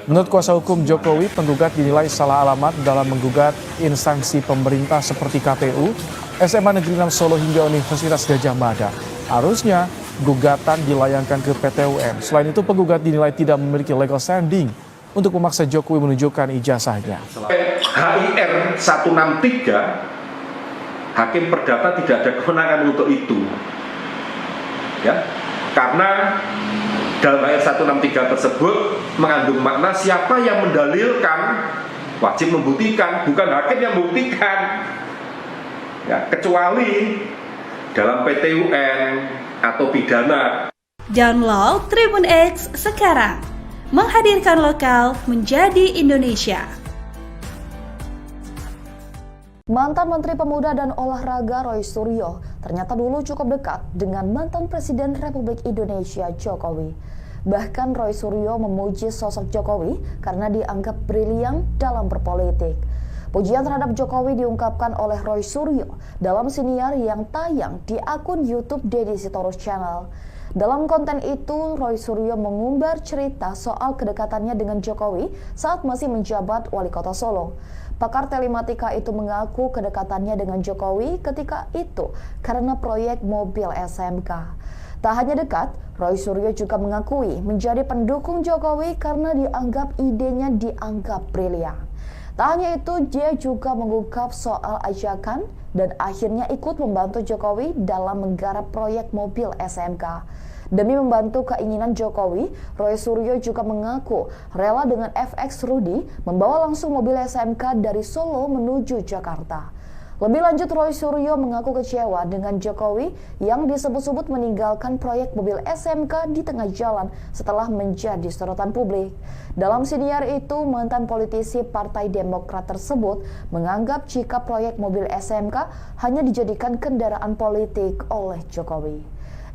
Menurut kuasa hukum Jokowi, penggugat dinilai salah alamat dalam menggugat instansi pemerintah seperti KPU, SMA Negeri 6 Solo hingga Universitas Gadjah Mada. Harusnya gugatan dilayangkan ke PT UN. Selain itu, penggugat dinilai tidak memiliki legal standing untuk memaksa Jokowi menunjukkan ijazahnya. HIR 163 Hakim Perdata tidak ada kewenangan untuk itu, ya, karena dalam ayat 163 tersebut mengandung makna siapa yang mendalilkan wajib membuktikan, bukan hakim yang membuktikan, ya, kecuali dalam PT UN atau pidana. Download Tribun X sekarang. Menghadirkan lokal menjadi Indonesia. Mantan Menteri Pemuda dan Olahraga Roy Suryo ternyata dulu cukup dekat dengan mantan Presiden Republik Indonesia Jokowi. Bahkan Roy Suryo memuji sosok Jokowi karena dianggap brilian dalam berpolitik. Pujian terhadap Jokowi diungkapkan oleh Roy Suryo dalam siniar yang tayang di akun YouTube Deddy Sitorus Channel. Dalam konten itu, Roy Suryo mengumbar cerita soal kedekatannya dengan Jokowi saat masih menjabat Wali Kota Solo. Pakar telematika itu mengaku kedekatannya dengan Jokowi ketika itu karena proyek mobil SMK. Tak hanya dekat, Roy Suryo juga mengakui menjadi pendukung Jokowi karena idenya dianggap brilian. Tak hanya itu, dia juga mengungkap soal ajakan dan akhirnya ikut membantu Jokowi dalam menggarap proyek mobil SMK. Demi membantu keinginan Jokowi, Roy Suryo juga mengaku rela dengan FX Rudy membawa langsung mobil SMK dari Solo menuju Jakarta. Lebih lanjut, Roy Suryo mengaku kecewa dengan Jokowi yang disebut-sebut meninggalkan proyek mobil SMK di tengah jalan setelah menjadi sorotan publik. Dalam siniar itu, mantan politisi Partai Demokrat tersebut menganggap jika proyek mobil SMK hanya dijadikan kendaraan politik oleh Jokowi.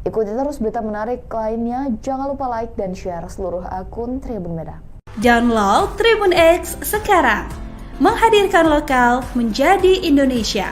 Ikuti terus berita menarik lainnya, jangan lupa like dan share seluruh akun Tribun Medan. Download Tribun X sekarang. Menghadirkan lokal menjadi Indonesia.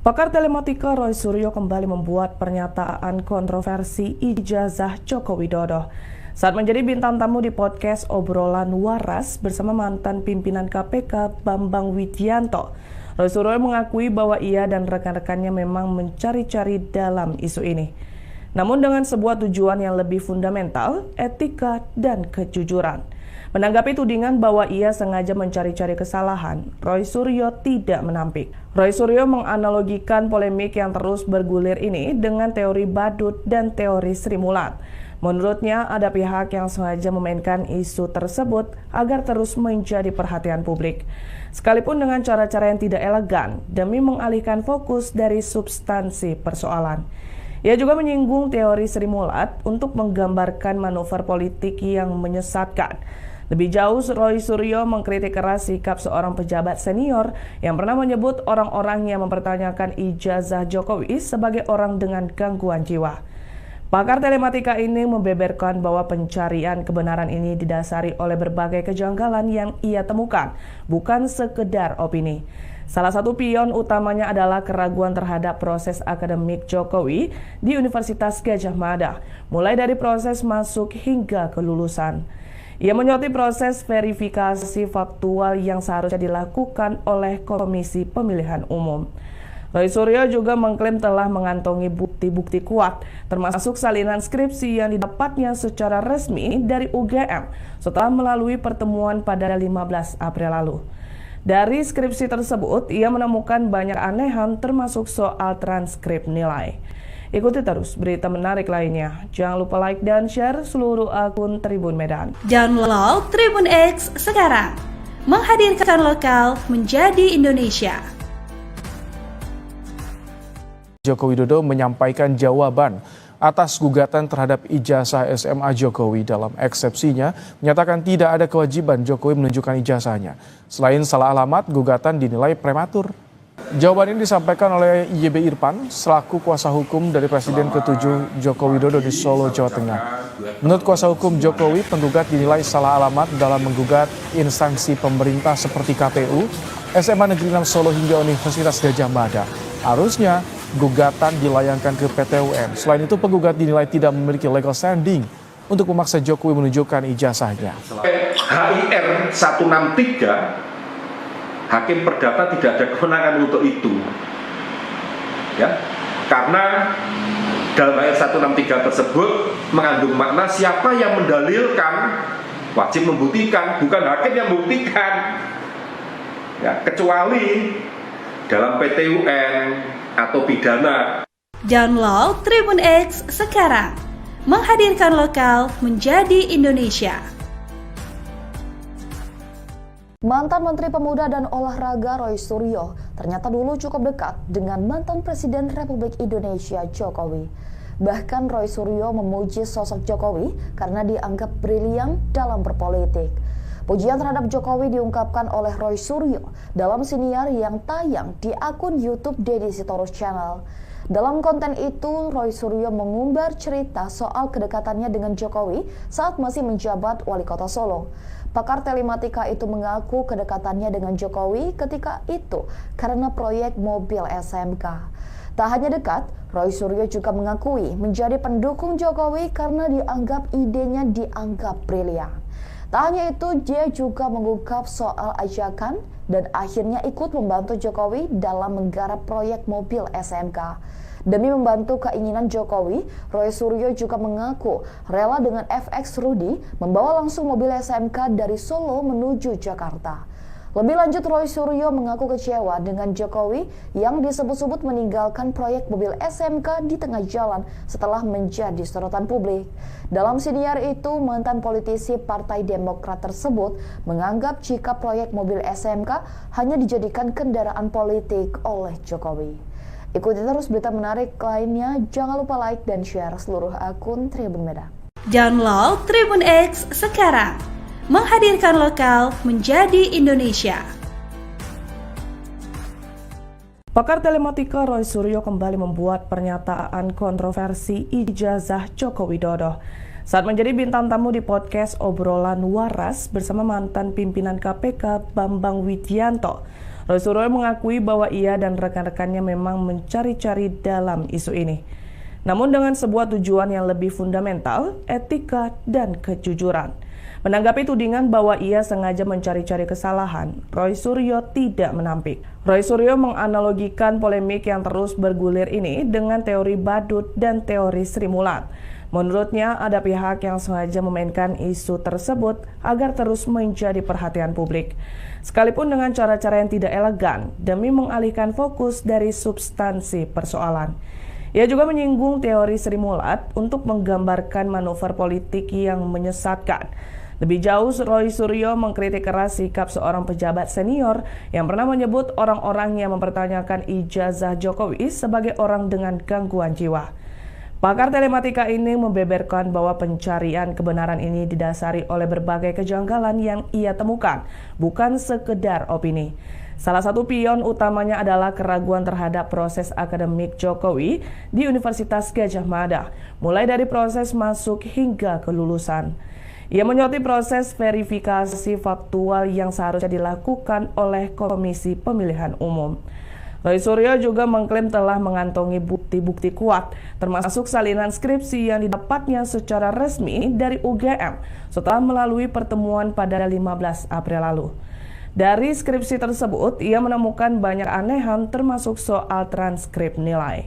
Pakar telematika Roy Suryo kembali membuat pernyataan kontroversi ijazah Joko Widodo saat menjadi bintang tamu di podcast Obrolan Waras bersama mantan pimpinan KPK Bambang Widianto. Roy Suryo mengakui bahwa ia dan rekan-rekannya memang mencari-cari dalam isu ini, namun dengan sebuah tujuan yang lebih fundamental, etika dan kejujuran. Menanggapi tudingan bahwa ia sengaja mencari-cari kesalahan, Roy Suryo tidak menampik. Roy Suryo menganalogikan polemik yang terus bergulir ini dengan teori badut dan teori Sri Mulat. Menurutnya, ada pihak yang sengaja memainkan isu tersebut agar terus menjadi perhatian publik, sekalipun dengan cara-cara yang tidak elegan demi mengalihkan fokus dari substansi persoalan. Ia juga menyinggung teori Sri Mulat untuk menggambarkan manuver politik yang menyesatkan. Lebih jauh, Roy Suryo mengkritik keras sikap seorang pejabat senior yang pernah menyebut orang-orang yang mempertanyakan ijazah Jokowi sebagai orang dengan gangguan jiwa. Pakar telematika ini membeberkan bahwa pencarian kebenaran ini didasari oleh berbagai kejanggalan yang ia temukan, bukan sekedar opini. Salah satu pion utamanya adalah keraguan terhadap proses akademik Jokowi di Universitas Gadjah Mada, mulai dari proses masuk hingga kelulusan. Ia menyoroti proses verifikasi faktual yang seharusnya dilakukan oleh Komisi Pemilihan Umum. Roy Suryo juga mengklaim telah mengantongi bukti-bukti kuat, termasuk salinan skripsi yang didapatnya secara resmi dari UGM setelah melalui pertemuan pada 15 April lalu. Dari skripsi tersebut, ia menemukan banyak anehan termasuk soal transkrip nilai. Ikuti terus berita menarik lainnya. Jangan lupa like dan share seluruh akun Tribun Medan. Download Tribun X sekarang. Menghadirkan lokal menjadi Indonesia. Joko Widodo menyampaikan jawaban atas gugatan terhadap ijazah SMA Jokowi. Dalam eksepsinya, menyatakan tidak ada kewajiban Jokowi menunjukkan ijazahnya. Selain salah alamat, gugatan dinilai prematur. Jawaban ini disampaikan oleh YB Irfan selaku kuasa hukum dari Presiden ke-7 Joko Widodo di Solo, Jawa Tengah. Menurut kuasa hukum Jokowi, penggugat dinilai salah alamat dalam menggugat instansi pemerintah seperti KPU, SMA Negeri 6 Solo hingga Universitas Gadjah Mada. Harusnya gugatan dilayangkan ke PT UN. Selain itu, penggugat dinilai tidak memiliki legal standing untuk memaksa Jokowi menunjukkan ijazahnya. HIR 163 Hakim Perdata tidak ada kewenangan untuk itu, ya, karena dalam ayat 163 tersebut mengandung makna siapa yang mendalilkan wajib membuktikan, bukan hakim yang membuktikan, ya, kecuali dalam PT UN atau pidana. Download Tribun X sekarang. Menghadirkan lokal menjadi Indonesia. Mantan Menteri Pemuda dan Olahraga Roy Suryo ternyata dulu cukup dekat dengan mantan Presiden Republik Indonesia Jokowi. Bahkan Roy Suryo memuji sosok Jokowi karena dianggap brilian dalam berpolitik. Pujian terhadap Jokowi diungkapkan oleh Roy Suryo dalam siniar yang tayang di akun YouTube Deddy Sitorus Channel. Dalam konten itu, Roy Suryo mengumbar cerita soal kedekatannya dengan Jokowi saat masih menjabat Wali Kota Solo. Pakar telematika itu mengaku kedekatannya dengan Jokowi ketika itu karena proyek mobil SMK. Tak hanya dekat, Roy Suryo juga mengakui menjadi pendukung Jokowi karena idenya dianggap brilian. Tak hanya itu, dia juga mengungkap soal ajakan dan akhirnya ikut membantu Jokowi dalam menggarap proyek mobil SMK. Demi membantu keinginan Jokowi, Roy Suryo juga mengaku rela dengan FX Rudy membawa langsung mobil SMK dari Solo menuju Jakarta. Lebih lanjut, Roy Suryo mengaku kecewa dengan Jokowi yang disebut-sebut meninggalkan proyek mobil SMK di tengah jalan setelah menjadi sorotan publik. Dalam siniar itu, mantan politisi Partai Demokrat tersebut menganggap jika proyek mobil SMK hanya dijadikan kendaraan politik oleh Jokowi. Ikuti terus berita menarik lainnya, jangan lupa like dan share seluruh akun Tribun Medan. Download Tribun X sekarang. Menghadirkan lokal menjadi Indonesia. Pakar telematika Roy Suryo kembali membuat pernyataan kontroversi ijazah Joko Widodo saat menjadi bintang tamu di podcast Obrolan Waras bersama mantan pimpinan KPK Bambang Widianto. Roy Suryo mengakui bahwa ia dan rekan-rekannya memang mencari-cari dalam isu ini, namun dengan sebuah tujuan yang lebih fundamental, etika dan kejujuran. Menanggapi tudingan bahwa ia sengaja mencari-cari kesalahan, Roy Suryo tidak menampik. Roy Suryo menganalogikan polemik yang terus bergulir ini dengan teori badut dan teori Sri Mulat. Menurutnya, ada pihak yang sengaja memainkan isu tersebut agar terus menjadi perhatian publik, sekalipun dengan cara-cara yang tidak elegan demi mengalihkan fokus dari substansi persoalan. Ia juga menyinggung teori Sri Mulat untuk menggambarkan manuver politik yang menyesatkan. Lebih jauh, Roy Suryo mengkritik keras sikap seorang pejabat senior yang pernah menyebut orang-orang yang mempertanyakan ijazah Jokowi sebagai orang dengan gangguan jiwa. Pakar telematika ini membeberkan bahwa pencarian kebenaran ini didasari oleh berbagai kejanggalan yang ia temukan, bukan sekedar opini. Salah satu pion utamanya adalah keraguan terhadap proses akademik Jokowi di Universitas Gadjah Mada, mulai dari proses masuk hingga kelulusan. Ia menyoroti proses verifikasi faktual yang seharusnya dilakukan oleh Komisi Pemilihan Umum. Roy Suryo juga mengklaim telah mengantongi bukti-bukti kuat, termasuk salinan skripsi yang didapatnya secara resmi dari UGM setelah melalui pertemuan pada 15 April lalu. Dari skripsi tersebut, ia menemukan banyak anehan termasuk soal transkrip nilai.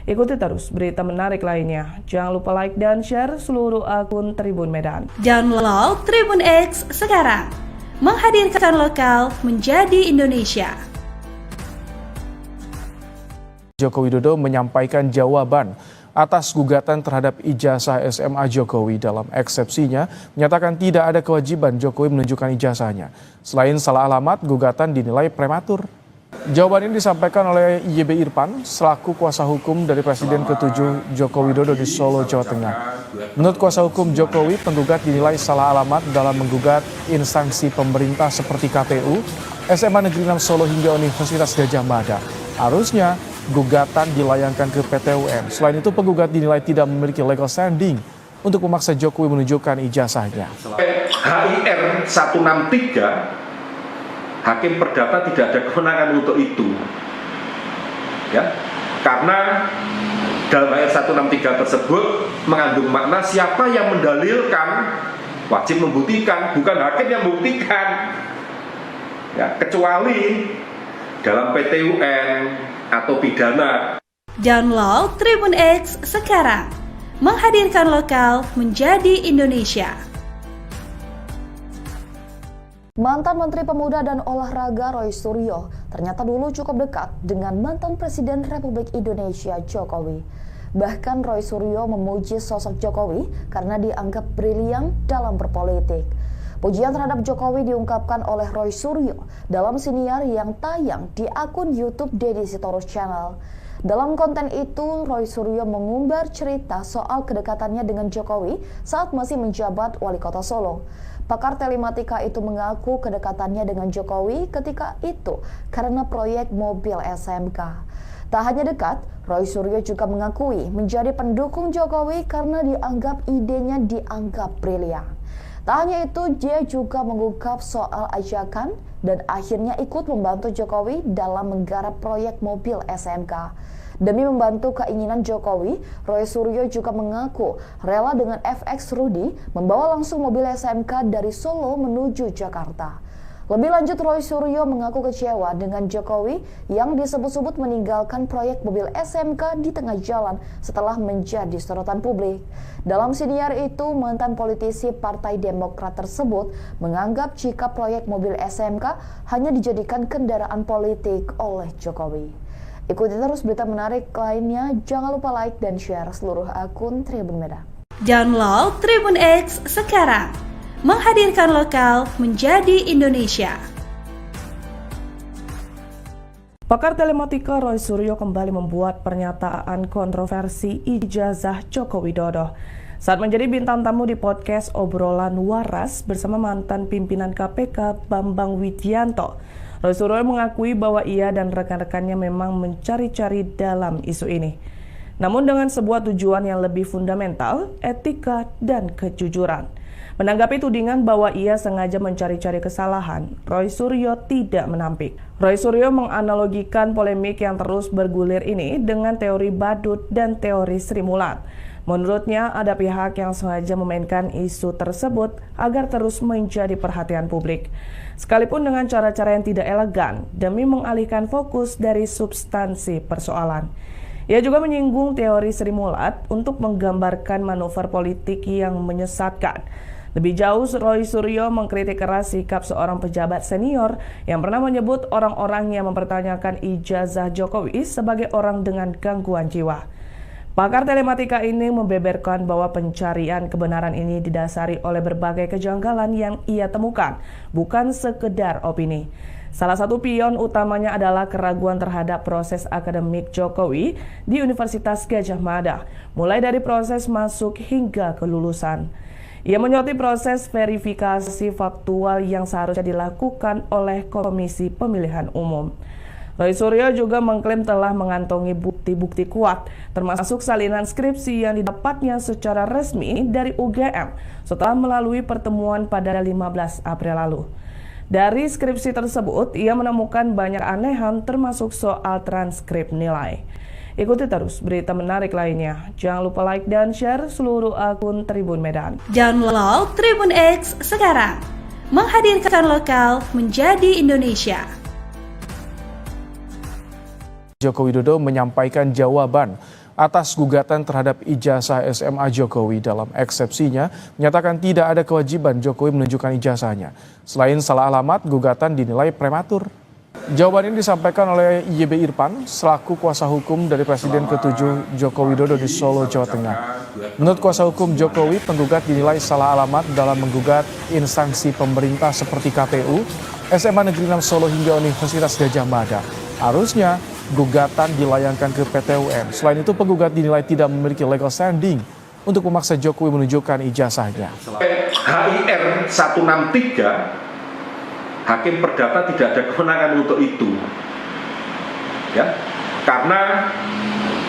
Ikuti terus berita menarik lainnya. Jangan lupa like dan share seluruh akun Tribun Medan. Download Tribun X sekarang. Menghadirkan lokal menjadi Indonesia. Joko Widodo menyampaikan jawaban atas gugatan terhadap ijazah SMA Jokowi. Dalam eksepsinya, menyatakan tidak ada kewajiban Jokowi menunjukkan ijazahnya. Selain salah alamat, gugatan dinilai prematur. Jawaban ini disampaikan oleh YB Irfan selaku kuasa hukum dari Presiden ke-7 Joko Widodo di Solo, Jawa Tengah. Menurut kuasa hukum Jokowi, penggugat dinilai salah alamat dalam menggugat instansi pemerintah seperti KPU, SMA Negeri 6 Solo hingga Universitas Gadjah Mada. Harusnya gugatan dilayangkan ke PT UN. Selain itu, penggugat dinilai tidak memiliki legal standing untuk memaksa Jokowi menunjukkan ijazahnya. HIR 163 Hakim Perdata tidak ada kewenangan untuk itu, ya, karena dalam HIR 163 tersebut mengandung makna siapa yang mendalilkan wajib membuktikan, bukan hakim yang membuktikan, ya, kecuali dalam PT UN atau pidana. Download Tribun X sekarang. Menghadirkan lokal menjadi Indonesia. Mantan Menteri Pemuda dan Olahraga Roy Suryo ternyata dulu cukup dekat dengan mantan Presiden Republik Indonesia Jokowi. Bahkan Roy Suryo memuji sosok Jokowi karena dianggap brilian dalam berpolitik. Pujian terhadap Jokowi diungkapkan oleh Roy Suryo dalam siniar yang tayang di akun YouTube Deddy Sitorus Channel. Dalam konten itu, Roy Suryo mengumbar cerita soal kedekatannya dengan Jokowi saat masih menjabat Wali Kota Solo. Pakar telematika itu mengaku kedekatannya dengan Jokowi ketika itu karena proyek mobil SMK. Tak hanya dekat, Roy Suryo juga mengakui menjadi pendukung Jokowi karena idenya dianggap brilian. Tak hanya itu, dia juga mengungkap soal ajakan dan akhirnya ikut membantu Jokowi dalam menggarap proyek mobil SMK. Demi membantu keinginan Jokowi, Roy Suryo juga mengaku rela dengan FX Rudy membawa langsung mobil SMK dari Solo menuju Jakarta. Lebih lanjut, Roy Suryo mengaku kecewa dengan Jokowi yang disebut-sebut meninggalkan proyek mobil SMK di tengah jalan setelah menjadi sorotan publik. Dalam siniar itu, mantan politisi Partai Demokrat tersebut menganggap jika proyek mobil SMK hanya dijadikan kendaraan politik oleh Jokowi. Ikuti terus berita menarik lainnya, jangan lupa like dan share seluruh akun Tribun Medan. Download Tribun X sekarang. Menghadirkan lokal menjadi Indonesia. Pakar telematika Roy Suryo kembali membuat pernyataan kontroversi ijazah Joko Widodo saat menjadi bintang tamu di podcast Obrolan Waras bersama mantan pimpinan KPK Bambang Widianto. Roy Suryo mengakui bahwa ia dan rekan-rekannya memang mencari-cari dalam isu ini, namun dengan sebuah tujuan yang lebih fundamental, etika dan kejujuran. Menanggapi tudingan bahwa ia sengaja mencari-cari kesalahan, Roy Suryo tidak menampik. Roy Suryo menganalogikan polemik yang terus bergulir ini dengan teori badut dan teori Sri Mulat. Menurutnya, ada pihak yang sengaja memainkan isu tersebut agar terus menjadi perhatian publik, sekalipun dengan cara-cara yang tidak elegan demi mengalihkan fokus dari substansi persoalan. Ia juga menyinggung teori Sri Mulat untuk menggambarkan manuver politik yang menyesatkan. Lebih jauh, Roy Suryo mengkritik keras sikap seorang pejabat senior yang pernah menyebut orang-orang yang mempertanyakan ijazah Jokowi sebagai orang dengan gangguan jiwa. Pakar telematika ini membeberkan bahwa pencarian kebenaran ini didasari oleh berbagai kejanggalan yang ia temukan, bukan sekedar opini. Salah satu pion utamanya adalah keraguan terhadap proses akademik Jokowi di Universitas Gadjah Mada, mulai dari proses masuk hingga kelulusan. Ia menyoroti proses verifikasi faktual yang seharusnya dilakukan oleh Komisi Pemilihan Umum. Roy Suryo juga mengklaim telah mengantongi bukti-bukti kuat, termasuk salinan skripsi yang didapatnya secara resmi dari UGM setelah melalui pertemuan pada 15 April lalu. Dari skripsi tersebut, ia menemukan banyak anehan termasuk soal transkrip nilai. Ikuti terus berita menarik lainnya. Jangan lupa like dan share seluruh akun Tribun Medan. Download Tribun X sekarang. Menghadirkan lokal menjadi Indonesia. Joko Widodo menyampaikan jawaban atas gugatan terhadap ijazah SMA Jokowi. Dalam eksepsinya, menyatakan tidak ada kewajiban Jokowi menunjukkan ijazahnya. Selain salah alamat, gugatan dinilai prematur. Jawaban ini disampaikan oleh YB Irfan selaku kuasa hukum dari Presiden ke-7 Joko Widodo di Solo, Jawa Tengah. Menurut kuasa hukum Jokowi, penggugat dinilai salah alamat dalam menggugat instansi pemerintah seperti KPU, SMA Negeri 6 Solo hingga Universitas Gadjah Mada. Harusnya gugatan dilayangkan ke PT UN. Selain itu, penggugat dinilai tidak memiliki legal standing untuk memaksa Jokowi menunjukkan ijazahnya. HIR 163, Hakim Perdata tidak ada kewenangan untuk itu, ya, karena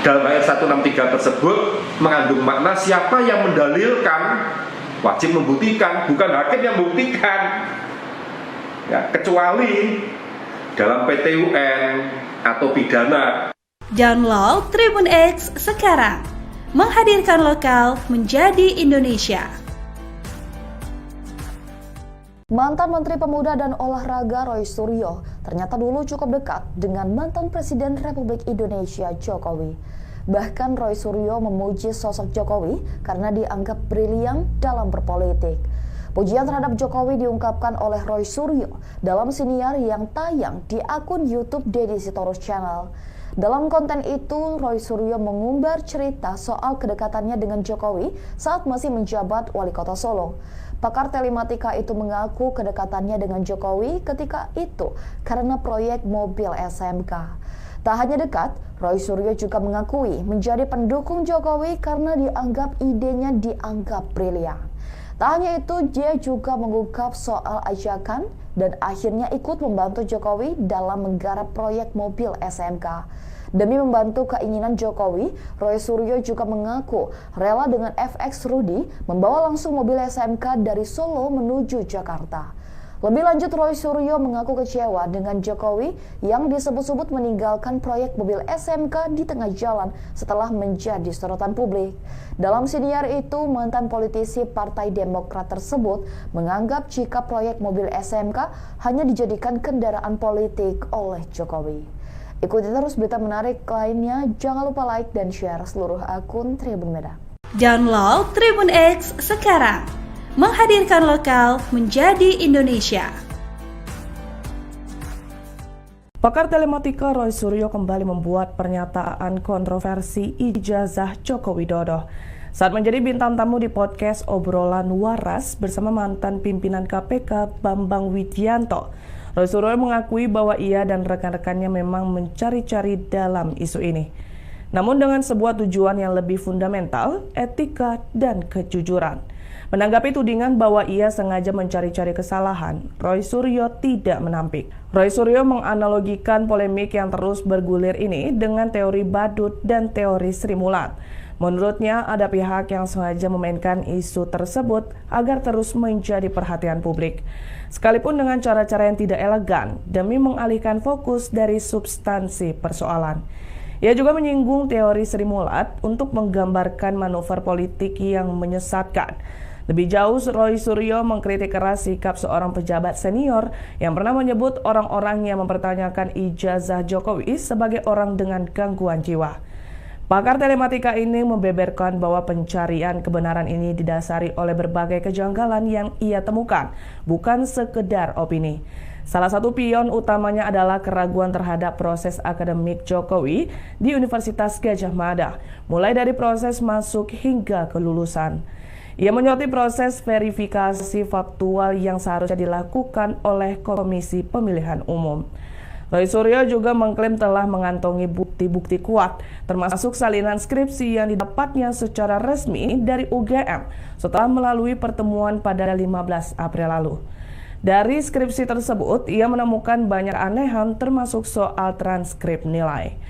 dalam HIR 163 tersebut mengandung makna siapa yang mendalilkan wajib membuktikan, bukan hakim yang membuktikan, ya, kecuali dalam PT UN atau pidana. Download Tribun X sekarang. Menghadirkan lokal menjadi Indonesia. Mantan Menteri Pemuda dan Olahraga Roy Suryo ternyata dulu cukup dekat dengan mantan Presiden Republik Indonesia Jokowi. Bahkan Roy Suryo memuji sosok Jokowi karena dianggap brilian dalam berpolitik. Pujian terhadap Jokowi diungkapkan oleh Roy Suryo dalam siniar yang tayang di akun YouTube Deddy Sitorus Channel. Dalam konten itu, Roy Suryo mengumbar cerita soal kedekatannya dengan Jokowi saat masih menjabat Wali Kota Solo. Pakar telematika itu mengaku kedekatannya dengan Jokowi ketika itu karena proyek mobil SMK. Tak hanya dekat, Roy Suryo juga mengakui menjadi pendukung Jokowi karena idenya dianggap brilian. Tak hanya itu, dia juga mengungkap soal ajakan dan akhirnya ikut membantu Jokowi dalam menggarap proyek mobil SMK. Demi membantu keinginan Jokowi, Roy Suryo juga mengaku rela dengan FX Rudy membawa langsung mobil SMK dari Solo menuju Jakarta. Lebih lanjut, Roy Suryo mengaku kecewa dengan Jokowi yang disebut-sebut meninggalkan proyek mobil SMK di tengah jalan setelah menjadi sorotan publik. Dalam siniar itu, mantan politisi Partai Demokrat tersebut menganggap jika proyek mobil SMK hanya dijadikan kendaraan politik oleh Jokowi. Ikuti terus berita menarik lainnya, jangan lupa like dan share seluruh akun Tribun Medan. Download Tribun X sekarang. Menghadirkan lokal menjadi Indonesia. Pakar telematika Roy Suryo kembali membuat pernyataan kontroversi ijazah Joko Widodo saat menjadi bintang tamu di podcast Obrolan Waras bersama mantan pimpinan KPK Bambang Widianto. Roy Suryo mengakui bahwa ia dan rekan-rekannya memang mencari-cari dalam isu ini, namun dengan sebuah tujuan yang lebih fundamental, etika dan kejujuran. Menanggapi tudingan bahwa ia sengaja mencari-cari kesalahan, Roy Suryo tidak menampik. Roy Suryo menganalogikan polemik yang terus bergulir ini dengan teori badut dan teori Sri Mulat. Menurutnya, ada pihak yang sengaja memainkan isu tersebut agar terus menjadi perhatian publik, sekalipun dengan cara-cara yang tidak elegan demi mengalihkan fokus dari substansi persoalan. Ia juga menyinggung teori Sri Mulat untuk menggambarkan manuver politik yang menyesatkan. Lebih jauh, Roy Suryo mengkritik keras sikap seorang pejabat senior yang pernah menyebut orang-orang yang mempertanyakan ijazah Jokowi sebagai orang dengan gangguan jiwa. Pakar telematika ini membeberkan bahwa pencarian kebenaran ini didasari oleh berbagai kejanggalan yang ia temukan, bukan sekedar opini. Salah satu pion utamanya adalah keraguan terhadap proses akademik Jokowi di Universitas Gadjah Mada, mulai dari proses masuk hingga kelulusan. Ia menyoroti proses verifikasi faktual yang seharusnya dilakukan oleh Komisi Pemilihan Umum. Roy Suryo juga mengklaim telah mengantongi bukti-bukti kuat, termasuk salinan skripsi yang didapatnya secara resmi dari UGM setelah melalui pertemuan pada 15 April lalu. Dari skripsi tersebut, ia menemukan banyak anehan termasuk soal transkrip nilai.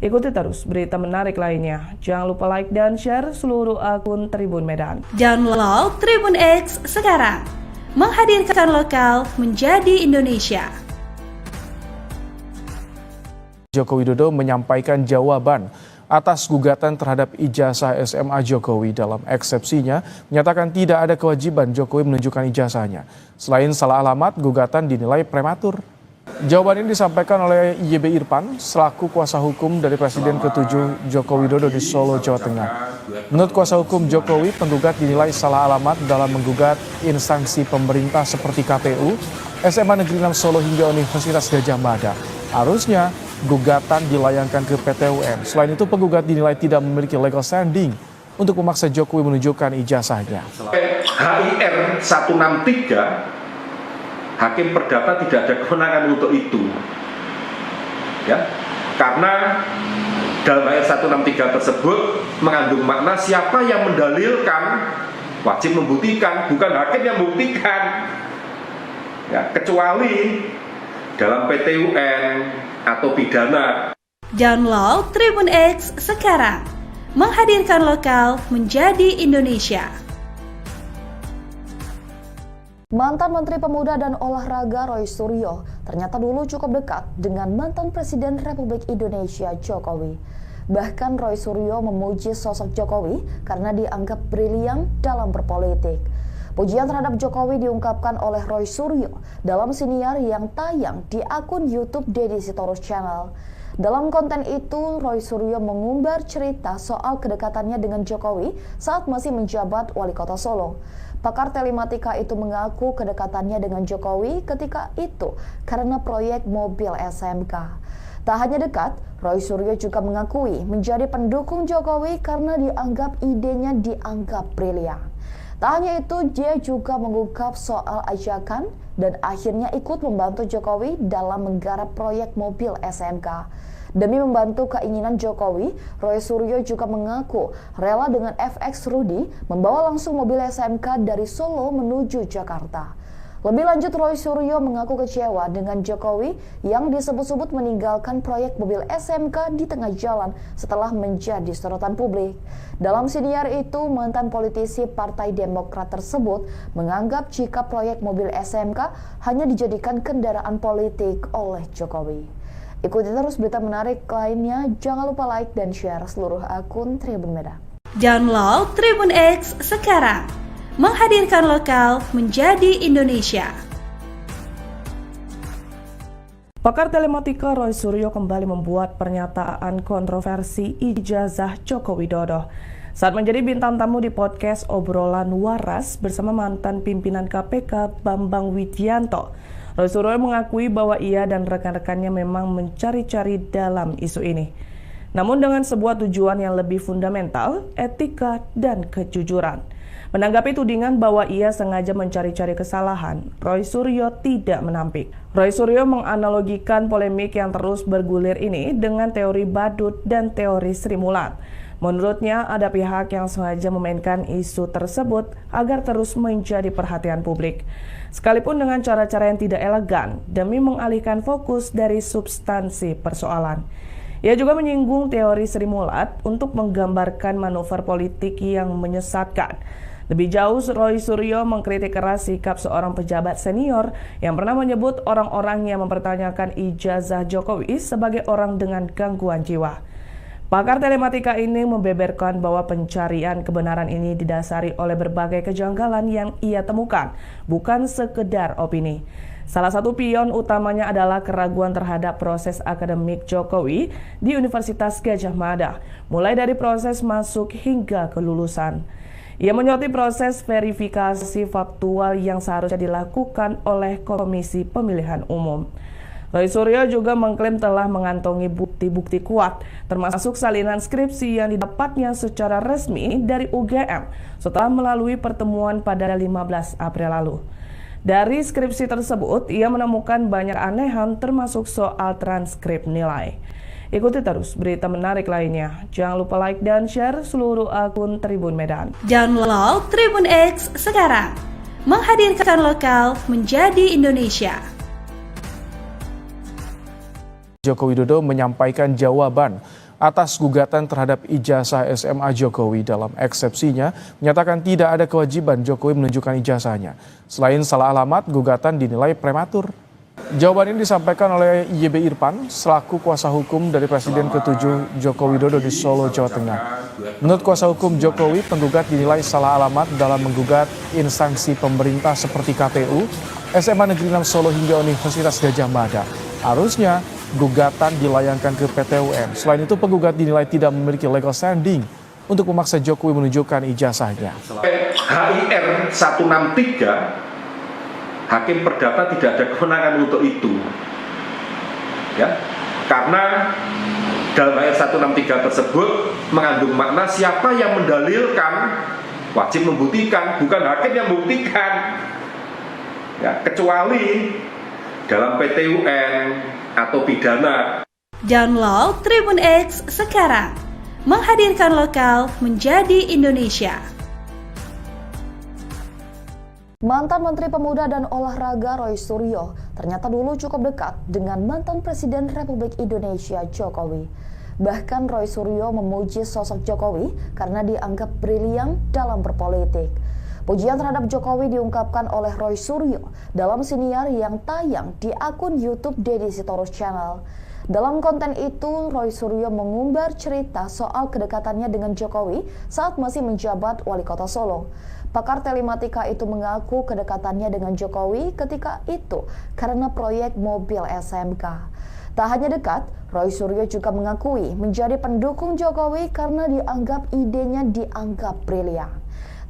Ikuti terus berita menarik lainnya. Jangan lupa like dan share seluruh akun Tribun Medan. Download Tribun X sekarang. Menghadirkan lokal menjadi Indonesia. Joko Widodo menyampaikan jawaban atas gugatan terhadap ijazah SMA Jokowi. Dalam eksepsinya, menyatakan tidak ada kewajiban Jokowi menunjukkan ijazahnya. Selain salah alamat, gugatan dinilai prematur. Jawaban ini disampaikan oleh YB Irfan selaku kuasa hukum dari Presiden ke-7 Joko Widodo di Solo, Jawa Tengah. Menurut kuasa hukum Jokowi, penggugat dinilai salah alamat dalam menggugat instansi pemerintah seperti KPU, SMA Negeri 6 Solo hingga Universitas Gadjah Mada. Harusnya gugatan dilayangkan ke PT UN. Selain itu, penggugat dinilai tidak memiliki legal standing untuk memaksa Jokowi menunjukkan ijazahnya. HIR 163 Hakim Perdata tidak ada kewenangan untuk itu, ya, karena dalam HIR 163 tersebut mengandung makna siapa yang mendalilkan wajib membuktikan, bukan hakim yang membuktikan, ya, kecuali dalam PT UN atau pidana. Download Tribun X sekarang. Menghadirkan lokal menjadi Indonesia. Mantan Menteri Pemuda dan Olahraga Roy Suryo ternyata dulu cukup dekat dengan mantan Presiden Republik Indonesia Jokowi. Bahkan Roy Suryo memuji sosok Jokowi karena dianggap brilian dalam berpolitik. Pujian terhadap Jokowi diungkapkan oleh Roy Suryo dalam siniar yang tayang di akun YouTube Deddy Sitorus Channel. Dalam konten itu, Roy Suryo mengumbar cerita soal kedekatannya dengan Jokowi saat masih menjabat Wali Kota Solo. Pakar telematika itu mengaku kedekatannya dengan Jokowi ketika itu karena proyek mobil SMK. Tak hanya dekat, Roy Suryo juga mengakui menjadi pendukung Jokowi karena idenya dianggap brilian. Tak hanya itu, dia juga mengungkap soal ajakan dan akhirnya ikut membantu Jokowi dalam menggarap proyek mobil SMK. Demi membantu keinginan Jokowi, Roy Suryo juga mengaku rela dengan FX Rudy membawa langsung mobil SMK dari Solo menuju Jakarta. Lebih lanjut, Roy Suryo mengaku kecewa dengan Jokowi yang disebut-sebut meninggalkan proyek mobil SMK di tengah jalan setelah menjadi sorotan publik. Dalam siniar itu, mantan politisi Partai Demokrat tersebut menganggap jika proyek mobil SMK hanya dijadikan kendaraan politik oleh Jokowi. Ikuti terus berita menarik lainnya, jangan lupa like dan share seluruh akun Tribun Medan. Download Tribun X sekarang. Menghadirkan lokal menjadi Indonesia. Pakar telematika Roy Suryo kembali membuat pernyataan kontroversi ijazah Joko Widodo saat menjadi bintang tamu di podcast Obrolan Waras bersama mantan pimpinan KPK Bambang Widianto. Roy Suryo mengakui bahwa ia dan rekan-rekannya memang mencari-cari dalam isu ini, namun dengan sebuah tujuan yang lebih fundamental, etika dan kejujuran. Menanggapi tudingan bahwa ia sengaja mencari-cari kesalahan, Roy Suryo tidak menampik. Roy Suryo menganalogikan polemik yang terus bergulir ini dengan teori badut dan teori Sri Mulat. Menurutnya, ada pihak yang sengaja memainkan isu tersebut agar terus menjadi perhatian publik, sekalipun dengan cara-cara yang tidak elegan demi mengalihkan fokus dari substansi persoalan. Ia juga menyinggung teori Sri Mulat untuk menggambarkan manuver politik yang menyesatkan. Lebih jauh, Roy Suryo mengkritik keras sikap seorang pejabat senior yang pernah menyebut orang-orang yang mempertanyakan ijazah Jokowi sebagai orang dengan gangguan jiwa. Pakar telematika ini membeberkan bahwa pencarian kebenaran ini didasari oleh berbagai kejanggalan yang ia temukan, bukan sekedar opini. Salah satu pion utamanya adalah keraguan terhadap proses akademik Jokowi di Universitas Gadjah Mada, mulai dari proses masuk hingga kelulusan. Ia menyoroti proses verifikasi faktual yang seharusnya dilakukan oleh Komisi Pemilihan Umum. Roy Suryo juga mengklaim telah mengantongi bukti-bukti kuat, termasuk salinan skripsi yang didapatnya secara resmi dari UGM setelah melalui pertemuan pada 15 April lalu. Dari skripsi tersebut, ia menemukan banyak anehan termasuk soal transkrip nilai. Ikuti terus berita menarik lainnya. Jangan lupa like dan share seluruh akun Tribun Medan. Download Tribun X sekarang. Menghadirkan lokal menjadi Indonesia. Joko Widodo menyampaikan jawaban atas gugatan terhadap ijazah SMA Jokowi. Dalam eksepsinya, menyatakan tidak ada kewajiban Jokowi menunjukkan ijazahnya. Selain salah alamat, gugatan dinilai prematur. Jawaban ini disampaikan oleh YB Irfan selaku kuasa hukum dari Presiden ke-7 Joko Widodo di Solo, Jawa Tengah. Menurut kuasa hukum Jokowi, penggugat dinilai salah alamat dalam menggugat instansi pemerintah seperti KPU, SMA Negeri 6 Solo hingga Universitas Gadjah Mada. Harusnya gugatan dilayangkan ke PT UN. Selain itu, penggugat dinilai tidak memiliki legal standing untuk memaksa Jokowi menunjukkan ijazahnya. HIR 163 Hakim Perdata tidak ada kewenangan untuk itu, ya, karena dalam HIR 163 tersebut mengandung makna siapa yang mendalilkan wajib membuktikan, bukan hakim yang membuktikan, ya, kecuali dalam PT UN atau pidana. Download Tribun X sekarang. Menghadirkan lokal menjadi Indonesia. Mantan Menteri Pemuda dan Olahraga Roy Suryo ternyata dulu cukup dekat dengan mantan Presiden Republik Indonesia Jokowi. Bahkan Roy Suryo memuji sosok Jokowi karena dianggap brilian dalam berpolitik. Pujian terhadap Jokowi diungkapkan oleh Roy Suryo dalam siniar yang tayang di akun YouTube Deddy Sitorus Channel. Dalam konten itu, Roy Suryo mengumbar cerita soal kedekatannya dengan Jokowi saat masih menjabat Wali Kota Solo. Pakar telematika itu mengaku kedekatannya dengan Jokowi ketika itu karena proyek mobil SMK. Tak hanya dekat, Roy Suryo juga mengakui menjadi pendukung Jokowi karena idenya dianggap brilian.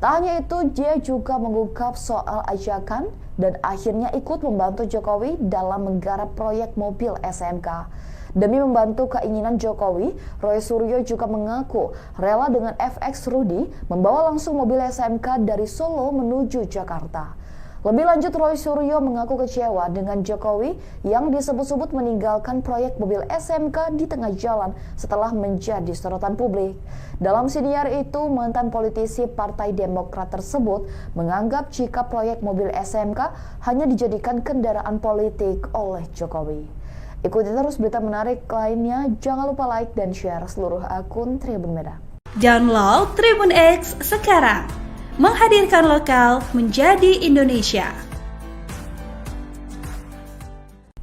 Tak hanya itu, dia juga mengungkap soal ajakan dan akhirnya ikut membantu Jokowi dalam menggarap proyek mobil SMK. Demi membantu keinginan Jokowi, Roy Suryo juga mengaku rela dengan FX Rudy membawa langsung mobil SMK dari Solo menuju Jakarta. Lebih lanjut, Roy Suryo mengaku kecewa dengan Jokowi yang disebut-sebut meninggalkan proyek mobil SMK di tengah jalan setelah menjadi sorotan publik. Dalam siniar itu, mantan politisi Partai Demokrat tersebut menganggap jika proyek mobil SMK hanya dijadikan kendaraan politik oleh Jokowi. Ikuti terus berita menarik lainnya, jangan lupa like dan share seluruh akun Tribun Medan. Download Tribun X sekarang. Menghadirkan lokal menjadi Indonesia.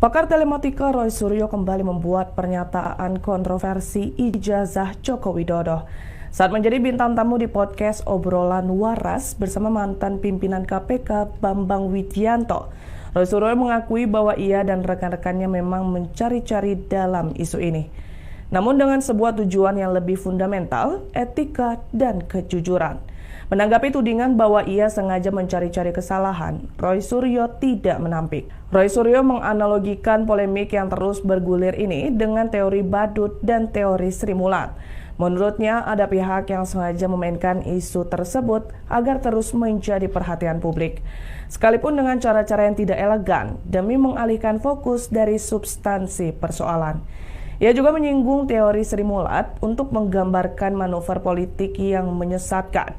Pakar telematika Roy Suryo kembali membuat pernyataan kontroversi ijazah Joko Widodo saat menjadi bintang tamu di podcast Obrolan Waras bersama mantan pimpinan KPK Bambang Widianto. Roy Suryo mengakui bahwa ia dan rekan-rekannya memang mencari-cari dalam isu ini, namun dengan sebuah tujuan yang lebih fundamental, etika dan kejujuran. Menanggapi tudingan bahwa ia sengaja mencari-cari kesalahan, Roy Suryo tidak menampik. Roy Suryo menganalogikan polemik yang terus bergulir ini dengan teori badut dan teori Sri Mulat. Menurutnya, ada pihak yang sengaja memainkan isu tersebut agar terus menjadi perhatian publik, sekalipun dengan cara-cara yang tidak elegan demi mengalihkan fokus dari substansi persoalan. Ia juga menyinggung teori Sri Mulat untuk menggambarkan manuver politik yang menyesatkan.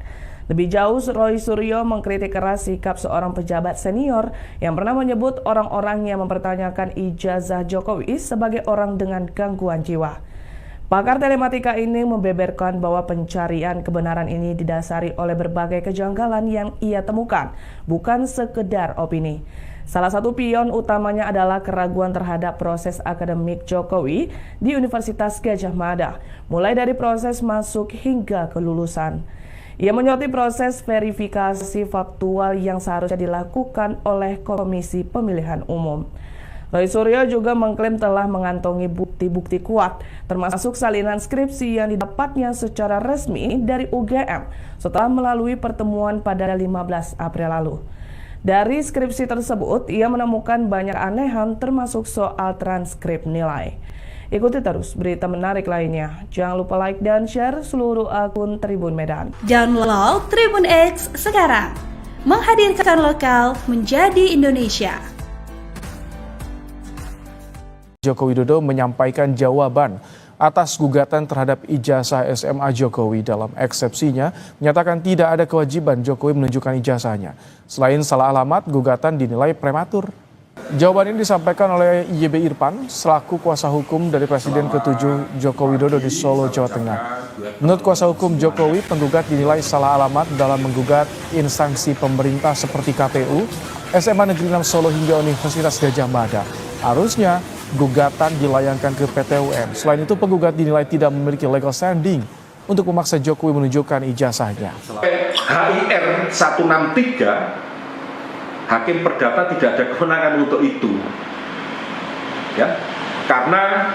Lebih jauh, Roy Suryo mengkritik keras sikap seorang pejabat senior yang pernah menyebut orang-orang yang mempertanyakan ijazah Jokowi sebagai orang dengan gangguan jiwa. Pakar telematika ini membeberkan bahwa pencarian kebenaran ini didasari oleh berbagai kejanggalan yang ia temukan, bukan sekedar opini. Salah satu pion utamanya adalah keraguan terhadap proses akademik Jokowi di Universitas Gadjah Mada, mulai dari proses masuk hingga kelulusan. Ia menyoroti proses verifikasi faktual yang seharusnya dilakukan oleh Komisi Pemilihan Umum. Roy Suryo juga mengklaim telah mengantongi bukti-bukti kuat, termasuk salinan skripsi yang didapatnya secara resmi dari UGM setelah melalui pertemuan pada 15 April lalu. Dari skripsi tersebut, ia menemukan banyak keanehan termasuk soal transkrip nilai. Ikuti terus berita menarik lainnya. Jangan lupa like dan share seluruh akun Tribun Medan. Download Tribun X sekarang. Menghadirkan lokal menjadi Indonesia. Joko Widodo menyampaikan jawaban atas gugatan terhadap ijazah SMA Jokowi. Dalam eksepsinya, menyatakan tidak ada kewajiban Jokowi menunjukkan ijazahnya. Selain salah alamat, gugatan dinilai prematur. Jawaban ini disampaikan oleh YB Irfan selaku kuasa hukum dari Presiden ke-7 Joko Widodo di Solo, Jawa Tengah. Menurut kuasa hukum Jokowi, penggugat dinilai salah alamat dalam menggugat instansi pemerintah seperti KPU, SMA Negeri 6 Solo hingga Universitas Gadjah Mada. Harusnya gugatan dilayangkan ke PT UN. Selain itu, penggugat dinilai tidak memiliki legal standing untuk memaksa Jokowi menunjukkan ijazahnya. HIR 163, Hakim Perdata tidak ada kewenangan untuk itu, ya, karena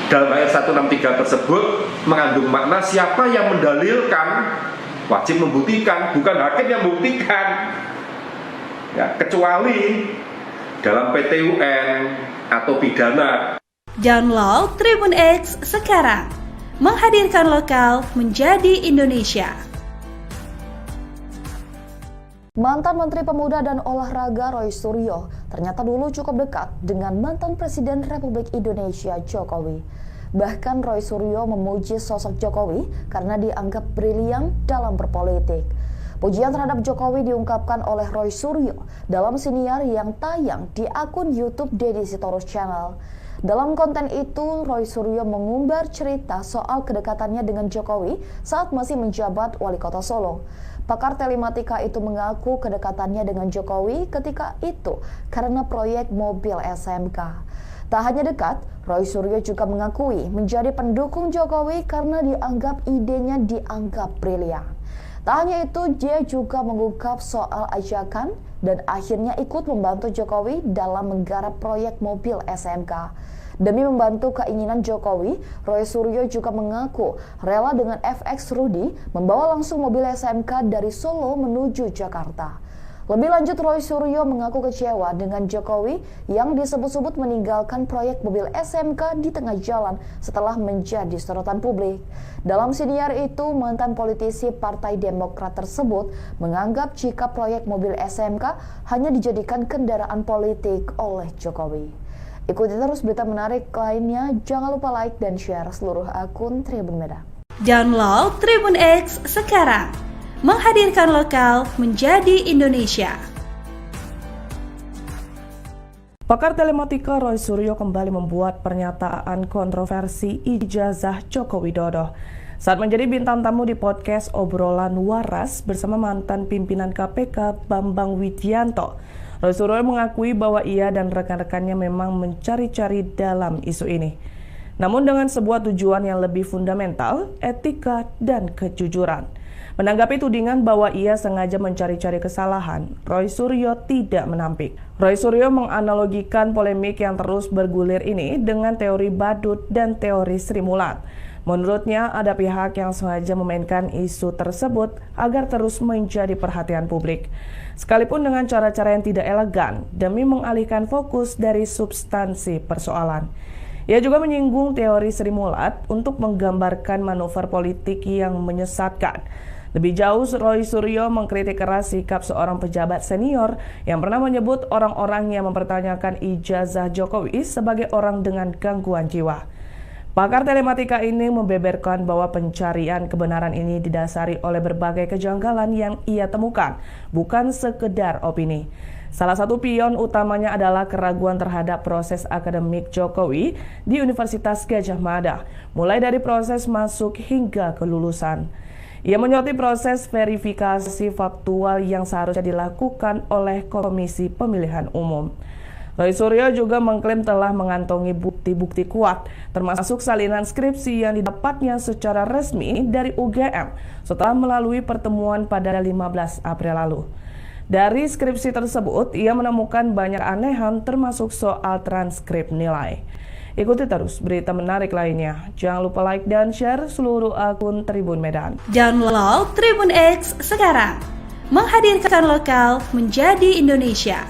dalam HIR 163 tersebut mengandung makna siapa yang mendalilkan wajib membuktikan, bukan hakim yang membuktikan, ya, kecuali dalam PT UN atau pidana. Download Tribun X sekarang. Menghadirkan lokal menjadi Indonesia. Mantan Menteri Pemuda dan Olahraga Roy Suryo ternyata dulu cukup dekat dengan mantan Presiden Republik Indonesia Jokowi. Bahkan Roy Suryo memuji sosok Jokowi karena dianggap brilian dalam berpolitik. Pujian terhadap Jokowi diungkapkan oleh Roy Suryo dalam siniar yang tayang di akun YouTube Deddy Sitorus Channel. Dalam konten itu, Roy Suryo mengumbar cerita soal kedekatannya dengan Jokowi saat masih menjabat Wali Kota Solo. Pakar telematika itu mengaku kedekatannya dengan Jokowi ketika itu karena proyek mobil SMK. Tak hanya dekat, Roy Suryo juga mengakui menjadi pendukung Jokowi karena idenya dianggap brilian. Tak hanya itu, dia juga mengungkap soal ajakan dan akhirnya ikut membantu Jokowi dalam menggarap proyek mobil SMK. Demi membantu keinginan Jokowi, Roy Suryo juga mengaku rela dengan FX Rudy membawa langsung mobil SMK dari Solo menuju Jakarta. Lebih lanjut, Roy Suryo mengaku kecewa dengan Jokowi yang disebut-sebut meninggalkan proyek mobil SMK di tengah jalan setelah menjadi sorotan publik. Dalam siniar itu, mantan politisi Partai Demokrat tersebut menganggap jika proyek mobil SMK hanya dijadikan kendaraan politik oleh Jokowi. Ikuti terus berita menarik lainnya, jangan lupa like dan share seluruh akun Tribun Medan. Download Tribun X sekarang. Menghadirkan lokal menjadi Indonesia. Pakar telematika Roy Suryo kembali membuat pernyataan kontroversi ijazah Joko Widodo saat menjadi bintang tamu di podcast Obrolan Waras bersama mantan pimpinan KPK Bambang Widianto. Roy Suryo mengakui bahwa ia dan rekan-rekannya memang mencari-cari dalam isu ini, namun dengan sebuah tujuan yang lebih fundamental, etika dan kejujuran. Menanggapi tudingan bahwa ia sengaja mencari-cari kesalahan, Roy Suryo tidak menampik. Roy Suryo menganalogikan polemik yang terus bergulir ini dengan teori badut dan teori Sri Mulat. Menurutnya, ada pihak yang sengaja memainkan isu tersebut agar terus menjadi perhatian publik, sekalipun dengan cara-cara yang tidak elegan demi mengalihkan fokus dari substansi persoalan. Ia juga menyinggung teori Sri Mulat untuk menggambarkan manuver politik yang menyesatkan. Lebih jauh, Roy Suryo mengkritik keras sikap seorang pejabat senior yang pernah menyebut orang-orang yang mempertanyakan ijazah Jokowi sebagai orang dengan gangguan jiwa. Pakar telematika ini membeberkan bahwa pencarian kebenaran ini didasari oleh berbagai kejanggalan yang ia temukan, bukan sekedar opini. Salah satu pion utamanya adalah keraguan terhadap proses akademik Jokowi di Universitas Gadjah Mada, mulai dari proses masuk hingga kelulusan. Ia menyoroti proses verifikasi faktual yang seharusnya dilakukan oleh Komisi Pemilihan Umum. Roy Suryo juga mengklaim telah mengantongi bukti-bukti kuat, termasuk salinan skripsi yang didapatnya secara resmi dari UGM setelah melalui pertemuan pada 15 April lalu. Dari skripsi tersebut, ia menemukan banyak keanehan termasuk soal transkrip nilai. Ikuti terus berita menarik lainnya. Jangan lupa like dan share seluruh akun Tribun Medan. Download Tribun X sekarang. Menghadirkan lokal menjadi Indonesia.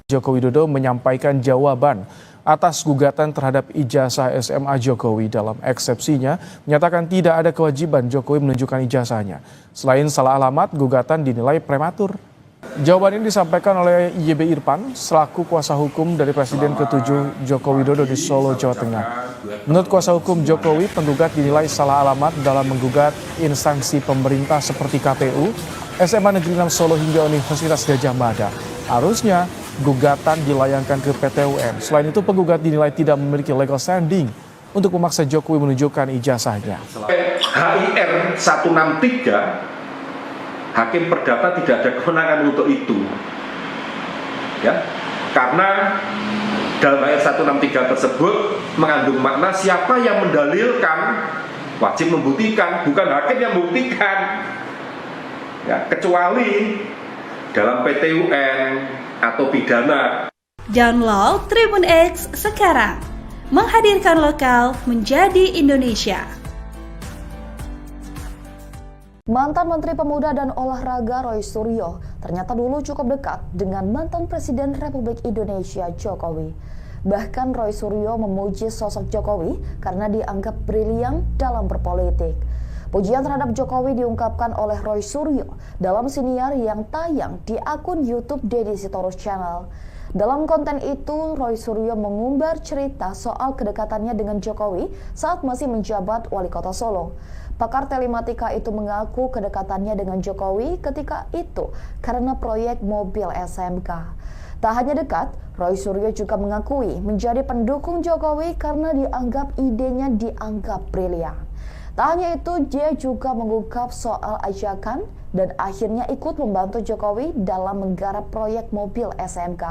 Joko Widodo menyampaikan jawaban atas gugatan terhadap ijazah SMA Jokowi. Dalam eksepsinya, menyatakan tidak ada kewajiban Jokowi menunjukkan ijazahnya. Selain salah alamat, gugatan dinilai prematur. Jawaban ini disampaikan oleh YB Irfan selaku kuasa hukum dari Presiden ke-7 Joko Widodo di Solo, Jawa Tengah. Menurut kuasa hukum Jokowi, penggugat dinilai salah alamat dalam menggugat instansi pemerintah seperti KPU, SMA Negeri 6 Solo hingga Universitas Gadjah Mada. Harusnya gugatan dilayangkan ke PT UN. Selain itu, penggugat dinilai tidak memiliki legal standing untuk memaksa Jokowi menunjukkan ijazahnya. HIR 163, Hakim Perdata tidak ada kewenangan untuk itu, ya, karena dalam HIR 163 tersebut mengandung makna siapa yang mendalilkan wajib membuktikan, bukan hakim yang membuktikan, ya, kecuali dalam PT UN atau pidana. Download Tribun X sekarang. Menghadirkan lokal menjadi Indonesia. Mantan Menteri Pemuda dan Olahraga Roy Suryo ternyata dulu cukup dekat dengan mantan Presiden Republik Indonesia Jokowi. Bahkan Roy Suryo memuji sosok Jokowi karena dianggap brilian dalam berpolitik. Pujian terhadap Jokowi diungkapkan oleh Roy Suryo dalam siniar yang tayang di akun YouTube Deddy Sitorus Channel. Dalam konten itu, Roy Suryo mengumbar cerita soal kedekatannya dengan Jokowi saat masih menjabat Wali Kota Solo. Pakar telematika itu mengaku kedekatannya dengan Jokowi ketika itu karena proyek mobil SMK. Tak hanya dekat, Roy Suryo juga mengakui menjadi pendukung Jokowi karena dianggap idenya dianggap brilian. Tak hanya itu, dia juga mengungkap soal ajakan dan akhirnya ikut membantu Jokowi dalam menggarap proyek mobil SMK.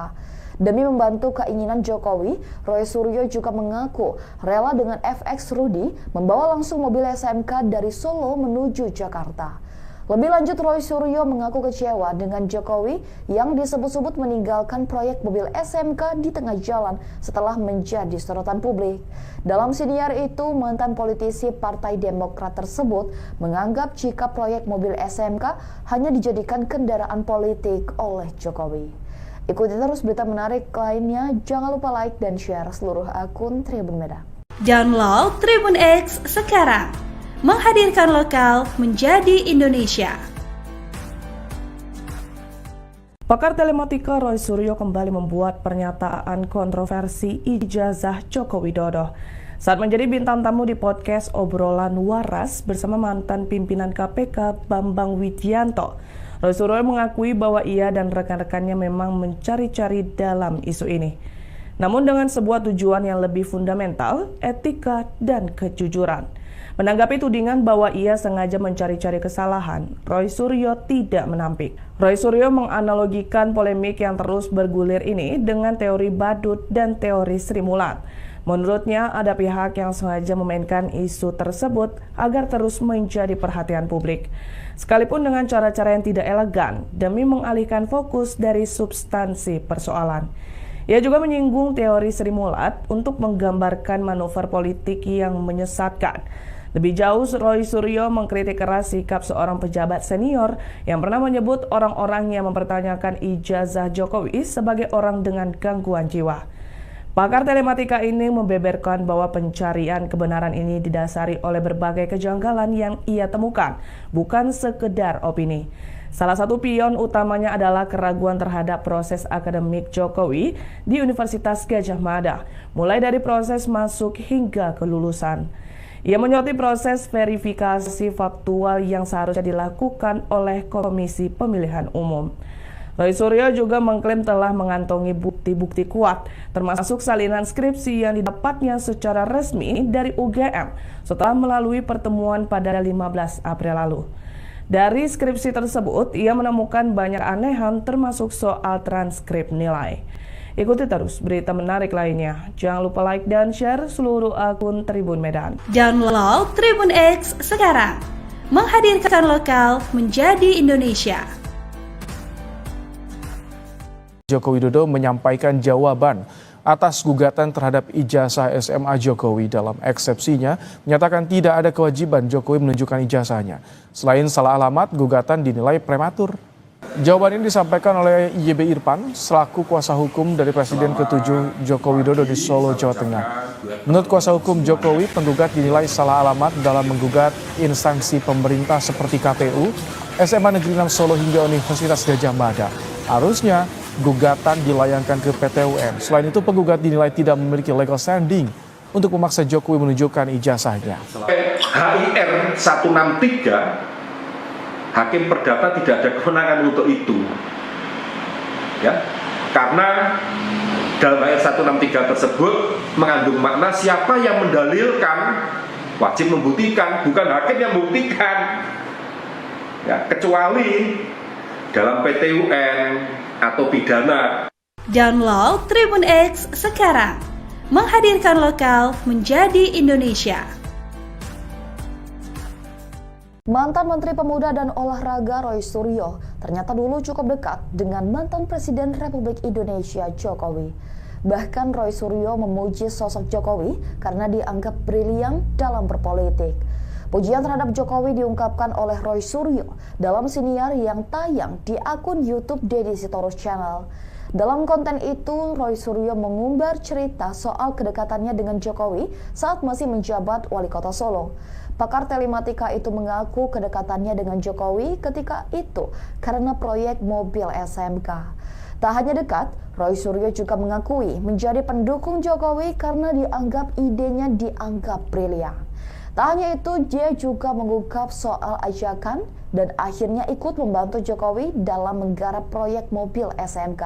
Demi membantu keinginan Jokowi, Roy Suryo juga mengaku rela dengan FX Rudy membawa langsung mobil SMK dari Solo menuju Jakarta. Lebih lanjut, Roy Suryo mengaku kecewa dengan Jokowi yang disebut-sebut meninggalkan proyek mobil SMK di tengah jalan setelah menjadi sorotan publik. Dalam siniar itu, mantan politisi Partai Demokrat tersebut menganggap jika proyek mobil SMK hanya dijadikan kendaraan politik oleh Jokowi. Ikuti terus berita menarik lainnya, jangan lupa like dan share seluruh akun Tribun Medan. Download Tribun X sekarang. Menghadirkan lokal menjadi Indonesia. Pakar telematika Roy Suryo kembali membuat pernyataan kontroversi ijazah Joko Widodo saat menjadi bintang tamu di podcast Obrolan Waras bersama mantan pimpinan KPK Bambang Widianto. Roy Suryo mengakui bahwa ia dan rekan-rekannya memang mencari-cari dalam isu ini, namun dengan sebuah tujuan yang lebih fundamental, etika dan kejujuran. Menanggapi tudingan bahwa ia sengaja mencari-cari kesalahan, Roy Suryo tidak menampik. Roy Suryo menganalogikan polemik yang terus bergulir ini dengan teori badut dan teori Sri Mulat. Menurutnya, ada pihak yang sengaja memainkan isu tersebut agar terus menjadi perhatian publik, sekalipun dengan cara-cara yang tidak elegan demi mengalihkan fokus dari substansi persoalan. Ia juga menyinggung teori Sri Mulat untuk menggambarkan manuver politik yang menyesatkan. Lebih jauh, Roy Suryo mengkritik keras sikap seorang pejabat senior yang pernah menyebut orang-orang yang mempertanyakan ijazah Jokowi sebagai orang dengan gangguan jiwa. Pakar telematika ini membeberkan bahwa pencarian kebenaran ini didasari oleh berbagai kejanggalan yang ia temukan, bukan sekedar opini. Salah satu pion utamanya adalah keraguan terhadap proses akademik Jokowi di Universitas Gadjah Mada, mulai dari proses masuk hingga kelulusan. Ia menyoroti proses verifikasi faktual yang seharusnya dilakukan oleh Komisi Pemilihan Umum. Roy Suryo juga mengklaim telah mengantongi bukti-bukti kuat, termasuk salinan skripsi yang didapatnya secara resmi dari UGM setelah melalui pertemuan pada 15 April lalu. Dari skripsi tersebut, ia menemukan banyak anehan termasuk soal transkrip nilai. Ikuti terus berita menarik lainnya. Jangan lupa like dan share seluruh akun Tribun Medan. Download Tribun X sekarang. Menghadirkan lokal menjadi Indonesia. Joko Widodo menyampaikan jawaban atas gugatan terhadap ijazah SMA Jokowi. Dalam eksepsinya, menyatakan tidak ada kewajiban Jokowi menunjukkan ijazahnya. Selain salah alamat, gugatan dinilai prematur. Jawaban ini disampaikan oleh YB Irfan selaku kuasa hukum dari Presiden ke-7 Joko Widodo di Solo, Jawa Tengah. Menurut kuasa hukum Jokowi, penggugat dinilai salah alamat dalam menggugat instansi pemerintah seperti KPU, SMA Negeri 6 Solo hingga Universitas Gadjah Mada. Harusnya gugatan dilayangkan ke PT UN. Selain itu, penggugat dinilai tidak memiliki legal standing untuk memaksa Jokowi menunjukkan ijazahnya. HIR 163 Hakim Perdata tidak ada kewenangan untuk itu, ya, karena dalam HIR 163 tersebut mengandung makna siapa yang mendalilkan wajib membuktikan, bukan hakim yang membuktikan, ya, kecuali dalam PT UN atau pidana. Download Tribun X sekarang. Menghadirkan lokal menjadi Indonesia. Mantan Menteri Pemuda dan Olahraga Roy Suryo ternyata dulu cukup dekat dengan mantan Presiden Republik Indonesia Jokowi. Bahkan Roy Suryo memuji sosok Jokowi karena dianggap brilian dalam berpolitik. Pujian terhadap Jokowi diungkapkan oleh Roy Suryo dalam siniar yang tayang di akun YouTube Deddy Sitorus Channel. Dalam konten itu, Roy Suryo mengumbar cerita soal kedekatannya dengan Jokowi saat masih menjabat Wali Kota Solo. Pakar telematika itu mengaku kedekatannya dengan Jokowi ketika itu karena proyek mobil SMK. Tak hanya dekat, Roy Suryo juga mengakui menjadi pendukung Jokowi karena dianggap idenya dianggap brilian. Tak hanya itu, dia juga mengungkap soal ajakan dan akhirnya ikut membantu Jokowi dalam menggarap proyek mobil SMK.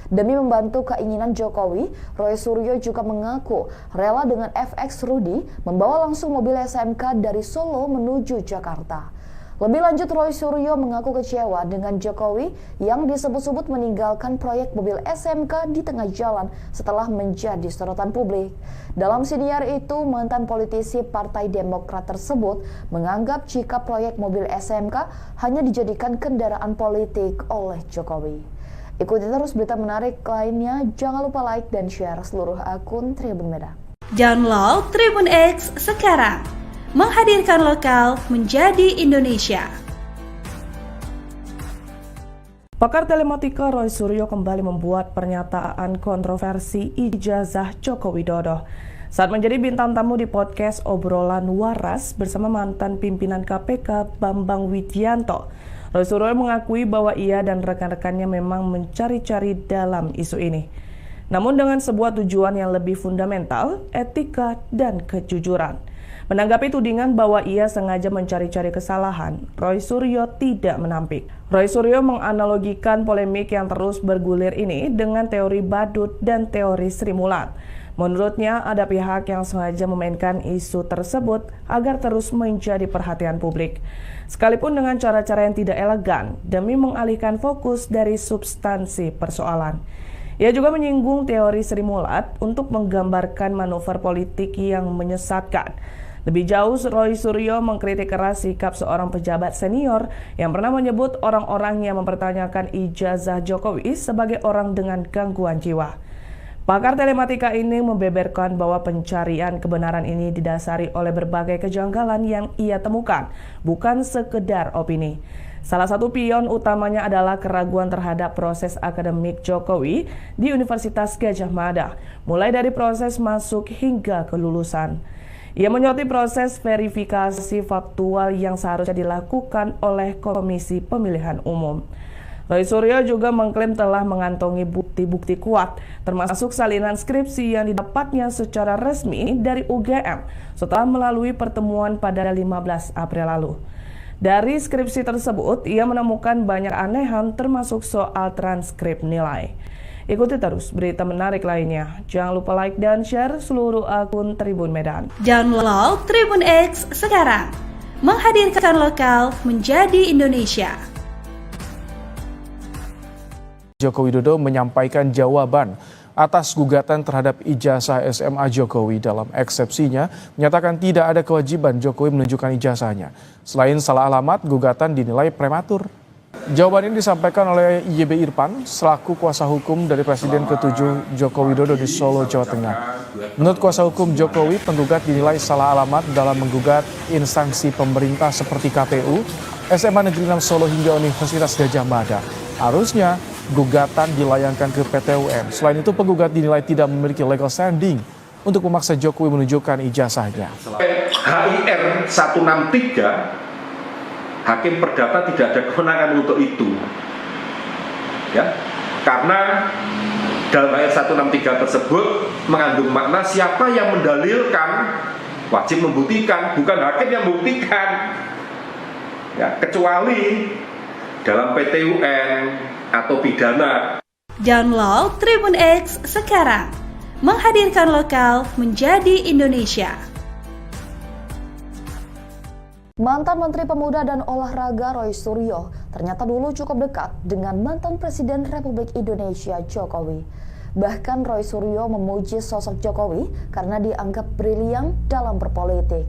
Demi membantu keinginan Jokowi, Roy Suryo juga mengaku rela dengan FX Rudy membawa langsung mobil SMK dari Solo menuju Jakarta. Lebih lanjut, Roy Suryo mengaku kecewa dengan Jokowi yang disebut-sebut meninggalkan proyek mobil SMK di tengah jalan setelah menjadi sorotan publik. Dalam siniar itu, mantan politisi Partai Demokrat tersebut menganggap jika proyek mobil SMK hanya dijadikan kendaraan politik oleh Jokowi. Ikuti terus berita menarik lainnya, jangan lupa like dan share seluruh akun Tribun Medan. Download Tribun X sekarang. Menghadirkan lokal menjadi Indonesia. Pakar telematika Roy Suryo kembali membuat pernyataan kontroversi ijazah Joko Widodo saat menjadi bintang tamu di podcast Obrolan Waras bersama mantan pimpinan KPK Bambang Widianto. Roy Suryo mengakui bahwa ia dan rekan-rekannya memang mencari-cari dalam isu ini, namun dengan sebuah tujuan yang lebih fundamental, etika dan kejujuran. Menanggapi tudingan bahwa ia sengaja mencari-cari kesalahan, Roy Suryo tidak menampik. Roy Suryo menganalogikan polemik yang terus bergulir ini dengan teori badut dan teori Sri Mulat. Menurutnya, ada pihak yang sengaja memainkan isu tersebut agar terus menjadi perhatian publik, sekalipun dengan cara-cara yang tidak elegan demi mengalihkan fokus dari substansi persoalan. Ia juga menyinggung teori Sri Mulat untuk menggambarkan manuver politik yang menyesatkan. Lebih jauh, Roy Suryo mengkritik keras sikap seorang pejabat senior yang pernah menyebut orang-orang yang mempertanyakan ijazah Jokowi sebagai orang dengan gangguan jiwa. Pakar telematika ini membeberkan bahwa pencarian kebenaran ini didasari oleh berbagai kejanggalan yang ia temukan, bukan sekedar opini. Salah satu pion utamanya adalah keraguan terhadap proses akademik Jokowi di Universitas Gadjah Mada, mulai dari proses masuk hingga kelulusan. Ia menyoroti proses verifikasi faktual yang seharusnya dilakukan oleh Komisi Pemilihan Umum. Roy Suryo juga mengklaim telah mengantongi bukti-bukti kuat, termasuk salinan skripsi yang didapatnya secara resmi dari UGM setelah melalui pertemuan pada 15 April lalu. Dari skripsi tersebut, ia menemukan banyak anehan termasuk soal transkrip nilai. Ikuti terus berita menarik lainnya. Jangan lupa like dan share seluruh akun Tribun Medan. Download Tribun X sekarang. Menghadirkan lokal menjadi Indonesia. Joko Widodo menyampaikan jawaban atas gugatan terhadap ijazah SMA Jokowi. Dalam eksepsinya, menyatakan tidak ada kewajiban Jokowi menunjukkan ijazahnya. Selain salah alamat, gugatan dinilai prematur. Jawaban ini disampaikan oleh YB Irfan selaku kuasa hukum dari Presiden ke-7 Joko Widodo di Solo, Jawa Tengah. Menurut kuasa hukum Jokowi, penggugat dinilai salah alamat dalam menggugat instansi pemerintah seperti KPU, SMA Negeri 6 Solo hingga Universitas Gadjah Mada. Harusnya gugatan dilayangkan ke PT UN. Selain itu, penggugat dinilai tidak memiliki legal standing untuk memaksa Jokowi menunjukkan ijazahnya. HIR 163 Hakim Perdata tidak ada kewenangan untuk itu, ya, karena dalam ayat 163 tersebut mengandung makna siapa yang mendalilkan wajib membuktikan, bukan hakim yang membuktikan, ya, kecuali dalam PT UN atau pidana. Download Tribun X sekarang. Menghadirkan lokal menjadi Indonesia. Mantan Menteri Pemuda dan Olahraga Roy Suryo ternyata dulu cukup dekat dengan mantan Presiden Republik Indonesia Jokowi. Bahkan Roy Suryo memuji sosok Jokowi karena dianggap brilian dalam berpolitik.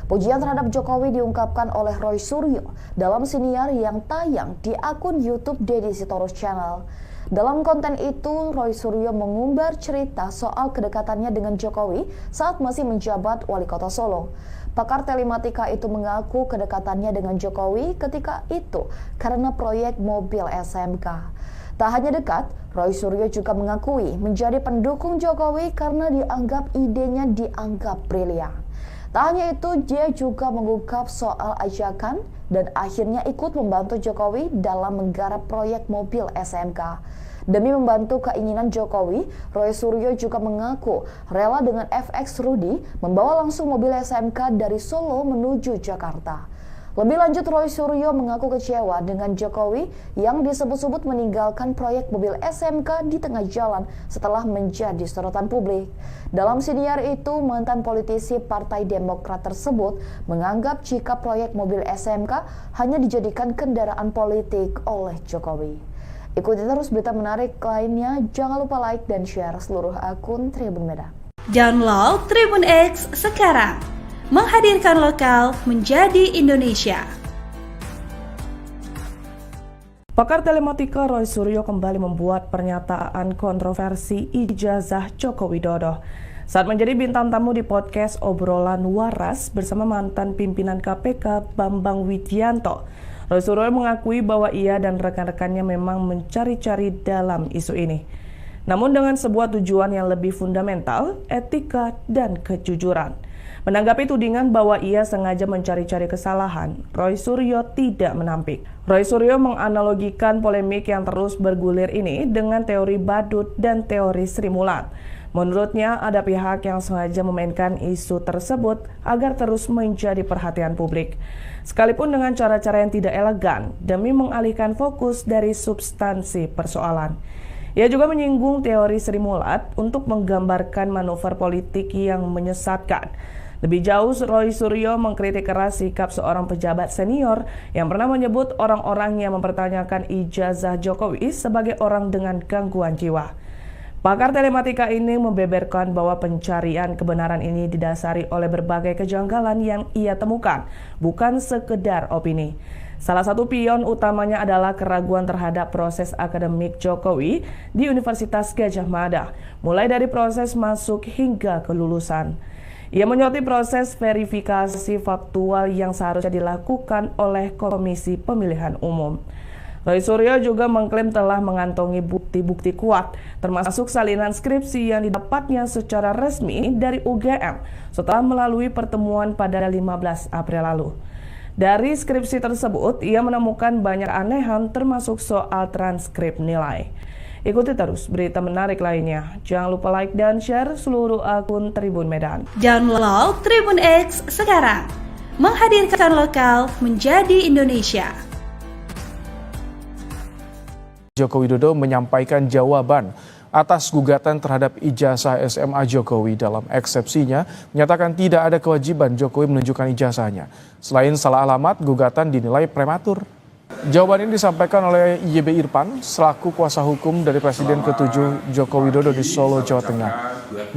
Pujian terhadap Jokowi diungkapkan oleh Roy Suryo dalam siniar yang tayang di akun YouTube Deddy Sitorus Channel. Dalam konten itu, Roy Suryo mengumbar cerita soal kedekatannya dengan Jokowi saat masih menjabat Wali Kota Solo. Pakar telematika itu mengaku kedekatannya dengan Jokowi ketika itu karena proyek mobil SMK. Tak hanya dekat, Roy Suryo juga mengakui menjadi pendukung Jokowi karena dianggap idenya dianggap brilian. Tak hanya itu, dia juga mengungkap soal ajakan dan akhirnya ikut membantu Jokowi dalam menggarap proyek mobil SMK. Demi membantu keinginan Jokowi, Roy Suryo juga mengaku rela dengan FX Rudy membawa langsung mobil SMK dari Solo menuju Jakarta. Lebih lanjut, Roy Suryo mengaku kecewa dengan Jokowi yang disebut-sebut meninggalkan proyek mobil SMK di tengah jalan setelah menjadi sorotan publik. Dalam siniar itu, mantan politisi Partai Demokrat tersebut menganggap jika proyek mobil SMK hanya dijadikan kendaraan politik oleh Jokowi. Ikuti terus berita menarik lainnya, jangan lupa like dan share seluruh akun Tribun Medan. Download Tribun X sekarang. Menghadirkan lokal menjadi Indonesia. Pakar telematika Roy Suryo kembali membuat pernyataan kontroversi ijazah Joko Widodo saat menjadi bintang tamu di podcast Obrolan Waras bersama mantan pimpinan KPK Bambang Widianto. Roy Suryo mengakui bahwa ia dan rekan-rekannya memang mencari-cari dalam isu ini, namun dengan sebuah tujuan yang lebih fundamental, etika dan kejujuran. Menanggapi tudingan bahwa ia sengaja mencari-cari kesalahan, Roy Suryo tidak menampik. Roy Suryo menganalogikan polemik yang terus bergulir ini dengan teori badut dan teori Sri Mulat. Menurutnya, ada pihak yang sengaja memainkan isu tersebut agar terus menjadi perhatian publik, sekalipun dengan cara-cara yang tidak elegan demi mengalihkan fokus dari substansi persoalan. Ia juga menyinggung teori Sri Mulat untuk menggambarkan manuver politik yang menyesatkan. Lebih jauh, Roy Suryo mengkritik keras sikap seorang pejabat senior yang pernah menyebut orang-orang yang mempertanyakan ijazah Jokowi sebagai orang dengan gangguan jiwa. Pakar telematika ini membeberkan bahwa pencarian kebenaran ini didasari oleh berbagai kejanggalan yang ia temukan, bukan sekedar opini. Salah satu pion utamanya adalah keraguan terhadap proses akademik Jokowi di Universitas Gadjah Mada, mulai dari proses masuk hingga kelulusan. Ia menyoroti proses verifikasi faktual yang seharusnya dilakukan oleh Komisi Pemilihan Umum. Roy Suryo juga mengklaim telah mengantongi bukti-bukti kuat, termasuk salinan skripsi yang didapatnya secara resmi dari UGM setelah melalui pertemuan pada 15 April lalu. Dari skripsi tersebut, ia menemukan banyak anehan termasuk soal transkrip nilai. Ikuti terus berita menarik lainnya. Jangan lupa like dan share seluruh akun Tribun Medan. Download Tribun X sekarang. Menghadirkan lokal menjadi Indonesia. Joko Widodo menyampaikan jawaban atas gugatan terhadap ijazah SMA Jokowi. Dalam eksepsinya, menyatakan tidak ada kewajiban Jokowi menunjukkan ijazahnya. Selain salah alamat, gugatan dinilai prematur. Jawaban ini disampaikan oleh YB Irfan selaku kuasa hukum dari Presiden ke-7 Joko Widodo di Solo, Jawa Tengah.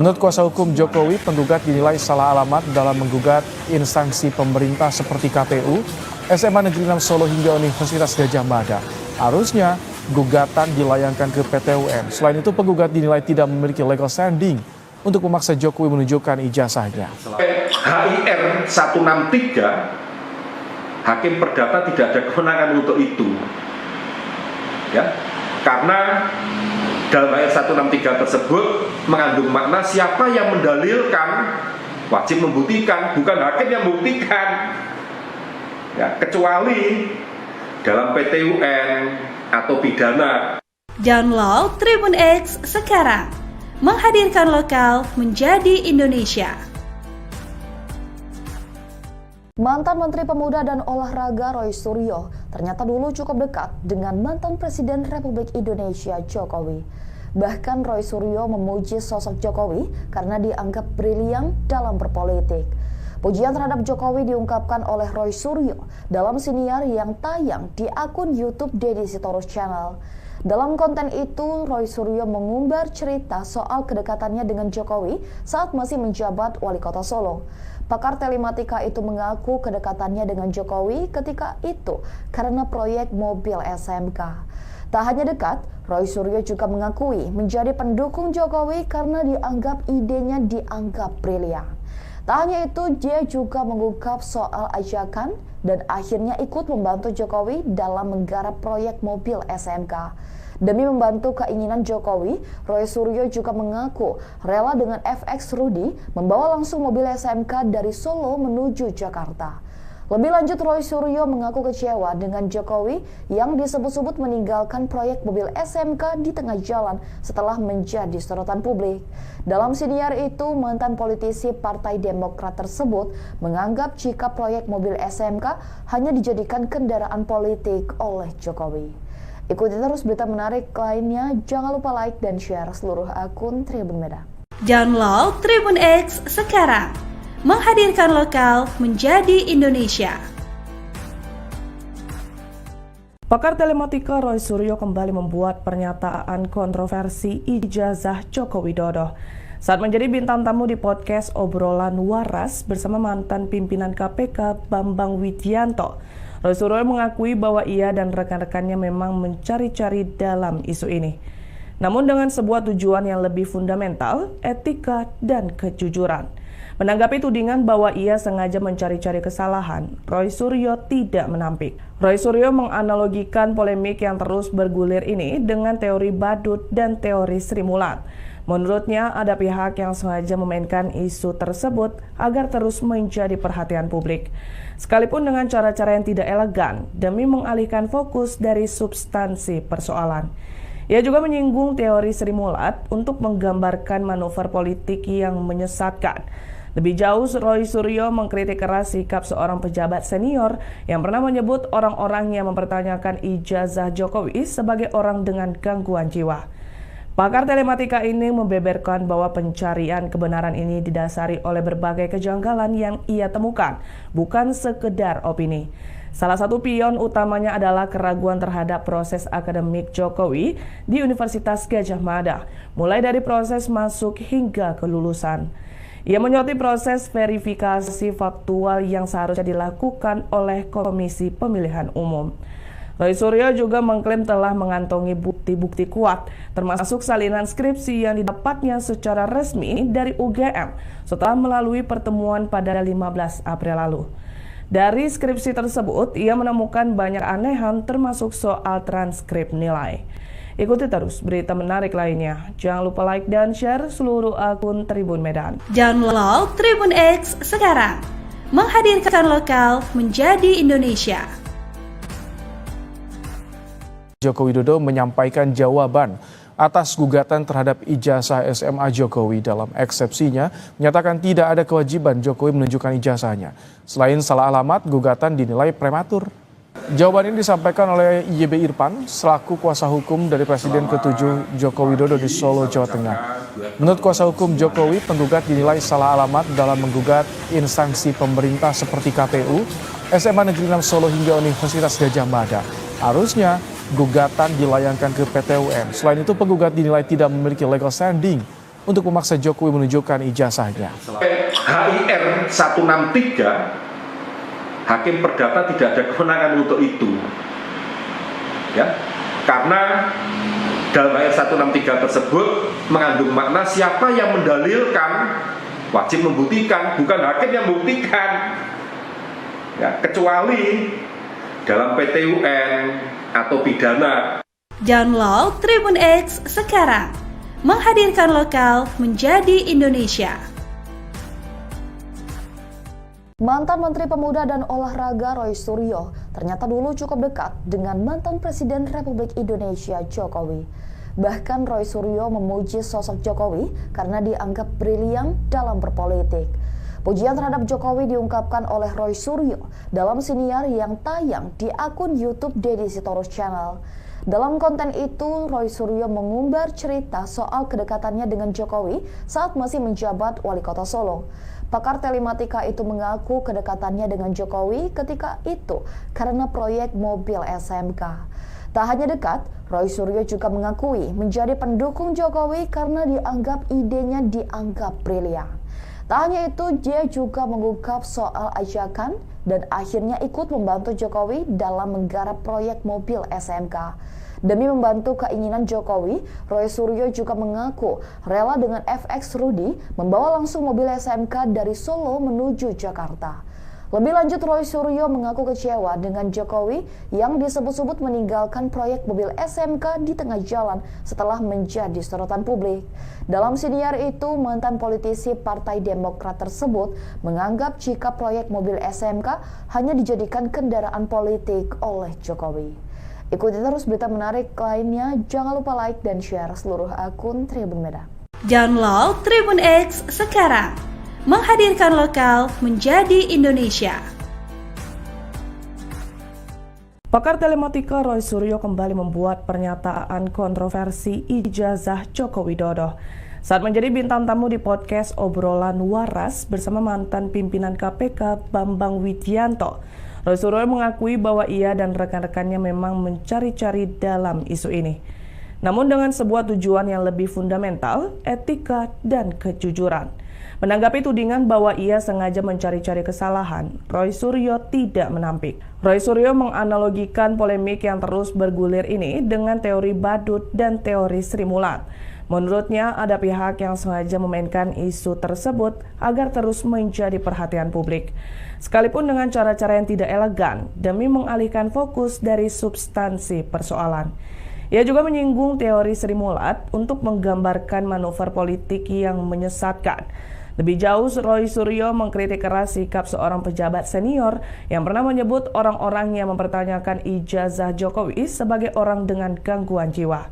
Menurut kuasa hukum Jokowi, penggugat dinilai salah alamat dalam menggugat instansi pemerintah seperti KPU, SMA Negeri 6 Solo hingga Universitas Gadjah Mada. Harusnya gugatan dilayangkan ke PT UN. Selain itu, penggugat dinilai tidak memiliki legal standing untuk memaksa Jokowi menunjukkan ijazahnya. HIR 163 Hakim Perdata tidak ada kewenangan untuk itu, ya, karena dalam ayat 163 tersebut mengandung makna siapa yang mendalilkan wajib membuktikan, bukan hakim yang membuktikan, ya, kecuali dalam PT UN atau pidana. Download Tribun X sekarang. Menghadirkan lokal menjadi Indonesia. Mantan Menteri Pemuda dan Olahraga Roy Suryo ternyata dulu cukup dekat dengan mantan Presiden Republik Indonesia Jokowi. Bahkan Roy Suryo memuji sosok Jokowi karena dianggap brilian dalam berpolitik. Pujian terhadap Jokowi diungkapkan oleh Roy Suryo dalam siniar yang tayang di akun YouTube Deddy Sitorus Channel. Dalam konten itu, Roy Suryo mengumbar cerita soal kedekatannya dengan Jokowi saat masih menjabat Wali Kota Solo. Pakar telematika itu mengaku kedekatannya dengan Jokowi ketika itu karena proyek mobil SMK. Tak hanya dekat, Roy Suryo juga mengakui menjadi pendukung Jokowi karena dianggap idenya dianggap brilian. Tak hanya itu, dia juga mengungkap soal ajakan dan akhirnya ikut membantu Jokowi dalam menggarap proyek mobil SMK. Demi membantu keinginan Jokowi, Roy Suryo juga mengaku rela dengan FX Rudy membawa langsung mobil SMK dari Solo menuju Jakarta. Lebih lanjut, Roy Suryo mengaku kecewa dengan Jokowi yang disebut-sebut meninggalkan proyek mobil SMK di tengah jalan setelah menjadi sorotan publik. Dalam siniar itu, mantan politisi Partai Demokrat tersebut menganggap jika proyek mobil SMK hanya dijadikan kendaraan politik oleh Jokowi. Ikuti terus berita menarik lainnya, jangan lupa like dan share seluruh akun Tribun Medan. Download Tribun X sekarang. Menghadirkan lokal menjadi Indonesia. Pakar telematika Roy Suryo kembali membuat pernyataan kontroversi ijazah Joko Widodo saat menjadi bintang tamu di podcast Obrolan Waras bersama mantan pimpinan KPK Bambang Widianto. Roy Suryo mengakui bahwa ia dan rekan-rekannya memang mencari-cari dalam isu ini, namun dengan sebuah tujuan yang lebih fundamental, etika dan kejujuran. Menanggapi tudingan bahwa ia sengaja mencari-cari kesalahan, Roy Suryo tidak menampik. Roy Suryo menganalogikan polemik yang terus bergulir ini dengan teori badut dan teori Sri Mulat. Menurutnya, ada pihak yang sengaja memainkan isu tersebut agar terus menjadi perhatian publik, sekalipun dengan cara-cara yang tidak elegan demi mengalihkan fokus dari substansi persoalan. Ia juga menyinggung teori Sri Mulat untuk menggambarkan manuver politik yang menyesatkan. Lebih jauh, Roy Suryo mengkritik keras sikap seorang pejabat senior yang pernah menyebut orang-orang yang mempertanyakan ijazah Jokowi sebagai orang dengan gangguan jiwa. Pakar telematika ini membeberkan bahwa pencarian kebenaran ini didasari oleh berbagai kejanggalan yang ia temukan, bukan sekedar opini. Salah satu pion utamanya adalah keraguan terhadap proses akademik Jokowi di Universitas Gadjah Mada, mulai dari proses masuk hingga kelulusan. Ia menyoroti proses verifikasi faktual yang seharusnya dilakukan oleh Komisi Pemilihan Umum. Roy Suryo juga mengklaim telah mengantongi bukti-bukti kuat, termasuk salinan skripsi yang didapatnya secara resmi dari UGM setelah melalui pertemuan pada 15 April lalu. Dari skripsi tersebut, ia menemukan banyak anehan termasuk soal transkrip nilai. Ikuti terus berita menarik lainnya. Jangan lupa like dan share seluruh akun Tribun Medan. Download Tribun X sekarang. Menghadirkan lokal menjadi Indonesia. Joko Widodo menyampaikan jawaban atas gugatan terhadap ijazah SMA Jokowi. Dalam eksepsinya, menyatakan tidak ada kewajiban Jokowi menunjukkan ijazahnya. Selain salah alamat, gugatan dinilai prematur. Jawaban ini disampaikan oleh YB Irfan selaku kuasa hukum dari Presiden ke-7 Joko Widodo di Solo, Jawa Tengah. Menurut kuasa hukum Jokowi, penggugat dinilai salah alamat dalam menggugat instansi pemerintah seperti KPU, SMA Negeri 6 Solo hingga Universitas Gadjah Mada. Harusnya gugatan dilayangkan ke PT UN. Selain itu, penggugat dinilai tidak memiliki legal standing untuk memaksa Jokowi menunjukkan ijazahnya. HIR 163 Hakim Perdata tidak ada kewenangan untuk itu, ya, karena dalam ayat 163 tersebut mengandung makna siapa yang mendalilkan wajib membuktikan, bukan hakim yang membuktikan, ya, kecuali dalam PT UN atau pidana. Download Tribun X sekarang. Menghadirkan lokal menjadi Indonesia. Mantan Menteri Pemuda dan Olahraga Roy Suryo ternyata dulu cukup dekat dengan mantan Presiden Republik Indonesia Jokowi. Bahkan Roy Suryo memuji sosok Jokowi karena dianggap brilian dalam berpolitik. Pujian terhadap Jokowi diungkapkan oleh Roy Suryo dalam siniar yang tayang di akun YouTube Deddy Sitorus Channel. Dalam konten itu, Roy Suryo mengumbar cerita soal kedekatannya dengan Jokowi saat masih menjabat Wali Kota Solo. Pakar telematika itu mengaku kedekatannya dengan Jokowi ketika itu karena proyek mobil SMK. Tak hanya dekat, Roy Suryo juga mengakui menjadi pendukung Jokowi karena idenya dianggap brilian. Tak hanya itu, dia juga mengungkap soal ajakan dan akhirnya ikut membantu Jokowi dalam menggarap proyek mobil SMK. Demi membantu keinginan Jokowi, Roy Suryo juga mengaku rela dengan FX Rudy membawa langsung mobil SMK dari Solo menuju Jakarta. Lebih lanjut, Roy Suryo mengaku kecewa dengan Jokowi yang disebut-sebut meninggalkan proyek mobil SMK di tengah jalan setelah menjadi sorotan publik. Dalam siniar itu, mantan politisi Partai Demokrat tersebut menganggap jika proyek mobil SMK hanya dijadikan kendaraan politik oleh Jokowi. Ikuti terus berita menarik lainnya, jangan lupa like dan share seluruh akun Tribun Medan. Download Tribun X sekarang. Menghadirkan lokal menjadi Indonesia. Pakar telematika Roy Suryo kembali membuat pernyataan kontroversi ijazah Joko Widodo saat menjadi bintang tamu di podcast Obrolan Waras bersama mantan pimpinan KPK Bambang Widianto. Roy Suryo mengakui bahwa ia dan rekan-rekannya memang mencari-cari dalam isu ini, namun dengan sebuah tujuan yang lebih fundamental, etika dan kejujuran. Menanggapi tudingan bahwa ia sengaja mencari-cari kesalahan, Roy Suryo tidak menampik. Roy Suryo menganalogikan polemik yang terus bergulir ini dengan teori badut dan teori Sri Mulat. Menurutnya, ada pihak yang sengaja memainkan isu tersebut agar terus menjadi perhatian publik, sekalipun dengan cara-cara yang tidak elegan demi mengalihkan fokus dari substansi persoalan. Ia juga menyinggung teori Sri Mulat untuk menggambarkan manuver politik yang menyesatkan. Lebih jauh, Roy Suryo mengkritik keras sikap seorang pejabat senior yang pernah menyebut orang-orang yang mempertanyakan ijazah Jokowi sebagai orang dengan gangguan jiwa.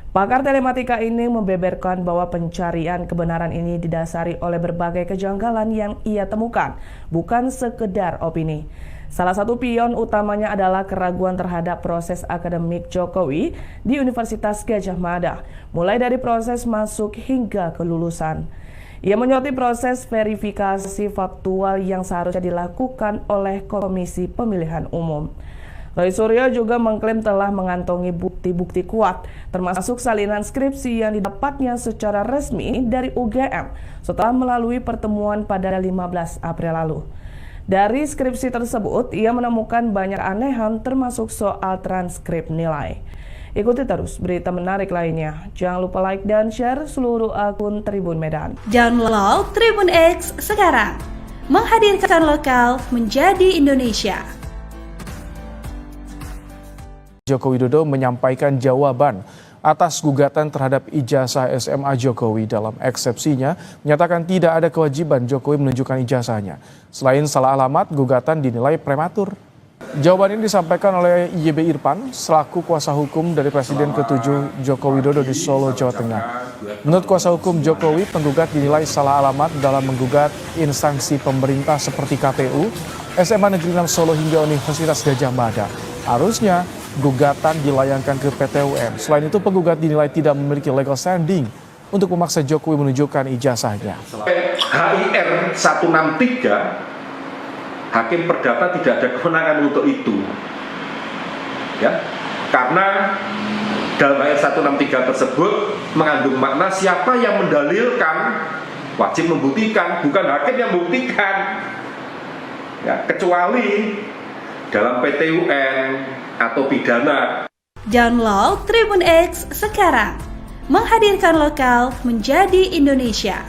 Pakar telematika ini membeberkan bahwa pencarian kebenaran ini didasari oleh berbagai kejanggalan yang ia temukan, bukan sekedar opini. Salah satu pion utamanya adalah keraguan terhadap proses akademik Jokowi di Universitas Gadjah Mada, mulai dari proses masuk hingga kelulusan. Ia menyoroti proses verifikasi faktual yang seharusnya dilakukan oleh Komisi Pemilihan Umum. Roy Suryo juga mengklaim telah mengantongi bukti-bukti kuat, termasuk salinan skripsi yang didapatnya secara resmi dari UGM setelah melalui pertemuan pada 15 April lalu. Dari skripsi tersebut, ia menemukan banyak anehan termasuk soal transkrip nilai. Ikuti terus berita menarik lainnya. Jangan lupa like dan share seluruh akun Tribun Medan. Download Tribun X sekarang. Menghadirkan lokal menjadi Indonesia. Joko Widodo menyampaikan jawaban atas gugatan terhadap ijazah SMA Jokowi. Dalam eksepsinya, menyatakan tidak ada kewajiban Jokowi menunjukkan ijazahnya. Selain salah alamat, gugatan dinilai prematur. Jawaban ini disampaikan oleh YB Irfan selaku kuasa hukum dari Presiden ke-7 Joko Widodo di Solo, Jawa Tengah. Menurut kuasa hukum Jokowi, penggugat dinilai salah alamat dalam menggugat instansi pemerintah seperti KPU, SMA Negeri 6 Solo hingga Universitas Gadjah Mada. Harusnya gugatan dilayangkan ke PT UN. Selain itu, penggugat dinilai tidak memiliki legal standing untuk memaksa Jokowi menunjukkan ijazahnya. HIR 163 Hakim Perdata tidak ada kewenangan untuk itu, ya, karena dalam ayat 163 tersebut mengandung makna siapa yang mendalilkan wajib membuktikan, bukan hakim yang membuktikan, ya, kecuali dalam PT UN atau pidana. Download Tribun X sekarang. Menghadirkan lokal menjadi Indonesia.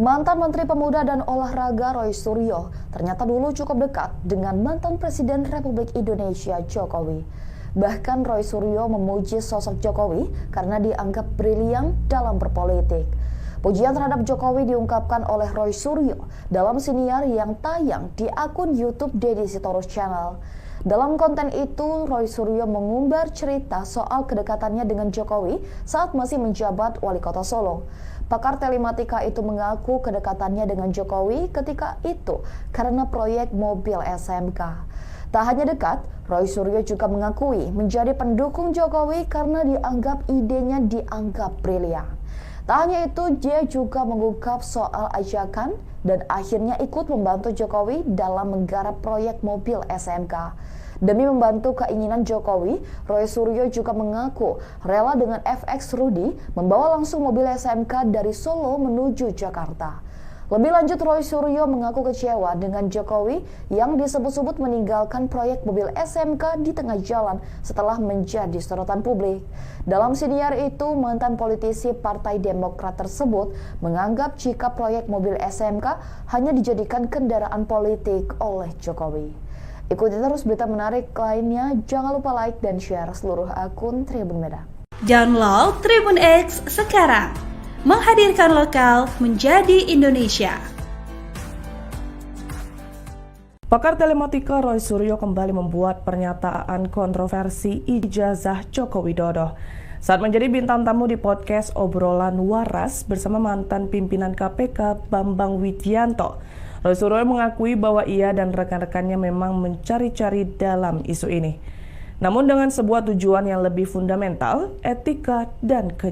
Mantan Menteri Pemuda dan Olahraga Roy Suryo ternyata dulu cukup dekat dengan mantan Presiden Republik Indonesia Jokowi. Bahkan Roy Suryo memuji sosok Jokowi karena dianggap brilian dalam berpolitik. Pujian terhadap Jokowi diungkapkan oleh Roy Suryo dalam siniar yang tayang di akun YouTube Deddy Sitorus Channel. Dalam konten itu, Roy Suryo mengumbar cerita soal kedekatannya dengan Jokowi saat masih menjabat Wali Kota Solo. Pakar telematika itu mengaku kedekatannya dengan Jokowi ketika itu karena proyek mobil SMK. Tak hanya dekat, Roy Suryo juga mengakui menjadi pendukung Jokowi karena idenya dianggap brilian. Tak hanya itu, dia juga mengungkap soal ajakan dan akhirnya ikut membantu Jokowi dalam menggarap proyek mobil SMK. Demi membantu keinginan Jokowi, Roy Suryo juga mengaku rela dengan FX Rudy membawa langsung mobil SMK dari Solo menuju Jakarta. Lebih lanjut, Roy Suryo mengaku kecewa dengan Jokowi yang disebut-sebut meninggalkan proyek mobil SMK di tengah jalan setelah menjadi sorotan publik. Dalam siniar itu, mantan politisi Partai Demokrat tersebut menganggap jika proyek mobil SMK hanya dijadikan kendaraan politik oleh Jokowi. Ikuti terus berita menarik lainnya, jangan lupa like dan share seluruh akun Tribun Medan. Download Tribun X sekarang. Menghadirkan lokal menjadi Indonesia. Pakar telematika Roy Suryo kembali membuat pernyataan kontroversi ijazah Joko Widodo saat menjadi bintang tamu di podcast Obrolan Waras bersama mantan pimpinan KPK Bambang Widianto. Roy Suryo mengakui bahwa ia dan rekan-rekannya memang mencari-cari dalam isu ini, namun dengan sebuah tujuan yang lebih fundamental, etika dan kejujuran.